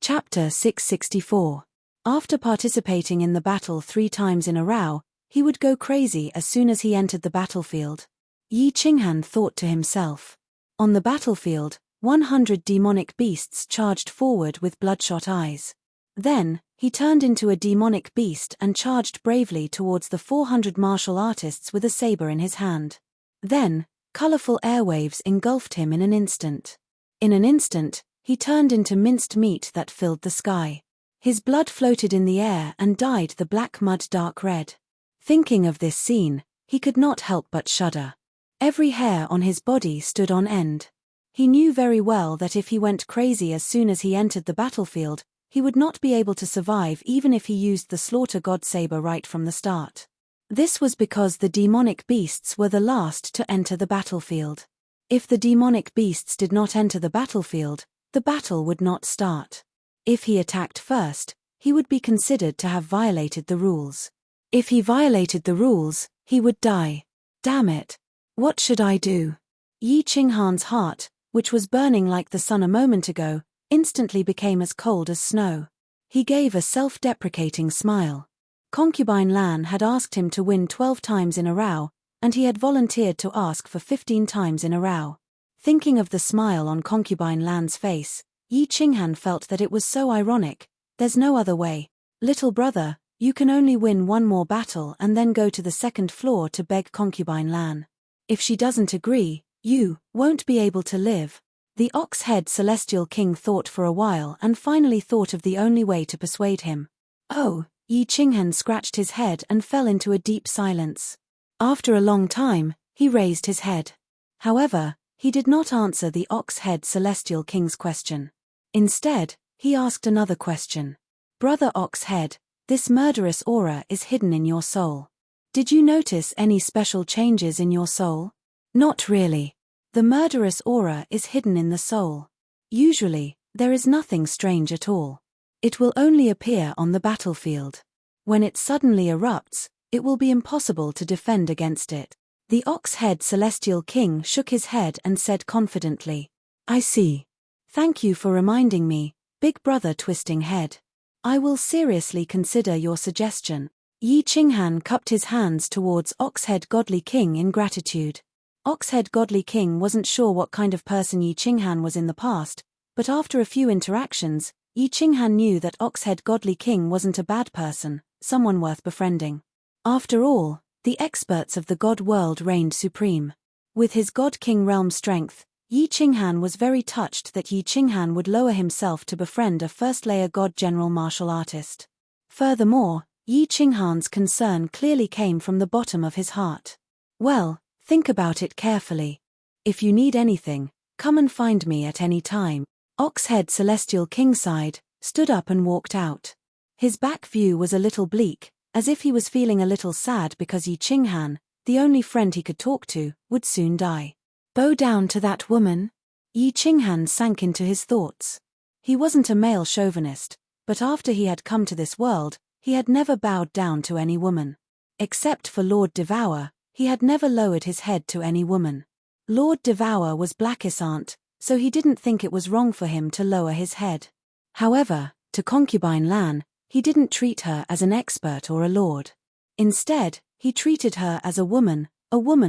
Chapter 664. After participating in the battle 3 times in a row, he would go crazy as soon as he entered the battlefield. Yi Qinghan thought to himself. On the battlefield, 100 demonic beasts charged forward with bloodshot eyes. Then, he turned into a demonic beast and charged bravely towards the 400 martial artists with a saber in his hand. Then, colorful airwaves engulfed him in an instant. In an instant, he turned into minced meat that filled the sky. His blood floated in the air and dyed the black mud dark red. Thinking of this scene, he could not help but shudder. Every hair on his body stood on end. He knew very well that if he went crazy as soon as he entered the battlefield, he would not be able to survive even if he used the slaughter god saber right from the start. This was because the demonic beasts were the last to enter the battlefield. If the demonic beasts did not enter the battlefield, the battle would not start. If he attacked first, he would be considered to have violated the rules. If he violated the rules, he would die. Damn it! What should I do? Yi Qinghan's heart, which was burning like the sun a moment ago, instantly became as cold as snow. He gave a self-deprecating smile. Concubine Lan had asked him to win 12 times in a row, and he had volunteered to ask for 15 times in a row. Thinking of the smile on Concubine Lan's face, Yi Qinghan felt that it was so ironic. There's no other way. Little brother, you can only win one more battle and then go to the second floor to beg Concubine Lan. If she doesn't agree, you won't be able to live. The ox-head celestial king thought for a while and finally thought of the only way to persuade him. Oh, Yi Qinghan scratched his head and fell into a deep silence. After a long time, he raised his head. However, he did not answer the ox-head celestial king's question. Instead, he asked another question. Brother Ox-head, this murderous aura is hidden in your soul. Did you notice any special changes in your soul? Not really. The murderous aura is hidden in the soul. Usually, there is nothing strange at all. It will only appear on the battlefield. When it suddenly erupts, it will be impossible to defend against it. The ox-head celestial king shook his head and said confidently, I see. Thank you for reminding me, big brother twisting head. I will seriously consider your suggestion. Yi Qinghan cupped his hands towards Ox-head Godly King in gratitude. Ox-head Godly King wasn't sure what kind of person Yi Qinghan was in the past, but after a few interactions, Yi Qinghan knew that Ox-head Godly King wasn't a bad person, someone worth befriending. After all, the experts of the God world reigned supreme. With his God King realm strength, Yi Qinghan was very touched that Yi Qinghan would lower himself to befriend a first-layer God general martial artist. Furthermore, Yi Qinghan's concern clearly came from the bottom of his heart. Well, think about it carefully. If you need anything, come and find me at any time. Ox-head Celestial King sighed, stood up and walked out. His back view was a little bleak, as if he was feeling a little sad because Yi Qinghan, the only friend he could talk to, would soon die. Bow down to that woman? Yi Qinghan sank into his thoughts. He wasn't a male chauvinist, but after he had come to this world, he had never bowed down to any woman. Except for Lord Devour, he had never lowered his head to any woman. Lord Devour was Black's aunt, so he didn't think it was wrong for him to lower his head. However, to Concubine Lan, he didn't treat her as an expert or a lord. Instead, he treated her as a woman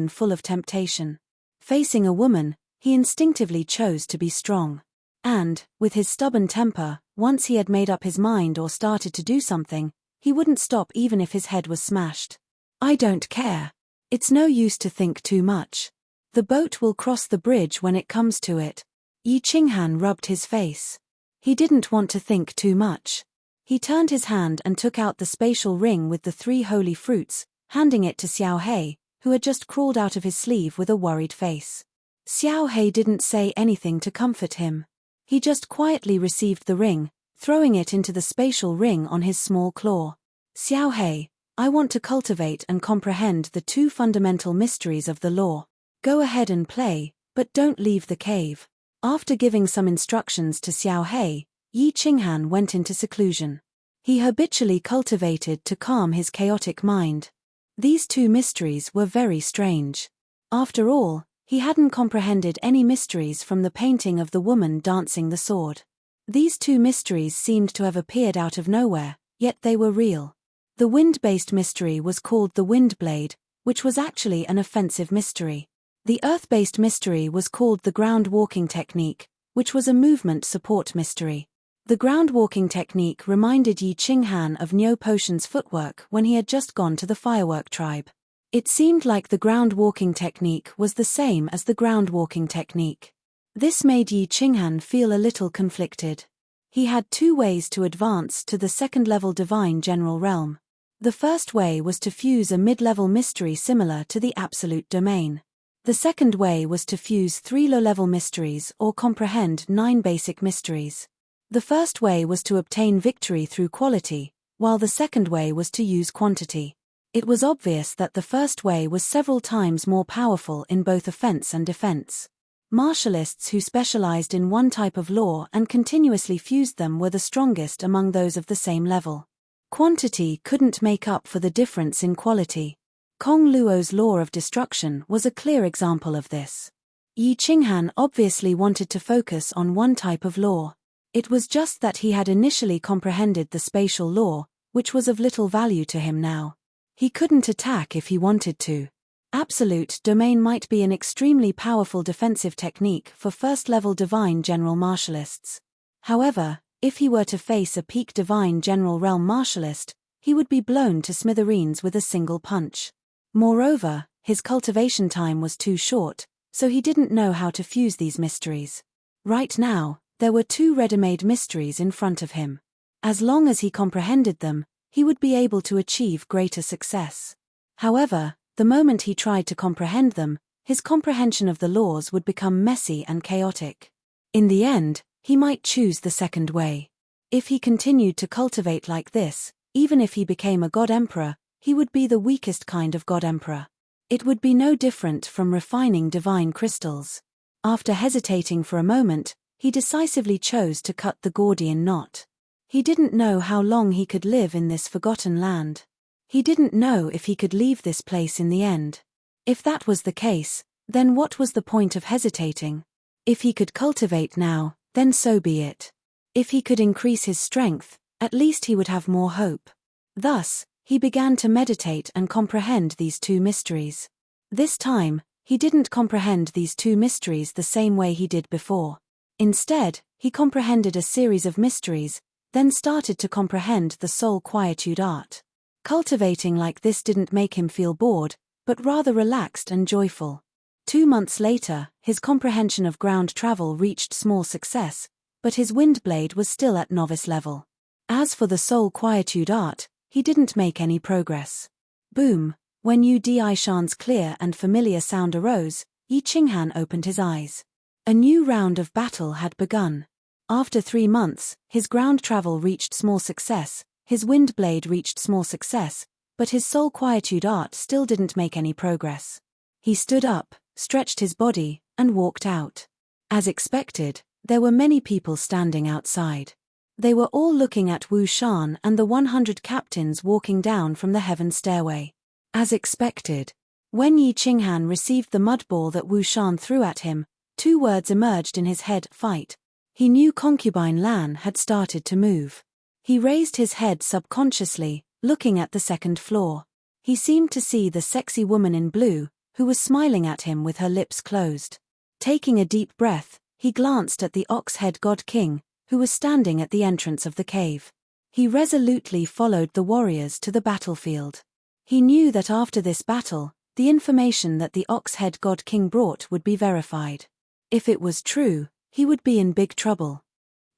full of temptation. Facing a woman, he instinctively chose to be strong. And, with his stubborn temper, once he had made up his mind or started to do something, he wouldn't stop even if his head was smashed. I don't care. It's no use to think too much. The boat will cross the bridge when it comes to it. Yi Qinghan rubbed his face. He didn't want to think too much. He turned his hand and took out the spatial ring with the 3 holy fruits, handing it to Xiao Hei, who had just crawled out of his sleeve with a worried face. Xiao Hei didn't say anything to comfort him. He just quietly received the ring, throwing it into the spatial ring on his small claw. Xiao Hei, I want to cultivate and comprehend the two fundamental mysteries of the law. Go ahead and play, but don't leave the cave. After giving some instructions to Xiao Hei, Yi Qinghan went into seclusion. He habitually cultivated to calm his chaotic mind. These two mysteries were very strange. After all, he hadn't comprehended any mysteries from the painting of the woman dancing the sword. These two mysteries seemed to have appeared out of nowhere, yet they were real. The wind-based mystery was called the wind blade, which was actually an offensive mystery. The earth-based mystery was called the ground walking technique, which was a movement support mystery. The ground walking technique reminded Yi Qinghan of Niu Potion's footwork when he had just gone to the firework tribe. It seemed like the ground walking technique was the same as the ground walking technique. This made Yi Qinghan feel a little conflicted. He had two ways to advance to the second-level divine general realm. The first way was to fuse a mid-level mystery similar to the absolute domain. The second way was to fuse 3 low-level mysteries or comprehend 9 basic mysteries. The first way was to obtain victory through quality, while the second way was to use quantity. It was obvious that the first way was several times more powerful in both offense and defense. Martialists who specialized in one type of law and continuously fused them were the strongest among those of the same level. Quantity couldn't make up for the difference in quality. Kong Luo's law of destruction was a clear example of this. Yi Qinghan obviously wanted to focus on one type of law. It was just that he had initially comprehended the spatial law, which was of little value to him now. He couldn't attack if he wanted to. Absolute domain might be an extremely powerful defensive technique for first-level divine general martialists. However, if he were to face a peak divine general realm martialist, he would be blown to smithereens with a single punch. Moreover, his cultivation time was too short, so he didn't know how to fuse these mysteries. Right now, there were 2 ready-made mysteries in front of him. As long as he comprehended them, he would be able to achieve greater success. However, the moment he tried to comprehend them, his comprehension of the laws would become messy and chaotic. In the end, he might choose the second way. If he continued to cultivate like this, even if he became a God Emperor, he would be the weakest kind of God Emperor. It would be no different from refining divine crystals. After hesitating for a moment, he decisively chose to cut the Gordian knot. He didn't know how long he could live in this forgotten land. He didn't know if he could leave this place in the end. If that was the case, then what was the point of hesitating? If he could cultivate now, then so be it. If he could increase his strength, at least he would have more hope. Thus, he began to meditate and comprehend these 2 mysteries. This time, he didn't comprehend these 2 mysteries the same way he did before. Instead, he comprehended a series of mysteries, then started to comprehend the soul quietude art. Cultivating like this didn't make him feel bored, but rather relaxed and joyful. 2 months later, his comprehension of ground travel reached small success, but his wind blade was still at novice level. As for the soul quietude art, he didn't make any progress. Boom! When Yu Dishan's clear and familiar sound arose, Yi Qinghan opened his eyes. A new round of battle had begun. After 3 months, his ground travel reached small success, his wind blade reached small success, but his soul quietude art still didn't make any progress. He stood up, stretched his body, and walked out. As expected, there were many people standing outside. They were all looking at Wu Shan and the 100 captains walking down from the heaven stairway. As expected, when Yi Qinghan received the mud ball that Wu Shan threw at him, 2 words emerged in his head: fight. He knew concubine Lan had started to move. He raised his head subconsciously, looking at the 2nd floor. He seemed to see the sexy woman in blue, who was smiling at him with her lips closed. Taking a deep breath, he glanced at the ox-head god king, who was standing at the entrance of the cave. He resolutely followed the warriors to the battlefield. He knew that after this battle, the information that the ox-head god king brought would be verified. If it was true, he would be in big trouble.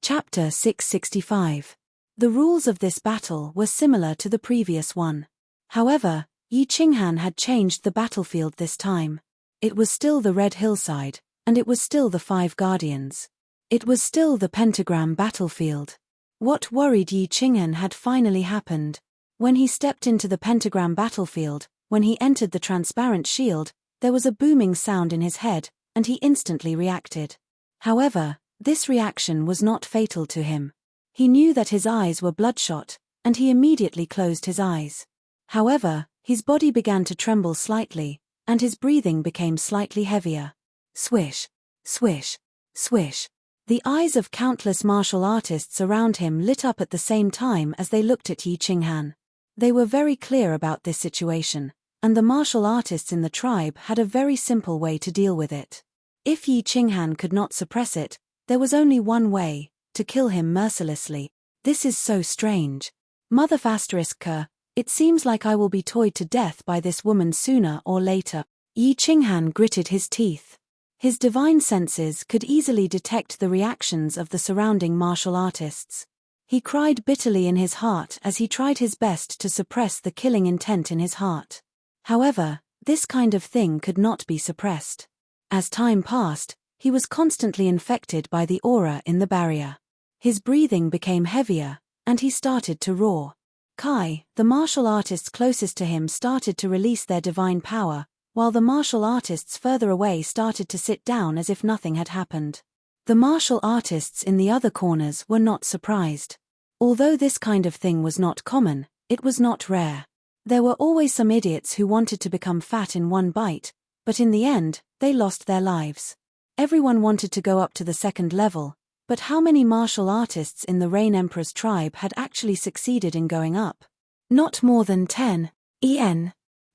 Chapter 665. The rules of this battle were similar to the previous one. However, Yi Qinghan had changed the battlefield this time. It was still the red hillside, and it was still the 5 guardians. It was still the pentagram battlefield. What worried Yi Qinghan had finally happened. When he stepped into the pentagram battlefield, when he entered the transparent shield, there was a booming sound in his head, and he instantly reacted. However, this reaction was not fatal to him. He knew that his eyes were bloodshot, and he immediately closed his eyes. However, his body began to tremble slightly, and his breathing became slightly heavier. Swish, swish, swish. The eyes of countless martial artists around him lit up at the same time as they looked at Yi Qinghan. They were very clear about this situation, and the martial artists in the tribe had a very simple way to deal with it. If Yi Qinghan could not suppress it, there was only one way: to kill him mercilessly. This is so strange. Mother ***, it seems like I will be toyed to death by this woman sooner or later. Yi Qinghan gritted his teeth. His divine senses could easily detect the reactions of the surrounding martial artists. He cried bitterly in his heart as he tried his best to suppress the killing intent in his heart. However, this kind of thing could not be suppressed. As time passed, he was constantly infected by the aura in the barrier. His breathing became heavier, and he started to roar. Kai, the martial artists closest to him, started to release their divine power, while the martial artists further away started to sit down as if nothing had happened. The martial artists in the other corners were not surprised. Although this kind of thing was not common, it was not rare. There were always some idiots who wanted to become fat in one bite, but in the end, they lost their lives. Everyone wanted to go up to the second level, but how many martial artists in the Rain Emperor's tribe had actually succeeded in going up? Not more than 10.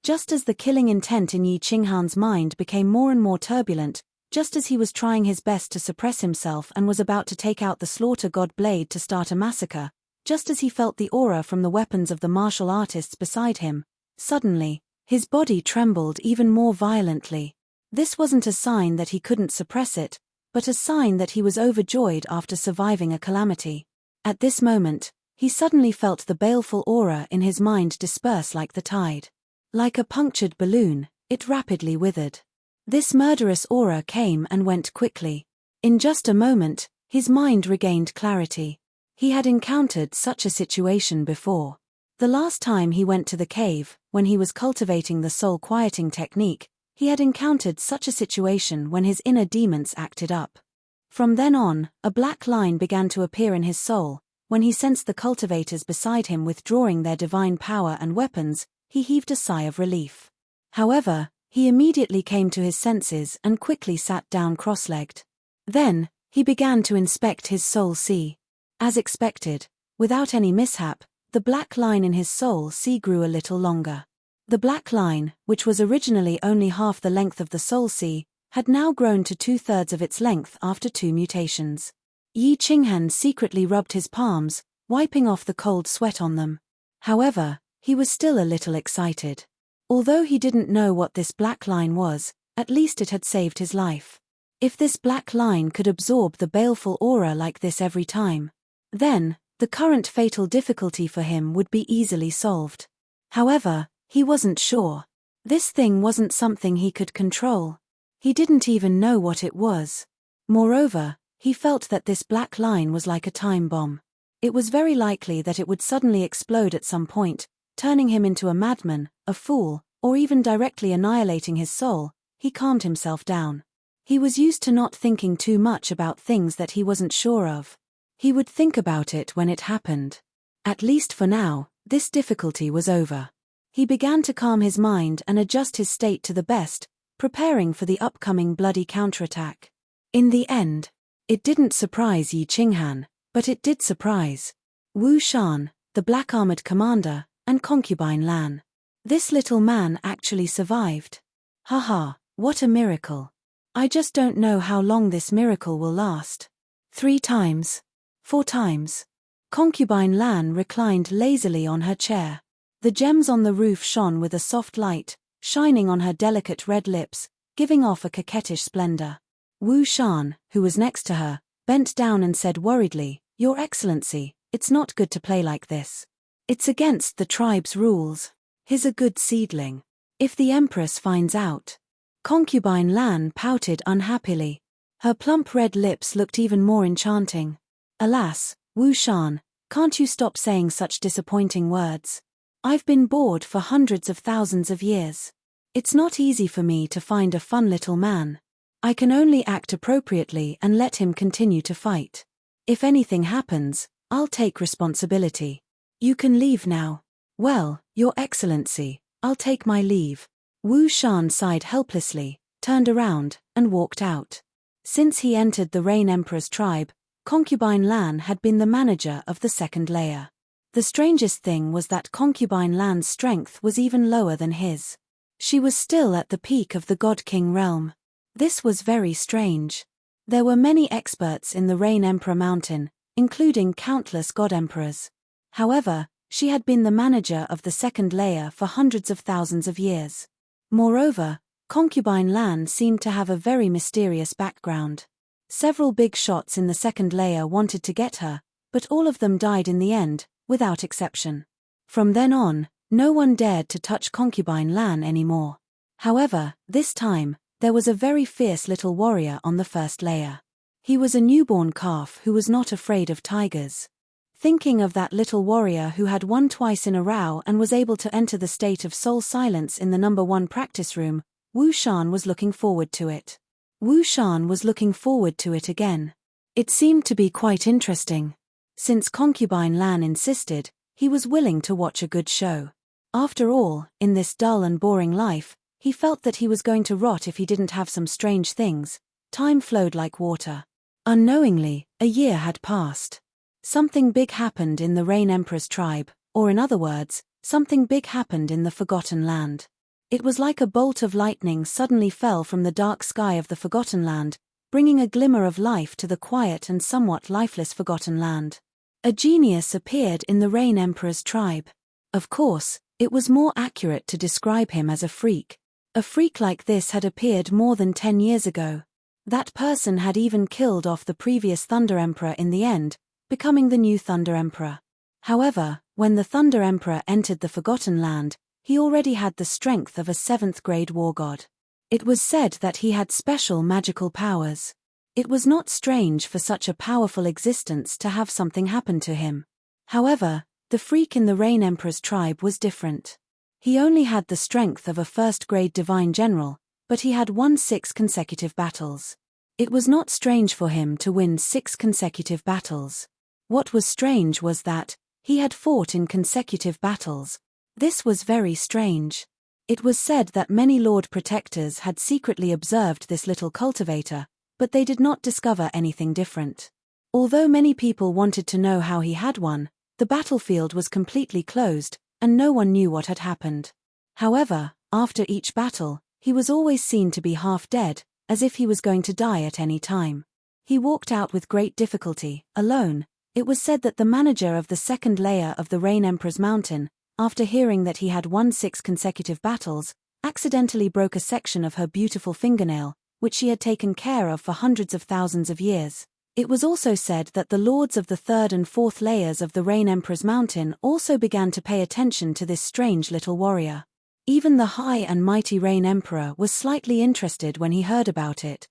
Just as the killing intent in Yi Qinghan's mind became more and more turbulent, just as he was trying his best to suppress himself and was about to take out the slaughter god blade to start a massacre, just as he felt the aura from the weapons of the martial artists beside him, suddenly, his body trembled even more violently. This wasn't a sign that he couldn't suppress it, but a sign that he was overjoyed after surviving a calamity. At this moment, he suddenly felt the baleful aura in his mind disperse like the tide. Like a punctured balloon, it rapidly withered. This murderous aura came and went quickly. In just a moment, his mind regained clarity. He had encountered such a situation before. The last time he went to the cave, when he was cultivating the soul quieting technique, he had encountered such a situation when his inner demons acted up. From then on, a black line began to appear in his soul. When he sensed the cultivators beside him withdrawing their divine power and weapons, he heaved a sigh of relief. However, he immediately came to his senses and quickly sat down cross-legged. Then, he began to inspect his soul sea. As expected, without any mishap, the black line in his soul sea grew a little longer. The black line, which was originally only half the length of the soul sea, had now grown to 2/3 of its length after 2 mutations. Yi Qinghan secretly rubbed his palms, wiping off the cold sweat on them. However, he was still a little excited. Although he didn't know what this black line was, at least it had saved his life. If this black line could absorb the baleful aura like this every time, then, the current fatal difficulty for him would be easily solved. However, he wasn't sure. This thing wasn't something he could control. He didn't even know what it was. Moreover, he felt that this black line was like a time bomb. It was very likely that it would suddenly explode at some point, turning him into a madman, a fool, or even directly annihilating his soul. He calmed himself down. He was used to not thinking too much about things that he wasn't sure of. He would think about it when it happened. At least for now, this difficulty was over. He began to calm his mind and adjust his state to the best, preparing for the upcoming bloody counterattack. In the end, it didn't surprise Yi Qinghan, but it did surprise Wu Shan, the black-armored commander, and concubine Lan. This little man actually survived. Haha, what a miracle. I just don't know how long this miracle will last. 3 times. 4 times. Concubine Lan reclined lazily on her chair. The gems on the roof shone with a soft light, shining on her delicate red lips, giving off a coquettish splendor. Wu Shan, who was next to her, bent down and said worriedly, "Your Excellency, it's not good to play like this. It's against the tribe's rules. He's a good seedling. If the Empress finds out." Concubine Lan pouted unhappily. Her plump red lips looked even more enchanting. Alas, Wu Shan, Can't you stop saying such disappointing words? I've been bored for hundreds of thousands of years. It's not easy for me to find a fun little man. I can only act appropriately and let him continue to fight. If anything happens, I'll take responsibility. You can leave now. Well, Your Excellency, I'll take my leave. Wu Shan sighed helplessly, turned around, and walked out. Since he entered the Rain Emperor's tribe, Concubine Lan had been the manager of the second layer. The strangest thing was that Concubine Lan's strength was even lower than his. She was still at the peak of the God King realm. This was very strange. There were many experts in the Rain Emperor Mountain, including countless God Emperors. However, she had been the manager of the second layer for hundreds of thousands of years. Moreover, Concubine Lan seemed to have a very mysterious background. Several big shots in the second layer wanted to get her, but all of them died in the end, without exception. From then on, no one dared to touch Concubine Lan anymore. However, this time, there was a very fierce little warrior on the first layer. He was a newborn calf who was not afraid of tigers. Thinking of that little warrior who had won twice in a row and was able to enter the state of soul silence in the number 1 practice room, Wu Shan was looking forward to it. Wu Shan was looking forward to it again. It seemed to be quite interesting. Since Concubine Lan insisted, he was willing to watch a good show. After all, in this dull and boring life, he felt that he was going to rot if he didn't have some strange things. Time flowed like water. Unknowingly, a year had passed. Something big happened in the Rain Emperor's tribe, or in other words, something big happened in the Forgotten Land. It was like a bolt of lightning suddenly fell from the dark sky of the Forgotten Land, bringing a glimmer of life to the quiet and somewhat lifeless Forgotten Land. A genius appeared in the Rain Emperor's tribe. Of course, it was more accurate to describe him as a freak. A freak like this had appeared more than 10 years ago. That person had even killed off the previous Thunder Emperor in the end, becoming the new Thunder Emperor. However, when the Thunder Emperor entered the Forgotten Land, he already had the strength of a 7th-grade war god. It was said that he had special magical powers. It was not strange for such a powerful existence to have something happen to him. However, the freak in the Rain Emperor's tribe was different. He only had the strength of a 1st-grade divine general, but he had won 6 consecutive battles. It was not strange for him to win 6 consecutive battles. What was strange was that he had fought in consecutive battles. This was very strange. It was said that many Lord Protectors had secretly observed this little cultivator, but they did not discover anything different. Although many people wanted to know how he had won, the battlefield was completely closed, and no one knew what had happened. However, after each battle, he was always seen to be half dead, as if he was going to die at any time. He walked out with great difficulty, alone. It was said that the manager of the second layer of the Rain Emperor's Mountain, after hearing that he had won 6 consecutive battles, accidentally broke a section of her beautiful fingernail, which she had taken care of for hundreds of thousands of years. It was also said that the lords of the 3rd and 4th layers of the Rain Emperor's Mountain also began to pay attention to this strange little warrior. Even the high and mighty Rain Emperor was slightly interested when he heard about it.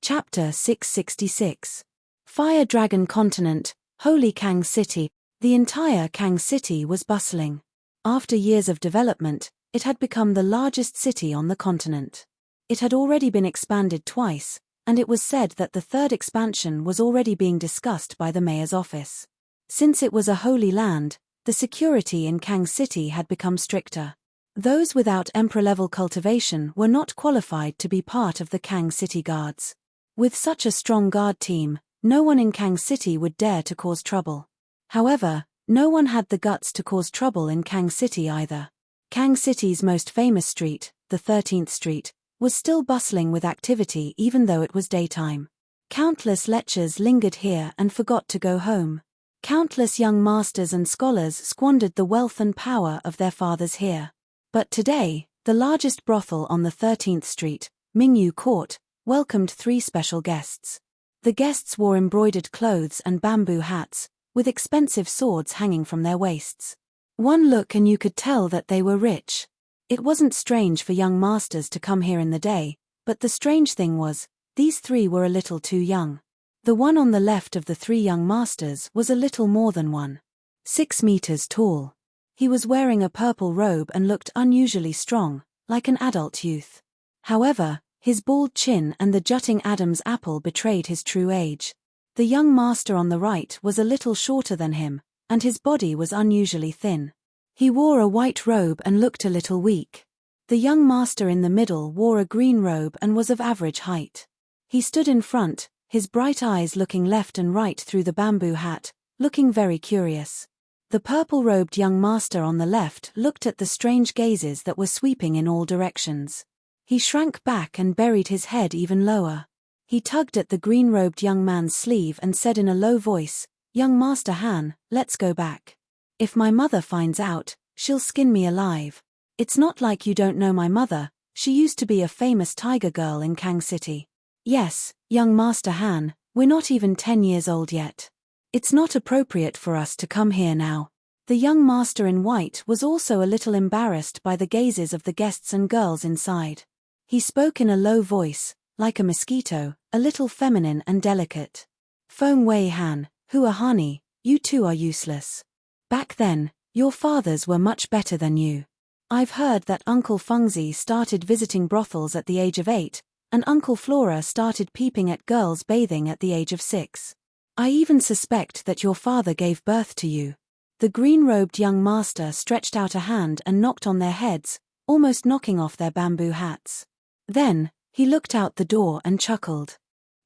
Chapter 666. Fire Dragon Continent, Holy Kang City. The entire Kang City was bustling. After years of development, it had become the largest city on the continent. It had already been expanded twice, and it was said that the 3rd expansion was already being discussed by the mayor's office. Since it was a holy land, the security in Kang City had become stricter. Those without emperor-level cultivation were not qualified to be part of the Kang City Guards. With such a strong guard team, no one in Kang City would dare to cause trouble. However, no one had the guts to cause trouble in Kang City either. Kang City's most famous street, the 13th Street, was still bustling with activity even though it was daytime. Countless lechers lingered here and forgot to go home. Countless young masters and scholars squandered the wealth and power of their fathers here. But today, the largest brothel on the 13th Street, Mingyu Court, welcomed 3 special guests. The guests wore embroidered clothes and bamboo hats, with expensive swords hanging from their waists. One look and you could tell that they were rich. It wasn't strange for young masters to come here in the day, but the strange thing was, these 3 were a little too young. The one on the left of the 3 young masters was a little more than one. 6 meters tall. He was wearing a purple robe and looked unusually strong, like an adult youth. However, his bald chin and the jutting Adam's apple betrayed his true age. The young master on the right was a little shorter than him, and his body was unusually thin. He wore a white robe and looked a little weak. The young master in the middle wore a green robe and was of average height. He stood in front, his bright eyes looking left and right through the bamboo hat, looking very curious. The purple-robed young master on the left looked at the strange gazes that were sweeping in all directions. He shrank back and buried his head even lower. He tugged at the green-robed young man's sleeve and said in a low voice, "Young Master Han, let's go back. If my mother finds out, she'll skin me alive. It's not like you don't know my mother, she used to be a famous tiger girl in Kang City." "Yes, young Master Han, we're not even 10 years old yet. It's not appropriate for us to come here now." The young master in white was also a little embarrassed by the gazes of the guests and girls inside. He spoke in a low voice, like a mosquito, a little feminine and delicate. "Feng Wei Han, Hua Hani, you two are useless. Back then, your fathers were much better than you. I've heard that Uncle Fengzi started visiting brothels at the age of 8, and Uncle Flora started peeping at girls bathing at the age of 6. I even suspect that your father gave birth to you." The green-robed young master stretched out a hand and knocked on their heads, almost knocking off their bamboo hats. Then, he looked out the door and chuckled.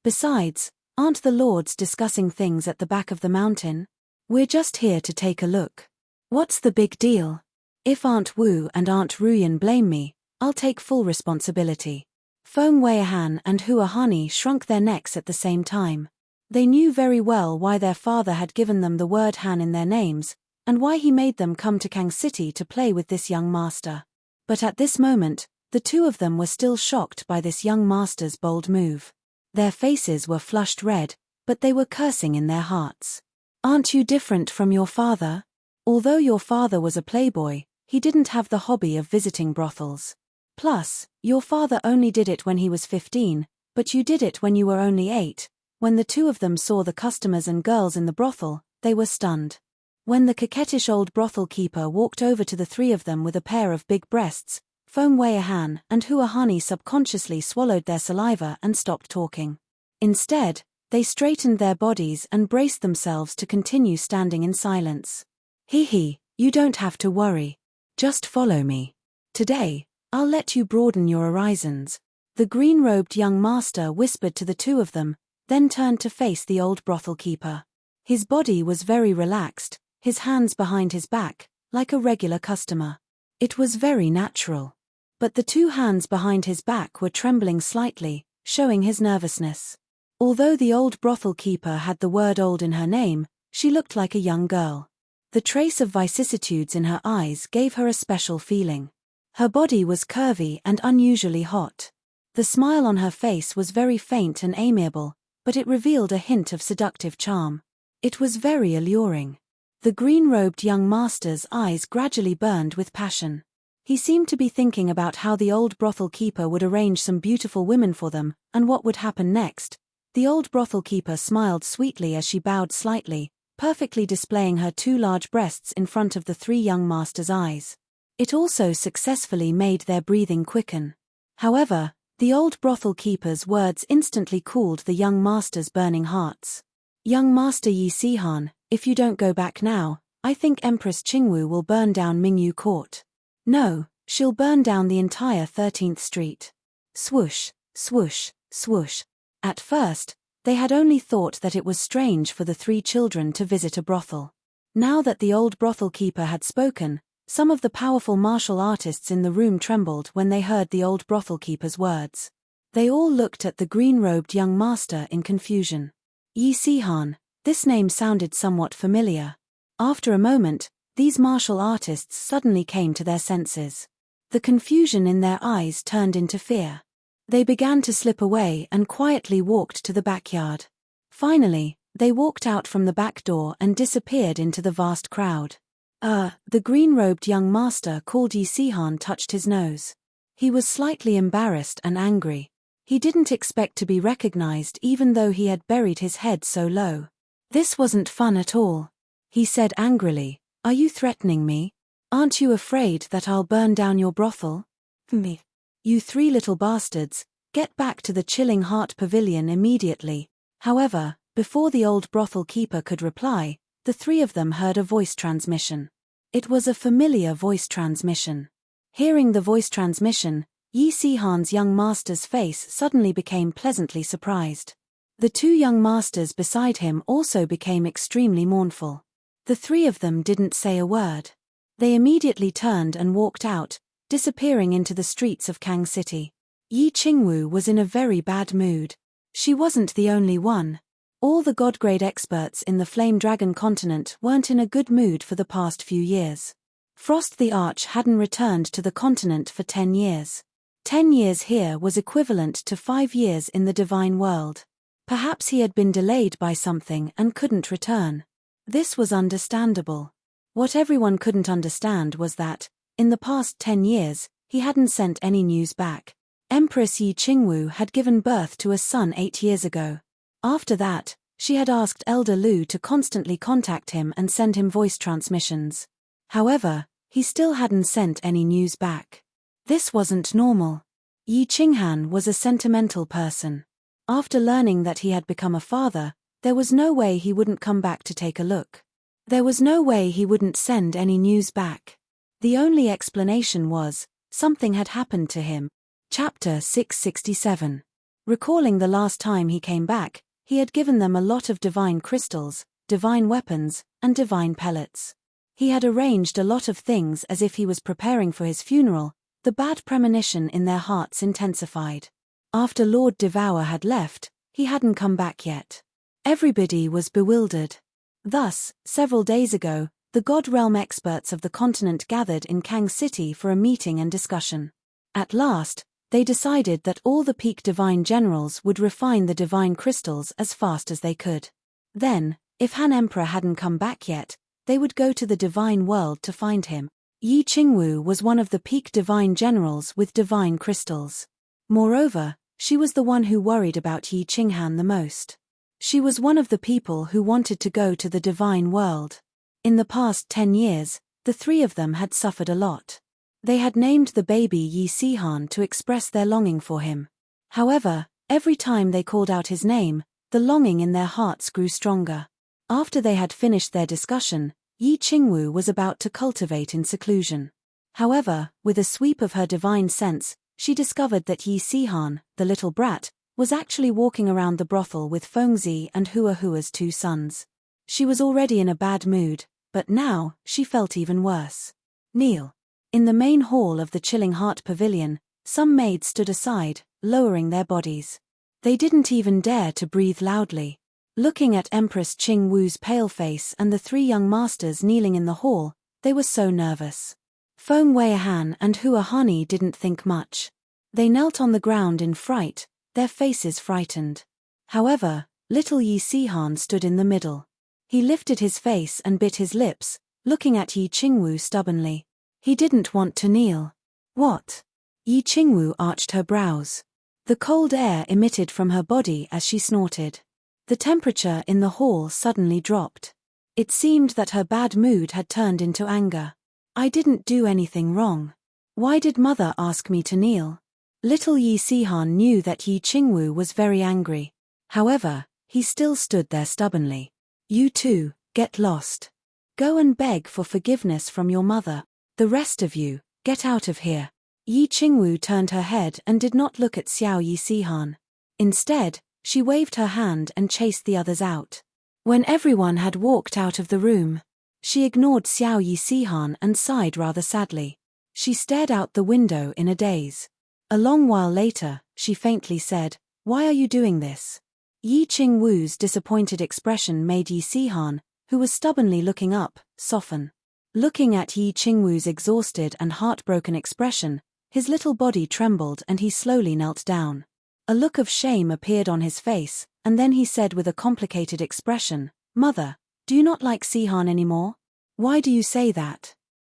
"Besides, aren't the lords discussing things at the back of the mountain? We're just here to take a look. What's the big deal? If Aunt Wu and Aunt Ruyan blame me, I'll take full responsibility." Feng Weihan and Hua Hani shrunk their necks at the same time. They knew very well why their father had given them the word Han in their names, and why he made them come to Kang City to play with this young master. But at this moment, the two of them were still shocked by this young master's bold move. Their faces were flushed red, but they were cursing in their hearts. "Aren't you different from your father? Although your father was a playboy, he didn't have the hobby of visiting brothels. Plus, your father only did it when he was 15, but you did it when you were only 8. When the two of them saw the customers and girls in the brothel, they were stunned. When the coquettish old brothel keeper walked over to the three of them with a pair of big breasts, Feng Weihan and Hua Hani subconsciously swallowed their saliva and stopped talking. Instead, they straightened their bodies and braced themselves to continue standing in silence. "Hee, you don't have to worry. Just follow me. Today, I'll let you broaden your horizons," the green-robed young master whispered to the two of them, then turned to face the old brothel keeper. His body was very relaxed, his hands behind his back, like a regular customer. It was very natural. But the two hands behind his back were trembling slightly, showing his nervousness. Although the old brothel keeper had the word old in her name, she looked like a young girl. The trace of vicissitudes in her eyes gave her a special feeling. Her body was curvy and unusually hot. The smile on her face was very faint and amiable, but it revealed a hint of seductive charm. It was very alluring. The green-robed young master's eyes gradually burned with passion. He seemed to be thinking about how the old brothel keeper would arrange some beautiful women for them, and what would happen next. The old brothel keeper smiled sweetly as she bowed slightly, perfectly displaying her two large breasts in front of the three young masters' eyes. It also successfully made their breathing quicken. However, the old brothel keeper's words instantly cooled the young master's burning hearts. "Young Master Yi Sihan, if you don't go back now, I think Empress Qingwu will burn down Mingyu Court. No, she'll burn down the entire 13th Street." Swoosh, swoosh, swoosh. At first, they had only thought that it was strange for the three children to visit a brothel. Now that the old brothel keeper had spoken, some of the powerful martial artists in the room trembled when they heard the old brothel keeper's words. They all looked at the green-robed young master in confusion. Yi Sihan, this name sounded somewhat familiar. After a moment, these martial artists suddenly came to their senses. The confusion in their eyes turned into fear. They began to slip away and quietly walked to the backyard. Finally, they walked out from the back door and disappeared into the vast crowd. The green-robed young master called Yi Sihan touched his nose. He was slightly embarrassed and angry. He didn't expect to be recognized even though he had buried his head so low. This wasn't fun at all. He said angrily, "Are you threatening me? Aren't you afraid that I'll burn down your brothel? Me. You three little bastards, get back to the Chilling Heart Pavilion immediately." However, before the old brothel keeper could reply, the three of them heard a voice transmission. It was a familiar voice transmission. Hearing the voice transmission, Yi Sihan's young master's face suddenly became pleasantly surprised. The two young masters beside him also became extremely mournful. The three of them didn't say a word. They immediately turned and walked out, disappearing into the streets of Kang City. Yi Qingwu was in a very bad mood. She wasn't the only one. All the god-grade experts in the Flame Dragon continent weren't in a good mood for the past few years. Frost the Arch hadn't returned to the continent for 10 years. 10 years here was equivalent to 5 years in the divine world. Perhaps he had been delayed by something and couldn't return. This was understandable. What everyone couldn't understand was that, in the past 10 years, he hadn't sent any news back. Empress Yi Qingwu had given birth to a son 8 years ago. After that, she had asked Elder Lu to constantly contact him and send him voice transmissions. However, he still hadn't sent any news back. This wasn't normal. Yi Qinghan was a sentimental person. After learning that he had become a father, there was no way he wouldn't come back to take a look. There was no way he wouldn't send any news back. The only explanation was, something had happened to him. Chapter 667. Recalling the last time he came back, he had given them a lot of divine crystals, divine weapons, and divine pellets. He had arranged a lot of things as if he was preparing for his funeral. The bad premonition in their hearts intensified. After Lord Devour had left, he hadn't come back yet. Everybody was bewildered. Thus, several days ago, the God Realm experts of the continent gathered in Kang City for a meeting and discussion. At last, they decided that all the peak divine generals would refine the divine crystals as fast as they could. Then, if Han Emperor hadn't come back yet, they would go to the divine world to find him. Yi Qingwu was one of the peak divine generals with divine crystals. Moreover, she was the one who worried about Yi Qinghan the most. She was one of the people who wanted to go to the divine world. In the past 10 years, the three of them had suffered a lot. They had named the baby Yi Sihan to express their longing for him. However, every time they called out his name, the longing in their hearts grew stronger. After they had finished their discussion, Yi Qingwu was about to cultivate in seclusion. However, with a sweep of her divine sense, she discovered that Yi Sihan, the little brat, was actually walking around the brothel with Fengzi and Hua Hua's 2 sons. She was already in a bad mood, but now, she felt even worse. Kneel. In the main hall of the Chilling Heart Pavilion, some maids stood aside, lowering their bodies. They didn't even dare to breathe loudly. Looking at Empress Qing Wu's pale face and the 3 young masters kneeling in the hall, they were so nervous. Feng Weihan and Hua Hani didn't think much. They knelt on the ground in fright, their faces frightened. However, little Yi Sihan stood in the middle. He lifted his face and bit his lips, looking at Yi Qingwu stubbornly. He didn't want to kneel. What? Yi Qingwu arched her brows. The cold air emitted from her body as she snorted. The temperature in the hall suddenly dropped. It seemed that her bad mood had turned into anger. I didn't do anything wrong. Why did mother ask me to kneel? Little Yi Sihan knew that Yi Qingwu was very angry. However, he still stood there stubbornly. You two, get lost. Go and beg for forgiveness from your mother. The rest of you, get out of here. Yi Qingwu turned her head and did not look at Xiao Yi Sihan. Instead, she waved her hand and chased the others out. When everyone had walked out of the room, she ignored Xiao Yi Sihan and sighed rather sadly. She stared out the window in a daze. A long while later, she faintly said, "Why are you doing this?" Yi Qingwu's disappointed expression made Yi Sihan, who was stubbornly looking up, soften. Looking at Yi Qingwu's exhausted and heartbroken expression, his little body trembled and he slowly knelt down. A look of shame appeared on his face, and then he said with a complicated expression, "Mother, do you not like Sihan anymore? Why do you say that?"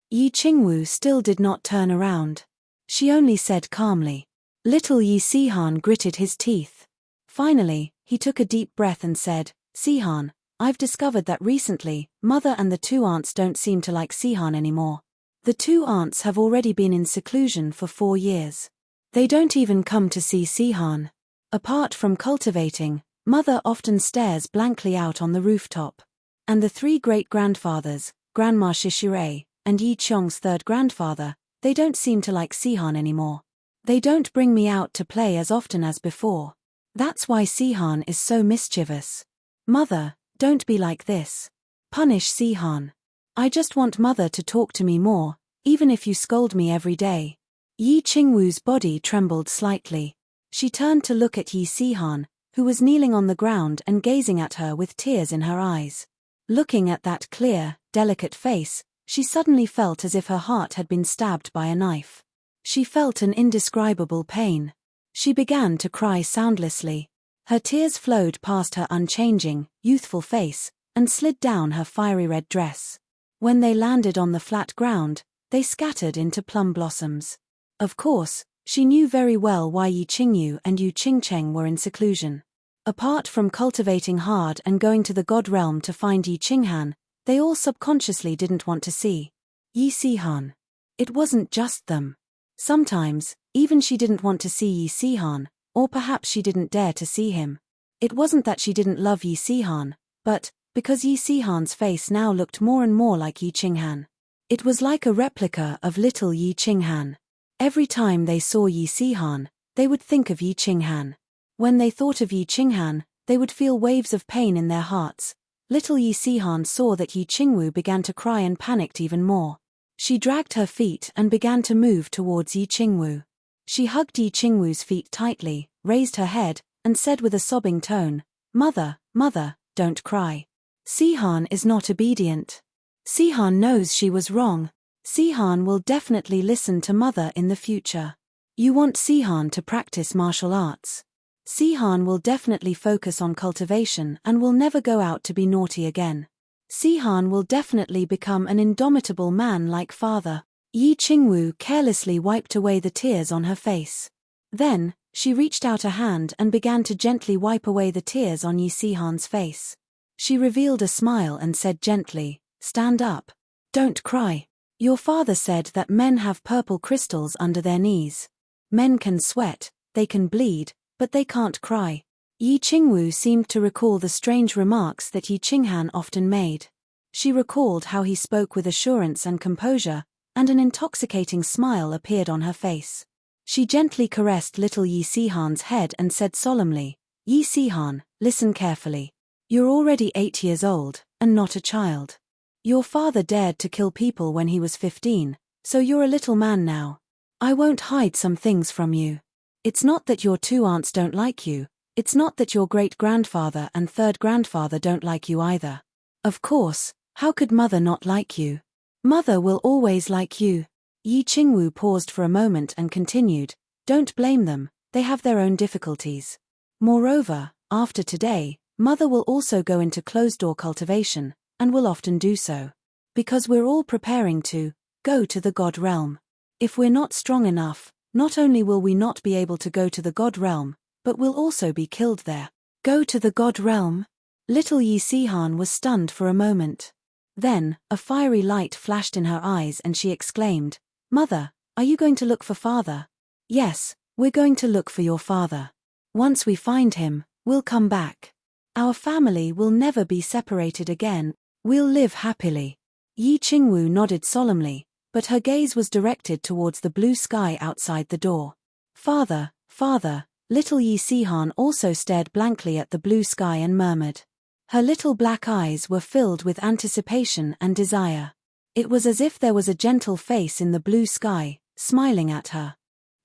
Yi Qingwu still did not turn around. She only said calmly. Little Yi Sihan gritted his teeth. Finally, he took a deep breath and said, "Sihan, I've discovered that recently, Mother and the two aunts don't seem to like Sihan anymore. The two aunts have already been in seclusion for 4 years. They don't even come to see Sihan. Apart from cultivating, Mother often stares blankly out on the rooftop. And the 3 great-grandfathers, Grandma Shishire, and Yi Chong's third grandfather, they don't seem to like Sihan anymore. They don't bring me out to play as often as before. That's why Sihan is so mischievous. Mother, don't be like this. Punish Sihan. I just want Mother to talk to me more, even if you scold me every day. Yi Qingwu's body trembled slightly. She turned to look at Yi Sihan, who was kneeling on the ground and gazing at her with tears in her eyes. Looking at that clear, delicate face, she suddenly felt as if her heart had been stabbed by a knife. She felt an indescribable pain. She began to cry soundlessly. Her tears flowed past her unchanging, youthful face, and slid down her fiery red dress. When they landed on the flat ground, they scattered into plum blossoms. Of course, she knew very well why Yi Qingyu and Yu Qingcheng were in seclusion. Apart from cultivating hard and going to the God realm to find Yi Qinghan, they all subconsciously didn't want to see Yi Sihan. It wasn't just them. Sometimes, even she didn't want to see Yi Sihan, or perhaps she didn't dare to see him. It wasn't that she didn't love Yi Sihan, but because Yi Sihan's face now looked more and more like Yi Qinghan. It was like a replica of little Yi Qinghan. Every time they saw Yi Sihan, they would think of Yi Qinghan. When they thought of Yi Qinghan, they would feel waves of pain in their hearts. Little Yi Sihan saw that Yi Qingwu began to cry and panicked even more. She dragged her feet and began to move towards Yi Qingwu. She hugged Yi Qingwu's feet tightly, raised her head, and said with a sobbing tone, "Mother, Mother, don't cry. Sihan is not obedient. Sihan knows she was wrong. Sihan will definitely listen to Mother in the future. You want Sihan to practice martial arts. Sihan will definitely focus on cultivation and will never go out to be naughty again. Sihan will definitely become an indomitable man like father." Yi Qingwu carelessly wiped away the tears on her face. Then, she reached out a hand and began to gently wipe away the tears on Yi Sihan's face. She revealed a smile and said gently, "Stand up. Don't cry. Your father said that men have purple crystals under their knees. Men can sweat, they can bleed, but they can't cry." Yi Qingwu seemed to recall the strange remarks that Yi Qinghan often made. She recalled how he spoke with assurance and composure, and an intoxicating smile appeared on her face. She gently caressed little Yi Sihan's head and said solemnly, "Yi Sihan, listen carefully. You're already 8 years old, and not a child. Your father dared to kill people when he was 15, so you're a little man now. I won't hide some things from you. It's not that your two aunts don't like you, it's not that your great-grandfather and third grandfather don't like you either. Of course, how could Mother not like you? Mother will always like you." Yi Qingwu paused for a moment and continued, "Don't blame them, they have their own difficulties. Moreover, after today, Mother will also go into closed-door cultivation, and will often do so. Because we're all preparing to go to the God realm. If we're not strong enough, not only will we not be able to go to the God realm, but we'll also be killed there." Go to the God realm? Little Yi Sihan was stunned for a moment. Then, a fiery light flashed in her eyes and she exclaimed, "Mother, are you going to look for father?" "Yes, we're going to look for your father. Once we find him, we'll come back. Our family will never be separated again. We'll live happily." Yi Qingwu nodded solemnly, but her gaze was directed towards the blue sky outside the door. "Father, father," little Yi Sihan also stared blankly at the blue sky and murmured. Her little black eyes were filled with anticipation and desire. It was as if there was a gentle face in the blue sky, smiling at her.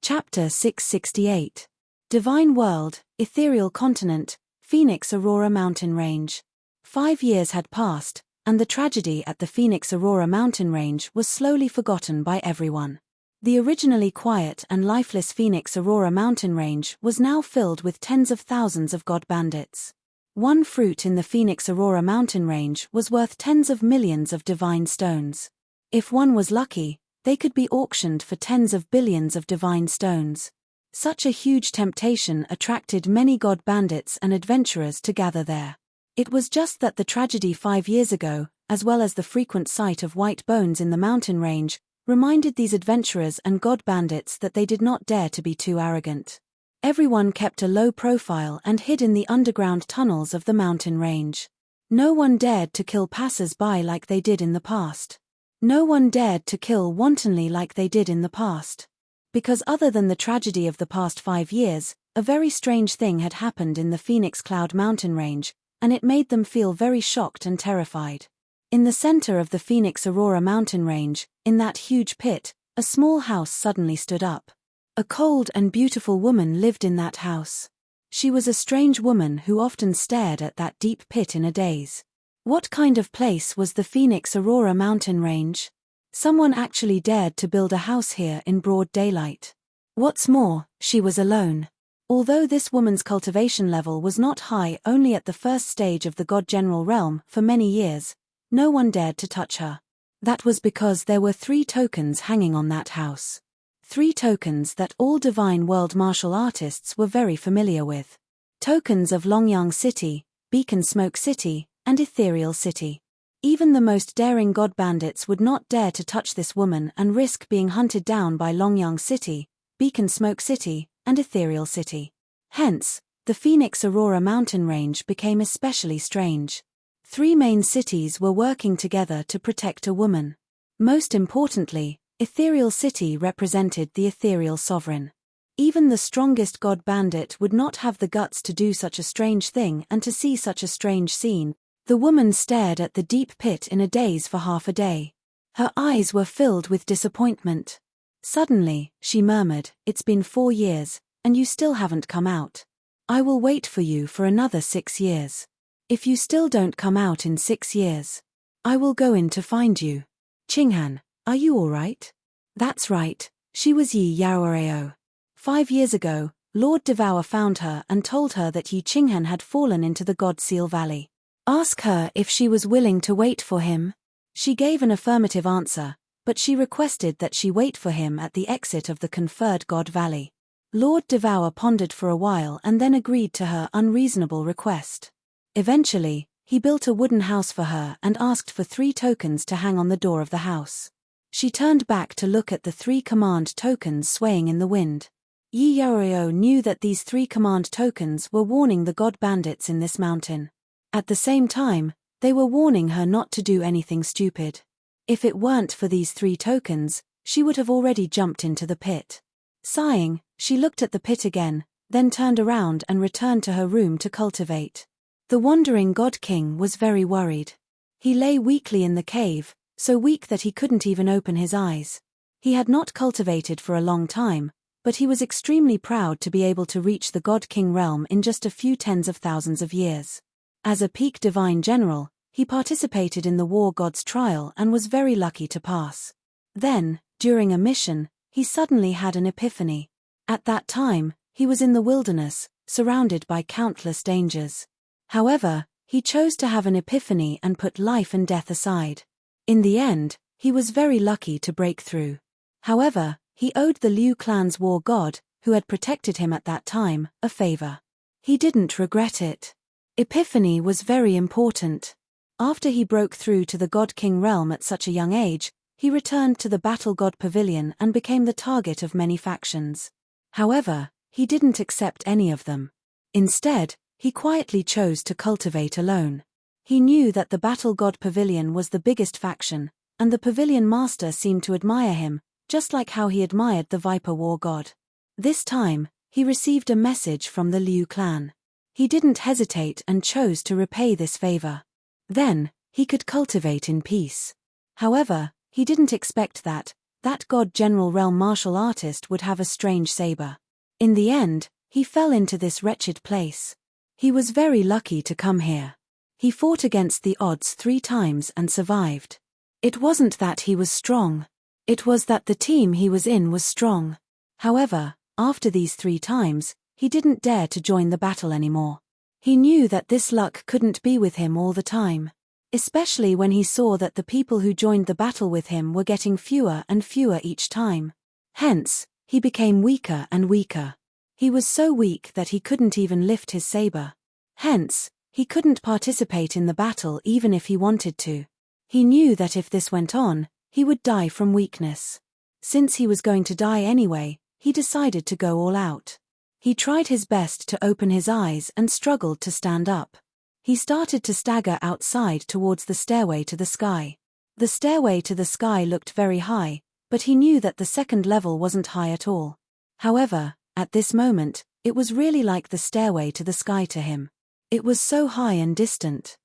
Chapter 668. Divine World, Ethereal Continent, Phoenix Aurora Mountain Range. 5 years had passed, and the tragedy at the Phoenix Aurora Mountain Range was slowly forgotten by everyone. The originally quiet and lifeless Phoenix Aurora Mountain Range was now filled with tens of thousands of god bandits. One fruit in the Phoenix Aurora Mountain Range was worth tens of millions of divine stones. If one was lucky, they could be auctioned for tens of billions of divine stones. Such a huge temptation attracted many god bandits and adventurers to gather there. It was just that the tragedy 5 years ago, as well as the frequent sight of white bones in the mountain range, reminded these adventurers and god bandits that they did not dare to be too arrogant. Everyone kept a low profile and hid in the underground tunnels of the mountain range. No one dared to kill passers-by like they did in the past. No one dared to kill wantonly like they did in the past. Because other than the tragedy of the past 5 years, a very strange thing had happened in the Phoenix Cloud mountain range, and it made them feel very shocked and terrified. In the center of the Phoenix Aurora mountain range, in that huge pit, a small house suddenly stood up. A cold and beautiful woman lived in that house. She was a strange woman who often stared at that deep pit in a daze. What kind of place was the Phoenix Aurora mountain range? Someone actually dared to build a house here in broad daylight. What's more, she was alone. Although this woman's cultivation level was not high, only at the first stage of the God General realm for many years, no one dared to touch her. That was because there were 3 tokens hanging on that house. 3 tokens that all divine world martial artists were very familiar with. Tokens of Longyang City, Beacon Smoke City, and Ethereal City. Even the most daring god bandits would not dare to touch this woman and risk being hunted down by Longyang City, Beacon Smoke City, and Ethereal City. Hence, the Phoenix Aurora mountain range became especially strange. 3 main cities were working together to protect a woman. Most importantly, Ethereal City represented the ethereal sovereign. Even the strongest god bandit would not have the guts to do such a strange thing and to see such a strange scene. The woman stared at the deep pit in a daze for half a day. Her eyes were filled with disappointment. Suddenly, she murmured, "It's been 4 years, and you still haven't come out. I will wait for you for another 6 years. If you still don't come out in 6 years, I will go in to find you. Qinghan, are you all right?" That's right, she was Yi Yaoareo. 5 years ago, Lord Devour found her and told her that Yi Qinghan had fallen into the God Seal Valley. Ask her if she was willing to wait for him. She gave an affirmative answer, but she requested that she wait for him at the exit of the conferred God Valley. Lord Devour pondered for a while and then agreed to her unreasonable request. Eventually, he built a wooden house for her and asked for 3 tokens to hang on the door of the house. She turned back to look at the 3 command tokens swaying in the wind. Yi Yaoareo knew that these 3 command tokens were warning the god bandits in this mountain. At the same time, they were warning her not to do anything stupid. If it weren't for these 3 tokens, she would have already jumped into the pit. Sighing, she looked at the pit again, then turned around and returned to her room to cultivate. The wandering God King was very worried. He lay weakly in the cave, so weak that he couldn't even open his eyes. He had not cultivated for a long time, but he was extremely proud to be able to reach the God King realm in just a few tens of thousands of years. As a peak divine general, he participated in the war god's trial and was very lucky to pass. Then, during a mission, he suddenly had an epiphany. At that time, he was in the wilderness, surrounded by countless dangers. However, he chose to have an epiphany and put life and death aside. In the end, he was very lucky to break through. However, he owed the Liu clan's war god, who had protected him at that time, a favor. He didn't regret it. Epiphany was very important. After he broke through to the God King realm at such a young age, he returned to the Battle God Pavilion and became the target of many factions. However, he didn't accept any of them. Instead, he quietly chose to cultivate alone. He knew that the Battle God Pavilion was the biggest faction, and the Pavilion Master seemed to admire him, just like how he admired the Viper War God. This time, he received a message from the Liu clan. He didn't hesitate and chose to repay this favor. Then, he could cultivate in peace. However, he didn't expect that God General realm martial artist would have a strange saber. In the end, he fell into this wretched place. He was very lucky to come here. He fought against the odds 3 times and survived. It wasn't that he was strong. It was that the team he was in was strong. However, after these 3 times, he didn't dare to join the battle anymore. He knew that this luck couldn't be with him all the time. Especially when he saw that the people who joined the battle with him were getting fewer and fewer each time. Hence, he became weaker and weaker. He was so weak that he couldn't even lift his saber. Hence, He couldn't participate in the battle even if he wanted to. He knew that if this went on, he would die from weakness. Since he was going to die anyway, he decided to go all out. He tried his best to open his eyes and struggled to stand up. He started to stagger outside towards the stairway to the sky. The stairway to the sky looked very high, but he knew that the second level wasn't high at all. However, at this moment, it was really like the stairway to the sky to him. It was so high and distant.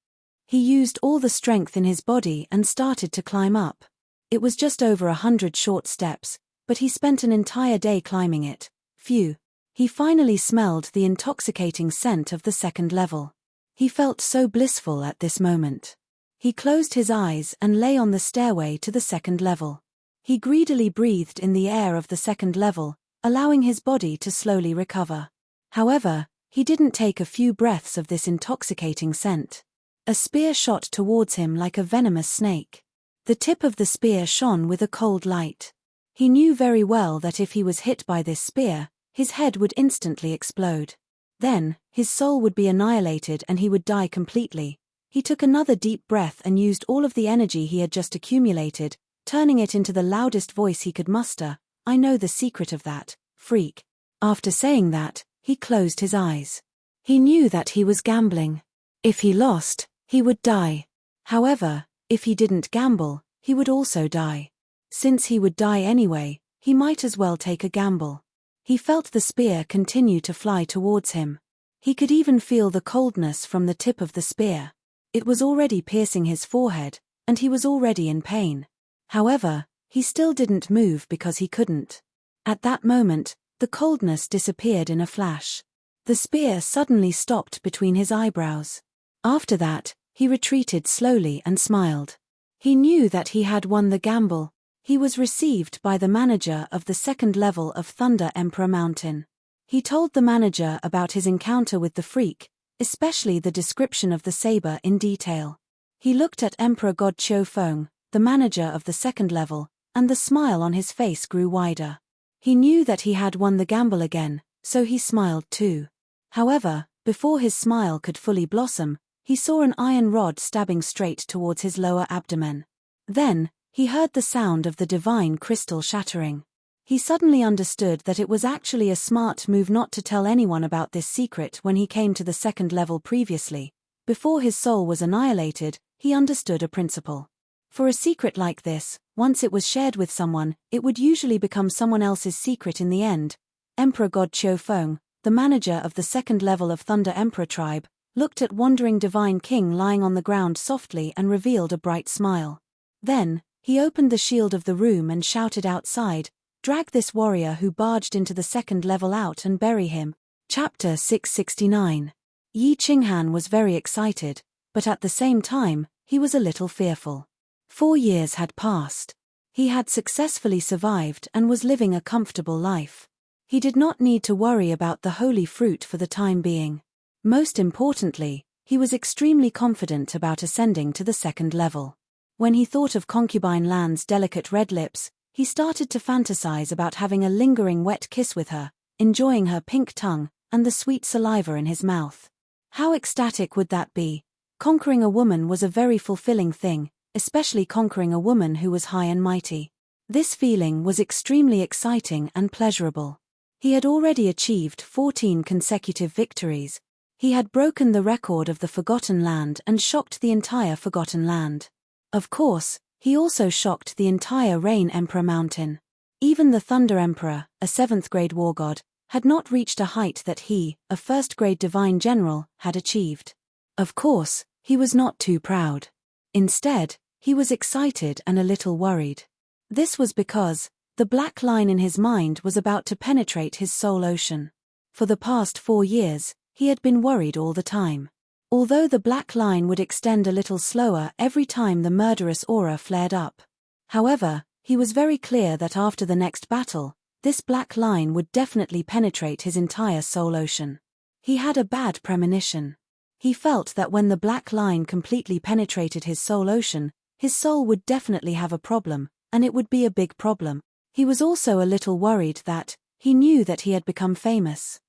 He used all the strength in his body and started to climb up. It was just over 100 short steps, but he spent an entire day climbing it. Phew. He finally smelled the intoxicating scent of the second level. He felt so blissful at this moment. He closed his eyes and lay on the stairway to the second level. He greedily breathed in the air of the second level, allowing his body to slowly recover. However, he didn't take a few breaths of this intoxicating scent. A spear shot towards him like a venomous snake. The tip of the spear shone with a cold light. He knew very well that if he was hit by this spear, his head would instantly explode. Then, his soul would be annihilated and he would die completely. He took another deep breath and used all of the energy he had just accumulated, turning it into the loudest voice he could muster. "I know the secret of that, freak." After saying that, he closed his eyes. He knew that he was gambling. If he lost, he would die. However, if he didn't gamble, he would also die. Since he would die anyway, he might as well take a gamble. He felt the spear continue to fly towards him. He could even feel the coldness from the tip of the spear. It was already piercing his forehead, and he was already in pain. However, he still didn't move because he couldn't. At that moment, the coldness disappeared in a flash. The spear suddenly stopped between his eyebrows. After that, he retreated slowly and smiled. He knew that he had won the gamble. He was received by the manager of the second level of Thunder Emperor Mountain. He told the manager about his encounter with the freak, especially the description of the saber in detail. He looked at Emperor God Qiufeng, the manager of the second level, and the smile on his face grew wider. He knew that he had won the gamble again, so he smiled too. However, before his smile could fully blossom, he saw an iron rod stabbing straight towards his lower abdomen. Then, he heard the sound of the divine crystal shattering. He suddenly understood that it was actually a smart move not to tell anyone about this secret when he came to the second level previously. Before his soul was annihilated, he understood a principle. For a secret like this, once it was shared with someone, it would usually become someone else's secret in the end. Emperor God Qiufeng, the manager of the second level of Thunder Emperor tribe, looked at Wandering Divine King lying on the ground softly and revealed a bright smile. Then, he opened the shield of the room and shouted outside, "Drag this warrior who barged into the second level out and bury him." Chapter 669. Yi Qinghan was very excited, but at the same time, he was a little fearful. 4 years had passed. He had successfully survived and was living a comfortable life. He did not need to worry about the holy fruit for the time being. Most importantly, he was extremely confident about ascending to the second level. When he thought of Concubine Lan's delicate red lips, he started to fantasize about having a lingering wet kiss with her, enjoying her pink tongue, and the sweet saliva in his mouth. How ecstatic would that be? Conquering a woman was a very fulfilling thing, especially conquering a woman who was high and mighty. This feeling was extremely exciting and pleasurable. He had already achieved 14 consecutive victories. He had broken the record of the Forgotten Land and shocked the entire Forgotten Land. Of course, he also shocked the entire Rain Emperor Mountain. Even the Thunder Emperor, a 7th grade war god, had not reached a height that he, a 1st grade divine general, had achieved. Of course, he was not too proud. Instead, he was excited and a little worried. This was because the black line in his mind was about to penetrate his soul ocean. For the past 4 years, he had been worried all the time. Although the black line would extend a little slower every time the murderous aura flared up. However, he was very clear that after the next battle, this black line would definitely penetrate his entire soul ocean. He had a bad premonition. He felt that when the black line completely penetrated his soul ocean, his soul would definitely have a problem, and it would be a big problem. He was also a little worried that, he knew that he had become famous.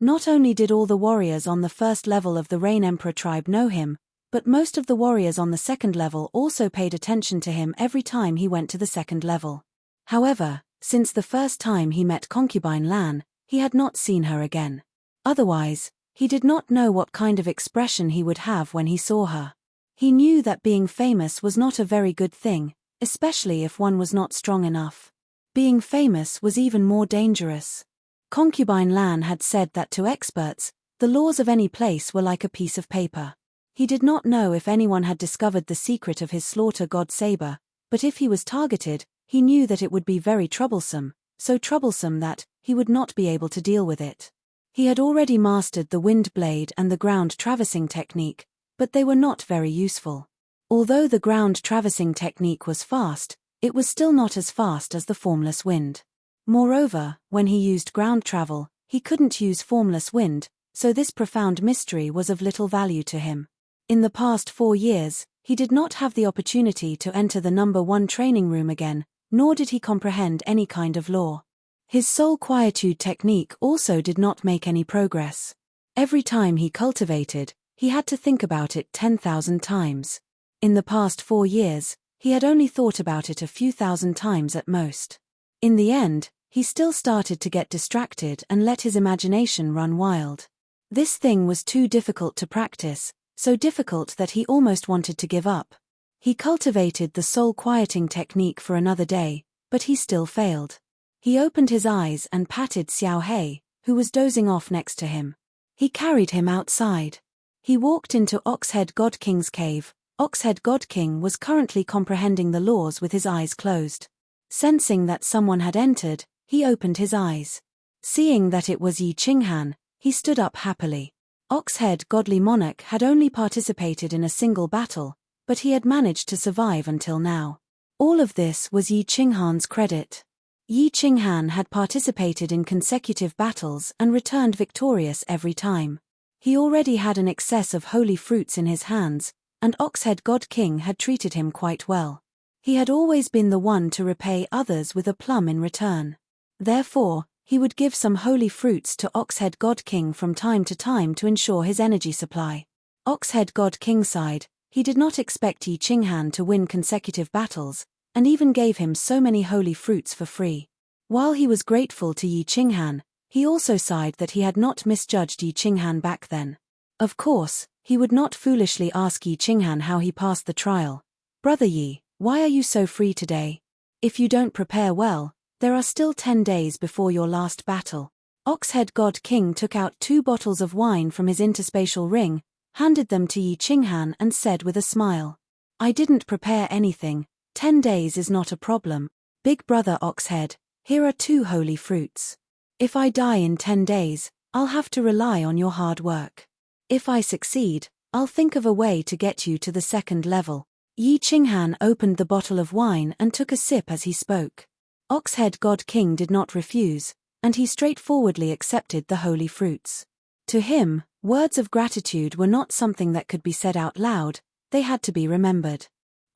Not only did all the warriors on the first level of the Rain Emperor tribe know him, but most of the warriors on the second level also paid attention to him every time he went to the second level. However, since the first time he met concubine Lan, he had not seen her again. Otherwise, he did not know what kind of expression he would have when he saw her. He knew that being famous was not a very good thing, especially if one was not strong enough. Being famous was even more dangerous. Concubine Lan had said that to experts, the laws of any place were like a piece of paper. He did not know if anyone had discovered the secret of his slaughter god saber, but if he was targeted, he knew that it would be very troublesome, so troublesome that he would not be able to deal with it. He had already mastered the wind blade and the ground traversing technique, but they were not very useful. Although the ground traversing technique was fast, it was still not as fast as the formless wind. Moreover, when he used ground travel, he couldn't use formless wind, so this profound mystery was of little value to him. In the past 4 years, he did not have the opportunity to enter the number 1 training room again, nor did he comprehend any kind of law. His soul quietude technique also did not make any progress. Every time he cultivated, he had to think about it 10,000 times. In the past 4 years, he had only thought about it a few thousand times at most. In the end, he still started to get distracted and let his imagination run wild. This thing was too difficult to practice, so difficult that he almost wanted to give up. He cultivated the soul quieting technique for another day, but he still failed. He opened his eyes and patted Xiao He, who was dozing off next to him. He carried him outside. He walked into Oxhead God King's cave. Oxhead God King was currently comprehending the laws with his eyes closed. Sensing that someone had entered, he opened his eyes. Seeing that it was Yi Qinghan, he stood up happily. Oxhead Godly Monarch had only participated in a single battle, but he had managed to survive until now. All of this was Yi Qinghan's credit. Yi Qinghan had participated in consecutive battles and returned victorious every time. He already had an excess of holy fruits in his hands, and Oxhead God King had treated him quite well. He had always been the one to repay others with a plum in return. Therefore, he would give some holy fruits to Oxhead God King from time to time to ensure his energy supply. Oxhead God King sighed. He did not expect Yi Qinghan to win consecutive battles, and even gave him so many holy fruits for free. While he was grateful to Yi Qinghan, he also sighed that he had not misjudged Yi Qinghan back then. Of course, he would not foolishly ask Yi Qinghan how he passed the trial. "Brother Yi, why are you so free today? If you don't prepare well, there are still 10 days before your last battle." Oxhead God King took out 2 bottles of wine from his interspatial ring, handed them to Yi Qinghan and said with a smile, "I didn't prepare anything, 10 days is not a problem. Big brother Oxhead, here are 2 holy fruits. If I die in 10 days, I'll have to rely on your hard work. If I succeed, I'll think of a way to get you to the second level." Yi Qinghan opened the bottle of wine and took a sip as he spoke. Oxhead God King did not refuse, and he straightforwardly accepted the holy fruits. To him, words of gratitude were not something that could be said out loud, they had to be remembered.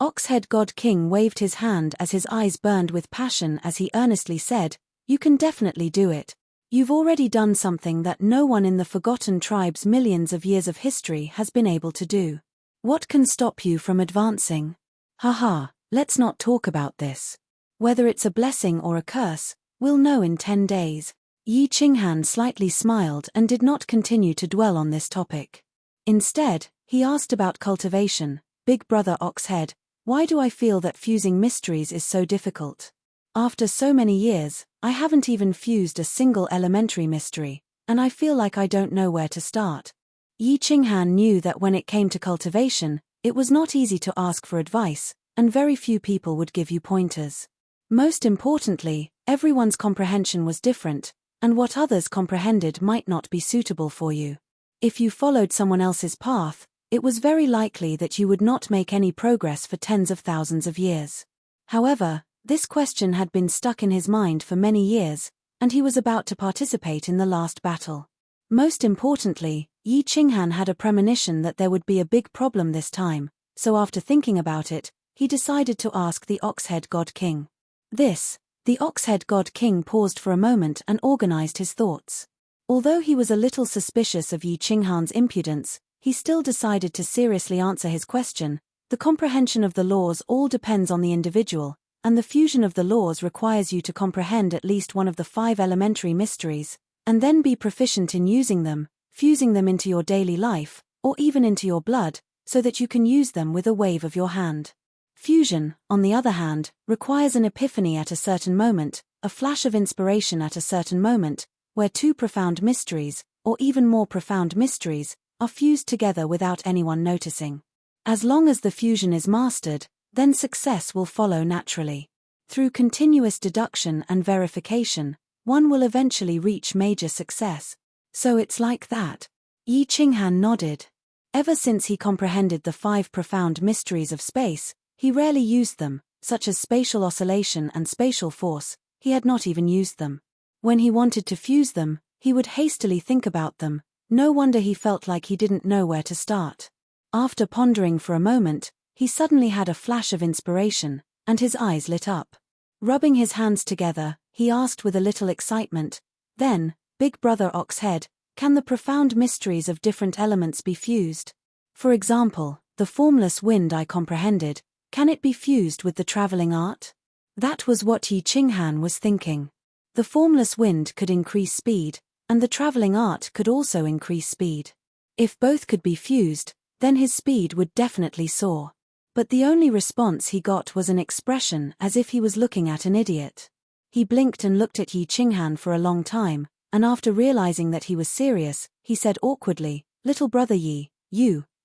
Oxhead God King waved his hand as his eyes burned with passion as he earnestly said, "You can definitely do it. You've already done something that no one in the Forgotten Tribe's millions of years of history has been able to do. What can stop you from advancing? Haha, let's not talk about this. Whether it's a blessing or a curse, we'll know in 10 days. Yi Qinghan slightly smiled and did not continue to dwell on this topic. Instead, he asked about cultivation. "Big brother Oxhead, why do I feel that fusing mysteries is so difficult? After so many years, I haven't even fused a single elementary mystery, and I feel like I don't know where to start." Yi Qinghan knew that when it came to cultivation, it was not easy to ask for advice, and very few people would give you pointers. Most importantly, everyone's comprehension was different, and what others comprehended might not be suitable for you. If you followed someone else's path, it was very likely that you would not make any progress for tens of thousands of years. However, this question had been stuck in his mind for many years, and he was about to participate in the last battle. Most importantly, Yi Qinghan had a premonition that there would be a big problem this time, so after thinking about it, he decided to ask the Oxhead God King. The Oxhead God King paused for a moment and organized his thoughts. Although he was a little suspicious of Yi Qinghan's impudence, he still decided to seriously answer his question. The comprehension of the laws all depends on the individual, and the fusion of the laws requires you to comprehend at least one of the 5 elementary mysteries, and then be proficient in using them, fusing them into your daily life, or even into your blood, so that you can use them with a wave of your hand. Fusion, on the other hand, requires an epiphany at a certain moment, a flash of inspiration at a certain moment, where 2 profound mysteries, or even more profound mysteries, are fused together without anyone noticing. As long as the fusion is mastered, then success will follow naturally. Through continuous deduction and verification, one will eventually reach major success. So it's like that. Yi Qinghan nodded. Ever since he comprehended the 5 profound mysteries of space, he rarely used them, such as spatial oscillation and spatial force. He had not even used them. When he wanted to fuse them, he would hastily think about them. No wonder he felt like he didn't know where to start. After pondering for a moment, he suddenly had a flash of inspiration, and his eyes lit up. Rubbing his hands together, he asked with a little excitement, "Then, Big Brother Oxhead, can the profound mysteries of different elements be fused? For example, the formless wind I comprehended, can it be fused with the traveling art?" That was what Yi Qinghan was thinking. The formless wind could increase speed, and the traveling art could also increase speed. If both could be fused, then his speed would definitely soar. But the only response he got was an expression as if he was looking at an idiot. He blinked and looked at Yi Qinghan for a long time, and after realizing that he was serious, he said awkwardly, "Little brother Yi,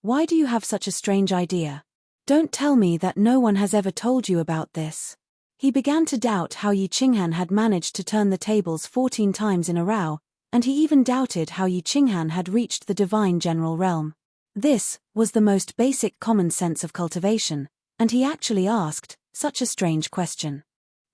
why do you have such a strange idea? Don't tell me that no one has ever told you about this." He began to doubt how Yi Qinghan had managed to turn the tables 14 times in a row, and he even doubted how Yi Qinghan had reached the divine general realm. This was the most basic common sense of cultivation, and he actually asked such a strange question.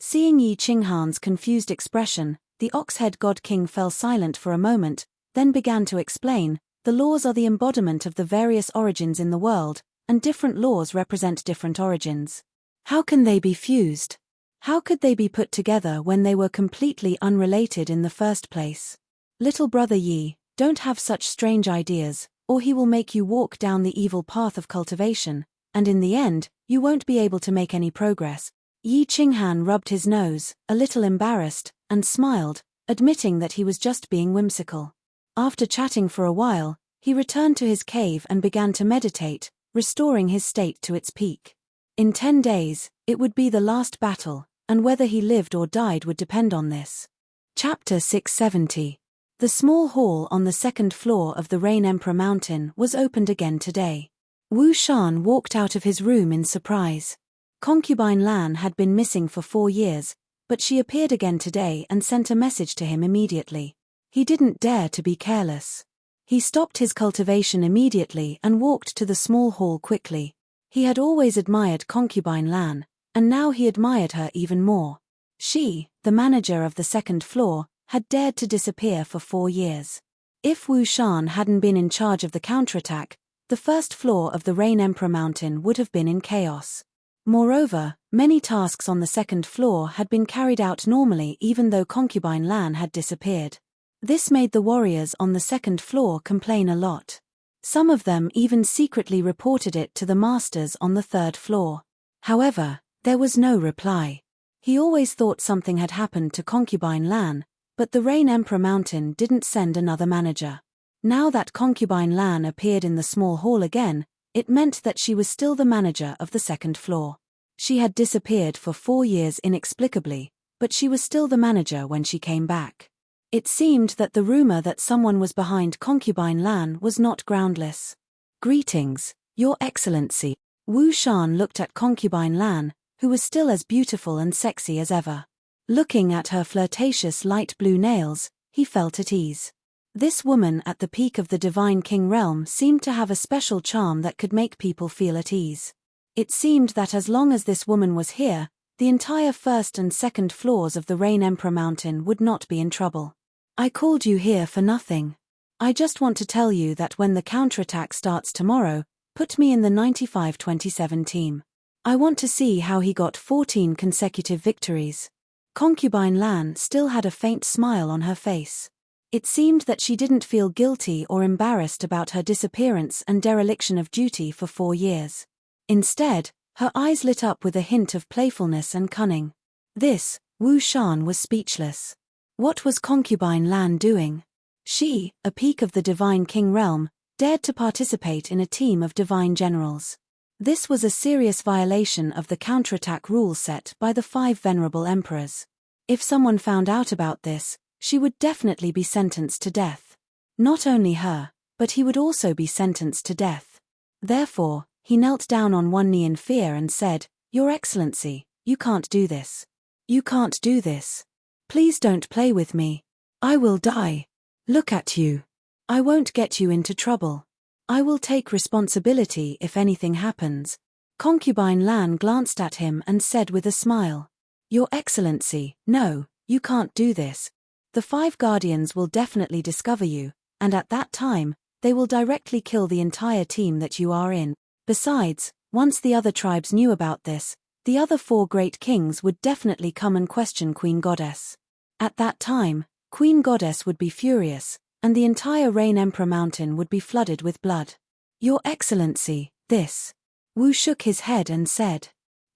Seeing Yi Qinghan's confused expression, the Oxhead God King fell silent for a moment, then began to explain, "The laws are the embodiment of the various origins in the world, and different laws represent different origins. How can they be fused? How could they be put together when they were completely unrelated in the first place? Little brother Yi, don't have such strange ideas, or he will make you walk down the evil path of cultivation, and in the end, you won't be able to make any progress." Yi Qinghan rubbed his nose, a little embarrassed, and smiled, admitting that he was just being whimsical. After chatting for a while, he returned to his cave and began to meditate, restoring his state to its peak. In 10 days, it would be the last battle, and whether he lived or died would depend on this. Chapter 670. The small hall on the 2nd floor of the Rain Emperor Mountain was opened again today. Wu Shan walked out of his room in surprise. Concubine Lan had been missing for 4 years, but she appeared again today and sent a message to him immediately. He didn't dare to be careless. He stopped his cultivation immediately and walked to the small hall quickly. He had always admired Concubine Lan, and now he admired her even more. She, the manager of the 2nd floor, had dared to disappear for 4 years. If Wu Shan hadn't been in charge of the counterattack, the 1st floor of the Rain Emperor Mountain would have been in chaos. Moreover, many tasks on the 2nd floor had been carried out normally even though Concubine Lan had disappeared. This made the warriors on the 2nd floor complain a lot. Some of them even secretly reported it to the masters on the 3rd floor. However, there was no reply. He always thought something had happened to Concubine Lan, but the Rain Emperor Mountain didn't send another manager. Now that Concubine Lan appeared in the small hall again, it meant that she was still the manager of the 2nd floor. She had disappeared for 4 years inexplicably, but she was still the manager when she came back. It seemed that the rumor that someone was behind Concubine Lan was not groundless. "Greetings, Your Excellency." Wu Shan looked at Concubine Lan, who was still as beautiful and sexy as ever. Looking at her flirtatious light blue nails, he felt at ease. This woman at the peak of the Divine King realm seemed to have a special charm that could make people feel at ease. It seemed that as long as this woman was here, the entire 1st and 2nd floors of the Rain Emperor Mountain would not be in trouble. "I called you here for nothing. I just want to tell you that when the counterattack starts tomorrow, put me in the 95-27 team. I want to see how he got 14 consecutive victories." Concubine Lan still had a faint smile on her face. It seemed that she didn't feel guilty or embarrassed about her disappearance and dereliction of duty for 4 years. Instead, her eyes lit up with a hint of playfulness and cunning. This, Wu Shan was speechless. What was Concubine Lan doing? She, a peak of the Divine King realm, dared to participate in a team of divine generals. This was a serious violation of the counterattack rules set by the 5 venerable emperors. If someone found out about this, she would definitely be sentenced to death. Not only her, but he would also be sentenced to death. Therefore, he knelt down on one knee in fear and said, "Your Excellency, you can't do this. You can't do this. Please don't play with me. I will die. Look at you. I won't get you into trouble. I will take responsibility if anything happens." Concubine Lan glanced at him and said with a smile, "Your Excellency, no, you can't do this. The 5 guardians will definitely discover you, and at that time, they will directly kill the entire team that you are in. Besides, once the other tribes knew about this, the other 4 great kings would definitely come and question Queen Goddess. At that time, Queen Goddess would be furious, and the entire Rain Emperor Mountain would be flooded with blood. Your Excellency, this." Wu shook his head and said.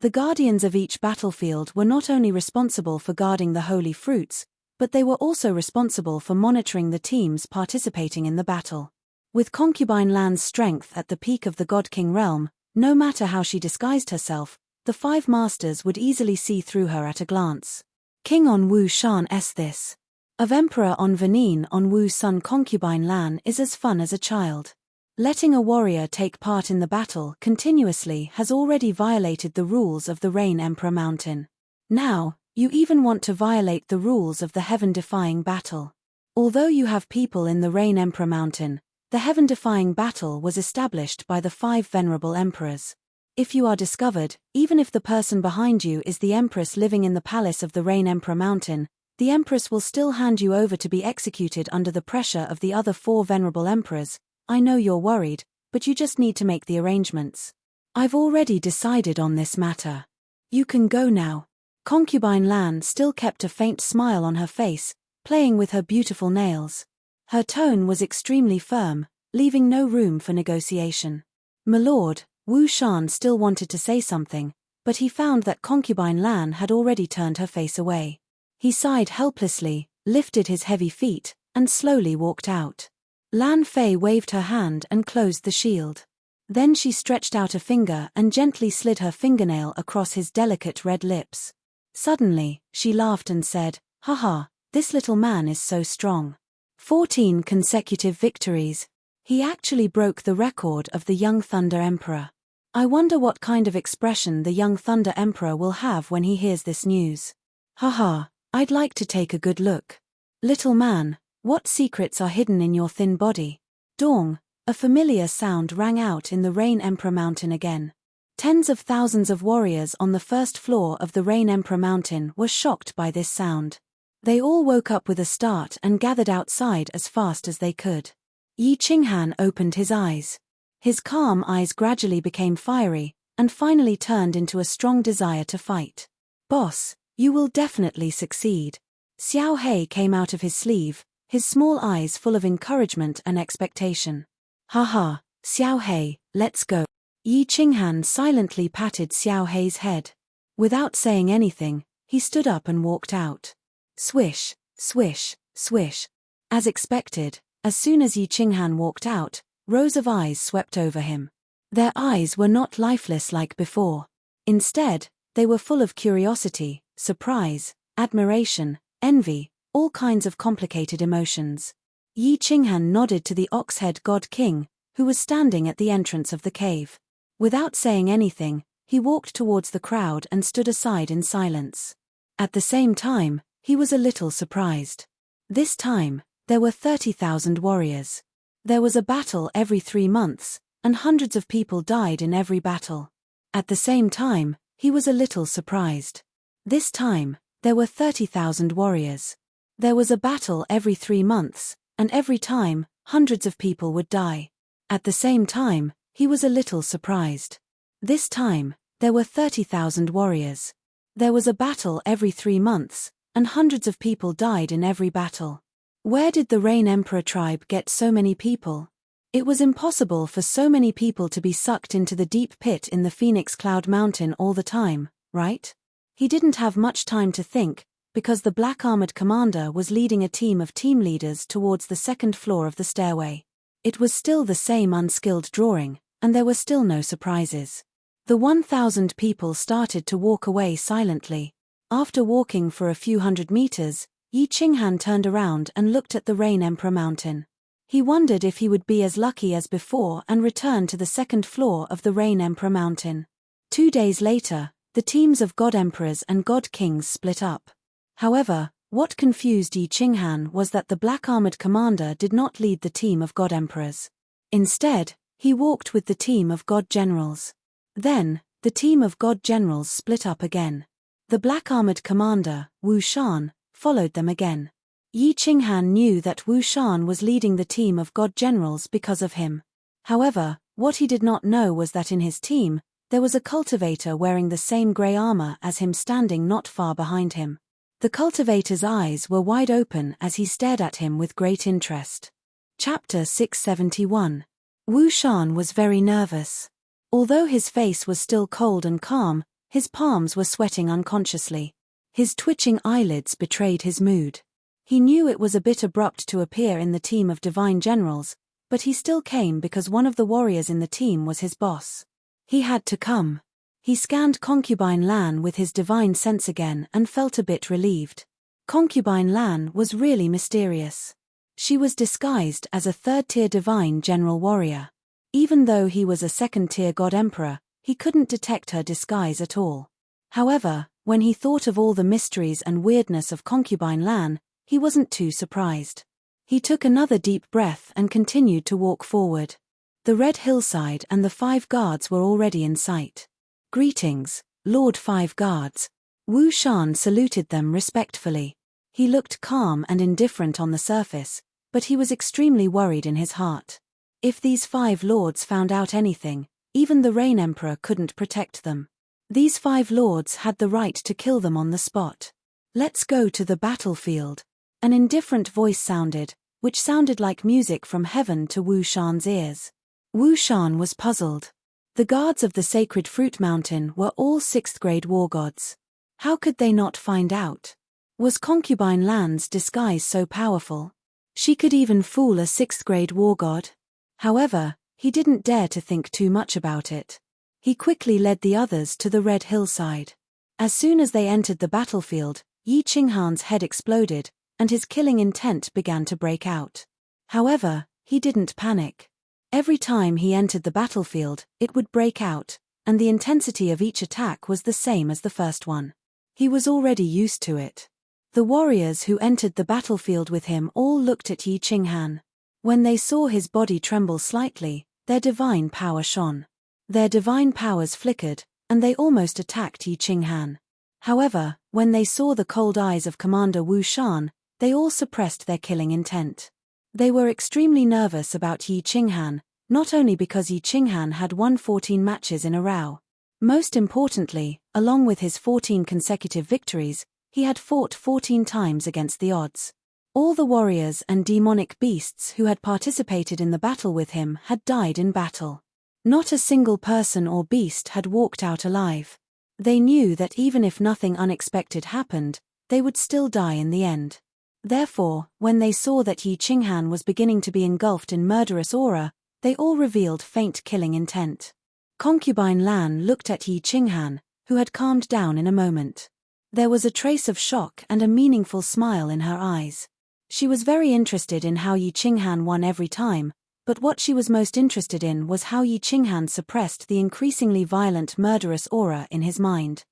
The guardians of each battlefield were not only responsible for guarding the holy fruits, but they were also responsible for monitoring the teams participating in the battle. With Concubine Lan's strength at the peak of the God King realm, no matter how she disguised herself, the 5 masters would easily see through her at a glance. King on Wu Shan's this. Of Emperor on Vanin on Wu's son Concubine Lan is as fun as a child. Letting a warrior take part in the battle continuously has already violated the rules of the Rain Emperor Mountain. Now, you even want to violate the rules of the heaven-defying battle. Although you have people in the Rain Emperor Mountain, the heaven-defying battle was established by the 5 venerable emperors. If you are discovered, even if the person behind you is the empress living in the palace of the Rain Emperor Mountain, the empress will still hand you over to be executed under the pressure of the other 4 venerable emperors. I know you're worried, but you just need to make the arrangements. I've already decided on this matter. You can go now. Concubine Lan still kept a faint smile on her face, playing with her beautiful nails. Her tone was extremely firm, leaving no room for negotiation. "My lord," Wu Shan still wanted to say something, but he found that Concubine Lan had already turned her face away. He sighed helplessly, lifted his heavy feet, and slowly walked out. Lan Fei waved her hand and closed the shield. Then she stretched out a finger and gently slid her fingernail across his delicate red lips. Suddenly, she laughed and said, "Haha, this little man is so strong. 14 consecutive victories. He actually broke the record of the Young Thunder Emperor. I wonder what kind of expression the Young Thunder Emperor will have when he hears this news. Haha, I'd like to take a good look. Little man, what secrets are hidden in your thin body?" Dong, a familiar sound rang out in the Rain Emperor Mountain again. Tens of thousands of warriors on the first floor of the Rain Emperor Mountain were shocked by this sound. They all woke up with a start and gathered outside as fast as they could. Yi Qinghan opened his eyes. His calm eyes gradually became fiery, and finally turned into a strong desire to fight. "Boss, you will definitely succeed." Xiao He came out of his sleeve, his small eyes full of encouragement and expectation. "Haha, Xiao He, let's go." Yi Qinghan silently patted Xiao He's head. Without saying anything, he stood up and walked out. Swish, swish, swish. As expected, as soon as Yi Qinghan walked out, rows of eyes swept over him. Their eyes were not lifeless like before. Instead, they were full of curiosity, surprise, admiration, envy, all kinds of complicated emotions. Yi Qinghan nodded to the Ox-Head God King, who was standing at the entrance of the cave. Without saying anything, he walked towards the crowd and stood aside in silence. At the same time, he was a little surprised. This time, there were 30,000 warriors. There was a battle every 3 months, and hundreds of people died in every battle. At the same time, he was a little surprised. This time, there were 30,000 warriors. There was a battle every 3 months, and every time, hundreds of people would die. At the same time, he was a little surprised. This time, there were 30,000 warriors. There was a battle every 3 months, and hundreds of people died in every battle. Where did the Rain Emperor tribe get so many people? It was impossible for so many people to be sucked into the deep pit in the Phoenix Cloud Mountain all the time, right? He didn't have much time to think, because the black armored commander was leading a team of team leaders towards the second floor of the stairway. It was still the same unskilled drawing, and there were still no surprises. The 1,000 people started to walk away silently. After walking for a few hundred meters, Yi Qinghan turned around and looked at the Rain Emperor Mountain. He wondered if he would be as lucky as before and return to the second floor of the Rain Emperor Mountain. 2 days later, the teams of God Emperors and God Kings split up. However, what confused Yi Qinghan was that the black armored commander did not lead the team of God Emperors. Instead, he walked with the team of God Generals. Then, the team of God Generals split up again. The black armored commander, Wu Shan, followed them again. Yi Qinghan knew that Wu Shan was leading the team of God Generals because of him. However, what he did not know was that in his team, there was a cultivator wearing the same grey armor as him standing not far behind him. The cultivator's eyes were wide open as he stared at him with great interest. Chapter 671. Wu Shan was very nervous. Although his face was still cold and calm, his palms were sweating unconsciously. His twitching eyelids betrayed his mood. He knew it was a bit abrupt to appear in the team of divine generals, but he still came because one of the warriors in the team was his boss. He had to come. He scanned Concubine Lan with his divine sense again and felt a bit relieved. Concubine Lan was really mysterious. She was disguised as a third-tier divine general warrior. Even though he was a second-tier god emperor, he couldn't detect her disguise at all. However, when he thought of all the mysteries and weirdness of Concubine Lan, he wasn't too surprised. He took another deep breath and continued to walk forward. The red hillside and the 5 guards were already in sight. "Greetings, Lord 5 guards." Wu Shan saluted them respectfully. He looked calm and indifferent on the surface, but he was extremely worried in his heart. If these 5 lords found out anything, even the Rain Emperor couldn't protect them. These 5 lords had the right to kill them on the spot. "Let's go to the battlefield." An indifferent voice sounded, which sounded like music from heaven to Wu Shan's ears. Wu Shan was puzzled. The guards of the Sacred Fruit Mountain were all 6th grade war gods. How could they not find out? Was Concubine Lan's disguise so powerful? She could even fool a 6th grade war god. However, he didn't dare to think too much about it. He quickly led the others to the red hillside. As soon as they entered the battlefield, Yi Qinghan's head exploded, and his killing intent began to break out. However, he didn't panic. Every time he entered the battlefield, it would break out, and the intensity of each attack was the same as the first one. He was already used to it. The warriors who entered the battlefield with him all looked at Yi Qinghan. When they saw his body tremble slightly, their divine power shone. Their divine powers flickered, and they almost attacked Yi Qinghan. However, when they saw the cold eyes of Commander Wu Shan, they all suppressed their killing intent. They were extremely nervous about Yi Qinghan, not only because Yi Qinghan had won 14 matches in a row. Most importantly, along with his 14 consecutive victories, he had fought 14 times against the odds. All the warriors and demonic beasts who had participated in the battle with him had died in battle. Not a single person or beast had walked out alive. They knew that even if nothing unexpected happened, they would still die in the end. Therefore, when they saw that Yi Qinghan was beginning to be engulfed in murderous aura, they all revealed faint killing intent. Concubine Lan looked at Yi Qinghan, who had calmed down in a moment. There was a trace of shock and a meaningful smile in her eyes. She was very interested in how Yi Qinghan won every time, but what she was most interested in was how Yi Qinghan suppressed the increasingly violent murderous aura in his mind.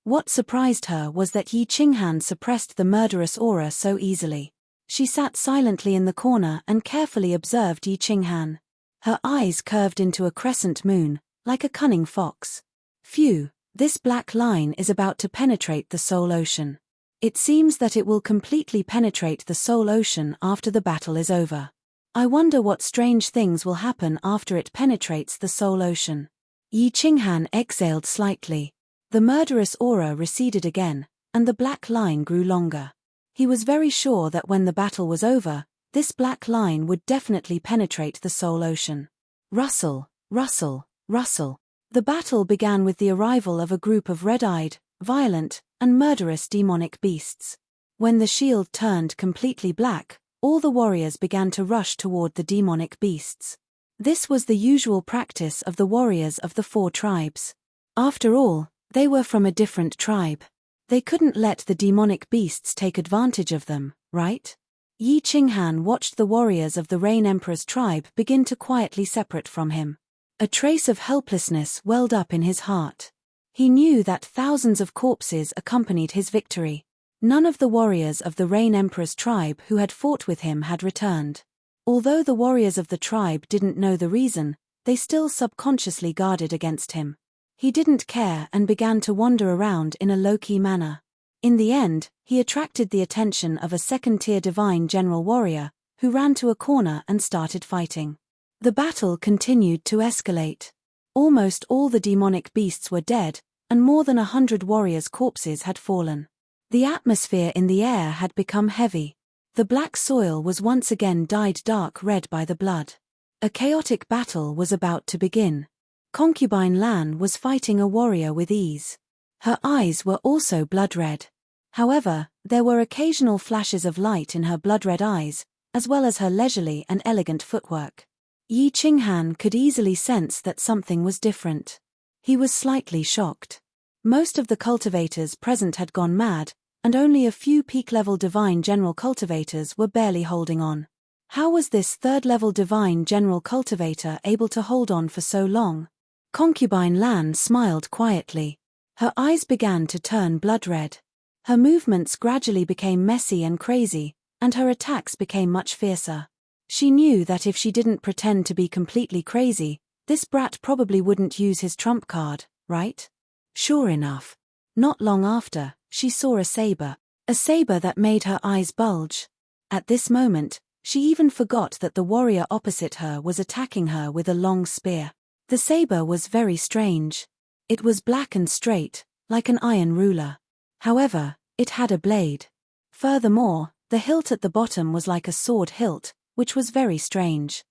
What surprised her was that Yi Qinghan suppressed the murderous aura so easily. She sat silently in the corner and carefully observed Yi Qinghan. Her eyes curved into a crescent moon, like a cunning fox. Phew, this black line is about to penetrate the soul ocean. It seems that it will completely penetrate the soul ocean after the battle is over. I wonder what strange things will happen after it penetrates the soul ocean. Yi Qinghan exhaled slightly. The murderous aura receded again, and the black line grew longer. He was very sure that when the battle was over, this black line would definitely penetrate the soul ocean. Rustle, rustle, rustle. The battle began with the arrival of a group of red-eyed, violent, and murderous demonic beasts. When the shield turned completely black, all the warriors began to rush toward the demonic beasts. This was the usual practice of the warriors of the 4 tribes. After all, they were from a different tribe. They couldn't let the demonic beasts take advantage of them, right? Yi Qinghan watched the warriors of the Rain Emperor's tribe begin to quietly separate from him. A trace of helplessness welled up in his heart. He knew that thousands of corpses accompanied his victory. None of the warriors of the Rain Emperor's tribe who had fought with him had returned. Although the warriors of the tribe didn't know the reason, they still subconsciously guarded against him. He didn't care and began to wander around in a low-key manner. In the end, he attracted the attention of a second-tier divine general warrior, who ran to a corner and started fighting. The battle continued to escalate. Almost all the demonic beasts were dead, and more than 100 warriors' corpses had fallen. The atmosphere in the air had become heavy. The black soil was once again dyed dark red by the blood. A chaotic battle was about to begin. Concubine Lan was fighting a warrior with ease. Her eyes were also blood-red. However, there were occasional flashes of light in her blood-red eyes, as well as her leisurely and elegant footwork. Yi Qinghan could easily sense that something was different. He was slightly shocked. Most of the cultivators present had gone mad, and only a few peak-level divine general cultivators were barely holding on. How was this third-level divine general cultivator able to hold on for so long? Concubine Lan smiled quietly. Her eyes began to turn blood-red. Her movements gradually became messy and crazy, and her attacks became much fiercer. She knew that if she didn't pretend to be completely crazy, this brat probably wouldn't use his trump card, right? Sure enough. Not long after, she saw a saber that made her eyes bulge. At this moment, she even forgot that the warrior opposite her was attacking her with a long spear. The saber was very strange. It was black and straight, like an iron ruler. However, it had a blade. Furthermore, the hilt at the bottom was like a sword hilt, which was very strange.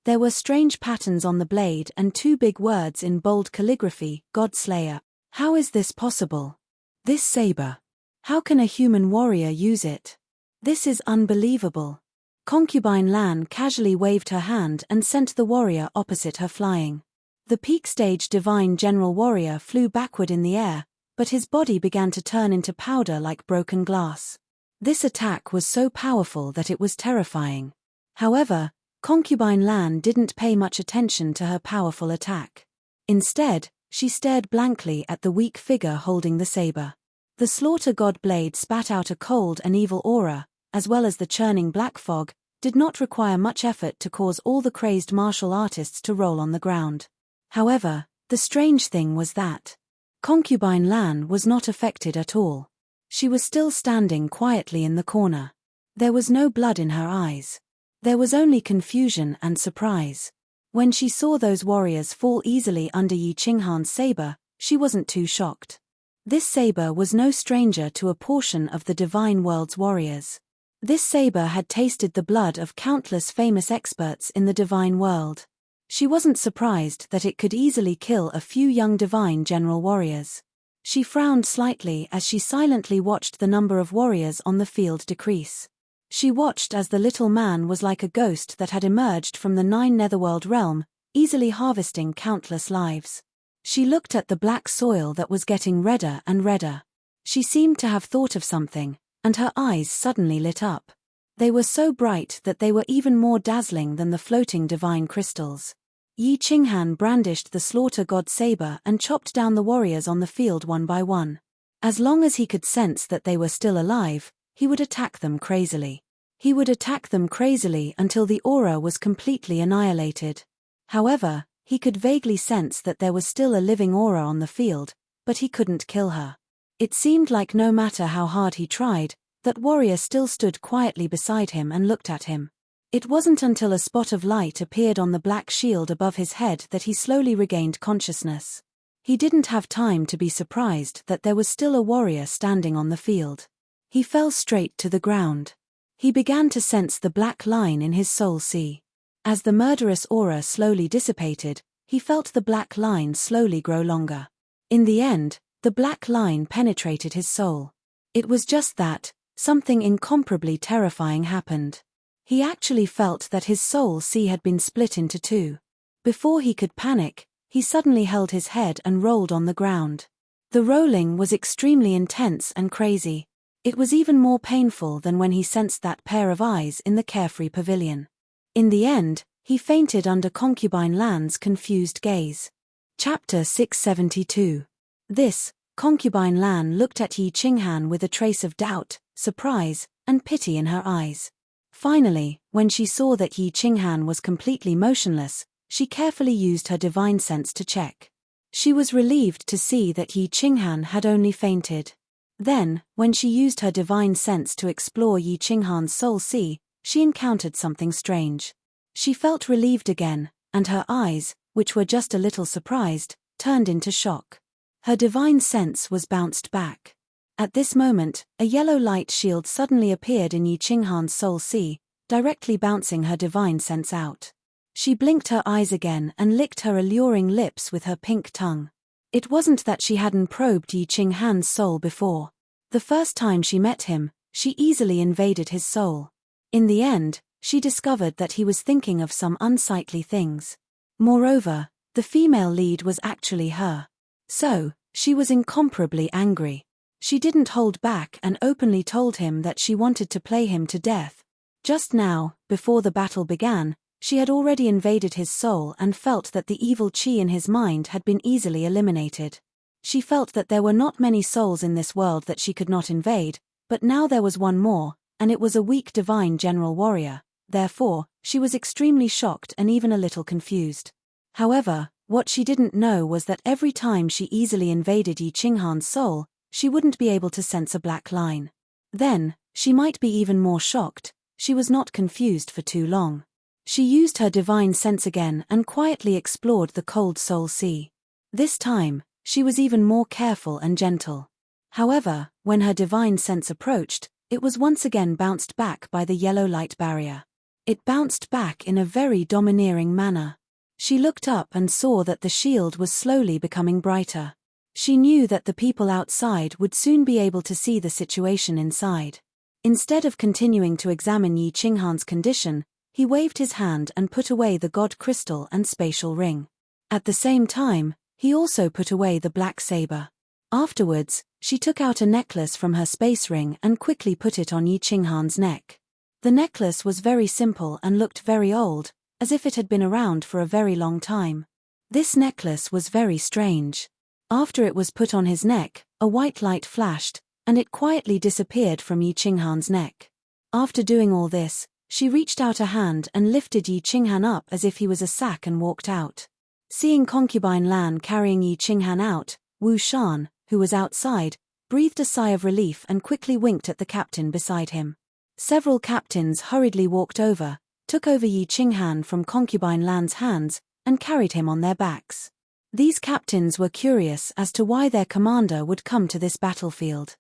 There were strange patterns on the blade and 2 big words in bold calligraphy, Godslayer. How is this possible? This saber. How can a human warrior use it? This is unbelievable. Concubine Lan casually waved her hand and sent the warrior opposite her flying. The peak stage divine general warrior flew backward in the air, but his body began to turn into powder like broken glass. This attack was so powerful that it was terrifying. However, Concubine Lan didn't pay much attention to her powerful attack. Instead, she stared blankly at the weak figure holding the saber. The slaughter god blade spat out a cold and evil aura, as well as the churning black fog, did not require much effort to cause all the crazed martial artists to roll on the ground. However, the strange thing was that Concubine Lan was not affected at all. She was still standing quietly in the corner. There was no blood in her eyes. There was only confusion and surprise. When she saw those warriors fall easily under Yi Qinghan's saber, she wasn't too shocked. This saber was no stranger to a portion of the divine world's warriors. This saber had tasted the blood of countless famous experts in the divine world. She wasn't surprised that it could easily kill a few young divine general warriors. She frowned slightly as she silently watched the number of warriors on the field decrease. She watched as the little man was like a ghost that had emerged from the 9 netherworld realm, easily harvesting countless lives. She looked at the black soil that was getting redder and redder. She seemed to have thought of something, and her eyes suddenly lit up. They were so bright that they were even more dazzling than the floating divine crystals. Yi Qinghan brandished the slaughter god saber and chopped down the warriors on the field one by one. As long as he could sense that they were still alive, he would attack them crazily. He would attack them crazily until the aura was completely annihilated. However, he could vaguely sense that there was still a living aura on the field, but he couldn't kill her. It seemed like no matter how hard he tried, that warrior still stood quietly beside him and looked at him. It wasn't until a spot of light appeared on the black shield above his head that he slowly regained consciousness. He didn't have time to be surprised that there was still a warrior standing on the field. He fell straight to the ground. He began to sense the black line in his soul sea. As the murderous aura slowly dissipated, he felt the black line slowly grow longer. In the end, the black line penetrated his soul. It was just that, something incomparably terrifying happened. He actually felt that his soul sea had been split into two. Before he could panic, he suddenly held his head and rolled on the ground. The rolling was extremely intense and crazy. It was even more painful than when he sensed that pair of eyes in the carefree pavilion. In the end, he fainted under Concubine Lan's confused gaze. Chapter 672. This, Concubine Lan looked at Yi Qinghan with a trace of doubt, surprise, and pity in her eyes. Finally, when she saw that Yi Qinghan was completely motionless, she carefully used her divine sense to check. She was relieved to see that Yi Qinghan had only fainted. Then, when she used her divine sense to explore Yi Qinghan's soul sea, she encountered something strange. She felt relieved again, and her eyes, which were just a little surprised, turned into shock. Her divine sense was bounced back. At this moment, a yellow light shield suddenly appeared in Yi Qinghan's soul sea, directly bouncing her divine sense out. She blinked her eyes again and licked her alluring lips with her pink tongue. It wasn't that she hadn't probed Yi Qinghan's soul before. The first time she met him, she easily invaded his soul. In the end, she discovered that he was thinking of some unsightly things. Moreover, the female lead was actually her. So, she was incomparably angry. She didn't hold back and openly told him that she wanted to play him to death. Just now, before the battle began, she had already invaded his soul and felt that the evil qi in his mind had been easily eliminated. She felt that there were not many souls in this world that she could not invade, but now there was one more, and it was a weak divine general warrior. Therefore, she was extremely shocked and even a little confused. However, what she didn't know was that every time she easily invaded Yi Qinghan's soul, she wouldn't be able to sense a black line. Then, she might be even more shocked. She was not confused for too long. She used her divine sense again and quietly explored the cold soul sea. This time, she was even more careful and gentle. However, when her divine sense approached, it was once again bounced back by the yellow light barrier. It bounced back in a very domineering manner. She looked up and saw that the shield was slowly becoming brighter. She knew that the people outside would soon be able to see the situation inside. Instead of continuing to examine Yi Qinghan's condition, he waved his hand and put away the god crystal and spatial ring. At the same time, he also put away the black saber. Afterwards, she took out a necklace from her space ring and quickly put it on Yi Qinghan's neck. The necklace was very simple and looked very old, as if it had been around for a very long time. This necklace was very strange. After it was put on his neck, a white light flashed, and it quietly disappeared from Yi Qinghan's neck. After doing all this, she reached out a hand and lifted Yi Qinghan up as if he was a sack and walked out. Seeing Concubine Lan carrying Yi Qinghan out, Wu Shan, who was outside, breathed a sigh of relief and quickly winked at the captain beside him. Several captains hurriedly walked over, took over Yi Qinghan from Concubine Lan's hands, and carried him on their backs. These captains were curious as to why their commander would come to this battlefield.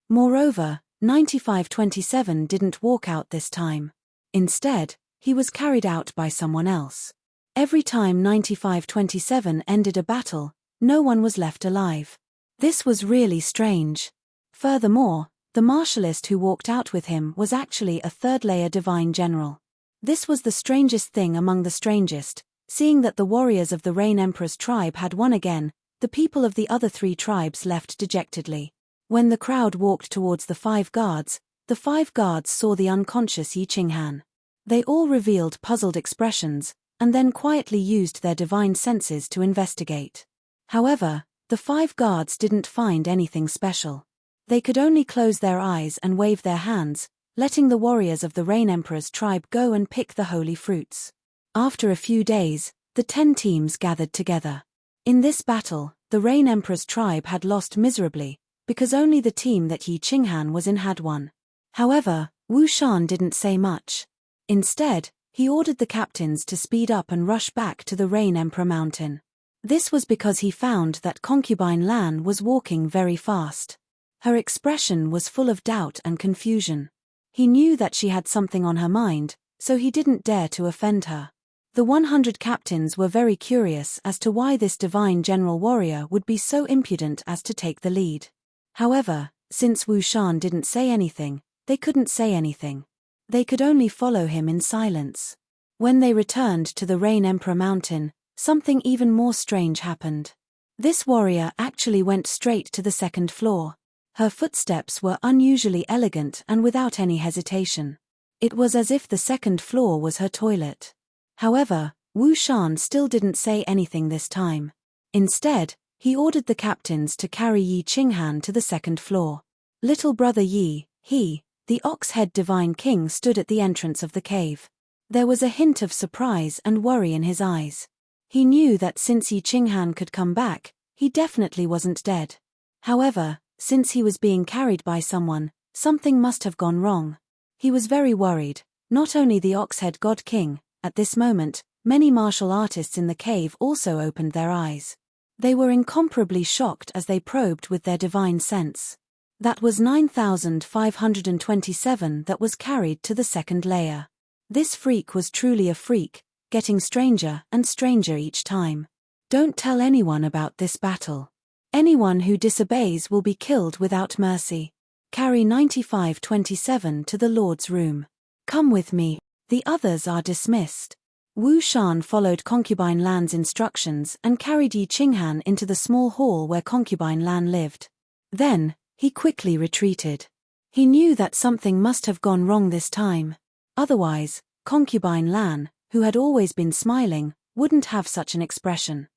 Moreover, 9527 didn't walk out this time. Instead, he was carried out by someone else. Every time 9527 ended a battle, no one was left alive. This was really strange. Furthermore, the martialist who walked out with him was actually a third-layer divine general. This was the strangest thing among the strangest. Seeing that the warriors of the Rain Emperor's tribe had won again, the people of the other three tribes left dejectedly. When the crowd walked towards the 5 guards saw the unconscious Yi Qinghan. They all revealed puzzled expressions, and then quietly used their divine senses to investigate. However, the 5 guards didn't find anything special. They could only close their eyes and wave their hands, letting the warriors of the Rain Emperor's tribe go and pick the holy fruits. After a few days, the 10 teams gathered together. In this battle, the Rain Emperor's tribe had lost miserably, because only the team that Yi Qinghan was in had won. However, Wu Shan didn't say much. Instead, he ordered the captains to speed up and rush back to the Rain Emperor Mountain. This was because he found that Concubine Lan was walking very fast. Her expression was full of doubt and confusion. He knew that she had something on her mind, so he didn't dare to offend her. The 100 captains were very curious as to why this divine general warrior would be so impudent as to take the lead. However, since Wu Shan didn't say anything, they couldn't say anything. They could only follow him in silence. When they returned to the Rain Emperor Mountain, something even more strange happened. This warrior actually went straight to the second floor. Her footsteps were unusually elegant and without any hesitation. It was as if the second floor was her toilet. However, Wu Shan still didn't say anything this time. Instead, he ordered the captains to carry Yi Qinghan to the second floor. Little brother Yi, the ox-head divine king, stood at the entrance of the cave. There was a hint of surprise and worry in his eyes. He knew that since Yi Qinghan could come back, he definitely wasn't dead. However, since he was being carried by someone, something must have gone wrong. He was very worried. Not only the ox-head god king. At this moment, many martial artists in the cave also opened their eyes. They were incomparably shocked as they probed with their divine sense. That was 9,527 that was carried to the second layer. This freak was truly a freak, getting stranger and stranger each time. Don't tell anyone about this battle. Anyone who disobeys will be killed without mercy. Carry 9527 to the Lord's room. Come with me. The others are dismissed. Wu Shan followed Concubine Lan's instructions and carried Yi Qinghan into the small hall where Concubine Lan lived. Then, he quickly retreated. He knew that something must have gone wrong this time. Otherwise, Concubine Lan, who had always been smiling, wouldn't have such an expression.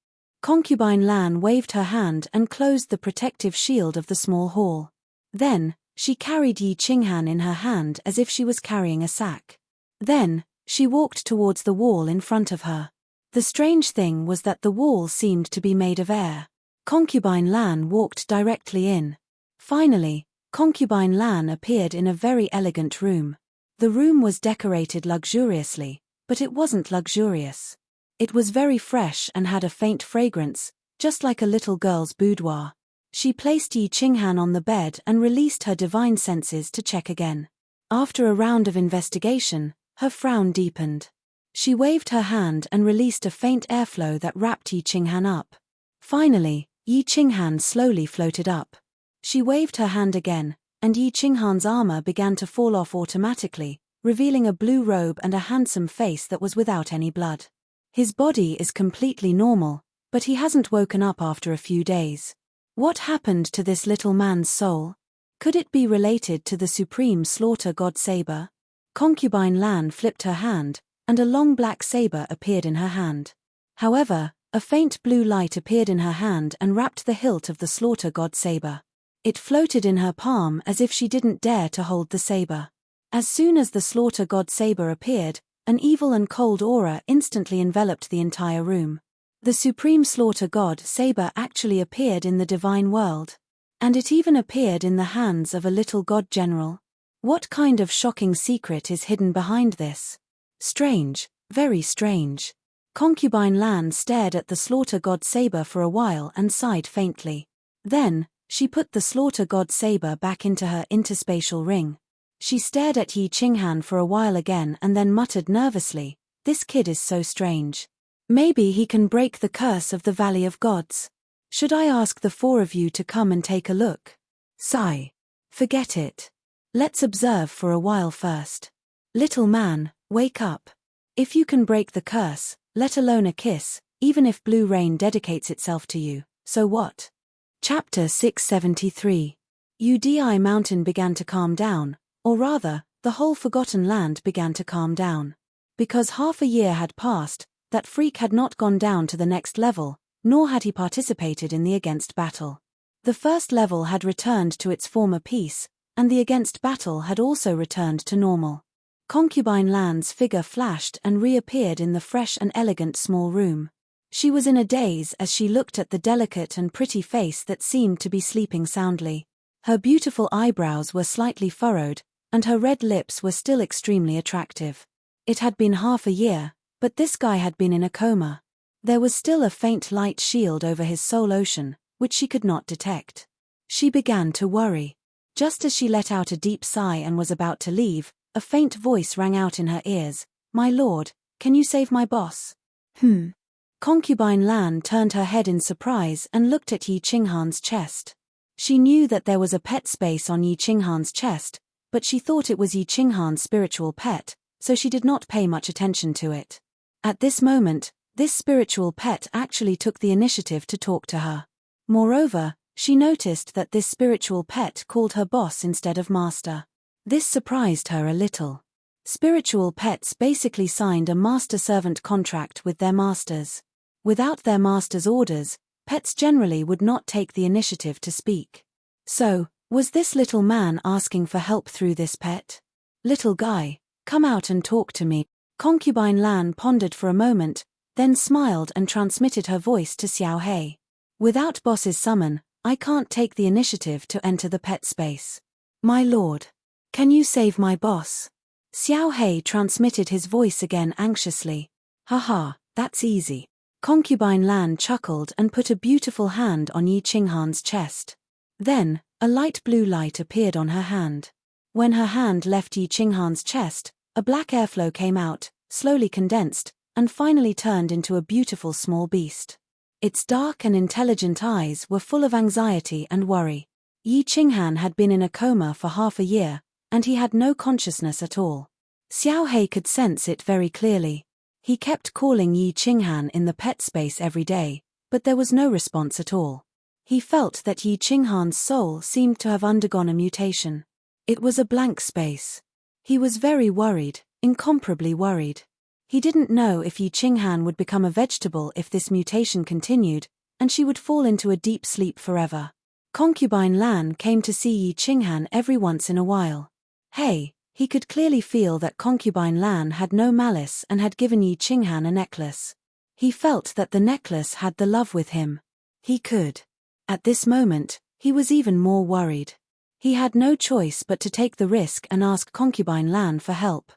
Concubine Lan waved her hand and closed the protective shield of the small hall. Then, she carried Yi Qinghan in her hand as if she was carrying a sack. Then, she walked towards the wall in front of her. The strange thing was that the wall seemed to be made of air. Concubine Lan walked directly in. Finally, Concubine Lan appeared in a very elegant room. The room was decorated luxuriously, but it wasn't luxurious. It was very fresh and had a faint fragrance, just like a little girl's boudoir. She placed Yi Qinghan on the bed and released her divine senses to check again. After a round of investigation, her frown deepened. She waved her hand and released a faint airflow that wrapped Yi Qinghan up. Finally, Yi Qinghan slowly floated up. She waved her hand again, and Yi Qinghan's armor began to fall off automatically, revealing a blue robe and a handsome face that was without any blood. His body is completely normal, but he hasn't woken up after a few days. What happened to this little man's soul? Could it be related to the supreme slaughter god saber? Concubine Lan flipped her hand, and a long black saber appeared in her hand. However, a faint blue light appeared in her hand and wrapped the hilt of the slaughter god saber. It floated in her palm as if she didn't dare to hold the saber. As soon as the slaughter god saber appeared, an evil and cold aura instantly enveloped the entire room. The supreme slaughter god saber actually appeared in the divine world. And it even appeared in the hands of a little god general. What kind of shocking secret is hidden behind this? Strange, very strange. Concubine Lan stared at the slaughter god saber for a while and sighed faintly. Then, she put the slaughter god saber back into her interspatial ring. She stared at Yi Qinghan for a while again and then muttered nervously, "This kid is so strange. Maybe he can break the curse of the Valley of Gods. Should I ask the four of you to come and take a look?" Sigh. Forget it. Let's observe for a while first. Little man, wake up. If you can break the curse, let alone a kiss, even if blue rain dedicates itself to you, so what? Chapter 673. Udi Mountain began to calm down, or rather, the whole forgotten land began to calm down. Because half a year had passed, that freak had not gone down to the next level, nor had he participated in the against battle. The first level had returned to its former peace, and the against battle had also returned to normal. Concubine Lan's figure flashed and reappeared in the fresh and elegant small room. She was in a daze as she looked at the delicate and pretty face that seemed to be sleeping soundly. Her beautiful eyebrows were slightly furrowed, and her red lips were still extremely attractive. It had been half a year, but this guy had been in a coma. There was still a faint light shield over his soul ocean, which she could not detect. She began to worry. Just as she let out a deep sigh and was about to leave, a faint voice rang out in her ears. "My lord, can you save my boss?" Concubine Lan turned her head in surprise and looked at Yi Qinghan's chest. She knew that there was a pet space on Yi Qinghan's chest, but she thought it was Yi Qinghan's spiritual pet, so she did not pay much attention to it. At this moment, this spiritual pet actually took the initiative to talk to her. Moreover, she noticed that this spiritual pet called her boss instead of master. This surprised her a little. Spiritual pets basically signed a master-servant contract with their masters. Without their master's orders, pets generally would not take the initiative to speak. So, was this little man asking for help through this pet? "Little guy, come out and talk to me." Concubine Lan pondered for a moment, then smiled and transmitted her voice to Xiao He. "Without boss's summon, I can't take the initiative to enter the pet space. My lord, can you save my boss?" Xiao He transmitted his voice again anxiously. "Haha, that's easy." Concubine Lan chuckled and put a beautiful hand on Yi Qinghan's chest. Then, a light blue light appeared on her hand. When her hand left Yi Qinghan's chest, a black airflow came out, slowly condensed, and finally turned into a beautiful small beast. Its dark and intelligent eyes were full of anxiety and worry. Yi Qinghan had been in a coma for half a year, and he had no consciousness at all. Xiao He could sense it very clearly. He kept calling Yi Qinghan in the pet space every day, but there was no response at all. He felt that Yi Qinghan's soul seemed to have undergone a mutation. It was a blank space. He was very worried, incomparably worried. He didn't know if Yi Qinghan would become a vegetable if this mutation continued, and she would fall into a deep sleep forever. Concubine Lan came to see Yi Qinghan every once in a while. He could clearly feel that Concubine Lan had no malice and had given Yi Qinghan a necklace. He felt that the necklace had the love with him. He could. At this moment, he was even more worried. He had no choice but to take the risk and ask Concubine Lan for help.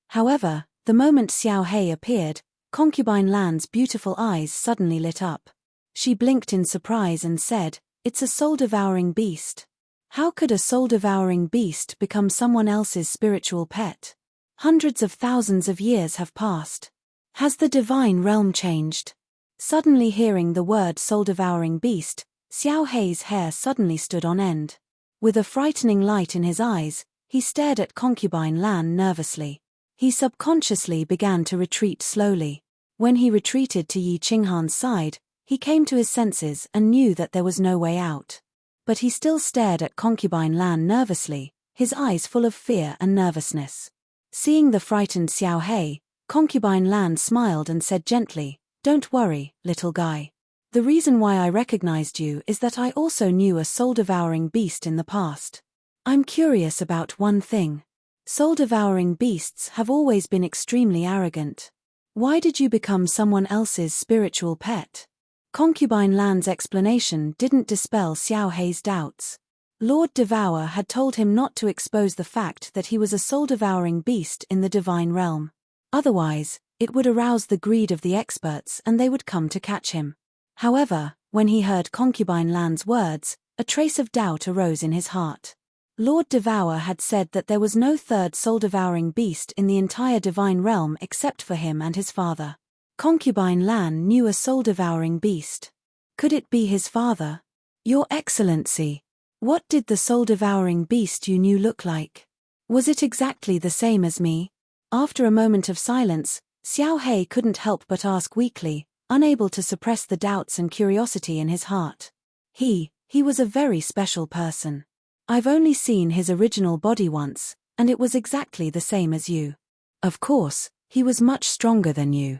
However, the moment Xiao He appeared, Concubine Lan's beautiful eyes suddenly lit up. She blinked in surprise and said, "It's a soul-devouring beast." How could a soul-devouring beast become someone else's spiritual pet? Hundreds of thousands of years have passed. Has the divine realm changed? Suddenly hearing the word soul-devouring beast, Xiao He's hair suddenly stood on end. With a frightening light in his eyes, he stared at Concubine Lan nervously. He subconsciously began to retreat slowly. When he retreated to Yi Qinghan's side, he came to his senses and knew that there was no way out. But he still stared at Concubine Lan nervously, his eyes full of fear and nervousness. Seeing the frightened Xiao He, Concubine Lan smiled and said gently, "Don't worry, little guy. The reason why I recognized you is that I also knew a soul-devouring beast in the past. I'm curious about one thing. Soul-devouring beasts have always been extremely arrogant. Why did you become someone else's spiritual pet?" Concubine Lan's explanation didn't dispel Xiao He's doubts. Lord Devour had told him not to expose the fact that he was a soul-devouring beast in the divine realm. Otherwise, it would arouse the greed of the experts and they would come to catch him. However, when he heard Concubine Lan's words, a trace of doubt arose in his heart. Lord Devour had said that there was no third soul-devouring beast in the entire divine realm except for him and his father. Concubine Lan knew a soul-devouring beast. Could it be his father? "Your Excellency, what did the soul-devouring beast you knew look like? Was it exactly the same as me?" After a moment of silence, Xiao He couldn't help but ask weakly, unable to suppress the doubts and curiosity in his heart. He was a very special person. I've only seen his original body once, and it was exactly the same as you. Of course, he was much stronger than you.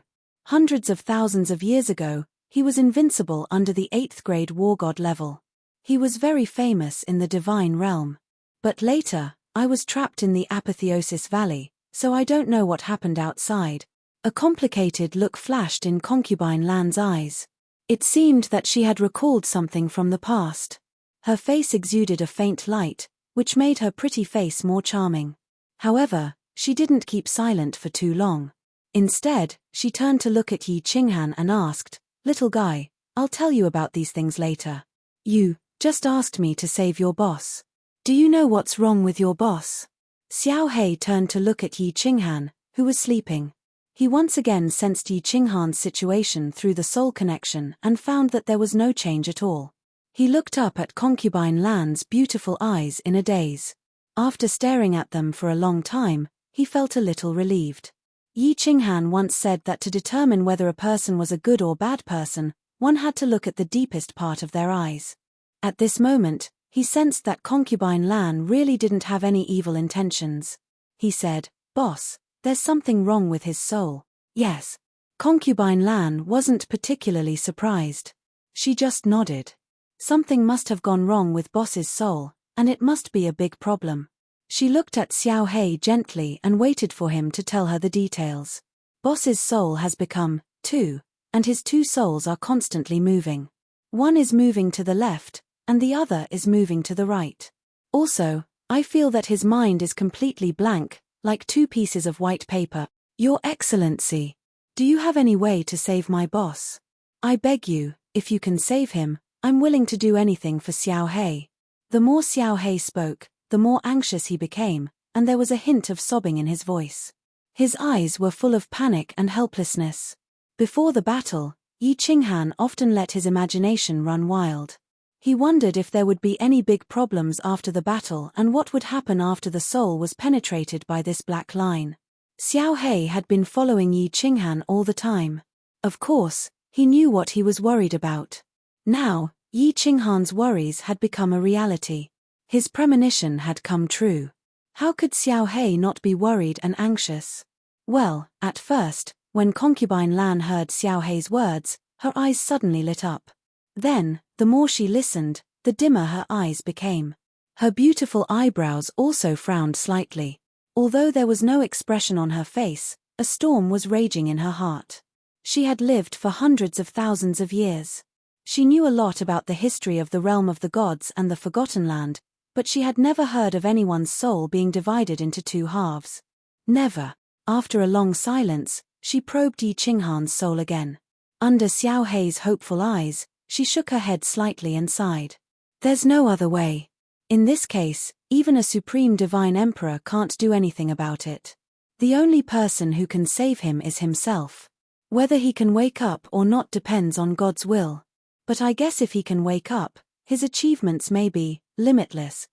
Hundreds of thousands of years ago, he was invincible under the 8th grade war god level. He was very famous in the divine realm. But later, I was trapped in the Apotheosis Valley, so I don't know what happened outside. A complicated look flashed in Concubine Lan's eyes. It seemed that she had recalled something from the past. Her face exuded a faint light, which made her pretty face more charming. However, she didn't keep silent for too long. Instead, she turned to look at Yi Qinghan and asked, "Little guy, I'll tell you about these things later. You Just asked me to save your boss. Do you know what's wrong with your boss? Xiao Hei turned to look at Yi Qinghan, who was sleeping. He once again sensed Yi Qinghan's situation through the soul connection and found that there was no change at all. He looked up at Concubine Lan's beautiful eyes in a daze. After staring at them for a long time, he felt a little relieved. Yi Qinghan once said that to determine whether a person was a good or bad person, one had to look at the deepest part of their eyes. At this moment, he sensed that Concubine Lan really didn't have any evil intentions. He said, "Boss, there's something wrong with his soul." Yes. Concubine Lan wasn't particularly surprised. She just nodded. Something must have gone wrong with boss's soul, and it must be a big problem. She looked at Xiao Hei gently and waited for him to tell her the details. Boss's soul has become two, and his two souls are constantly moving. One is moving to the left, and the other is moving to the right. Also, I feel that his mind is completely blank, like two pieces of white paper. Your Excellency, do you have any way to save my boss? I beg you, if you can save him, I'm willing to do anything for Xiao Hei. The more Xiao Hei spoke, the more anxious he became, and there was a hint of sobbing in his voice. His eyes were full of panic and helplessness. Before the battle, Yi Qinghan often let his imagination run wild. He wondered if there would be any big problems after the battle and what would happen after the soul was penetrated by this black line. Xiao Hei had been following Yi Qinghan all the time. Of course, he knew what he was worried about. Now, Yi Qinghan's worries had become a reality. His premonition had come true. How could Xiao Hei not be worried and anxious? Well, at first, when Concubine Lan heard Xiao Hei's words, her eyes suddenly lit up. Then, the more she listened, the dimmer her eyes became. Her beautiful eyebrows also frowned slightly. Although there was no expression on her face, a storm was raging in her heart. She had lived for hundreds of thousands of years. She knew a lot about the history of the realm of the gods and the Forgotten Land, but she had never heard of anyone's soul being divided into two halves. Never. After a long silence, she probed Yi Qinghan's soul again. Under Xiao Hei's hopeful eyes, she shook her head slightly and sighed. There's no other way. In this case, even a supreme divine emperor can't do anything about it. The only person who can save him is himself. Whether he can wake up or not depends on God's will. But I guess if he can wake up, his achievements may be limitless.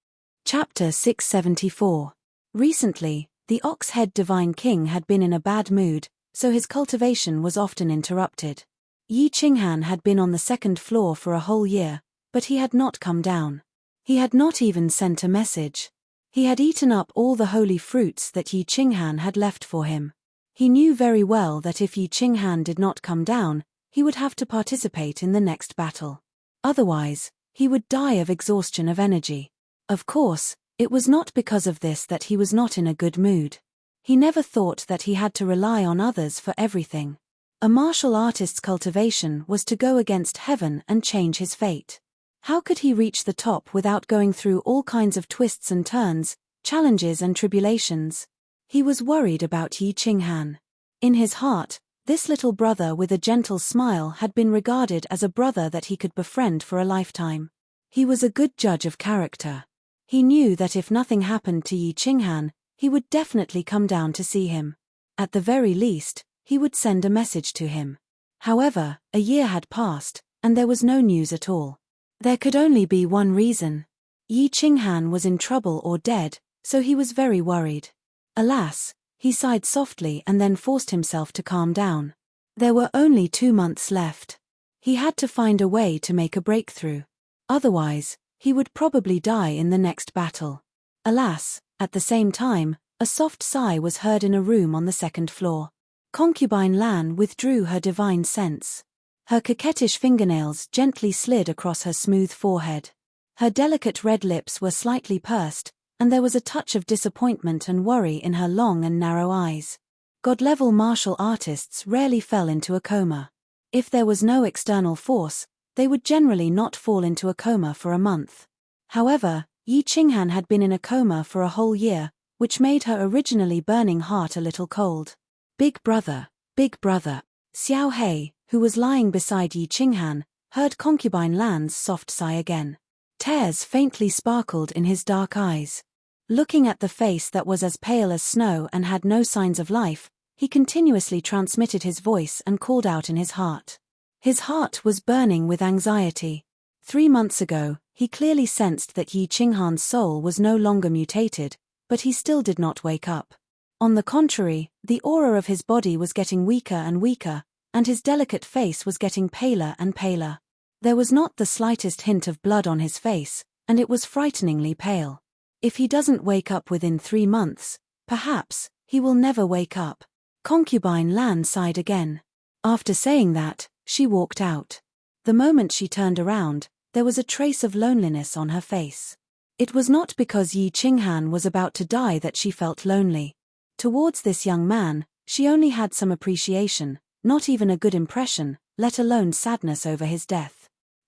Chapter 674. Recently, the Ox-Head Divine King had been in a bad mood, so his cultivation was often interrupted. Yi Qinghan had been on the second floor for a whole year, but he had not come down. He had not even sent a message. He had eaten up all the holy fruits that Yi Qinghan had left for him. He knew very well that if Yi Qinghan did not come down, he would have to participate in the next battle. Otherwise, he would die of exhaustion of energy. Of course, it was not because of this that he was not in a good mood. He never thought that he had to rely on others for everything. A martial artist's cultivation was to go against heaven and change his fate. How could he reach the top without going through all kinds of twists and turns, challenges and tribulations? He was worried about Yi Qinghan. In his heart, this little brother with a gentle smile had been regarded as a brother that he could befriend for a lifetime. He was a good judge of character. He knew that if nothing happened to Yi Qinghan, he would definitely come down to see him. At the very least, he would send a message to him. However, a year had passed, and there was no news at all. There could only be one reason. Yi Qinghan was in trouble or dead, so he was very worried. Alas, he sighed softly and then forced himself to calm down. There were only 2 months left. He had to find a way to make a breakthrough. Otherwise, he would probably die in the next battle. Alas, at the same time, a soft sigh was heard in a room on the second floor. Concubine Lan withdrew her divine sense. Her coquettish fingernails gently slid across her smooth forehead. Her delicate red lips were slightly pursed, and there was a touch of disappointment and worry in her long and narrow eyes. God-level martial artists rarely fell into a coma. If there was no external force, they would generally not fall into a coma for a month. However, Yi Qinghan had been in a coma for a whole year, which made her originally burning heart a little cold. Big brother, Xiao Hei, who was lying beside Yi Qinghan, heard Concubine Lan's soft sigh again. Tears faintly sparkled in his dark eyes. Looking at the face that was as pale as snow and had no signs of life, he continuously transmitted his voice and called out in his heart. His heart was burning with anxiety. 3 months ago, he clearly sensed that Yi Qinghan's soul was no longer mutated, but he still did not wake up. On the contrary, the aura of his body was getting weaker and weaker, and his delicate face was getting paler and paler. There was not the slightest hint of blood on his face, and it was frighteningly pale. If he doesn't wake up within 3 months, perhaps he will never wake up. Concubine Lan sighed again. After saying that, she walked out. The moment she turned around, there was a trace of loneliness on her face. It was not because Yi Qinghan was about to die that she felt lonely. Towards this young man, she only had some appreciation, not even a good impression, let alone sadness over his death.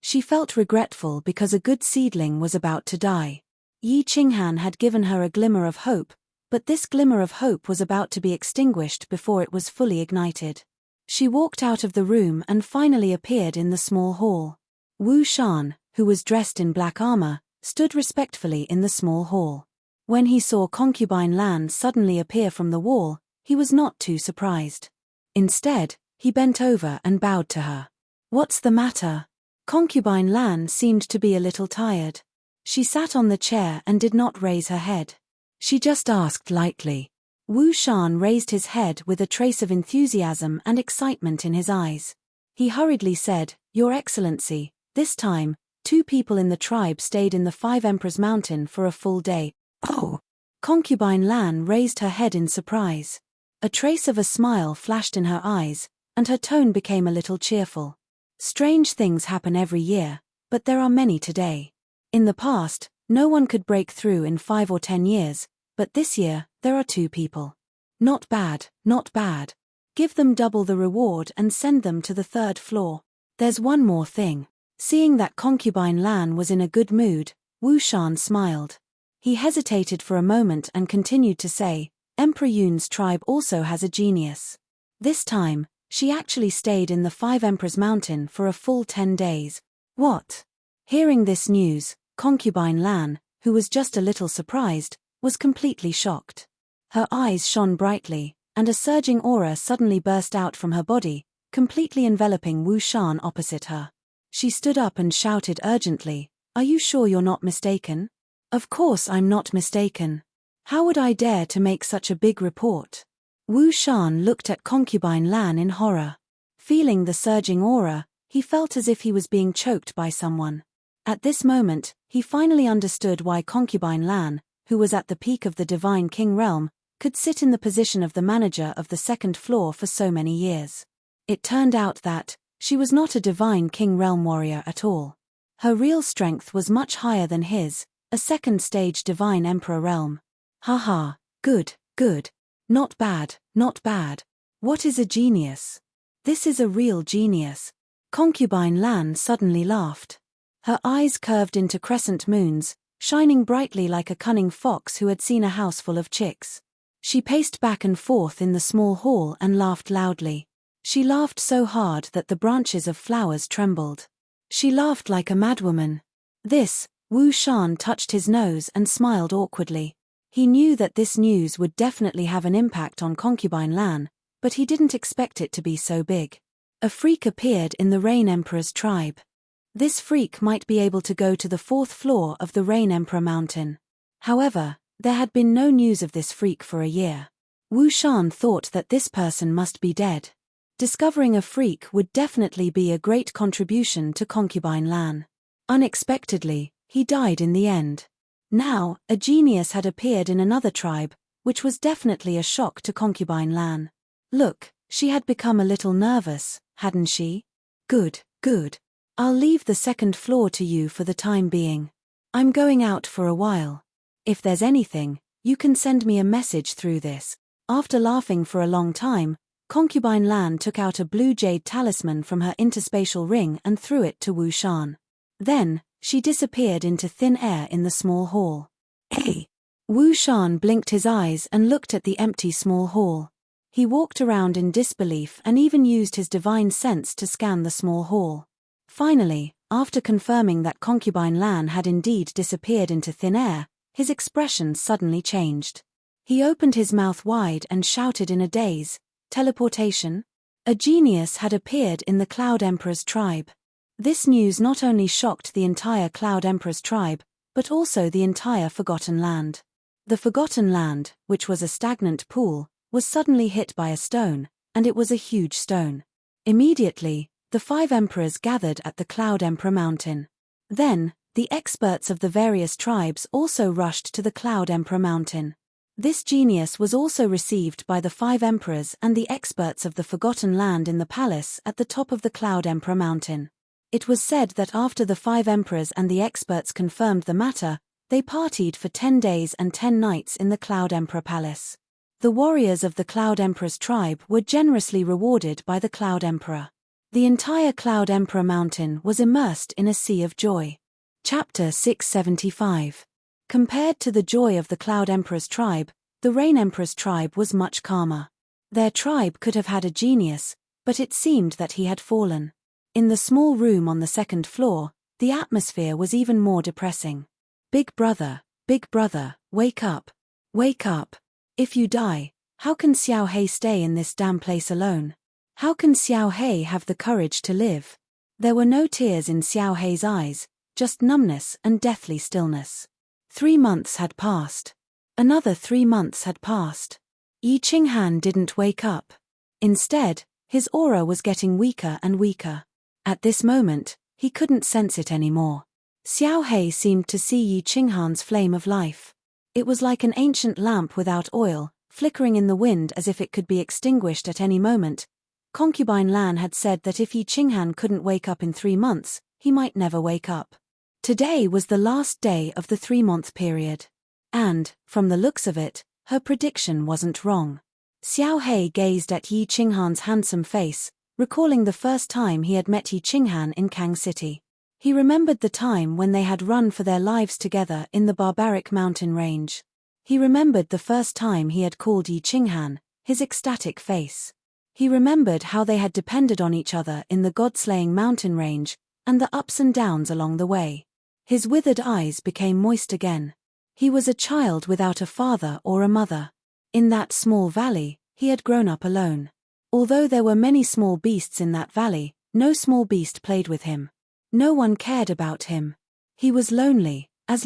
She felt regretful because a good seedling was about to die. Yi Qinghan had given her a glimmer of hope, but this glimmer of hope was about to be extinguished before it was fully ignited. She walked out of the room and finally appeared in the small hall. Wu Shan, who was dressed in black armor, stood respectfully in the small hall. When he saw Concubine Lan suddenly appear from the wall, he was not too surprised. Instead, he bent over and bowed to her. "What's the matter?" Concubine Lan seemed to be a little tired. She sat on the chair and did not raise her head. She just asked lightly. Wu Shan raised his head with a trace of enthusiasm and excitement in his eyes. He hurriedly said, "Your Excellency, this time, 2 people in the tribe stayed in the 5 Emperors Mountain for a full day." "Oh!" Concubine Lan raised her head in surprise. A trace of a smile flashed in her eyes, and her tone became a little cheerful. "Strange things happen every year, but there are many today. In the past, no one could break through in 5 or 10 years, but this year, there are 2 people. Not bad, not bad. Give them double the reward and send them to the 3rd floor. There's one more thing." Seeing that Concubine Lan was in a good mood, Wu Shan smiled. He hesitated for a moment and continued to say, "Emperor Yun's tribe also has a genius. This time, she actually stayed in the 5 Emperors Mountain for a full 10 days. "What?" Hearing this news, Concubine Lan, who was just a little surprised, was completely shocked. Her eyes shone brightly, and a surging aura suddenly burst out from her body, completely enveloping Wu Shan opposite her. She stood up and shouted urgently, "Are you sure you're not mistaken?" "Of course I'm not mistaken. How would I dare to make such a big report?" Wu Shan looked at Concubine Lan in horror. Feeling the surging aura, he felt as if he was being choked by someone. At this moment, he finally understood why Concubine Lan, who was at the peak of the Divine King realm, could sit in the position of the manager of the 2nd floor for so many years. It turned out that she was not a Divine King realm warrior at all. Her real strength was much higher than his, a 2nd stage Divine Emperor realm. Haha, good, good. Not bad, not bad. What is a genius? This is a real genius. Concubine Lan suddenly laughed. Her eyes curved into crescent moons, shining brightly like a cunning fox who had seen a house full of chicks. She paced back and forth in the small hall and laughed loudly. She laughed so hard that the branches of flowers trembled. She laughed like a madwoman. This, Wu Shan touched his nose and smiled awkwardly. He knew that this news would definitely have an impact on Concubine Lan, but he didn't expect it to be so big. A freak appeared in the Rain Emperor's tribe. This freak might be able to go to the 4th floor of the Rain Emperor Mountain. However, there had been no news of this freak for a year. Wu Shan thought that this person must be dead. Discovering a freak would definitely be a great contribution to Concubine Lan. Unexpectedly, he died in the end. Now, a genius had appeared in another tribe, which was definitely a shock to Concubine Lan. Look, she had become a little nervous, hadn't she? Good, good. I'll leave the 2nd floor to you for the time being. I'm going out for a while. If there's anything, you can send me a message through this. After laughing for a long time, Concubine Lan took out a blue jade talisman from her interspatial ring and threw it to Wu Shan. Then, she disappeared into thin air in the small hall. Hey! Wu Shan blinked his eyes and looked at the empty small hall. He walked around in disbelief and even used his divine sense to scan the small hall. Finally, After confirming that concubine Lan had indeed disappeared into thin air, his expression suddenly changed. He opened his mouth wide and shouted in a daze, "Teleportation?" A genius had appeared in the Cloud Emperor's tribe. This news not only shocked the entire Cloud Emperor's tribe, but also the entire Forgotten Land. The Forgotten Land, which was a stagnant pool, was suddenly hit by a stone, and it was a huge stone. Immediately, the 5 emperors gathered at the Cloud Emperor Mountain. Then, the experts of the various tribes also rushed to the Cloud Emperor Mountain. This genius was also received by the 5 emperors and the experts of the Forgotten Land in the palace at the top of the Cloud Emperor Mountain. It was said that after the 5 emperors and the experts confirmed the matter, they partied for 10 days and 10 nights in the Cloud Emperor Palace. The warriors of the Cloud Emperor's tribe were generously rewarded by the Cloud Emperor. The entire Cloud Emperor Mountain was immersed in a sea of joy. Chapter 675. Compared to the joy of the Cloud Emperor's tribe, the Rain Emperor's tribe was much calmer. Their tribe could have had a genius, but it seemed that he had fallen. In the small room on the 2nd floor, the atmosphere was even more depressing. Big brother, wake up. Wake up. If you die, how can Xiao Hei stay in this damn place alone? How can Xiao Hei have the courage to live? There were no tears in Xiao Hei's eyes, just numbness and deathly stillness. 3 months had passed. Another 3 months had passed. Yi Qinghan didn't wake up. Instead, his aura was getting weaker and weaker. At this moment, he couldn't sense it anymore. Xiao Hei seemed to see Yi Qinghan's flame of life. It was like an ancient lamp without oil, flickering in the wind as if it could be extinguished at any moment. Concubine Lan had said that if Yi Qinghan couldn't wake up in 3 months, he might never wake up. Today was the last day of the 3-month period. And, from the looks of it, her prediction wasn't wrong. Xiao Hei gazed at Yi Qinghan's handsome face, recalling the first time he had met Yi Qinghan in Kang City. He remembered the time when they had run for their lives together in the barbaric mountain range. He remembered the first time he had called Yi Qinghan, his ecstatic face. He remembered how they had depended on each other in the god-slaying mountain range, and the ups and downs along the way. His withered eyes became moist again. He was a child without a father or a mother. In that small valley, he had grown up alone. Although there were many small beasts in that valley, no small beast played with him. No one cared about him. He was lonely as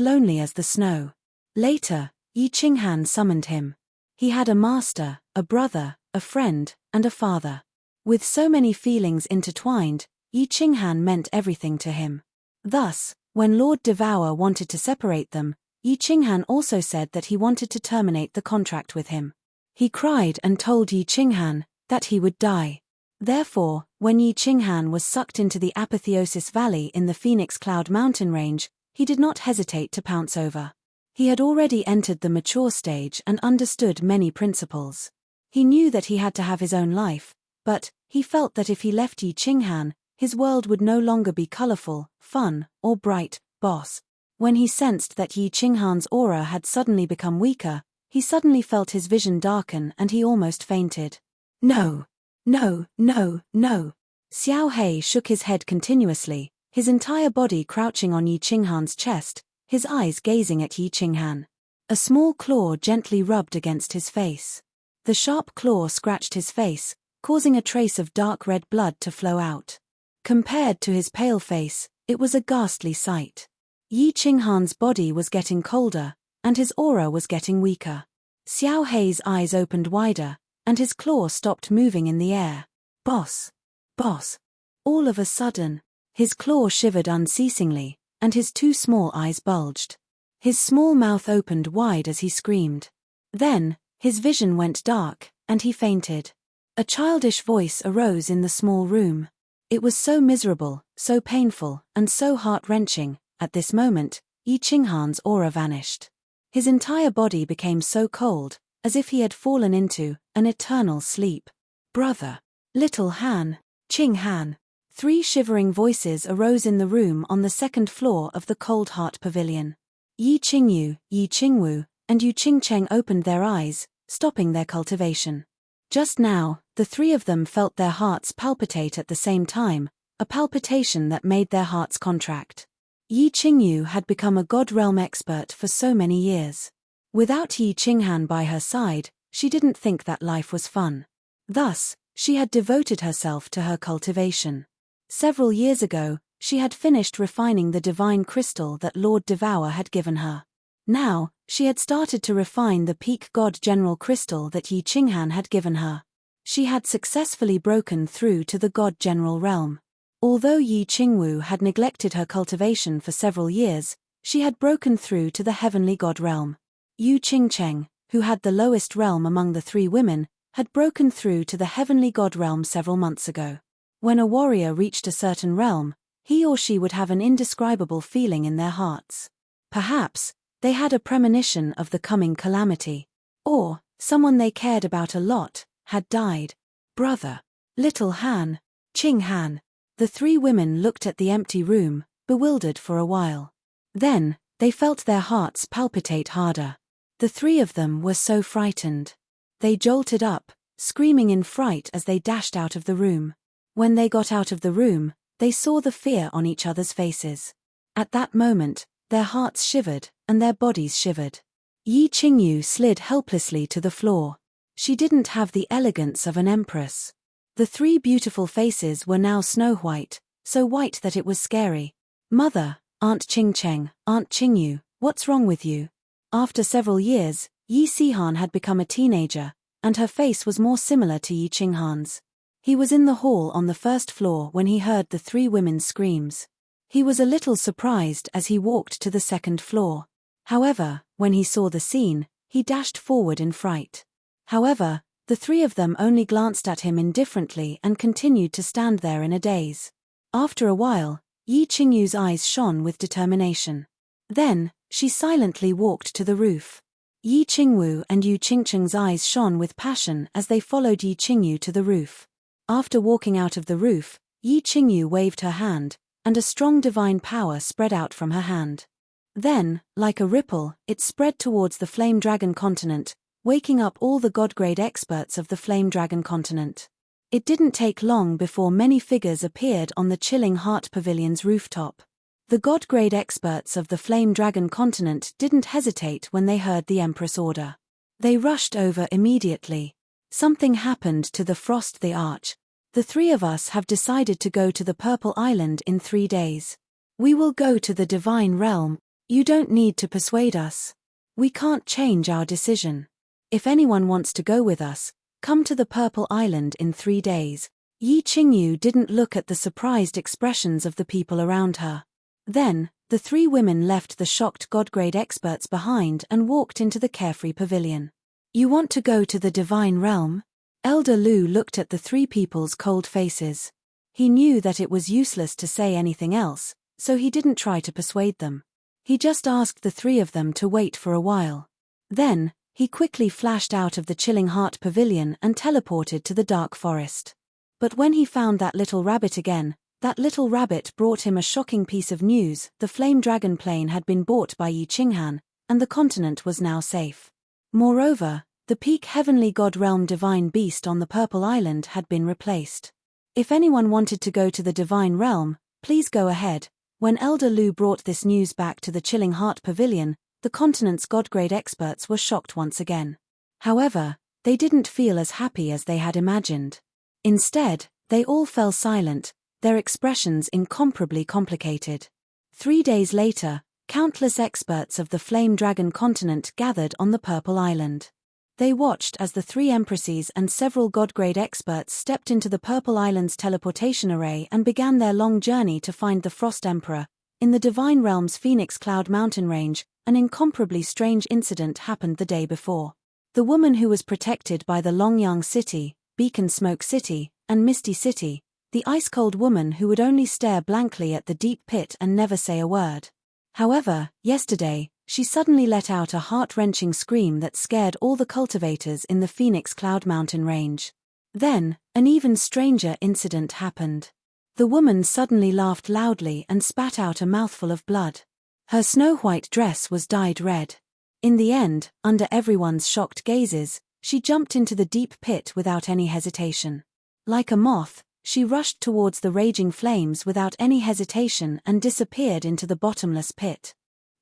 the snow. Later, Yi Qinghan summoned him. He had a master, a brother, a friend, and a father. With so many feelings intertwined, Yi Qinghan meant everything to him. Thus, when Lord Devour wanted to separate them, Yi Qinghan also said that he wanted to terminate the contract with him. He cried and told Yi Qinghan that he would die. Therefore, when Yi Qinghan was sucked into the Apotheosis Valley in the Phoenix Cloud mountain range, he did not hesitate to pounce over. He had already entered the mature stage and understood many principles. He knew that he had to have his own life, but he felt that if he left Yi Qinghan, his world would no longer be colorful, fun, or bright, boss. When he sensed that Yi Qinghan's aura had suddenly become weaker, he suddenly felt his vision darken and he almost fainted. No. No, no, no. Xiao Hei shook his head continuously, his entire body crouching on Yi Qinghan's chest, his eyes gazing at Yi Qinghan. A small claw gently rubbed against his face. The sharp claw scratched his face, causing a trace of dark red blood to flow out. Compared to his pale face, it was a ghastly sight. Yi Qinghan's body was getting colder, and his aura was getting weaker. Xiao Hei's eyes opened wider, and his claw stopped moving in the air. Boss! Boss! All of a sudden, his claw shivered unceasingly, and his 2 small eyes bulged. His small mouth opened wide as he screamed. Then, his vision went dark, and he fainted. A childish voice arose in the small room. It was so miserable, so painful, and so heart-wrenching. At this moment, Yi Qinghan's aura vanished. His entire body became so cold, as if he had fallen into an eternal sleep. Brother! Little Han! Qinghan! 3 shivering voices arose in the room on the 2nd floor of the Cold Heart Pavilion. Yi Qingyu, Yi Qingwu, and Yu Qingcheng opened their eyes, stopping their cultivation. Just now, the 3 of them felt their hearts palpitate at the same time, a palpitation that made their hearts contract. Yi Qingyu had become a God Realm expert for so many years. Without Yi Qinghan by her side, she didn't think that life was fun. Thus, she had devoted herself to her cultivation. Several years ago, she had finished refining the divine crystal that Lord Devour had given her. Now, she had started to refine the peak God General crystal that Yi Qinghan had given her. She had successfully broken through to the God General realm. Although Yi Qingwu had neglected her cultivation for several years, she had broken through to the heavenly God realm. Yu Qingcheng, who had the lowest realm among the three women, had broken through to the heavenly God realm several months ago. When a warrior reached a certain realm, he or she would have an indescribable feeling in their hearts. Perhaps, they had a premonition of the coming calamity. Or, someone they cared about a lot had died. Brother. Little Han. Qing Han. The three women looked at the empty room, bewildered for a while. Then, they felt their hearts palpitate harder. The three of them were so frightened. They jolted up, screaming in fright as they dashed out of the room. When they got out of the room, they saw the fear on each other's faces. At that moment, their hearts shivered, and their bodies shivered. Yi Qingyu slid helplessly to the floor. She didn't have the elegance of an empress. The three beautiful faces were now snow-white, so white that it was scary. Mother, Aunt Qingcheng, Aunt Qingyu, what's wrong with you? After several years, Yi Sihan had become a teenager, and her face was more similar to Yi Qinghan's. He was in the hall on the first floor when he heard the three women's screams. He was a little surprised as he walked to the second floor. However, when he saw the scene, he dashed forward in fright. However, the three of them only glanced at him indifferently and continued to stand there in a daze. After a while, Yi Qingyu's eyes shone with determination. Then, she silently walked to the roof. Yi Qingwu and Yu Qingcheng's eyes shone with passion as they followed Yi Qingyu to the roof. After walking out of the roof, Yi Qingyu waved her hand, and a strong divine power spread out from her hand. Then, like a ripple, it spread towards the Flame Dragon continent, waking up all the God-grade experts of the Flame Dragon continent. It didn't take long before many figures appeared on the Chilling Heart Pavilion's rooftop. The God-grade experts of the Flame Dragon continent didn't hesitate when they heard the Empress order. They rushed over immediately. Something happened to the Frost the Arch. The three of us have decided to go to the Purple Island in 3 days. We will go to the Divine Realm. You don't need to persuade us. We can't change our decision. If anyone wants to go with us, come to the Purple Island in 3 days. Yi Qingyu didn't look at the surprised expressions of the people around her. Then, the three women left the shocked God-grade experts behind and walked into the carefree pavilion. You want to go to the Divine Realm? Elder Lu looked at the three people's cold faces. He knew that it was useless to say anything else, so he didn't try to persuade them. He just asked the three of them to wait for a while. Then, he quickly flashed out of the Chilling Heart Pavilion and teleported to the dark forest. But when he found that little rabbit again, that little rabbit brought him a shocking piece of news. The Flame Dragon plane had been bought by Yi Qinghan, and the continent was now safe. Moreover, the peak heavenly god realm divine beast on the Purple Island had been replaced. If anyone wanted to go to the Divine Realm, please go ahead. When Elder Lu brought this news back to the Chilling Heart Pavilion, the continent's God-grade experts were shocked once again. However, they didn't feel as happy as they had imagined. Instead, they all fell silent, their expressions incomparably complicated. 3 days later, countless experts of the Flame Dragon continent gathered on the Purple Island. They watched as the 3 empresses and several God-grade experts stepped into the Purple Island's teleportation array and began their long journey to find the Frost Emperor. In the Divine Realm's Phoenix Cloud mountain range, an incomparably strange incident happened the day before. The woman who was protected by the Longyang City, Beacon Smoke City, and Misty City, the ice-cold woman who would only stare blankly at the deep pit and never say a word. However, yesterday, she suddenly let out a heart-wrenching scream that scared all the cultivators in the Phoenix Cloud mountain range. Then, an even stranger incident happened. The woman suddenly laughed loudly and spat out a mouthful of blood. Her snow-white dress was dyed red. In the end, under everyone's shocked gazes, she jumped into the deep pit without any hesitation. Like a moth, She rushed towards the raging flames without any hesitation and disappeared into the bottomless pit.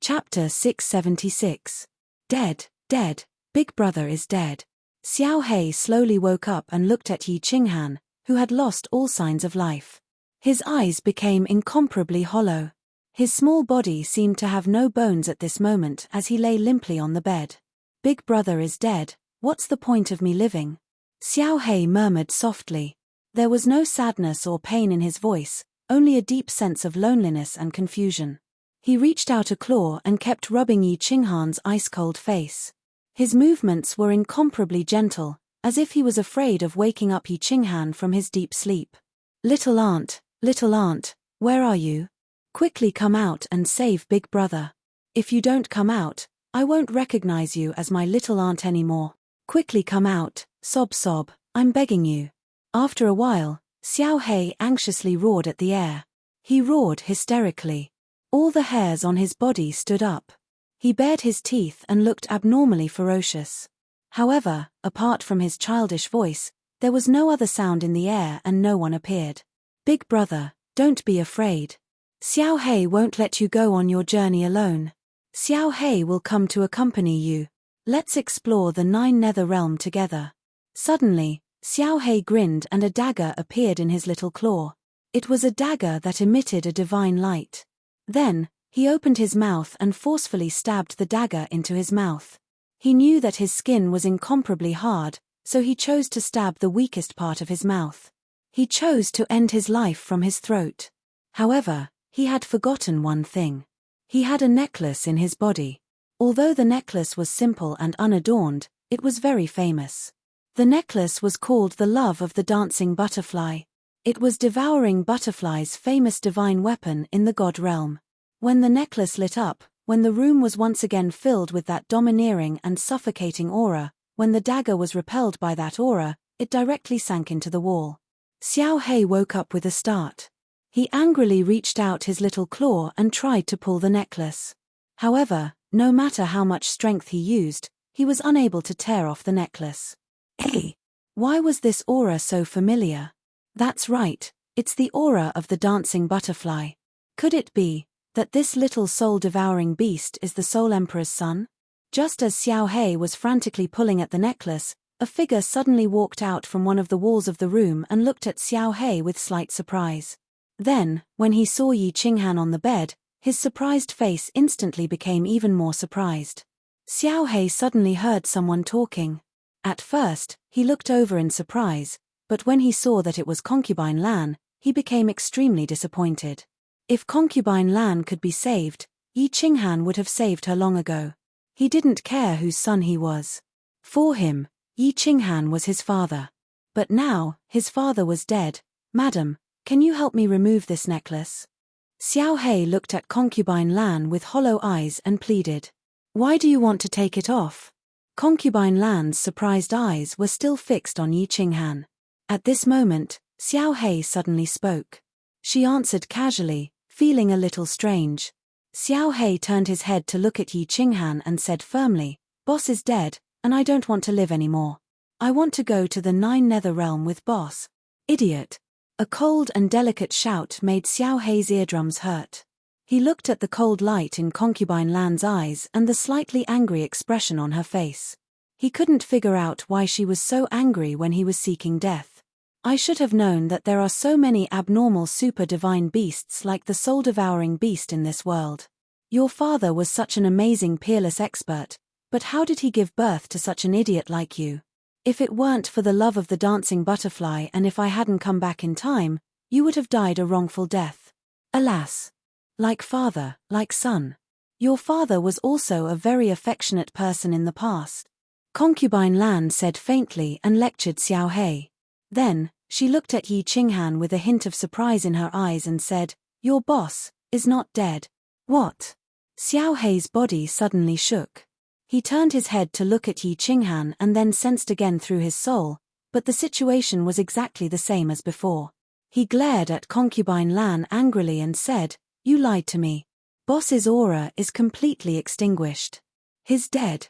Chapter 676. Dead, dead, Big Brother is dead. Xiao Hei slowly woke up and looked at Yi Qinghan, who had lost all signs of life. His eyes became incomparably hollow. His small body seemed to have no bones at this moment as he lay limply on the bed. Big Brother is dead, what's the point of me living? Xiao Hei murmured softly. There was no sadness or pain in his voice, only a deep sense of loneliness and confusion. He reached out a claw and kept rubbing Yi Qinghan's ice-cold face. His movements were incomparably gentle, as if he was afraid of waking up Yi Qinghan from his deep sleep. Little aunt, where are you? Quickly come out and save Big Brother. If you don't come out, I won't recognize you as my little aunt anymore. Quickly come out, sob, I'm begging you. After a while, Xiao Hei anxiously roared at the air. He roared hysterically. All the hairs on his body stood up. He bared his teeth and looked abnormally ferocious. However, apart from his childish voice, there was no other sound in the air and no one appeared. Big Brother, don't be afraid. Xiao Hei won't let you go on your journey alone. Xiao Hei will come to accompany you. Let's explore the 9 Nether Realm together. Suddenly, Xiao Hei grinned and a dagger appeared in his little claw. It was a dagger that emitted a divine light. Then, he opened his mouth and forcefully stabbed the dagger into his mouth. He knew that his skin was incomparably hard, so he chose to stab the weakest part of his mouth. He chose to end his life from his throat. However, he had forgotten one thing. He had a necklace in his body. Although the necklace was simple and unadorned, it was very famous. The necklace was called the Love of the Dancing Butterfly. It was Devouring Butterfly's famous divine weapon in the God realm. When the necklace lit up, when the room was once again filled with that domineering and suffocating aura, when the dagger was repelled by that aura, it directly sank into the wall. Xiao Hei woke up with a start. He angrily reached out his little claw and tried to pull the necklace. However, no matter how much strength he used, he was unable to tear off the necklace. Hey! Why was this aura so familiar? That's right, it's the aura of the dancing butterfly. Could it be that this little soul-devouring beast is the Soul Emperor's son? Just as Xiao Hei was frantically pulling at the necklace, a figure suddenly walked out from one of the walls of the room and looked at Xiao Hei with slight surprise. Then, when he saw Yi Qinghan on the bed, his surprised face instantly became even more surprised. Xiao Hei suddenly heard someone talking. At first, he looked over in surprise, but when he saw that it was Concubine Lan, he became extremely disappointed. If Concubine Lan could be saved, Yi Qinghan would have saved her long ago. He didn't care whose son he was. For him, Yi Qinghan was his father. But now, his father was dead. Madam, can you help me remove this necklace? Xiao Hei looked at Concubine Lan with hollow eyes and pleaded. Why do you want to take it off? Concubine Lan's surprised eyes were still fixed on Yi Qinghan. At this moment, Xiao Hei suddenly spoke. She answered casually, feeling a little strange. Xiao Hei turned his head to look at Yi Qinghan and said firmly, Boss is dead, and I don't want to live anymore. I want to go to the 9 Nether Realm with Boss. Idiot. A cold and delicate shout made Xiao Hei's eardrums hurt. He looked at the cold light in Concubine Lan's eyes and the slightly angry expression on her face. He couldn't figure out why she was so angry when he was seeking death. I should have known that there are so many abnormal super-divine beasts like the soul-devouring beast in this world. Your father was such an amazing peerless expert, but how did he give birth to such an idiot like you? If it weren't for the love of the dancing butterfly and if I hadn't come back in time, you would have died a wrongful death. Alas. Like father, like son. Your father was also a very affectionate person in the past. Concubine Lan said faintly and lectured Xiao Hei. Then, she looked at Yi Qinghan with a hint of surprise in her eyes and said, Your boss is not dead. What? Xiao Hei's body suddenly shook. He turned his head to look at Yi Qinghan and then sensed again through his soul, but the situation was exactly the same as before. He glared at Concubine Lan angrily and said, You lied to me. Boss's aura is completely extinguished. He's dead.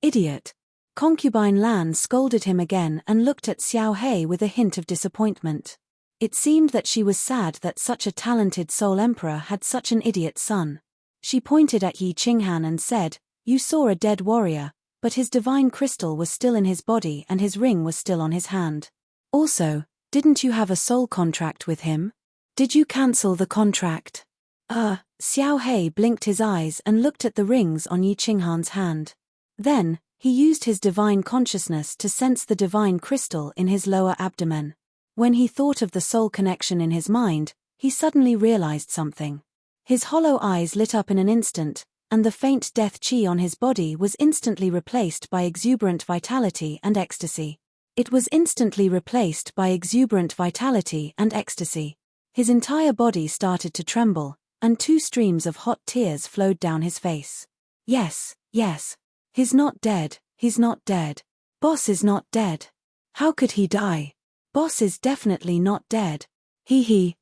Idiot. Concubine Lan scolded him again and looked at Xiao He with a hint of disappointment. It seemed that she was sad that such a talented soul emperor had such an idiot son. She pointed at Yi Qinghan and said, "You saw a dead warrior, but his divine crystal was still in his body and his ring was still on his hand. Also, didn't you have a soul contract with him? Did you cancel the contract?" Xiao He blinked his eyes and looked at the rings on Yi Qinghan's hand. Then, he used his divine consciousness to sense the divine crystal in his lower abdomen. When he thought of the soul connection in his mind, he suddenly realized something. His hollow eyes lit up in an instant, and the faint death chi on his body was instantly replaced by exuberant vitality and ecstasy. It was instantly replaced by exuberant vitality and ecstasy. His entire body started to tremble, and 2 streams of hot tears flowed down his face. Yes. He's not dead, he's not dead. Boss is not dead. How could he die? Boss is definitely not dead.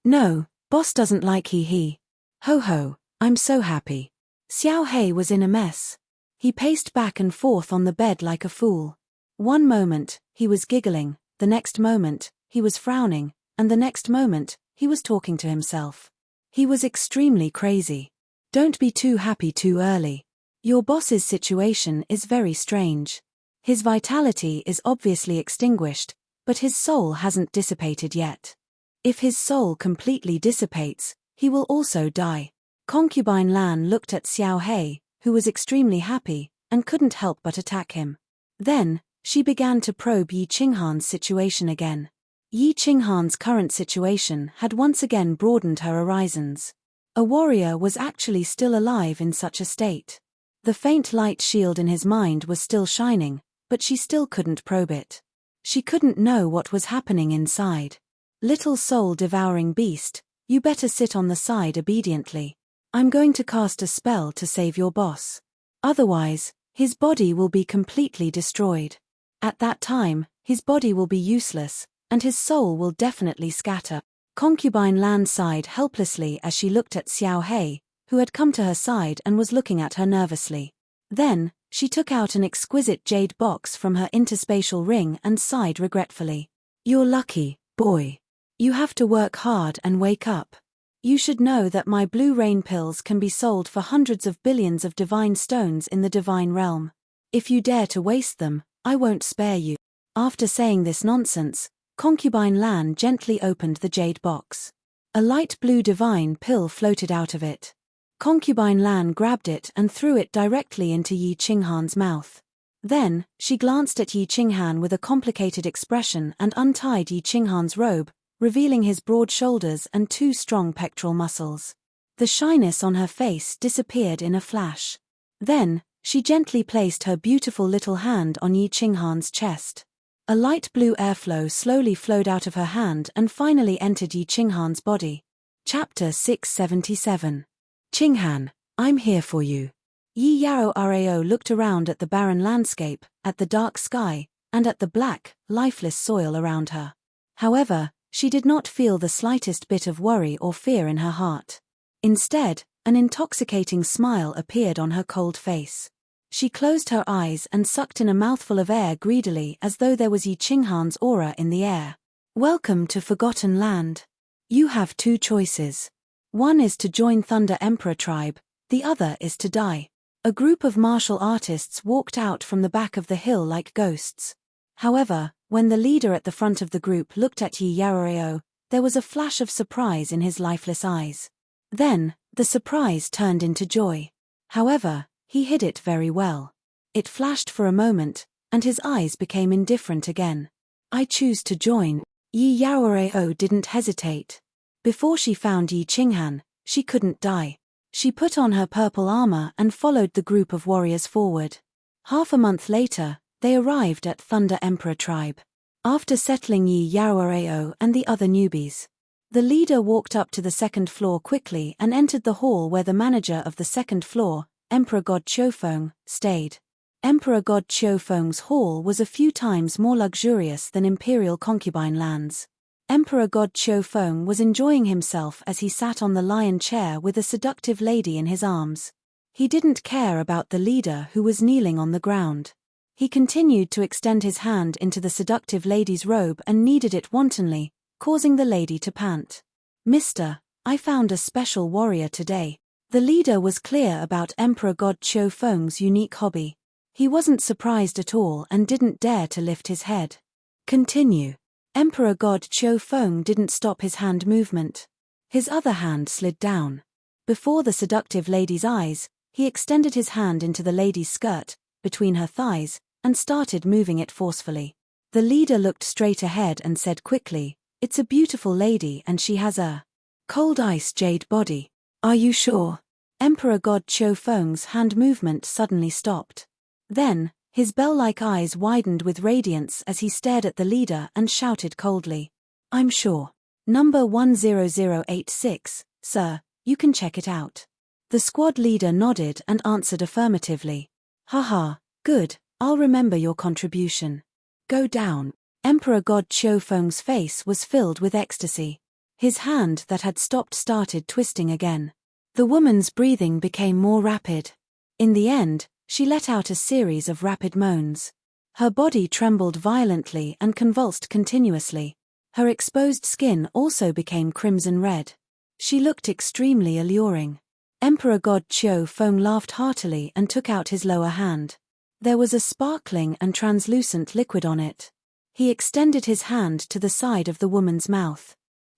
No, boss doesn't like he. Ho, I'm so happy. Xiao He was in a mess. He paced back and forth on the bed like a fool. One moment, he was giggling, the next moment, he was frowning, and the next moment, he was talking to himself. He was extremely crazy. Don't be too happy too early. Your boss's situation is very strange. His vitality is obviously extinguished, but his soul hasn't dissipated yet. If his soul completely dissipates, he will also die. Concubine Lan looked at Xiao He, who was extremely happy, and couldn't help but attack him. Then, she began to probe Yi Qinghan's situation again. Yi Qinghan's current situation had once again broadened her horizons. A warrior was actually still alive in such a state. The faint light shield in his mind was still shining, but she still couldn't probe it. She couldn't know what was happening inside. Little soul-devouring beast, you better sit on the side obediently. I'm going to cast a spell to save your boss. Otherwise, his body will be completely destroyed. At that time, his body will be useless, and his soul will definitely scatter. Concubine Lan sighed helplessly as she looked at Xiao He, who had come to her side and was looking at her nervously. Then, she took out an exquisite jade box from her interspatial ring and sighed regretfully. You're lucky, boy. You have to work hard and wake up. You should know that my blue rain pills can be sold for hundreds of billions of divine stones in the divine realm. If you dare to waste them, I won't spare you. After saying this nonsense, Concubine Lan gently opened the jade box. A light blue divine pill floated out of it. Concubine Lan grabbed it and threw it directly into Yi Qinghan's mouth. Then, she glanced at Yi Qinghan with a complicated expression and untied Yi Qinghan's robe, revealing his broad shoulders and 2 strong pectoral muscles. The shyness on her face disappeared in a flash. Then, she gently placed her beautiful little hand on Yi Qinghan's chest. A light blue airflow slowly flowed out of her hand and finally entered Yi Qinghan's body. Chapter 677. Qinghan, I'm here for you. Yi Yao Rao looked around at the barren landscape, at the dark sky, and at the black, lifeless soil around her. However, she did not feel the slightest bit of worry or fear in her heart. Instead, an intoxicating smile appeared on her cold face. She closed her eyes and sucked in a mouthful of air greedily as though there was Yi Qinghan's aura in the air. Welcome to Forgotten Land. You have 2 choices. One is to join Thunder Emperor tribe, the other is to die. A group of martial artists walked out from the back of the hill like ghosts. However, when the leader at the front of the group looked at Yi Yaoreo, there was a flash of surprise in his lifeless eyes. Then, the surprise turned into joy. However, he hid it very well. It flashed for a moment, and his eyes became indifferent again. I choose to join. Yi Yaoreo didn't hesitate. Before she found Yi Qinghan, she couldn't die. She put on her purple armor and followed the group of warriors forward. Half a month later, they arrived at Thunder Emperor tribe. After settling Yi Yaoreo and the other newbies, the leader walked up to the 2nd floor quickly and entered the hall where the manager of the 2nd floor, Emperor God Qiufeng, stayed. Emperor God Qiufeng's hall was a few times more luxurious than Imperial Concubine Lands. Emperor God Qiufeng was enjoying himself as he sat on the lion chair with a seductive lady in his arms. He didn't care about the leader who was kneeling on the ground. He continued to extend his hand into the seductive lady's robe and kneaded it wantonly, causing the lady to pant. "Mister, I found a special warrior today." The leader was clear about Emperor God Cho Feng's unique hobby. He wasn't surprised at all and didn't dare to lift his head. "Continue." Emperor God Cho Feng didn't stop his hand movement. His other hand slid down. Before the seductive lady's eyes, he extended his hand into the lady's skirt, between her thighs, and started moving it forcefully. The leader looked straight ahead and said quickly, "It's a beautiful lady and she has a cold ice jade body. Are you sure?" Emperor God Cho Feng's hand movement suddenly stopped. Then, his bell-like eyes widened with radiance as he stared at the leader and shouted coldly, "I'm sure. Number 10086, sir, you can check it out." The squad leader nodded and answered affirmatively. "Haha, good, I'll remember your contribution. Go down." Emperor God Cho Feng's face was filled with ecstasy. His hand that had stopped started twisting again. The woman's breathing became more rapid. In the end, she let out a series of rapid moans. Her body trembled violently and convulsed continuously. Her exposed skin also became crimson red. She looked extremely alluring. Emperor God Cho Feng laughed heartily and took out his lower hand. There was a sparkling and translucent liquid on it. He extended his hand to the side of the woman's mouth.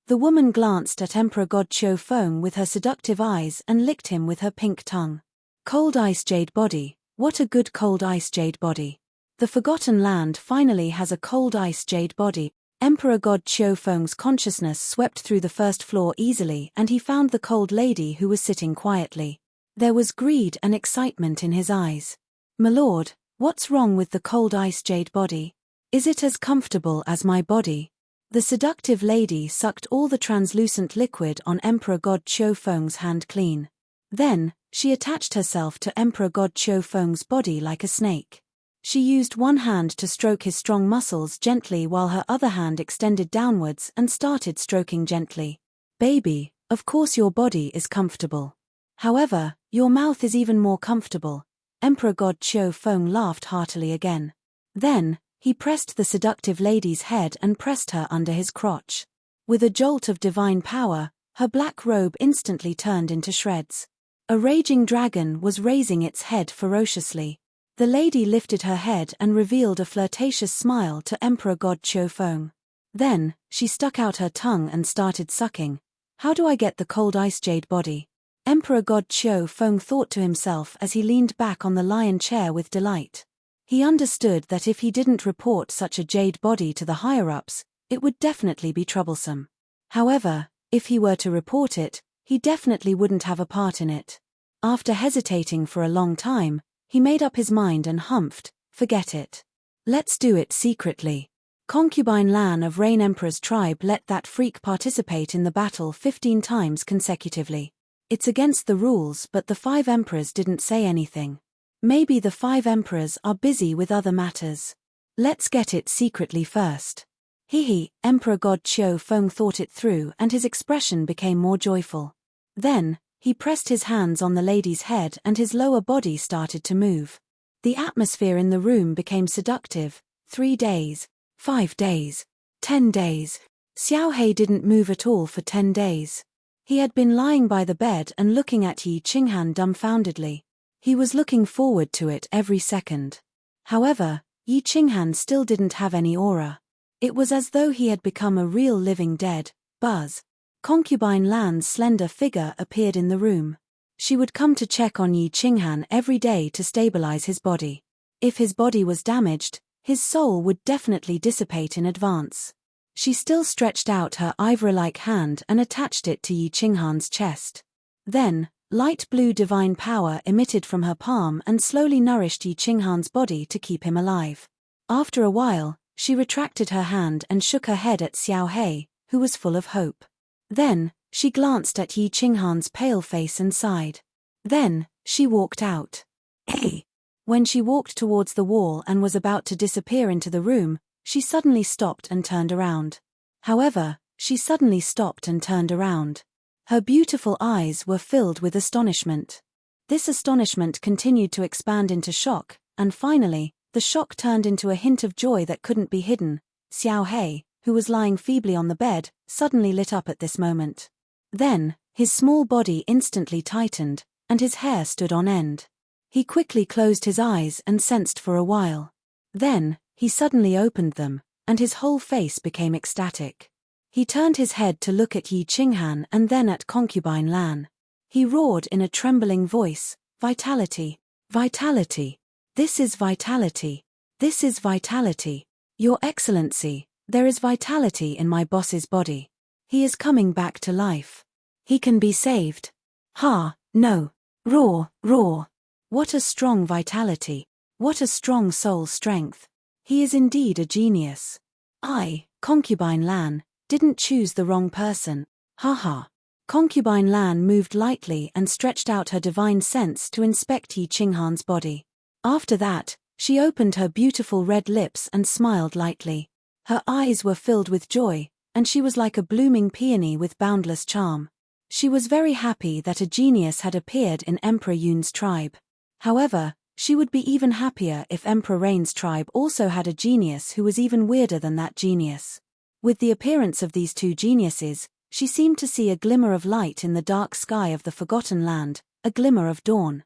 The woman glanced at Emperor God Cho Feng with her seductive eyes and licked him with her pink tongue. Cold ice jade body. What a good cold ice jade body. The Forgotten Land finally has a cold ice jade body. Emperor God Cho Feng's consciousness swept through the first floor easily and he found the cold lady who was sitting quietly. There was greed and excitement in his eyes. "My lord, what's wrong with the cold ice jade body? Is it as comfortable as my body?" The seductive lady sucked all the translucent liquid on Emperor God Cho Feng's hand clean. Then, she attached herself to Emperor God Cho Feng's body like a snake. She used one hand to stroke his strong muscles gently while her other hand extended downwards and started stroking gently. "Baby, of course your body is comfortable. However, your mouth is even more comfortable." Emperor God Cho Feng laughed heartily again. Then, he pressed the seductive lady's head and pressed her under his crotch. With a jolt of divine power, her black robe instantly turned into shreds. A raging dragon was raising its head ferociously. The lady lifted her head and revealed a flirtatious smile to Emperor God Cho Feng. Then, she stuck out her tongue and started sucking. "How do I get the cold ice jade body?" Emperor God Cho Feng thought to himself as he leaned back on the lion chair with delight. He understood that if he didn't report such a jade body to the higher-ups, it would definitely be troublesome. However, if he were to report it, he definitely wouldn't have a part in it. After hesitating for a long time, he made up his mind and humphed, "Forget it. Let's do it secretly." Concubine Lan of Rain Emperor's tribe let that freak participate in the battle 15 times consecutively. It's against the rules, but the 5 emperors didn't say anything. Maybe the 5 emperors are busy with other matters. Let's get it secretly first. Hehe, Emperor God Cho Feng thought it through and his expression became more joyful. Then, he pressed his hands on the lady's head and his lower body started to move. The atmosphere in the room became seductive. 3 days, 5 days, 10 days. Xiao He didn't move at all for 10 days. He had been lying by the bed and looking at Yi Qinghan dumbfoundedly. He was looking forward to it every second. However, Yi Qinghan still didn't have any aura. It was as though he had become a real living dead. Buzz. Concubine Lan's slender figure appeared in the room. She would come to check on Yi Qinghan every day to stabilize his body. If his body was damaged, his soul would definitely dissipate in advance. She still stretched out her ivory-like hand and attached it to Yi Qinghan's chest. Then, light blue divine power emitted from her palm and slowly nourished Yi Qinghan's body to keep him alive. After a while, she retracted her hand and shook her head at Xiao He, who was full of hope. Then, she glanced at Yi Qinghan's pale face and sighed. Then, she walked out. Hey! When she walked towards the wall and was about to disappear into the room, she suddenly stopped and turned around. However, she suddenly stopped and turned around. Her beautiful eyes were filled with astonishment. This astonishment continued to expand into shock, and finally, the the shock turned into a hint of joy that couldn't be hidden. Xiao He, who was lying feebly on the bed, suddenly lit up at this moment. Then, his small body instantly tightened, and his hair stood on end. He quickly closed his eyes and sensed for a while. Then, he suddenly opened them, and his whole face became ecstatic. He turned his head to look at Yi Qinghan and then at Concubine Lan. He roared in a trembling voice, "Vitality! Vitality! This is vitality! This is vitality! Your Excellency, there is vitality in my boss's body. He is coming back to life. He can be saved. Ha, no. Roar, roar. What a strong vitality. What a strong soul strength. He is indeed a genius. I, Concubine Lan, didn't choose the wrong person. Ha ha." Concubine Lan moved lightly and stretched out her divine sense to inspect Yi Qinghan's body. After that, she opened her beautiful red lips and smiled lightly. Her eyes were filled with joy, and she was like a blooming peony with boundless charm. She was very happy that a genius had appeared in Emperor Yun's tribe. However, she would be even happier if Emperor Rain's tribe also had a genius who was even weirder than that genius. With the appearance of these two geniuses, she seemed to see a glimmer of light in the dark sky of the Forgotten Land, a glimmer of dawn.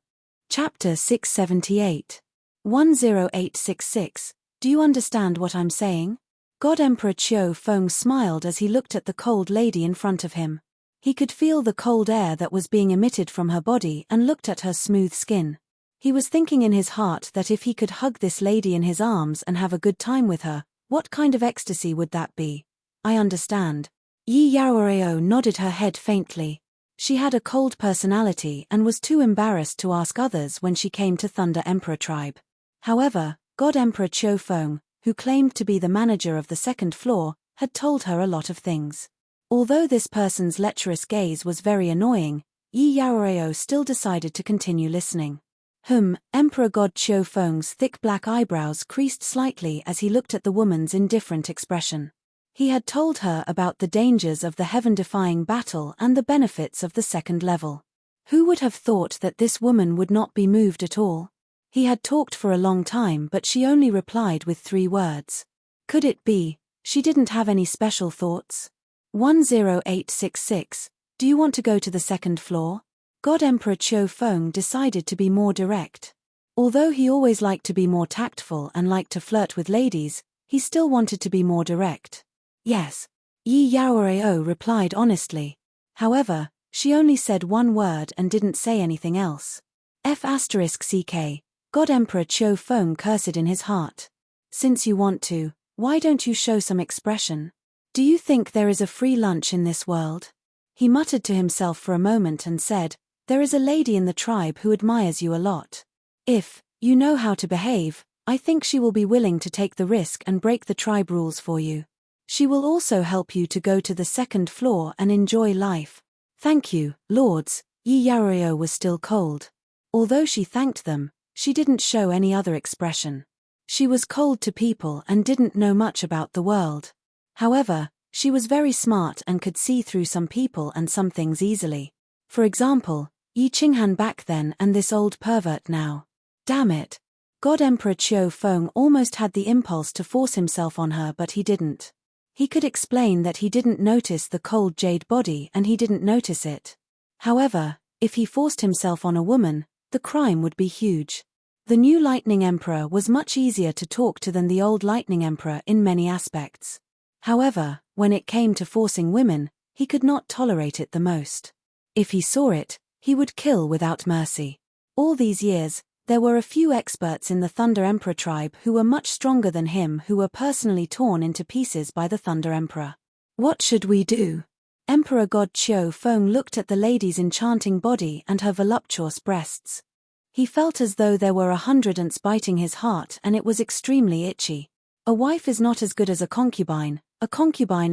Chapter 678. 10866. Do you understand what I'm saying? God Emperor Qiu Feng smiled as he looked at the cold lady in front of him. He could feel the cold air that was being emitted from her body and looked at her smooth skin. He was thinking in his heart that if he could hug this lady in his arms and have a good time with her, what kind of ecstasy would that be? I understand. Yi Yaoreo nodded her head faintly. She had a cold personality and was too embarrassed to ask others when she came to Thunder Emperor tribe. However, God Emperor Qiu Feng, who claimed to be the manager of the second floor, had told her a lot of things. Although this person's lecherous gaze was very annoying, Yi Yaoreo still decided to continue listening. Emperor God Qiu Feng's thick black eyebrows creased slightly as he looked at the woman's indifferent expression. He had told her about the dangers of the heaven-defying battle and the benefits of the second level. Who would have thought that this woman would not be moved at all? He had talked for a long time but she only replied with 3 words. Could it be, she didn't have any special thoughts? 10866. Do you want to go to the second floor? God Emperor Qiu Feng decided to be more direct. Although he always liked to be more tactful and liked to flirt with ladies, he still wanted to be more direct. Yes. Yi Yaoreo replied honestly. However, she only said 1 word and didn't say anything else. F***ck. God Emperor Qiu Feng cursed in his heart. Since you want to, why don't you show some expression? Do you think there is a free lunch in this world? He muttered to himself for a moment and said, there is a lady in the tribe who admires you a lot. If you know how to behave, I think she will be willing to take the risk and break the tribe rules for you. She will also help you to go to the second floor and enjoy life. Thank you, lords. Yi Yaoreo was still cold. Although she thanked them, she didn't show any other expression. She was cold to people and didn't know much about the world. However, she was very smart and could see through some people and some things easily. For example, Yi Qinghan back then and this old pervert now. Damn it. God Emperor Qiu Feng almost had the impulse to force himself on her but he didn't. He could explain that he didn't notice the cold jade body and he didn't notice it. However, if he forced himself on a woman, the crime would be huge. The new Lightning Emperor was much easier to talk to than the old Lightning Emperor in many aspects. However, when it came to forcing women, he could not tolerate it the most. If he saw it, he would kill without mercy. All these years, there were a few experts in the Thunder Emperor tribe who were much stronger than him who were personally torn into pieces by the Thunder Emperor. What should we do? Emperor God Qiu Feng looked at the lady's enchanting body and her voluptuous breasts. He felt as though there were 100 ants biting his heart and it was extremely itchy. A wife is not as good as a concubine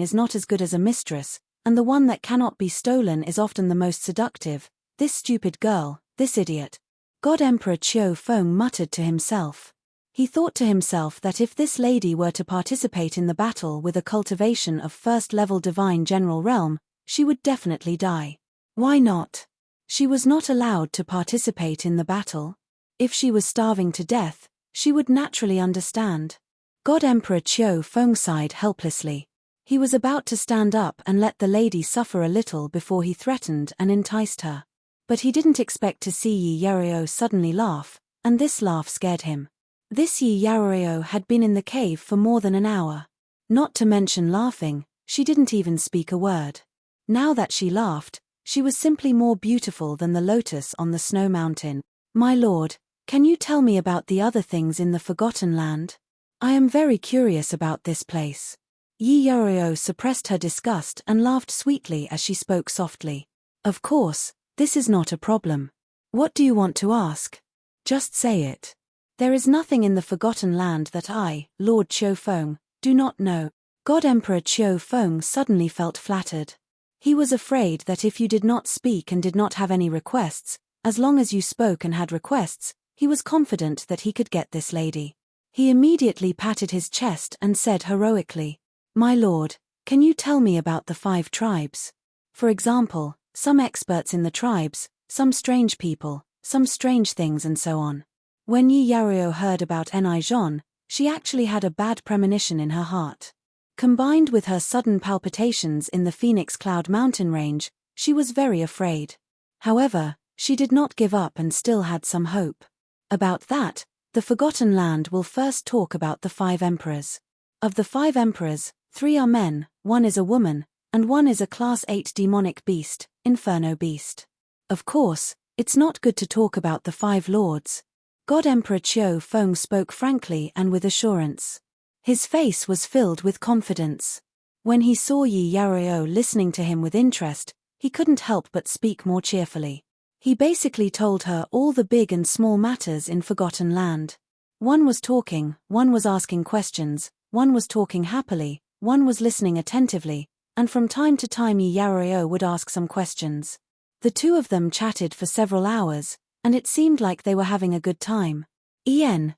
is not as good as a mistress, and the one that cannot be stolen is often the most seductive. This stupid girl, this idiot. God Emperor Qiu Feng muttered to himself. He thought to himself that if this lady were to participate in the battle with a cultivation of first-level divine general realm, she would definitely die. Why not? She was not allowed to participate in the battle. If she was starving to death, She would naturally understand. God Emperor Qiu Feng sighed helplessly. He was about to stand up and let the lady suffer a little before he threatened and enticed her. But he didn't expect to see Yi Yarao suddenly laugh, and this laugh scared him. This Yi Yarao had been in the cave for more than an hour. Not to mention laughing, she didn't even speak a word. Now that she laughed, she was simply more beautiful than the lotus on the snow mountain. My lord, can you tell me about the other things in the Forgotten Land? I am very curious about this place. Yi Yarao suppressed her disgust and laughed sweetly as she spoke softly. Of course, this is not a problem. What do you want to ask? Just say it. There is nothing in the Forgotten Land that I, Lord Qiu Feng, do not know. God Emperor Qiu Feng suddenly felt flattered. He was afraid that if you did not speak and did not have any requests, as long as you spoke and had requests, he was confident that he could get this lady. He immediately patted his chest and said heroically, My lord, can you tell me about the 5 tribes? For example, some experts in the tribes, some strange people, some strange things and so on. When Yi Yarao heard about enrich, she actually had a bad premonition in her heart. Combined with her sudden palpitations in the Phoenix Cloud mountain range, she was very afraid. However, she did not give up and still had some hope. About that, the Forgotten Land will first talk about the 5 emperors. Of the 5 emperors, 3 are men, 1 is a woman, and 1 is a Class 8 demonic beast, Inferno Beast. Of course, it's not good to talk about the 5 lords. God Emperor Qiu Feng spoke frankly and with assurance. His face was filled with confidence. When he saw Yi Yarao listening to him with interest, he couldn't help but speak more cheerfully. He basically told her all the big and small matters in Forgotten Land. 1 was talking, 1 was asking questions, 1 was talking happily, 1 was listening attentively, and from time to time Yi Yarao would ask some questions. The 2 of them chatted for several hours, and it seemed like they were having a good time.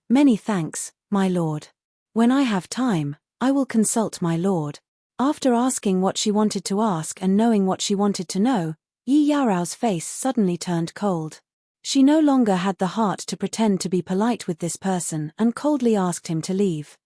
Many thanks, my lord. When I have time, I will consult my lord. After asking what she wanted to ask and knowing what she wanted to know, Yi Yarao's face suddenly turned cold. She no longer had the heart to pretend to be polite with this person and coldly asked him to leave.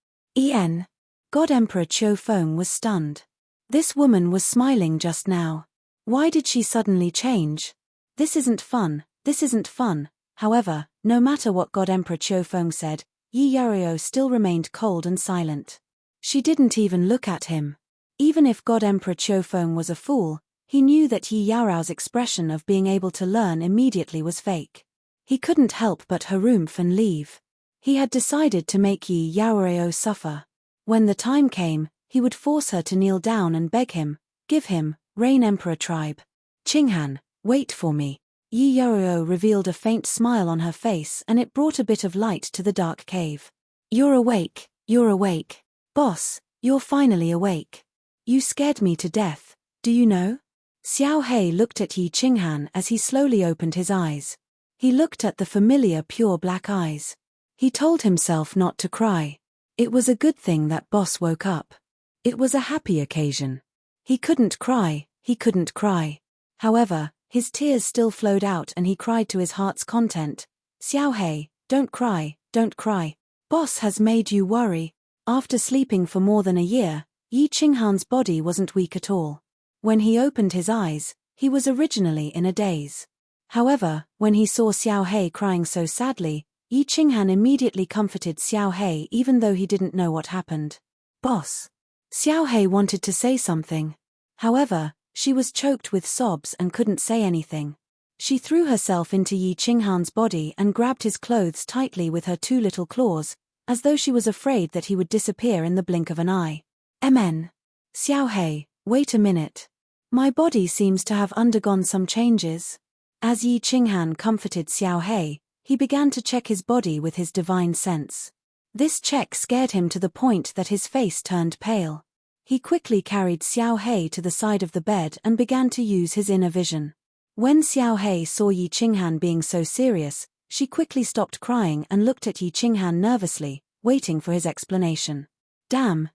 God Emperor Qiu Feng was stunned. This woman was smiling just now. Why did she suddenly change? This isn't fun, this isn't fun. However, no matter what God Emperor Qiu Feng said, Yi Yarao still remained cold and silent. She didn't even look at him. Even if God Emperor Qiu Feng was a fool, he knew that Yi Yarao's expression of being able to learn immediately was fake. He couldn't help but harumph and leave. He had decided to make Yi Yarao suffer. When the time came, he would force her to kneel down and beg him, give him, Rain Emperor tribe. Qinghan, wait for me. Yi Yarao revealed a faint smile on her face and it brought a bit of light to the dark cave. You're awake, you're awake. Boss, you're finally awake. You scared me to death, do you know? Xiao He looked at Yi Qinghan as he slowly opened his eyes. He looked at the familiar pure black eyes. He told himself not to cry. It was a good thing that boss woke up. It was a happy occasion. He couldn't cry, he couldn't cry. However, his tears still flowed out and he cried to his heart's content. Xiao He, don't cry, don't cry. Boss has made you worry. After sleeping for more than a year, Yi Qinghan's body wasn't weak at all. When he opened his eyes, he was originally in a daze. However, when he saw Xiao He crying so sadly, Yi Qinghan immediately comforted Xiao He even though he didn't know what happened. Boss. Xiao He wanted to say something. However, she was choked with sobs and couldn't say anything. She threw herself into Yi Qinghan's body and grabbed his clothes tightly with her 2 little claws, as though she was afraid that he would disappear in the blink of an eye. Xiao He, wait a minute. My body seems to have undergone some changes. As Yi Qinghan comforted Xiao he began to check his body with his divine sense. This check scared him to the point that his face turned pale. He quickly carried Xiao He to the side of the bed and began to use his inner vision. When Xiao He saw Yi Qinghan being so serious, she quickly stopped crying and looked at Yi Qinghan nervously, waiting for his explanation. Damn,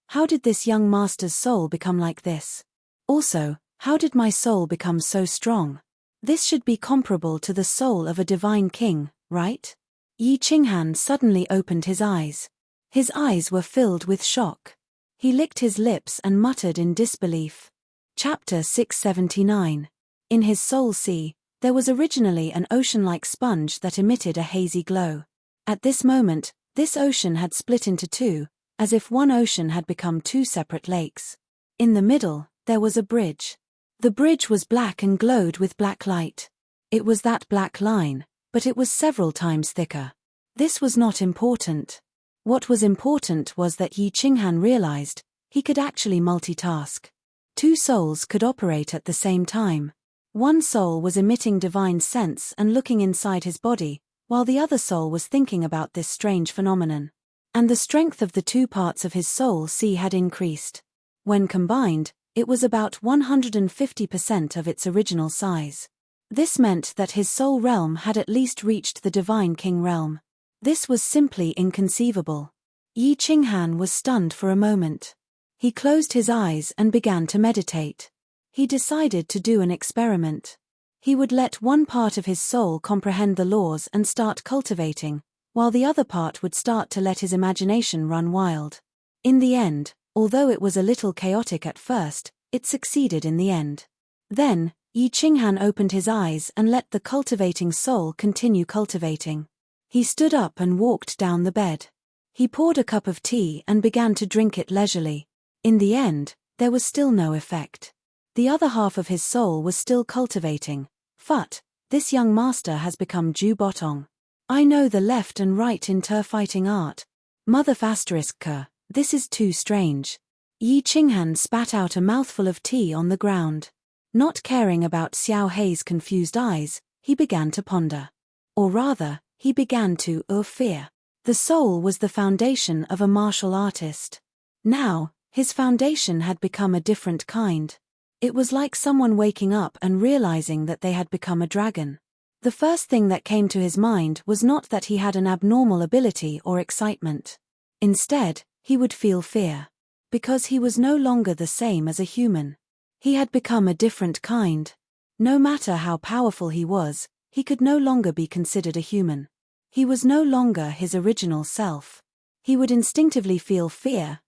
how did this young master's soul become like this? Also, how did my soul become so strong? This should be comparable to the soul of a divine king, right? Yi Qinghan suddenly opened his eyes. His eyes were filled with shock. He licked his lips and muttered in disbelief. Chapter 679. In his soul sea, there was originally an ocean-like sponge that emitted a hazy glow. At this moment, this ocean had split into two, as if one ocean had become two separate lakes. In the middle, there was a bridge. The bridge was black and glowed with black light. It was that black line, but it was several times thicker. This was not important. What was important was that Yi Qinghan realized he could actually multitask. Two souls could operate at the same time. One soul was emitting divine sense and looking inside his body, while the other soul was thinking about this strange phenomenon. And the strength of the two parts of his soul sea had increased. When combined, it was about 150% of its original size. This meant that his soul realm had at least reached the divine king realm. This was simply inconceivable. Yi Qinghan was stunned for a moment. He closed his eyes and began to meditate. He decided to do an experiment. He would let one part of his soul comprehend the laws and start cultivating, while the other part would start to let his imagination run wild. In the end, although it was a little chaotic at first, it succeeded in the end. Then, Yi Qinghan opened his eyes and let the cultivating soul continue cultivating. He stood up and walked down the bed. He poured a cup of tea and began to drink it leisurely. In the end, there was still no effect. The other half of his soul was still cultivating. Phut, this young master has become Ju Botong. I know the left and right inter-fighting art. Mother ***, this is too strange. Yi Qinghan spat out a mouthful of tea on the ground. Not caring about Xiao Hei's confused eyes, he began to ponder. Or rather, he began to fear. The soul was the foundation of a martial artist. Now, his foundation had become a different kind. It was like someone waking up and realizing that they had become a dragon. The first thing that came to his mind was not that he had an abnormal ability or excitement. Instead, he would feel fear. Because he was no longer the same as a human. He had become a different kind. No matter how powerful he was, he could no longer be considered a human. He was no longer his original self. He would instinctively feel fear,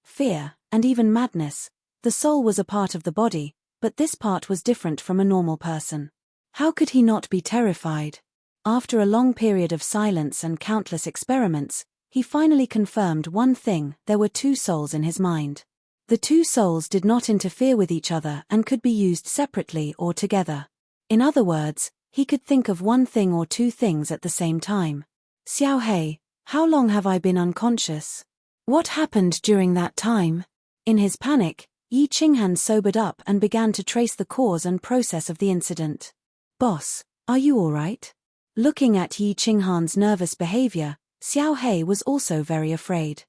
and even madness. The soul was a part of the body, but this part was different from a normal person. How could he not be terrified? After a long period of silence and countless experiments, he finally confirmed one thing: there were two souls in his mind. The two souls did not interfere with each other and could be used separately or together. In other words, he could think of one thing or two things at the same time. Xiao Hei, how long have I been unconscious? What happened during that time? In his panic, Yi Qinghan sobered up and began to trace the cause and process of the incident. Boss, are you all right? Looking at Yi Qinghan's nervous behavior, Xiao Hei was also very afraid.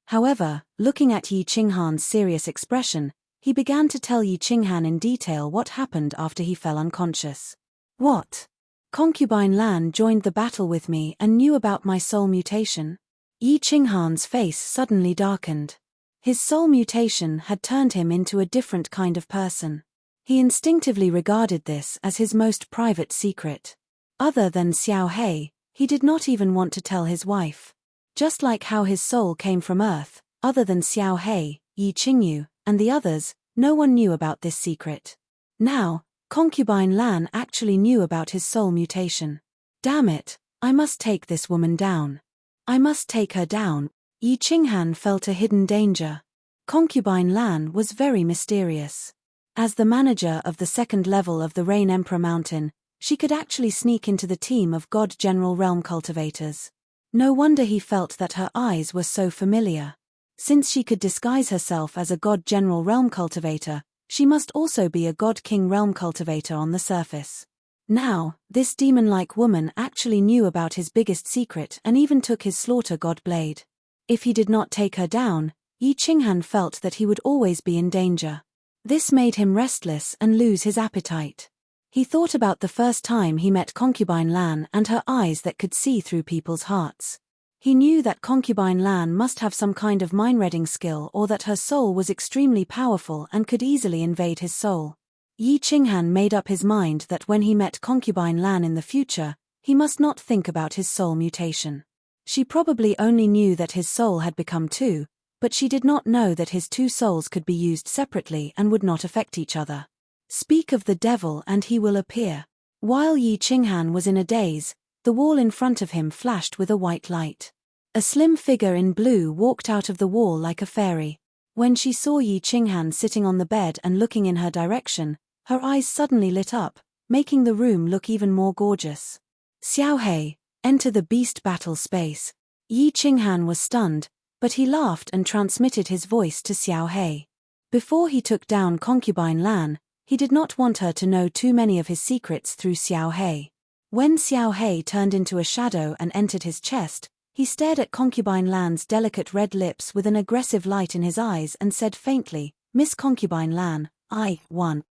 However, looking at Yi Qinghan's serious expression, he began to tell Yi Qinghan in detail what happened after he fell unconscious. What? Concubine Lan joined the battle with me and knew about my soul mutation? Yi Qinghan's face suddenly darkened. His soul mutation had turned him into a different kind of person. He instinctively regarded this as his most private secret. Other than Xiao Hei, he did not even want to tell his wife. Just like how his soul came from Earth, other than Xiao Hei, Yi Qingyu, and the others, no one knew about this secret. Now, Concubine Lan actually knew about his soul mutation. Damn it, I must take this woman down. I must take her down. Yi Qinghan felt a hidden danger. Concubine Lan was very mysterious. As the manager of the second level of the Rain Emperor Mountain, she could actually sneak into the team of God General Realm cultivators. No wonder he felt that her eyes were so familiar. Since she could disguise herself as a God General Realm cultivator, she must also be a God King Realm cultivator on the surface. Now, this demon-like woman actually knew about his biggest secret and even took his slaughter god blade. If he did not take her down, Yi Qinghan felt that he would always be in danger. This made him restless and lose his appetite. He thought about the first time he met Concubine Lan and her eyes that could see through people's hearts. He knew that Concubine Lan must have some kind of mind-reading skill, or that her soul was extremely powerful and could easily invade his soul. Yi Qinghan made up his mind that when he met Concubine Lan in the future, he must not think about his soul mutation. She probably only knew that his soul had become two, but she did not know that his two souls could be used separately and would not affect each other. Speak of the devil and he will appear. While Yi Qinghan was in a daze, the wall in front of him flashed with a white light. A slim figure in blue walked out of the wall like a fairy. When she saw Yi Qinghan sitting on the bed and looking in her direction, her eyes suddenly lit up, making the room look even more gorgeous. Xiao He, enter the beast battle space. Yi Qinghan was stunned, but he laughed and transmitted his voice to Xiao He. Before he took down Concubine Lan, he did not want her to know too many of his secrets through Xiao He. When Xiao He turned into a shadow and entered his chest, he stared at Concubine Lan's delicate red lips with an aggressive light in his eyes and said faintly, "Miss Concubine Lan, I won."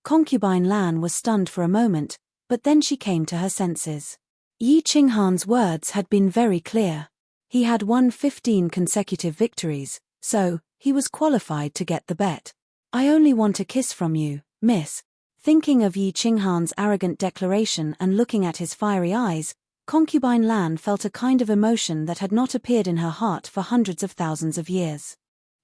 Concubine Lan was stunned for a moment, but then she came to her senses. Yi Qinghan's words had been very clear. He had won 15 consecutive victories, so he was qualified to get the bet. "I only want a kiss from you, miss." Thinking of Yi Qinghan's arrogant declaration and looking at his fiery eyes, Concubine Lan felt a kind of emotion that had not appeared in her heart for hundreds of thousands of years.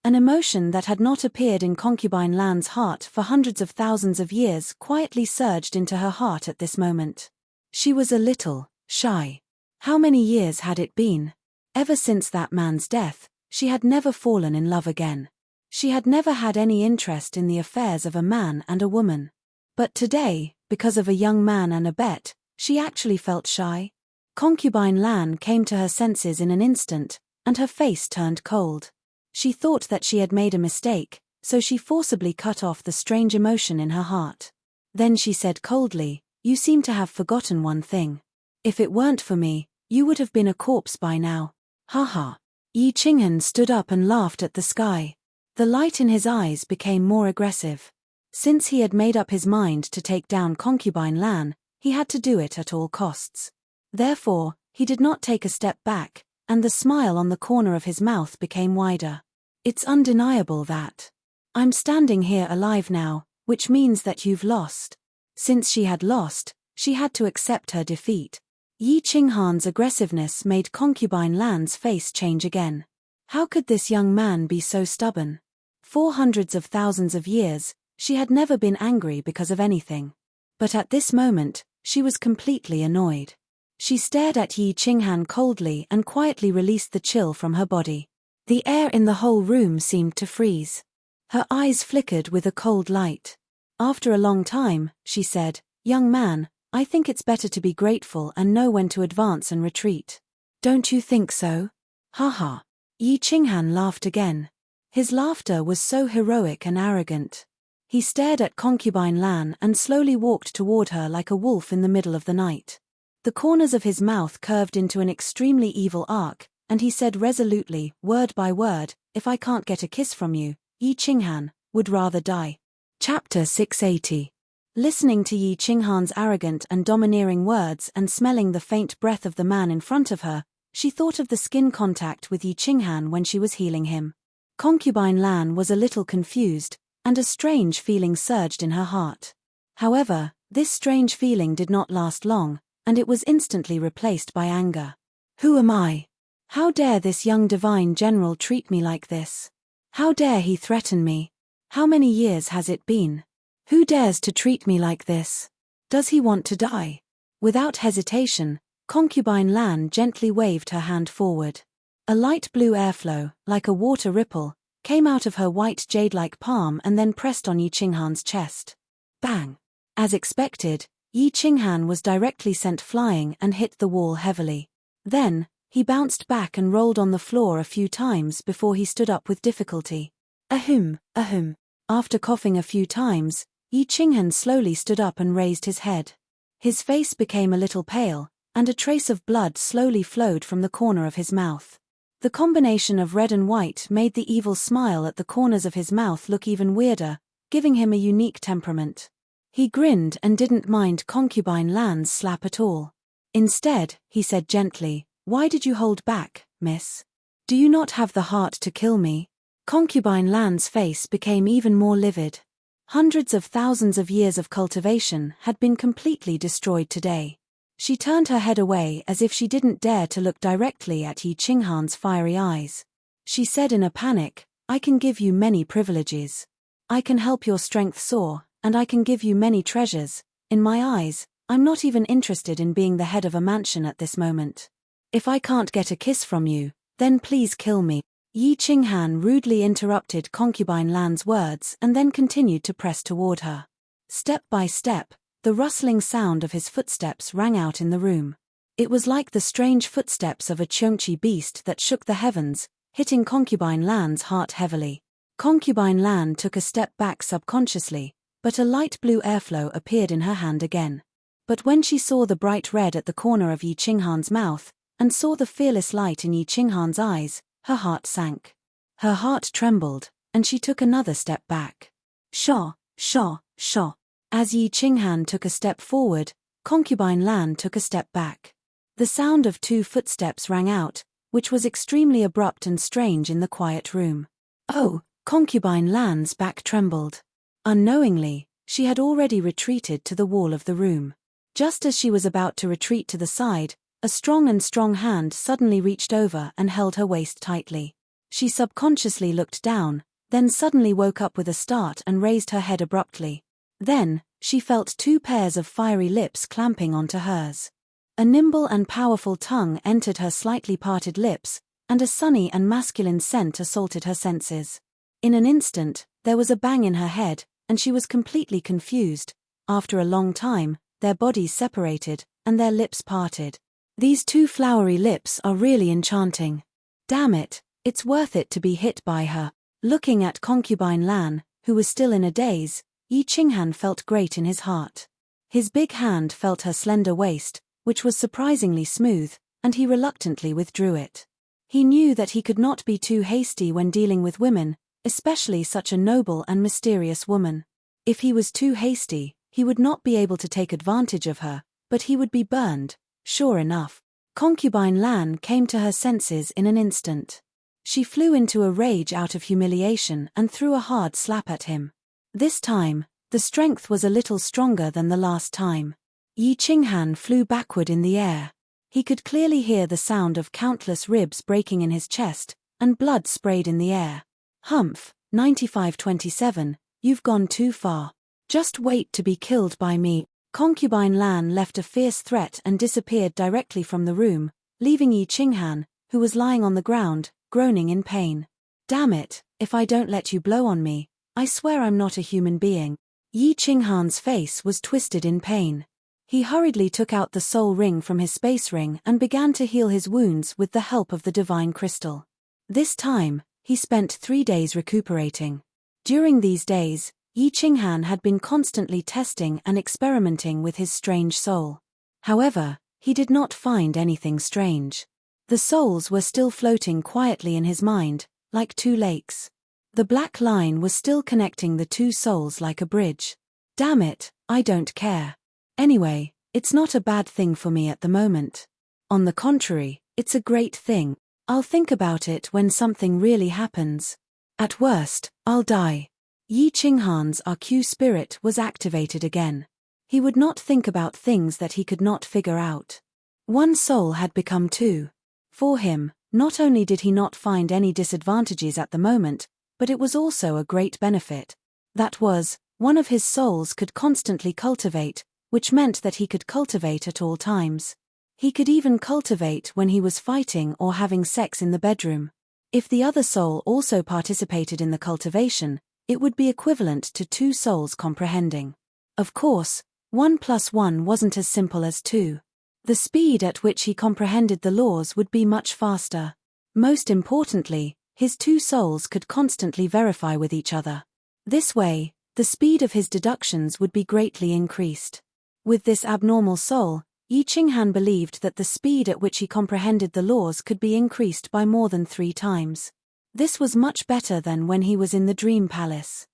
An emotion that had not appeared in Concubine Lan's heart for hundreds of thousands of years quietly surged into her heart at this moment. She was a little shy. How many years had it been? Ever since that man's death, she had never fallen in love again. She had never had any interest in the affairs of a man and a woman. But today, because of a young man and a bet, she actually felt shy. Concubine Lan came to her senses in an instant, and her face turned cold. She thought that she had made a mistake, so she forcibly cut off the strange emotion in her heart. Then she said coldly, "You seem to have forgotten one thing. If it weren't for me, you would have been a corpse by now." "Ha ha." Yi Qinghan stood up and laughed at the sky. The light in his eyes became more aggressive. Since he had made up his mind to take down Concubine Lan, he had to do it at all costs. Therefore, he did not take a step back, and the smile on the corner of his mouth became wider. "It's undeniable that I'm standing here alive now, which means that you've lost." Since she had lost, she had to accept her defeat. Yi Qinghan's aggressiveness made Concubine Lan's face change again. How could this young man be so stubborn? For hundreds of thousands of years, she had never been angry because of anything. But at this moment, she was completely annoyed. She stared at Yi Qinghan coldly and quietly released the chill from her body. The air in the whole room seemed to freeze. Her eyes flickered with a cold light. After a long time, she said, "Young man, I think it's better to be grateful and know when to advance and retreat. Don't you think so?" "Ha ha." Yi Qinghan laughed again. His laughter was so heroic and arrogant. He stared at Concubine Lan and slowly walked toward her like a wolf in the middle of the night. The corners of his mouth curved into an extremely evil arc, and he said resolutely, word by word, "If I can't get a kiss from you, Yi Qinghan would rather die." Chapter 680. Listening to Yi Qinghan's arrogant and domineering words and smelling the faint breath of the man in front of her, she thought of the skin contact with Yi Qinghan when she was healing him. Concubine Lan was a little confused, and a strange feeling surged in her heart. However, this strange feeling did not last long, and it was instantly replaced by anger. "Who am I? How dare this young divine general treat me like this? How dare he threaten me? How many years has it been? Who dares to treat me like this? Does he want to die?" Without hesitation, Concubine Lan gently waved her hand forward. A light blue airflow, like a water ripple, came out of her white jade-like palm and then pressed on Yi Qinghan's chest. Bang! As expected, Yi Qinghan was directly sent flying and hit the wall heavily. Then, he bounced back and rolled on the floor a few times before he stood up with difficulty. Ahem, ahem. After coughing a few times, Yi Qinghan slowly stood up and raised his head. His face became a little pale, and a trace of blood slowly flowed from the corner of his mouth. The combination of red and white made the evil smile at the corners of his mouth look even weirder, giving him a unique temperament. He grinned and didn't mind Concubine Lan's slap at all. Instead, he said gently, "Why did you hold back, miss? Do you not have the heart to kill me?" Concubine Lan's face became even more livid. Hundreds of thousands of years of cultivation had been completely destroyed today. She turned her head away as if she didn't dare to look directly at Yi Qinghan's fiery eyes. She said in a panic, "I can give you many privileges. I can help your strength soar, and I can give you many treasures. In my eyes, I'm not even interested in being the head of a mansion at this moment. If I can't get a kiss from you, then please kill me." Yi Qinghan rudely interrupted Concubine Lan's words and then continued to press toward her. Step by step, the rustling sound of his footsteps rang out in the room. It was like the strange footsteps of a Qiongqi beast that shook the heavens, hitting Concubine Lan's heart heavily. Concubine Lan took a step back subconsciously, but a light blue airflow appeared in her hand again. But when she saw the bright red at the corner of Yi Qinghan's mouth, and saw the fearless light in Yi Qinghan's eyes, her heart sank. Her heart trembled, and she took another step back. Shaw, shaw, shaw. As Yi Qinghan took a step forward, Concubine Lan took a step back. The sound of 2 footsteps rang out, which was extremely abrupt and strange in the quiet room. Oh, Concubine Lan's back trembled. Unknowingly, she had already retreated to the wall of the room. Just as she was about to retreat to the side, a strong hand suddenly reached over and held her waist tightly. She subconsciously looked down, then suddenly woke up with a start and raised her head abruptly. Then, she felt 2 pairs of fiery lips clamping onto hers. A nimble and powerful tongue entered her slightly parted lips, and a sunny and masculine scent assaulted her senses. In an instant, there was a bang in her head, and she was completely confused. After a long time, their bodies separated, and their lips parted. These 2 flowery lips are really enchanting. Damn it, it's worth it to be hit by her. Looking at Concubine Lan, who was still in a daze, Yi Qinghan felt great in his heart. His big hand felt her slender waist, which was surprisingly smooth, and he reluctantly withdrew it. He knew that he could not be too hasty when dealing with women, especially such a noble and mysterious woman. If he was too hasty, he would not be able to take advantage of her, but he would be burned. Sure enough, Concubine Lan came to her senses in an instant. She flew into a rage out of humiliation and threw a hard slap at him. This time, the strength was a little stronger than the last time. Yi Qinghan flew backward in the air. He could clearly hear the sound of countless ribs breaking in his chest, and blood sprayed in the air. Humph, 9527, you've gone too far. Just wait to be killed by me. Concubine Lan left a fierce threat and disappeared directly from the room, leaving Yi Qinghan, who was lying on the ground, groaning in pain. Damn it, if I don't let you blow on me, I swear I'm not a human being. Yi Qinghan's face was twisted in pain. He hurriedly took out the soul ring from his space ring and began to heal his wounds with the help of the divine crystal. This time, he spent 3 days recuperating. During these days, Yi Qinghan had been constantly testing and experimenting with his strange soul. However, he did not find anything strange. The souls were still floating quietly in his mind, like 2 lakes. The black line was still connecting the 2 souls like a bridge. Damn it, I don't care. Anyway, it's not a bad thing for me at the moment. On the contrary, it's a great thing. I'll think about it when something really happens. At worst, I'll die. Yi Qinghan's RQ spirit was activated again. He would not think about things that he could not figure out. 1 soul had become 2. For him, not only did he not find any disadvantages at the moment, but it was also a great benefit. That was, one of his souls could constantly cultivate, which meant that he could cultivate at all times. He could even cultivate when he was fighting or having sex in the bedroom. If the other soul also participated in the cultivation, it would be equivalent to 2 souls comprehending. Of course, 1 + 1 wasn't as simple as 2. The speed at which he comprehended the laws would be much faster. Most importantly, his 2 souls could constantly verify with each other. This way, the speed of his deductions would be greatly increased. With this abnormal soul, Yi Qinghan believed that the speed at which he comprehended the laws could be increased by more than 3 times. This was much better than when he was in the Dream Palace.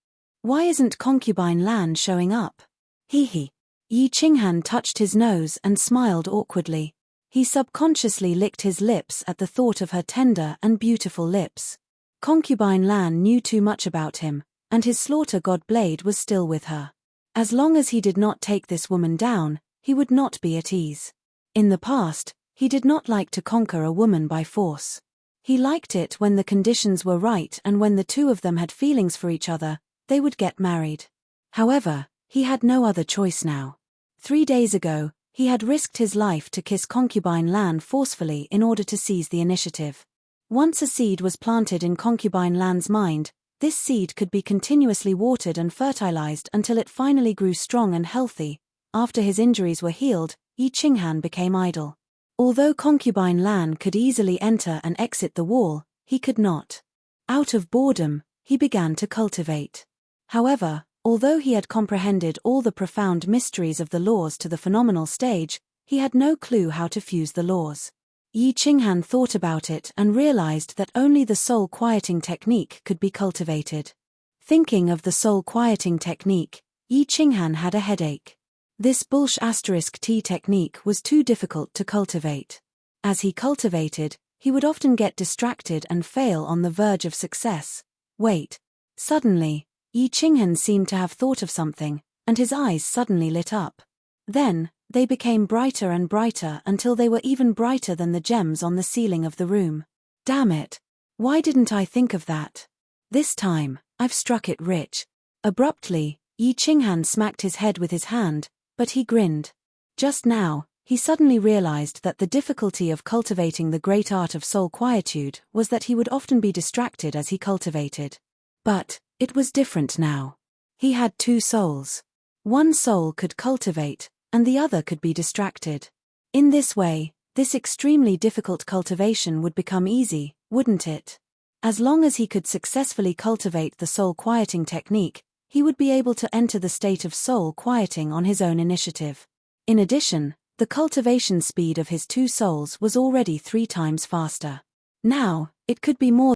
Why isn't Concubine Lan showing up? Hee. Yi Qinghan touched his nose and smiled awkwardly. He subconsciously licked his lips at the thought of her tender and beautiful lips. Concubine Lan knew too much about him, and his slaughter god blade was still with her. As long as he did not take this woman down, he would not be at ease. In the past, he did not like to conquer a woman by force. He liked it when the conditions were right, and when the two of them had feelings for each other, they would get married. However, he had no other choice now. 3 days ago, he had risked his life to kiss concubine Lan forcefully in order to seize the initiative. Once a seed was planted in concubine Lan's mind, this seed could be continuously watered and fertilized until it finally grew strong and healthy. After his injuries were healed, Yi Qinghan became idle. Although concubine Lan could easily enter and exit the wall, he could not. Out of boredom, he began to cultivate. However, although he had comprehended all the profound mysteries of the laws to the phenomenal stage, he had no clue how to fuse the laws. Yi Qinghan thought about it and realized that only the soul-quieting technique could be cultivated. Thinking of the soul-quieting technique, Yi Qinghan had a headache. This **T technique was too difficult to cultivate. As he cultivated, he would often get distracted and fail on the verge of success. Wait. Suddenly, Yi Qinghan seemed to have thought of something, and his eyes suddenly lit up. Then, they became brighter and brighter until they were even brighter than the gems on the ceiling of the room. Damn it! Why didn't I think of that? This time, I've struck it rich. Abruptly, Yi Qinghan smacked his head with his hand, but he grinned. Just now, he suddenly realized that the difficulty of cultivating the great art of soul quietude was that he would often be distracted as he cultivated. But it was different now. He had 2 souls. One soul could cultivate, and the other could be distracted. In this way, this extremely difficult cultivation would become easy, wouldn't it? As long as he could successfully cultivate the soul quieting technique, he would be able to enter the state of soul quieting on his own initiative. In addition, the cultivation speed of his 2 souls was already 3 times faster. Now, it could be more